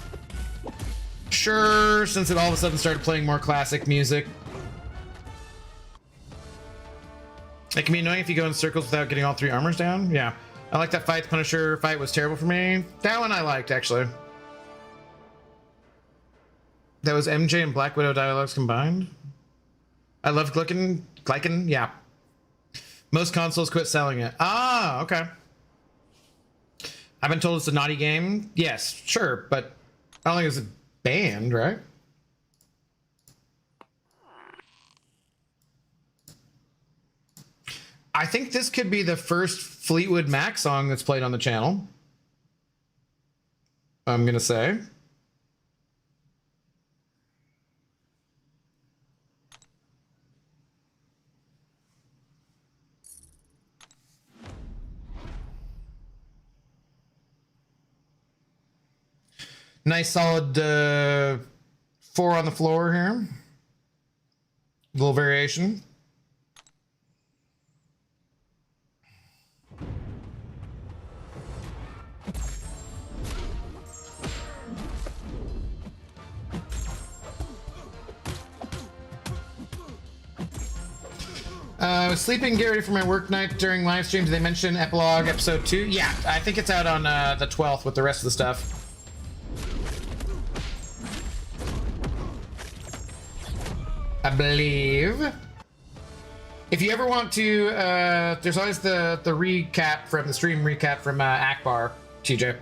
Sure, since it all of a sudden started playing more classic music. It can be annoying if you go in circles without getting all three armors down. Yeah. I like that fight. The Punisher fight was terrible for me. That one I liked, actually. That was MJ and Black Widow dialogues combined. I loved Glycan, yeah. Most consoles quit selling it. Ah, okay. I've been told it's a naughty game. Yes, sure, but I don't think it's banned, right? I think this could be the first Fleetwood Mac song that's played on the channel. I'm gonna say. Nice solid 4 on the floor here. A little variation. I was sleeping, get ready for my work night during live stream. Did they mention Epilogue episode 2? Yeah, I think it's out on the 12th with the rest of the stuff. I believe. If you ever want to, there's always the recap from the stream recap from Akbar, TJ.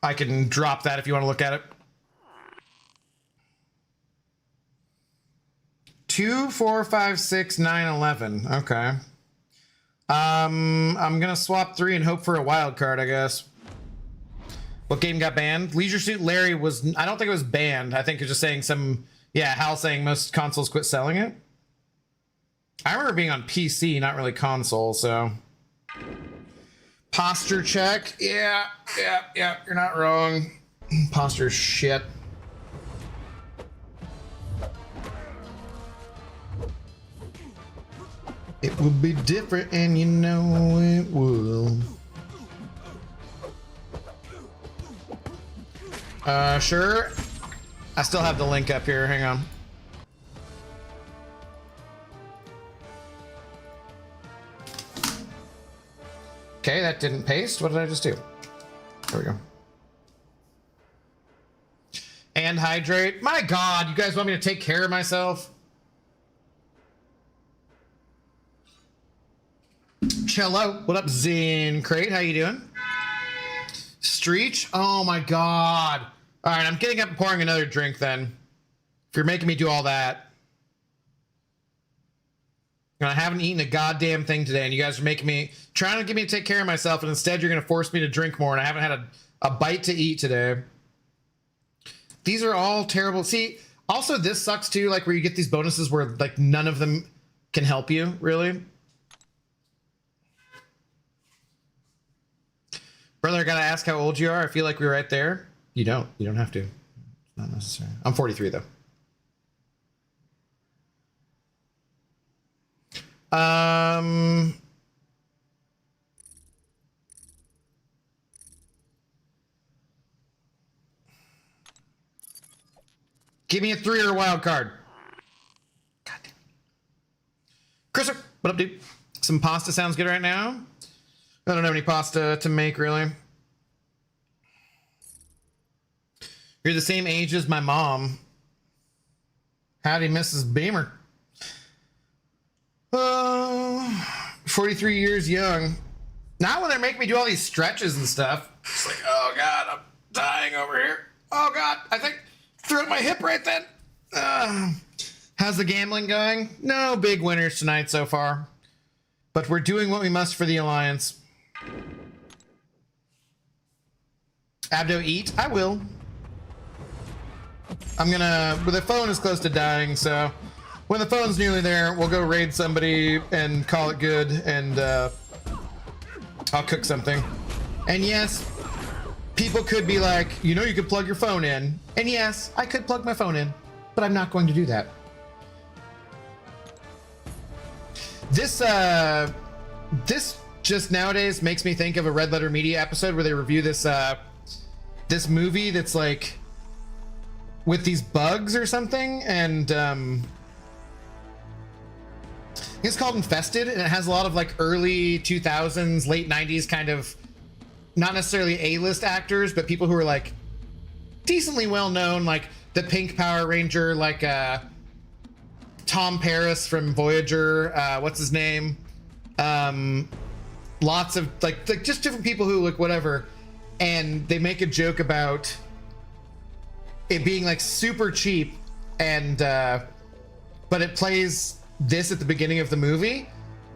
I can drop that if you want to look at it. 2, 4, 5, 6, 9, 11. Okay. I'm gonna swap 3 and hope for a wild card, I guess. What game got banned? Leisure Suit Larry was, I don't think it was banned. I think it's just saying some Yeah, Hal saying most consoles quit selling it. I remember being on PC, not really console, so. Posture check. Yeah, you're not wrong. Posture shit. It will be different, and you know it will. Sure. I still have the link up here. Hang on. Okay, that didn't paste. What did I just do? There we go. And hydrate. My God, you guys want me to take care of myself? Cello, what up, Zen Crate? How you doing? Streech? Oh my God. All right, I'm getting up and pouring another drink then. If you're making me do all that. And I haven't eaten a goddamn thing today, and you guys are making me, trying to get me to take care of myself, and instead you're going to force me to drink more, and I haven't had a bite to eat today. These are all terrible. See, also this sucks too, like where you get these bonuses where like none of them can help you, really. Brother, I gotta ask how old you are. I feel like we're right there. You don't have to. It's not necessary. I'm 43 though. Give me a 3 or a wild card. God damn. Christopher, what up, dude? Some pasta sounds good right now. I don't have any pasta to make, really. You're the same age as my mom. Howdy, Mrs. Beamer. 43 years young. Not when they make me do all these stretches and stuff. It's like, oh God, I'm dying over here. Oh God, I think threw out my hip right then. How's the gambling going? No big winners tonight so far. But we're doing what we must for the Alliance. Abdo eat? I will. I'm gonna, but the phone is close to dying, so when the phone's nearly there, we'll go raid somebody and call it good, and I'll cook something. And yes, people could be like, you know, you could plug your phone in. And yes, I could plug my phone in, but I'm not going to do that. This just nowadays makes me think of a Red Letter Media episode where they review this this movie that's like with these bugs or something, and it's called Infested, and it has a lot of like early 2000s, late 90s kind of, not necessarily A-list actors, but people who are like decently well known, like the Pink Power Ranger, like Tom Paris from Voyager, what's his name? Lots of like just different people who look whatever, and they make a joke about it being like super cheap, and but it plays this at the beginning of the movie,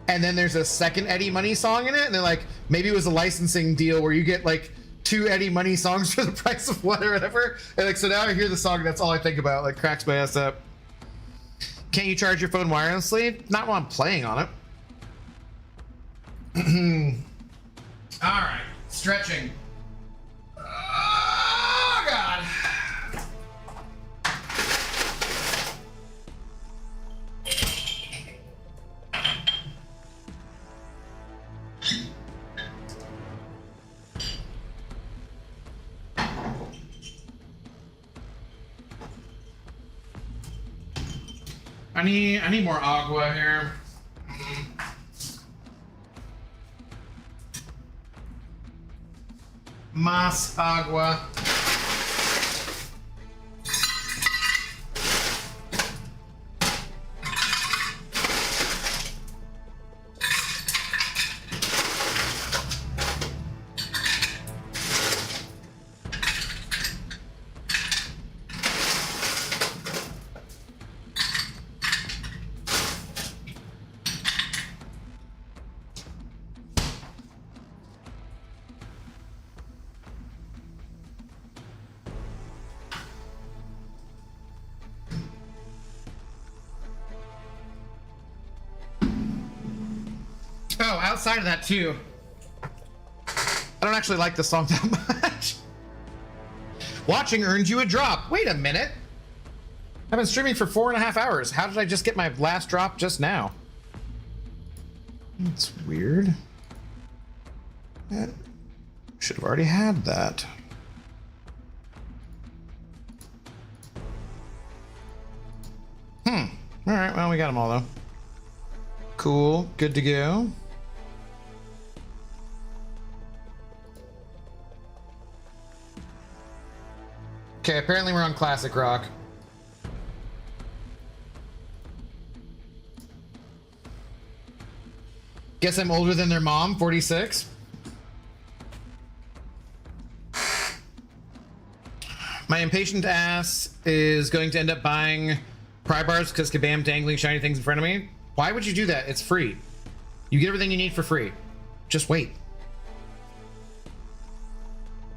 and then there's a second Eddie Money song in it, and they're like, maybe it was a licensing deal where you get like 2 Eddie Money songs for the price of one or whatever. And like, so now I hear the song, that's all I think about, like cracks my ass up. Can't you charge your phone wirelessly? Not while I'm playing on it. All right, stretching. Oh God. I need more agua here. Más agua. Oh, outside of that too, I don't actually like the song that much. Watching earns you a drop. Wait a minute. I've been streaming for 4.5 hours. How did I just get my last drop just now? That's weird. Should have already had that. All right, well, we got them all though. Cool, good to go. Okay, apparently we're on classic rock. Guess I'm older than their mom, 46. My impatient ass is going to end up buying pry bars because Kabam dangling shiny things in front of me. Why would you do that? It's free. You get everything you need for free. Just wait.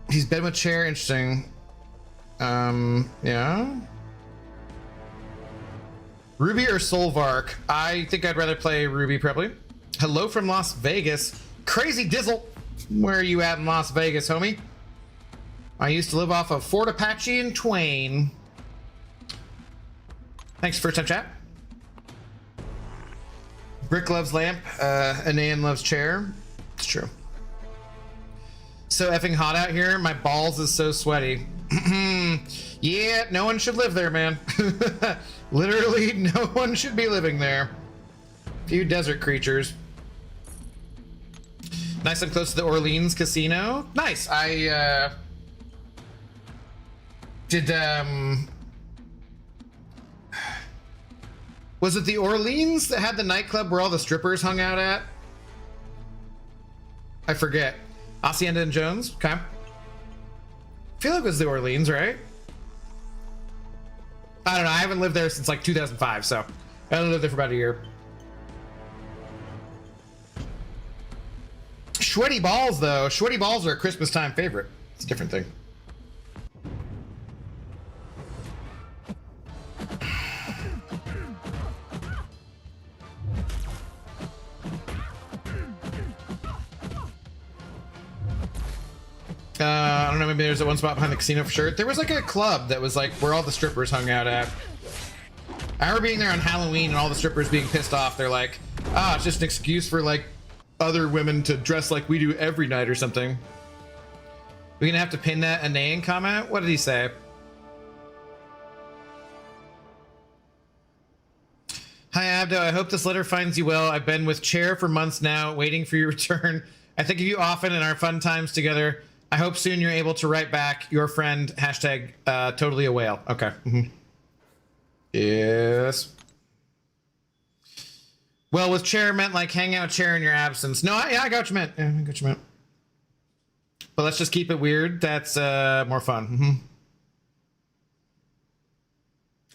He's bed with chair, interesting. Yeah. Ruby or Solvark? I think I'd rather play Ruby probably. Hello from Las Vegas. Crazy Dizzle. Where are you at in Las Vegas, homie? I used to live off of Fort Apache and Twain. Thanks for time chat. Brick loves lamp. Anayan loves chair. It's true. So effing hot out here. My balls is so sweaty. Yeah, no one should live there, man. Literally, no one should be living there. Few desert creatures. Nice and close to the Orleans Casino. Nice. I did was it the Orleans that had the nightclub where all the strippers hung out at? I forget. Hacienda and Jones? Okay. I feel like it was the Orleans, right? I don't know. I haven't lived there since like 2005, so I only lived there for about a year. Sweaty balls, though. Sweaty balls are a Christmas time favorite. It's a different thing. I don't know, maybe there's that one spot behind the casino for sure. There was like a club that was like where all the strippers hung out at. I remember being there on Halloween and all the strippers being pissed off. They're like, ah, it's just an excuse for like other women to dress like we do every night or something. We're gonna have to pin that Anayan comment? What did he say? Hi Abdo, I hope this letter finds you well. I've been with Chair for months now, waiting for your return. I think of you often in our fun times together. I hope soon you're able to write back. Your friend, hashtag totally a whale. Okay. Yes. Well, with Chair meant like hang out Chair in your absence. No, yeah, I got what you meant. Yeah, I got what you meant. But let's just keep it weird. That's more fun.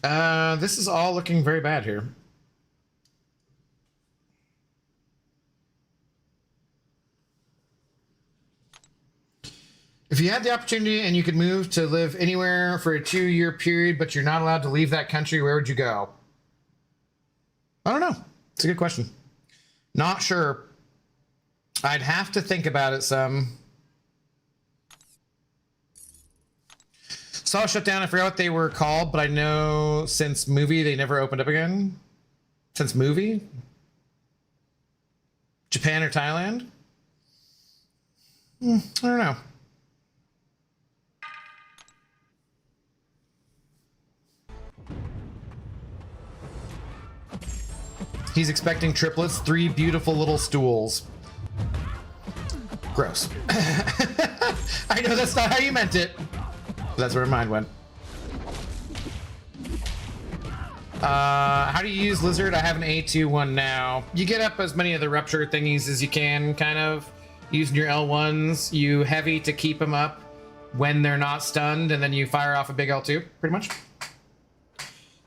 This is all looking very bad here. If you had the opportunity and you could move to live anywhere for a 2-year period, but you're not allowed to leave that country, where would you go? I don't know. It's a good question. Not sure. I'd have to think about it some. Saw shut down. I forgot what they were called, but I know since movie they never opened up again. Since movie? Japan or Thailand? I don't know. He's expecting triplets, 3 beautiful little stools. Gross. I know that's not how you meant it. That's where mine went. How do you use Lizard? I have an A2 one now. You get up as many of the rupture thingies as you can, kind of. Using your L1s, you heavy to keep them up when they're not stunned, and then you fire off a big L2, pretty much.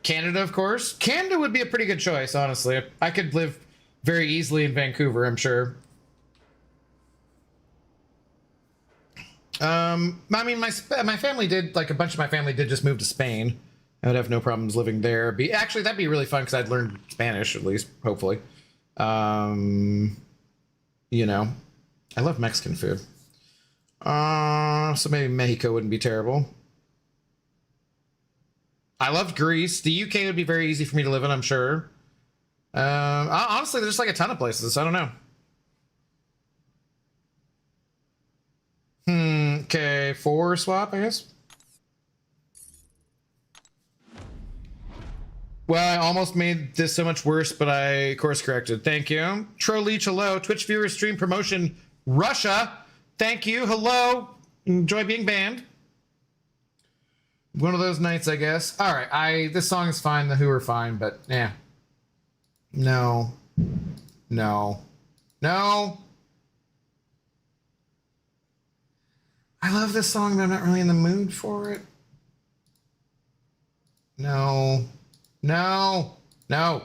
Canada, of course. Canada would be a pretty good choice, honestly. I could live very easily in Vancouver, I'm sure. I mean, my family did, like a bunch of my family did just move to Spain. I would have no problems living there. Actually, that'd be really fun because I'd learn Spanish, at least, hopefully. you know, I love Mexican food. So maybe Mexico wouldn't be terrible. I loved Greece. The UK would be very easy for me to live in, I'm sure. Honestly, there's like a ton of places. I don't know. Okay, 4 swap, I guess. Well, I almost made this so much worse, but I course corrected. Thank you. Tro Leech, hello. Twitch viewer stream promotion, Russia. Thank you. Hello. Enjoy being banned. One of those nights, I guess. All right. This song is fine. The Who are fine, but yeah. No. No. No. I love this song, but I'm not really in the mood for it. No. No. No.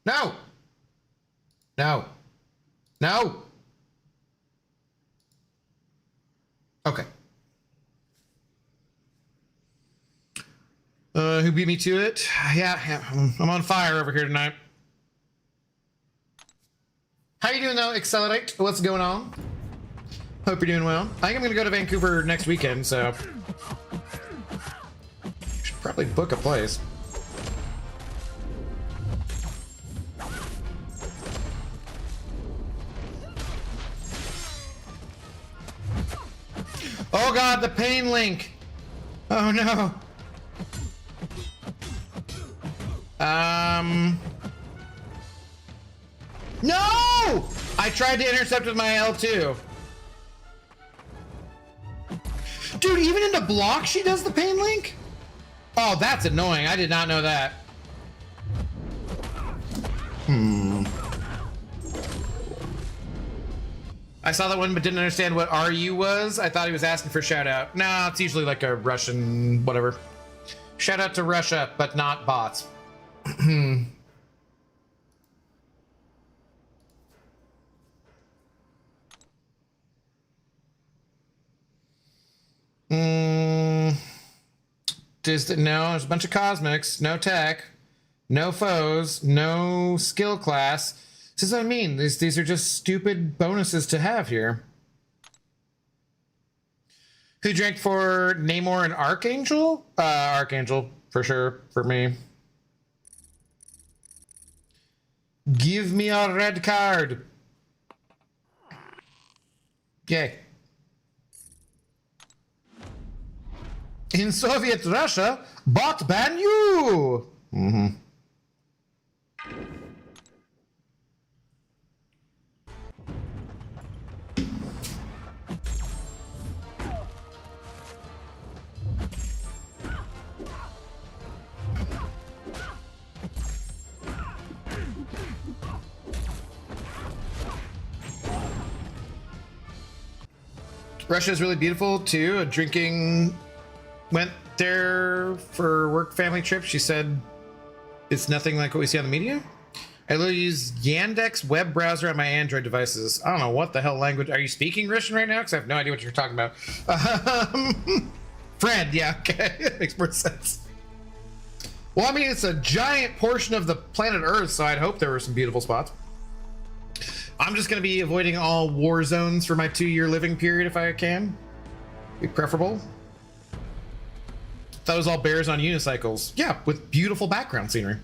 No. No. No. Okay. Who beat me to it? Yeah, I'm on fire over here tonight. How you doing though, Accelerate? What's going on? Hope you're doing well. I think I'm gonna go to Vancouver next weekend, so should probably book a place. Oh god, the pain link! Oh no! No! I tried to intercept with my L2. Dude, even into block she does the pain link? Oh, that's annoying. I did not know that. I saw that one but didn't understand what RU was. I thought he was asking for a shout out. No, it's usually like a Russian whatever. Shout out to Russia, but not bots. No, there's a bunch of cosmics, no tech, no foes, no skill class. This is what I mean. These are just stupid bonuses to have here. Who drank for Namor and Archangel? Archangel, for sure, for me. Give me a red card. Yay. In Soviet Russia, bot ban you! Russia is really beautiful too. Drinking went there for work family trip. She said it's nothing like what we see on the media. I literally use Yandex web browser on my Android devices. I don't know what the hell language. Are you speaking Russian right now? Because I have no idea what you're talking about. Friend, yeah, okay. Makes more sense. Well, I mean, it's a giant portion of the planet Earth, so I'd hope there were some beautiful spots. I'm just going to be avoiding all war zones for my 2-year living period if I can. Be preferable. That was all bears on unicycles. Yeah, with beautiful background scenery.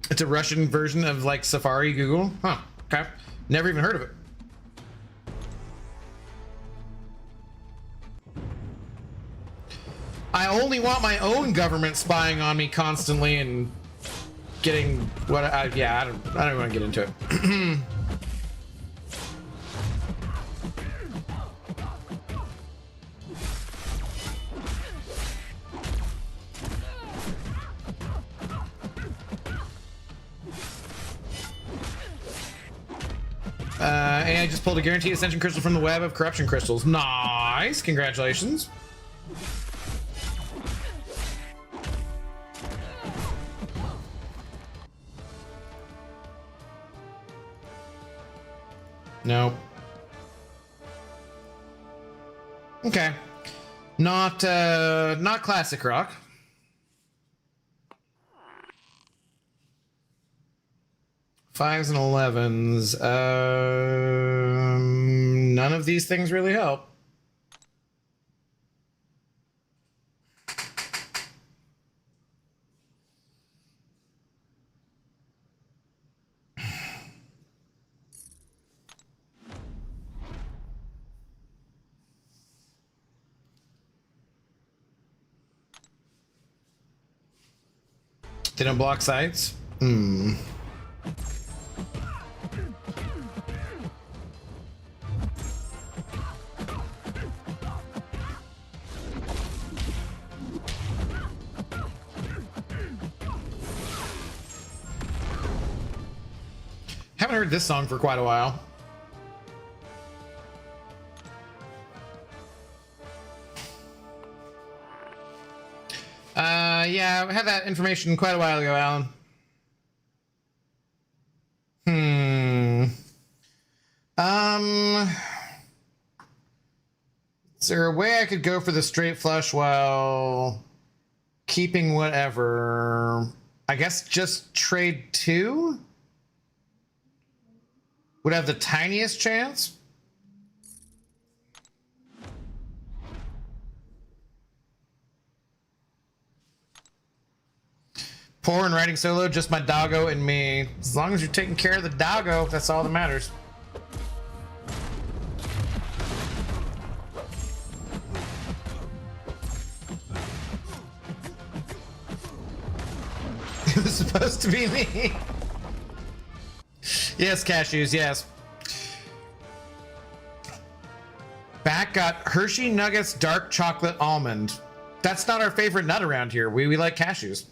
It's a Russian version of like Safari Google. Huh, okay. Never even heard of it. I only want my own government spying on me constantly and getting what I don't want to get into it. And I just pulled a guaranteed ascension crystal from the web of corruption crystals. Nice, congratulations. No. Okay. Not classic rock. 5s and 11s. None of these things really help. They don't block sights? Hmm. Haven't heard this song for quite a while. Yeah, I had that information quite a while ago, Alan. Is there a way I could go for the straight flush while keeping whatever? I guess just trade 2? Would have the tiniest chance? Poor and writing solo, just my doggo and me. As long as you're taking care of the doggo, that's all that matters. It was supposed to be me. Yes, cashews, yes. Back got Hershey Nuggets dark chocolate almond. That's not our favorite nut around here. We like cashews.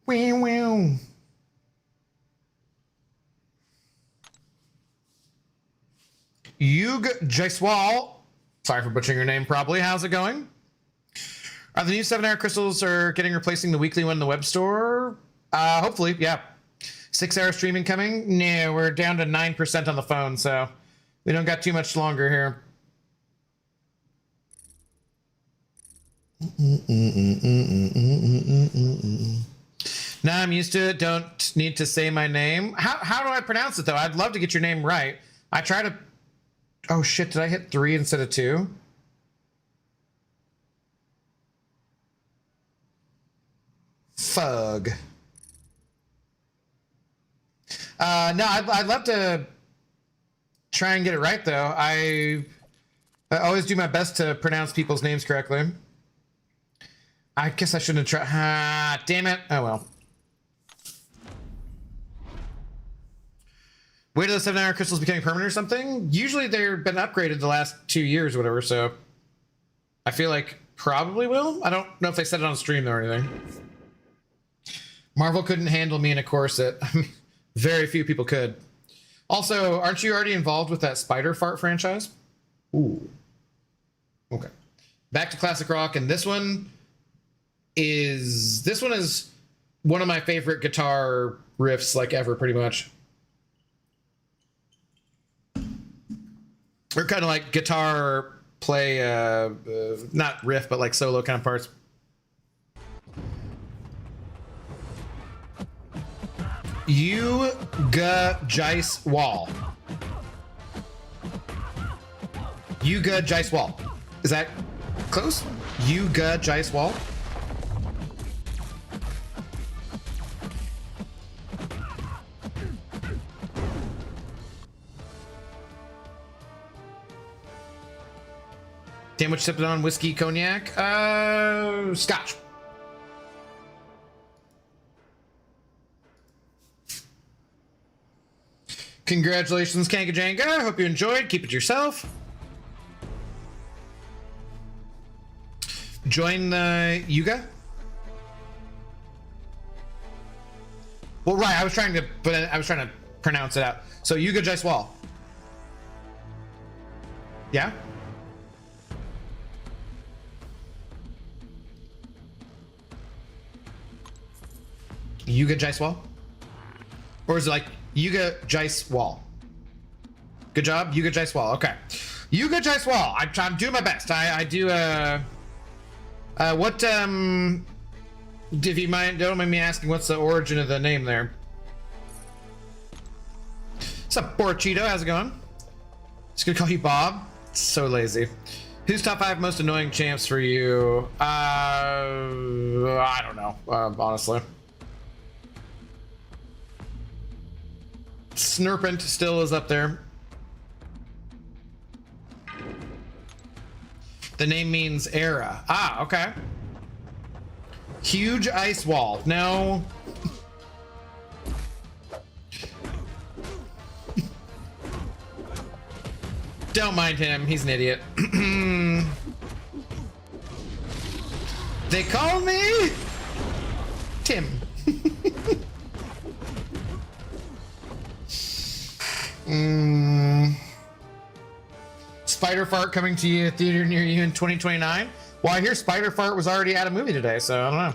Wow, wow. Yug Jaiswal. Sorry for butchering your name probably. How's it going? Are the new 7-hour crystals are getting replacing the weekly one in the web store? Hopefully, yeah. 6-hour streaming coming? No, we're down to 9% on the phone, so we don't got too much longer here. Nah, I'm used to it. Don't need to say my name. How do I pronounce it, though? I'd love to get your name right. I try to... Oh, shit. Did I hit 3 instead of 2? Fug. No, I'd love to try and get it right, though. I always do my best to pronounce people's names correctly. I guess I shouldn't have tried. Damn it. Oh, well. Wait till the 7-hour crystals becoming permanent or something? Usually they've been upgraded the last 2 years or whatever, so I feel like probably will. I don't know if they said it on stream or anything. Marvel couldn't handle me in a corset. Very few people could. Also, aren't you already involved with that Spider Fart franchise? Ooh. Okay. Back to classic rock, and this one is one of my favorite guitar riffs like ever, pretty much. Or kind of like guitar play, not riff, but like solo kind of parts. Yuga Jice Wall. Yuga Jice Wall. Is that close? Yuga Jice Wall. Damn, what you sipping on? Whiskey, cognac? Scotch. Congratulations, Kankajanga. Hope you enjoyed. Keep it to yourself. Join the Yuga. Well, right. I was trying to pronounce it out. So Yuga Jaiswal. Yeah. Yuga Jaiswal? Or is it like Yuga Jaiswal? Good job, Yuga Jaiswal. Okay. Yuga Jaiswal. I'm doing my best. I do what If you don't mind me asking, what's the origin of the name there? What's up, Borchito? How's it going? Just gonna call you Bob. It's so lazy. Who's top 5 most annoying champs for you? I don't know, honestly. Snurpent still is up there. The name means era. Ah, okay. Huge ice wall. No. Don't mind him. He's an idiot. They call me Tim. Spider Fart coming to you, a theater near you in 2029. Well, I hear Spider Fart was already at a movie today, so I don't know.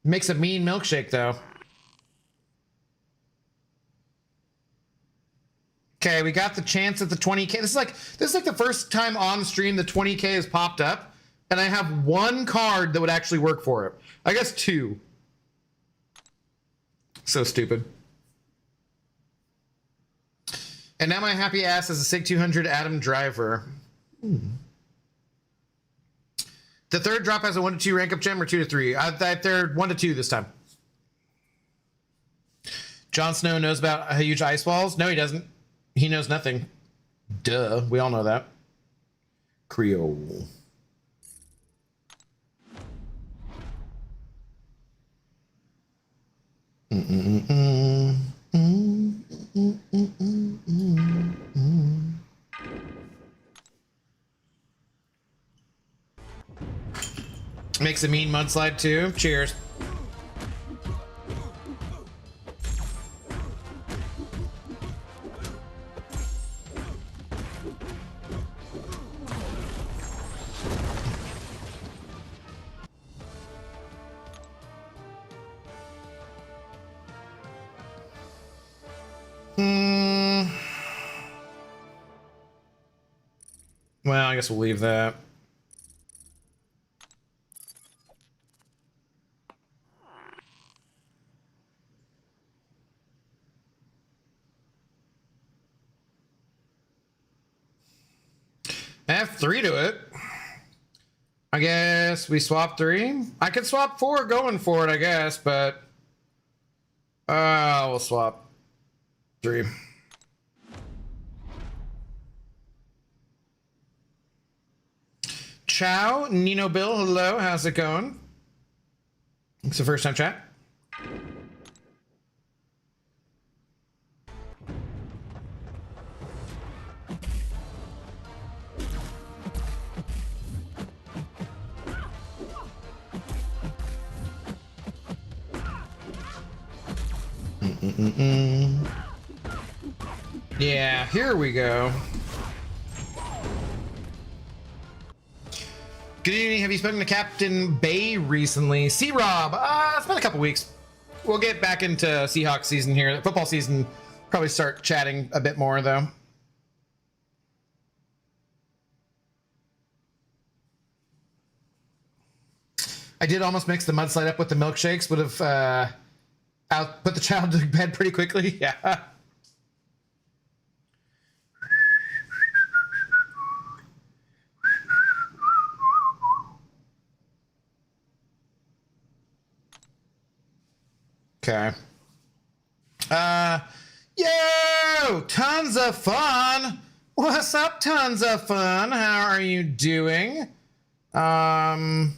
Makes a mean milkshake, though. Okay, we got the chance at the 20K. This is like the first time on stream the 20K has popped up, and I have one card that would actually work for it. I guess 2. So stupid. And now my happy ass is a SIG 200 Adam Driver. The third drop has a 1 to 2 rank up gem or 2 to 3. They're 1 to 2 this time. Jon Snow knows about huge ice walls? No, he doesn't. He knows nothing. Duh. We all know that. Creole. Makes a mean mudslide too. Cheers. Well, I guess we'll leave that. I have 3 to it. I guess we swap 3. I could swap 4 going for it, I guess, but we'll swap 3. Ciao, Nino Bill. Hello, how's it going? It's the first time chat. Yeah, here we go. Good evening. Have you spoken to Captain Bay recently? C-Rob, it's been a couple weeks. We'll get back into Seahawks season here. Football season, probably start chatting a bit more, though. I did almost mix the mudslide up with the milkshakes. Would have put the child to bed pretty quickly. Yeah. Okay. Yo! Tons of fun! What's up, tons of fun? How are you doing? Tons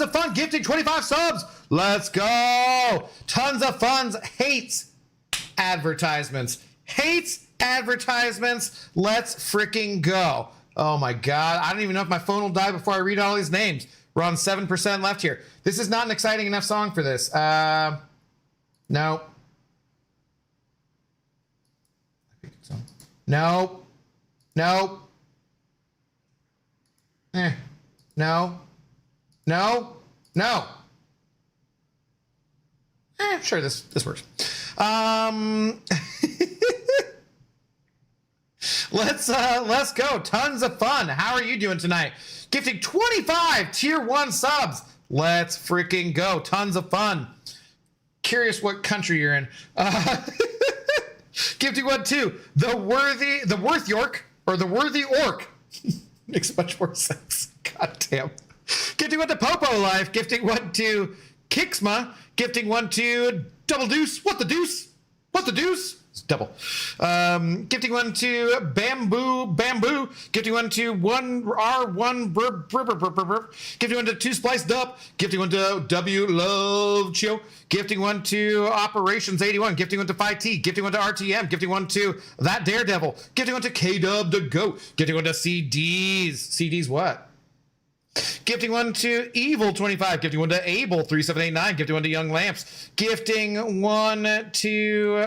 of fun gifting 25 subs! Let's go! Tons of fun hates advertisements. Hates advertisements. Let's freaking go. Oh my god. I don't even know if my phone will die before I read all these names. We're on 7% left here. This is not an exciting enough song for this. No. No. No. No. No. No. Sure, this works. Let's go. Tons of fun. How are you doing tonight? Gifting 25 tier 1 subs. Let's freaking go. Tons of fun. Curious what country you're in. Gifting 1 too. The Worth York or the Worthy Orc. Makes much more sense. God damn. Gifting 1 to Popo Life. Gifting 1 to Kixma. Gifting 1 to Double Deuce. What the deuce? What the deuce? It's double. Gifting 1 to Bamboo. Gifting 1 to 1R1 Gifting 1 to 2 Spliced Up. Gifting 1 to W Love Chio. Gifting 1 to Operations 81. Gifting 1 to 5T. Gifting 1 to RTM. Gifting 1 to That Daredevil. Gifting 1 to K-Dub the Goat. Gifting 1 to CDs. CDs what? Gifting 1 to Evil 25. Gifting 1 to Able 3789. Gifting 1 to Young Lamps. Gifting 1 to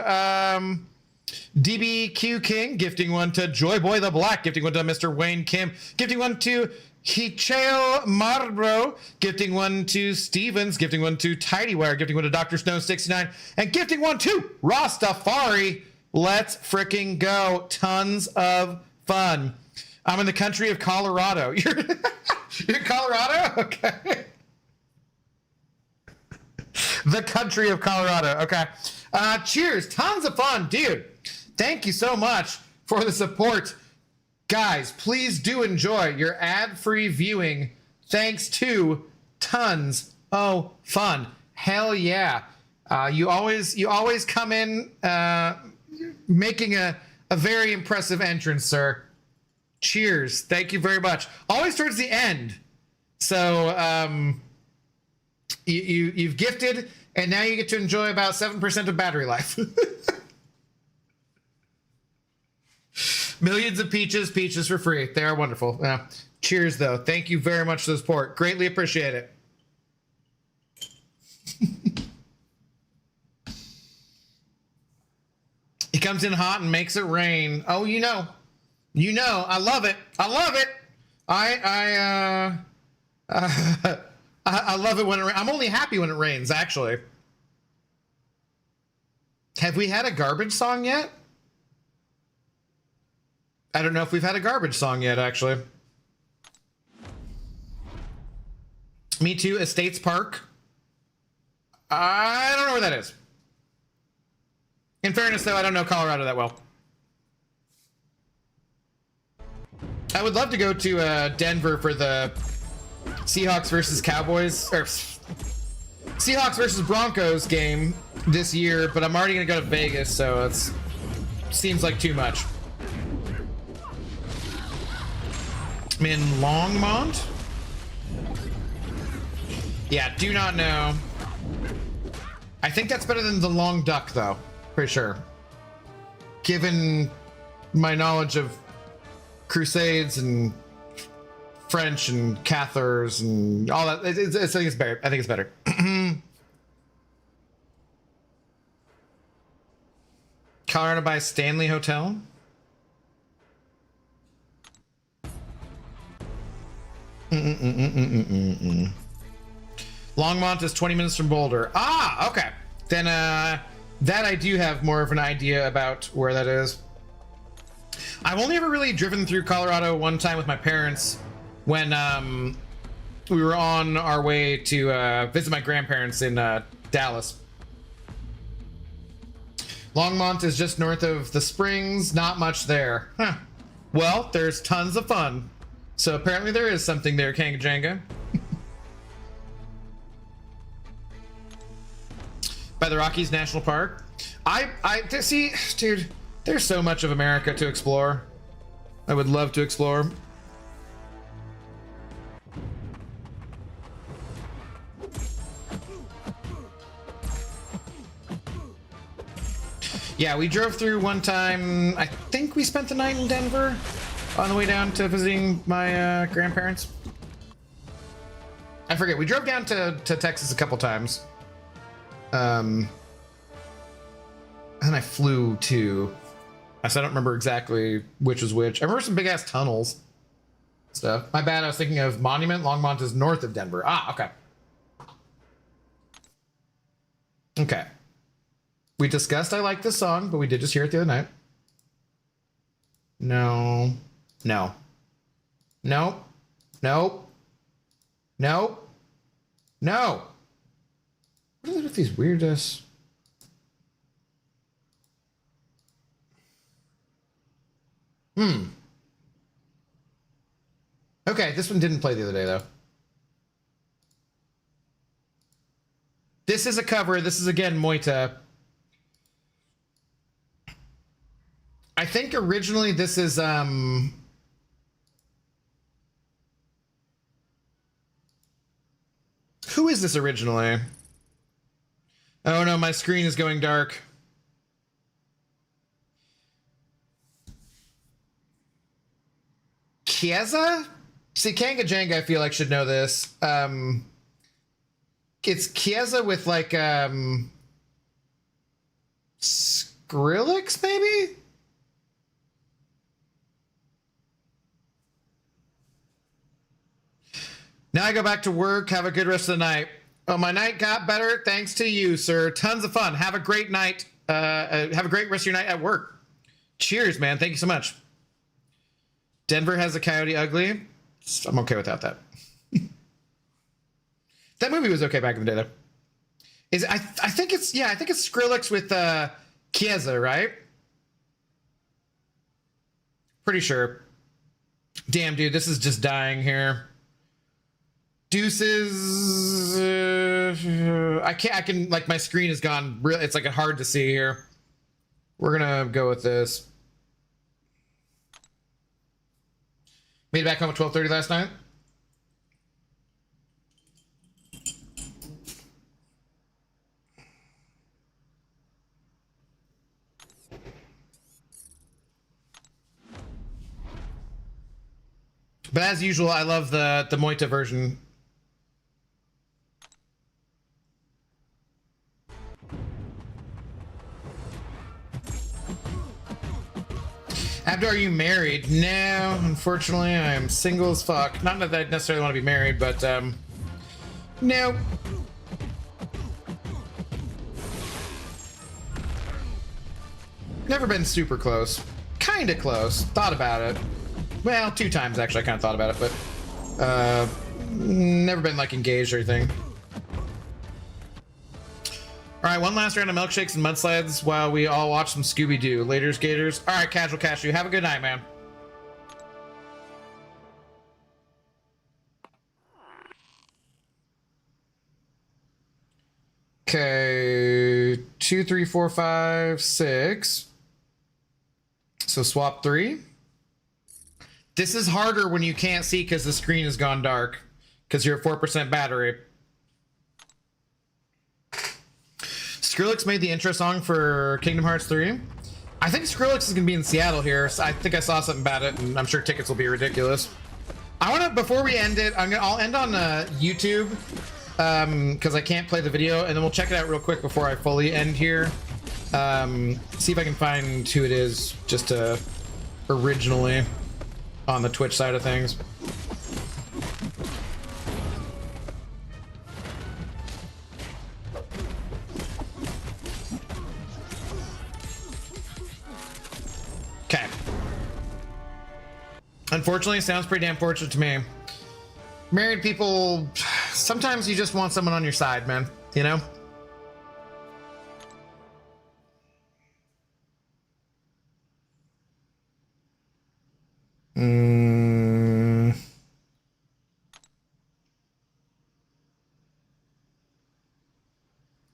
DBQ King. Gifting 1 to Joy Boy the Black. Gifting 1 to Mr. Wayne Kim. Gifting 1 to Hicheo Marbro. Gifting 1 to Stevens. Gifting 1 to Tidywire. Gifting 1 to Dr. Snow 69. And gifting 1 to Rastafari. Let's freaking go. Tons of fun. I'm in the country of Colorado. You're in Colorado? Okay. The country of Colorado. Okay. Cheers. Tons of fun. Dude, thank you so much for the support. Guys, please do enjoy your ad-free viewing thanks to tons of fun. Hell yeah. You always come in making a very impressive entrance, sir. Cheers. Thank you very much. Always towards the end. So you've gifted, and now you get to enjoy about 7% of battery life. Millions of peaches for free. They are wonderful. Cheers, though. Thank you very much for the support. Greatly appreciate it. He comes in hot and makes it rain. Oh, you know, I love it. I love it. I love it when it rains. I'm only happy when it rains, actually. Have we had a garbage song yet? I don't know if we've had a garbage song yet, actually. Me too, Estates Park. I don't know where that is. In fairness, though, I don't know Colorado that well. I would love to go to Denver for the Seahawks versus Cowboys, or Seahawks versus Broncos game this year, but I'm already going to go to Vegas, so it seems like too much. I'm in Longmont? Yeah, do not know. I think that's better than the Long Duck, though. Pretty sure. Given my knowledge of Crusades and French and Cathars and all that, I think it's better. I think it's better. Colorado by Stanley Hotel. Longmont is 20 minutes from Boulder. Ah, okay. Then that I do have more of an idea about where that is. I've only ever really driven through Colorado one time with my parents when we were on our way to visit my grandparents in Dallas. Longmont is just north of the Springs. Not much there. Huh. Well, there's tons of fun. So apparently there is something there, Kangajanga. By the Rockies National Park. I see, dude, there's so much of America to explore. I would love to explore. Yeah, we drove through one time. I think we spent the night in Denver on the way down to visiting my grandparents. I forget. We drove down to Texas a couple times. And I flew to. I don't remember exactly which was which. I remember some big ass tunnels. Stuff. My bad. I was thinking of Monument. Longmont is north of Denver. Ah, okay. Okay. We discussed I like this song, but we did just hear it the other night. No. No. Nope. Nope. Nope. No. What are they with these weirdest? Okay, this one didn't play the other day, though. This is a cover. This is, again, Moita. I think originally this is, who is this originally? Oh, no, my screen is going dark. Chiesa? See, Kanga Jenga, I feel like, should know this. It's Chiesa with, like, Skrillex, maybe? Now I go back to work. Have a good rest of the night. Oh, my night got better thanks to you, sir. Tons of fun. Have a great night. Have a great rest of your night at work. Cheers, man. Thank you so much. Denver has a Coyote Ugly. I'm okay without that. That movie was okay back in the day, though. I think it's Skrillex with Chiesa, right? Pretty sure. Damn, dude, this is just dying here. Deuces. I can, like, my screen has gone really, it's like hard to see here. We're gonna go with this. Made it back home at 12:30 last night. But as usual, I love the Moita version. Abdo, are you married? No, unfortunately, I am single as fuck. Not that I necessarily want to be married, but no. Never been super close. Kinda close. Thought about it. Well, 2 times actually I kind of thought about it, but never been like engaged or anything. All right, one last round of milkshakes and mudslides while we all watch some Scooby-Doo. Laters, Gators. All right, Casual Cashew, have a good night, man. Okay, 2, 3, 4, 5, 6. So swap 3. This is harder when you can't see because the screen has gone dark because you're at 4% battery. Skrillex made the intro song for Kingdom Hearts 3. I think Skrillex is going to be in Seattle here. So I think I saw something about it, and I'm sure tickets will be ridiculous. I want to, before we end it, I'll end on YouTube because I can't play the video, and then we'll check it out real quick before I fully end here. See if I can find who it is just originally on the Twitch side of things. Okay. Unfortunately, it sounds pretty damn fortunate to me. Married people, sometimes you just want someone on your side, man, you know?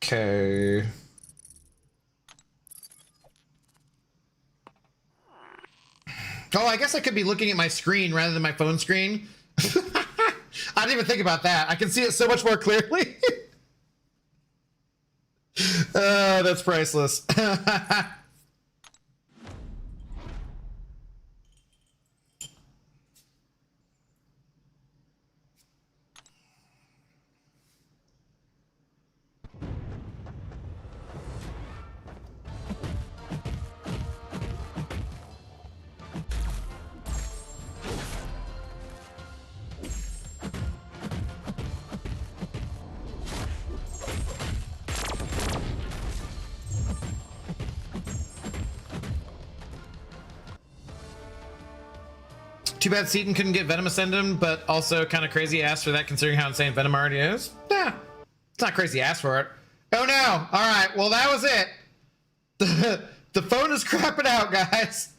Okay. Oh, I guess I could be looking at my screen rather than my phone screen. I didn't even think about that. I can see it so much more clearly. Oh, that's priceless. Too bad Seaton couldn't get Venom Ascendum, but also kind of crazy ass for that considering how insane Venom already is. Yeah, it's not crazy ass for it. Oh no! All right, well that was it. The phone is crapping out, guys.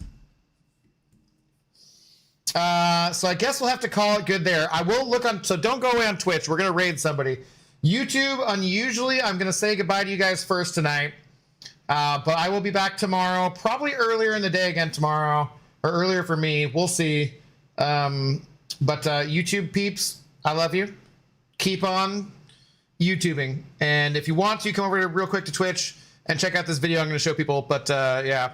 So I guess we'll have to call it good there. I will look on, so don't go away on Twitch. We're going to raid somebody. YouTube, unusually, I'm going to say goodbye to you guys first tonight. But I will be back tomorrow, probably earlier in the day again tomorrow, or earlier for me. We'll see. But YouTube peeps, I love you. Keep on YouTubing. And if you want to, come over real quick to Twitch and check out this video I'm going to show people. But yeah.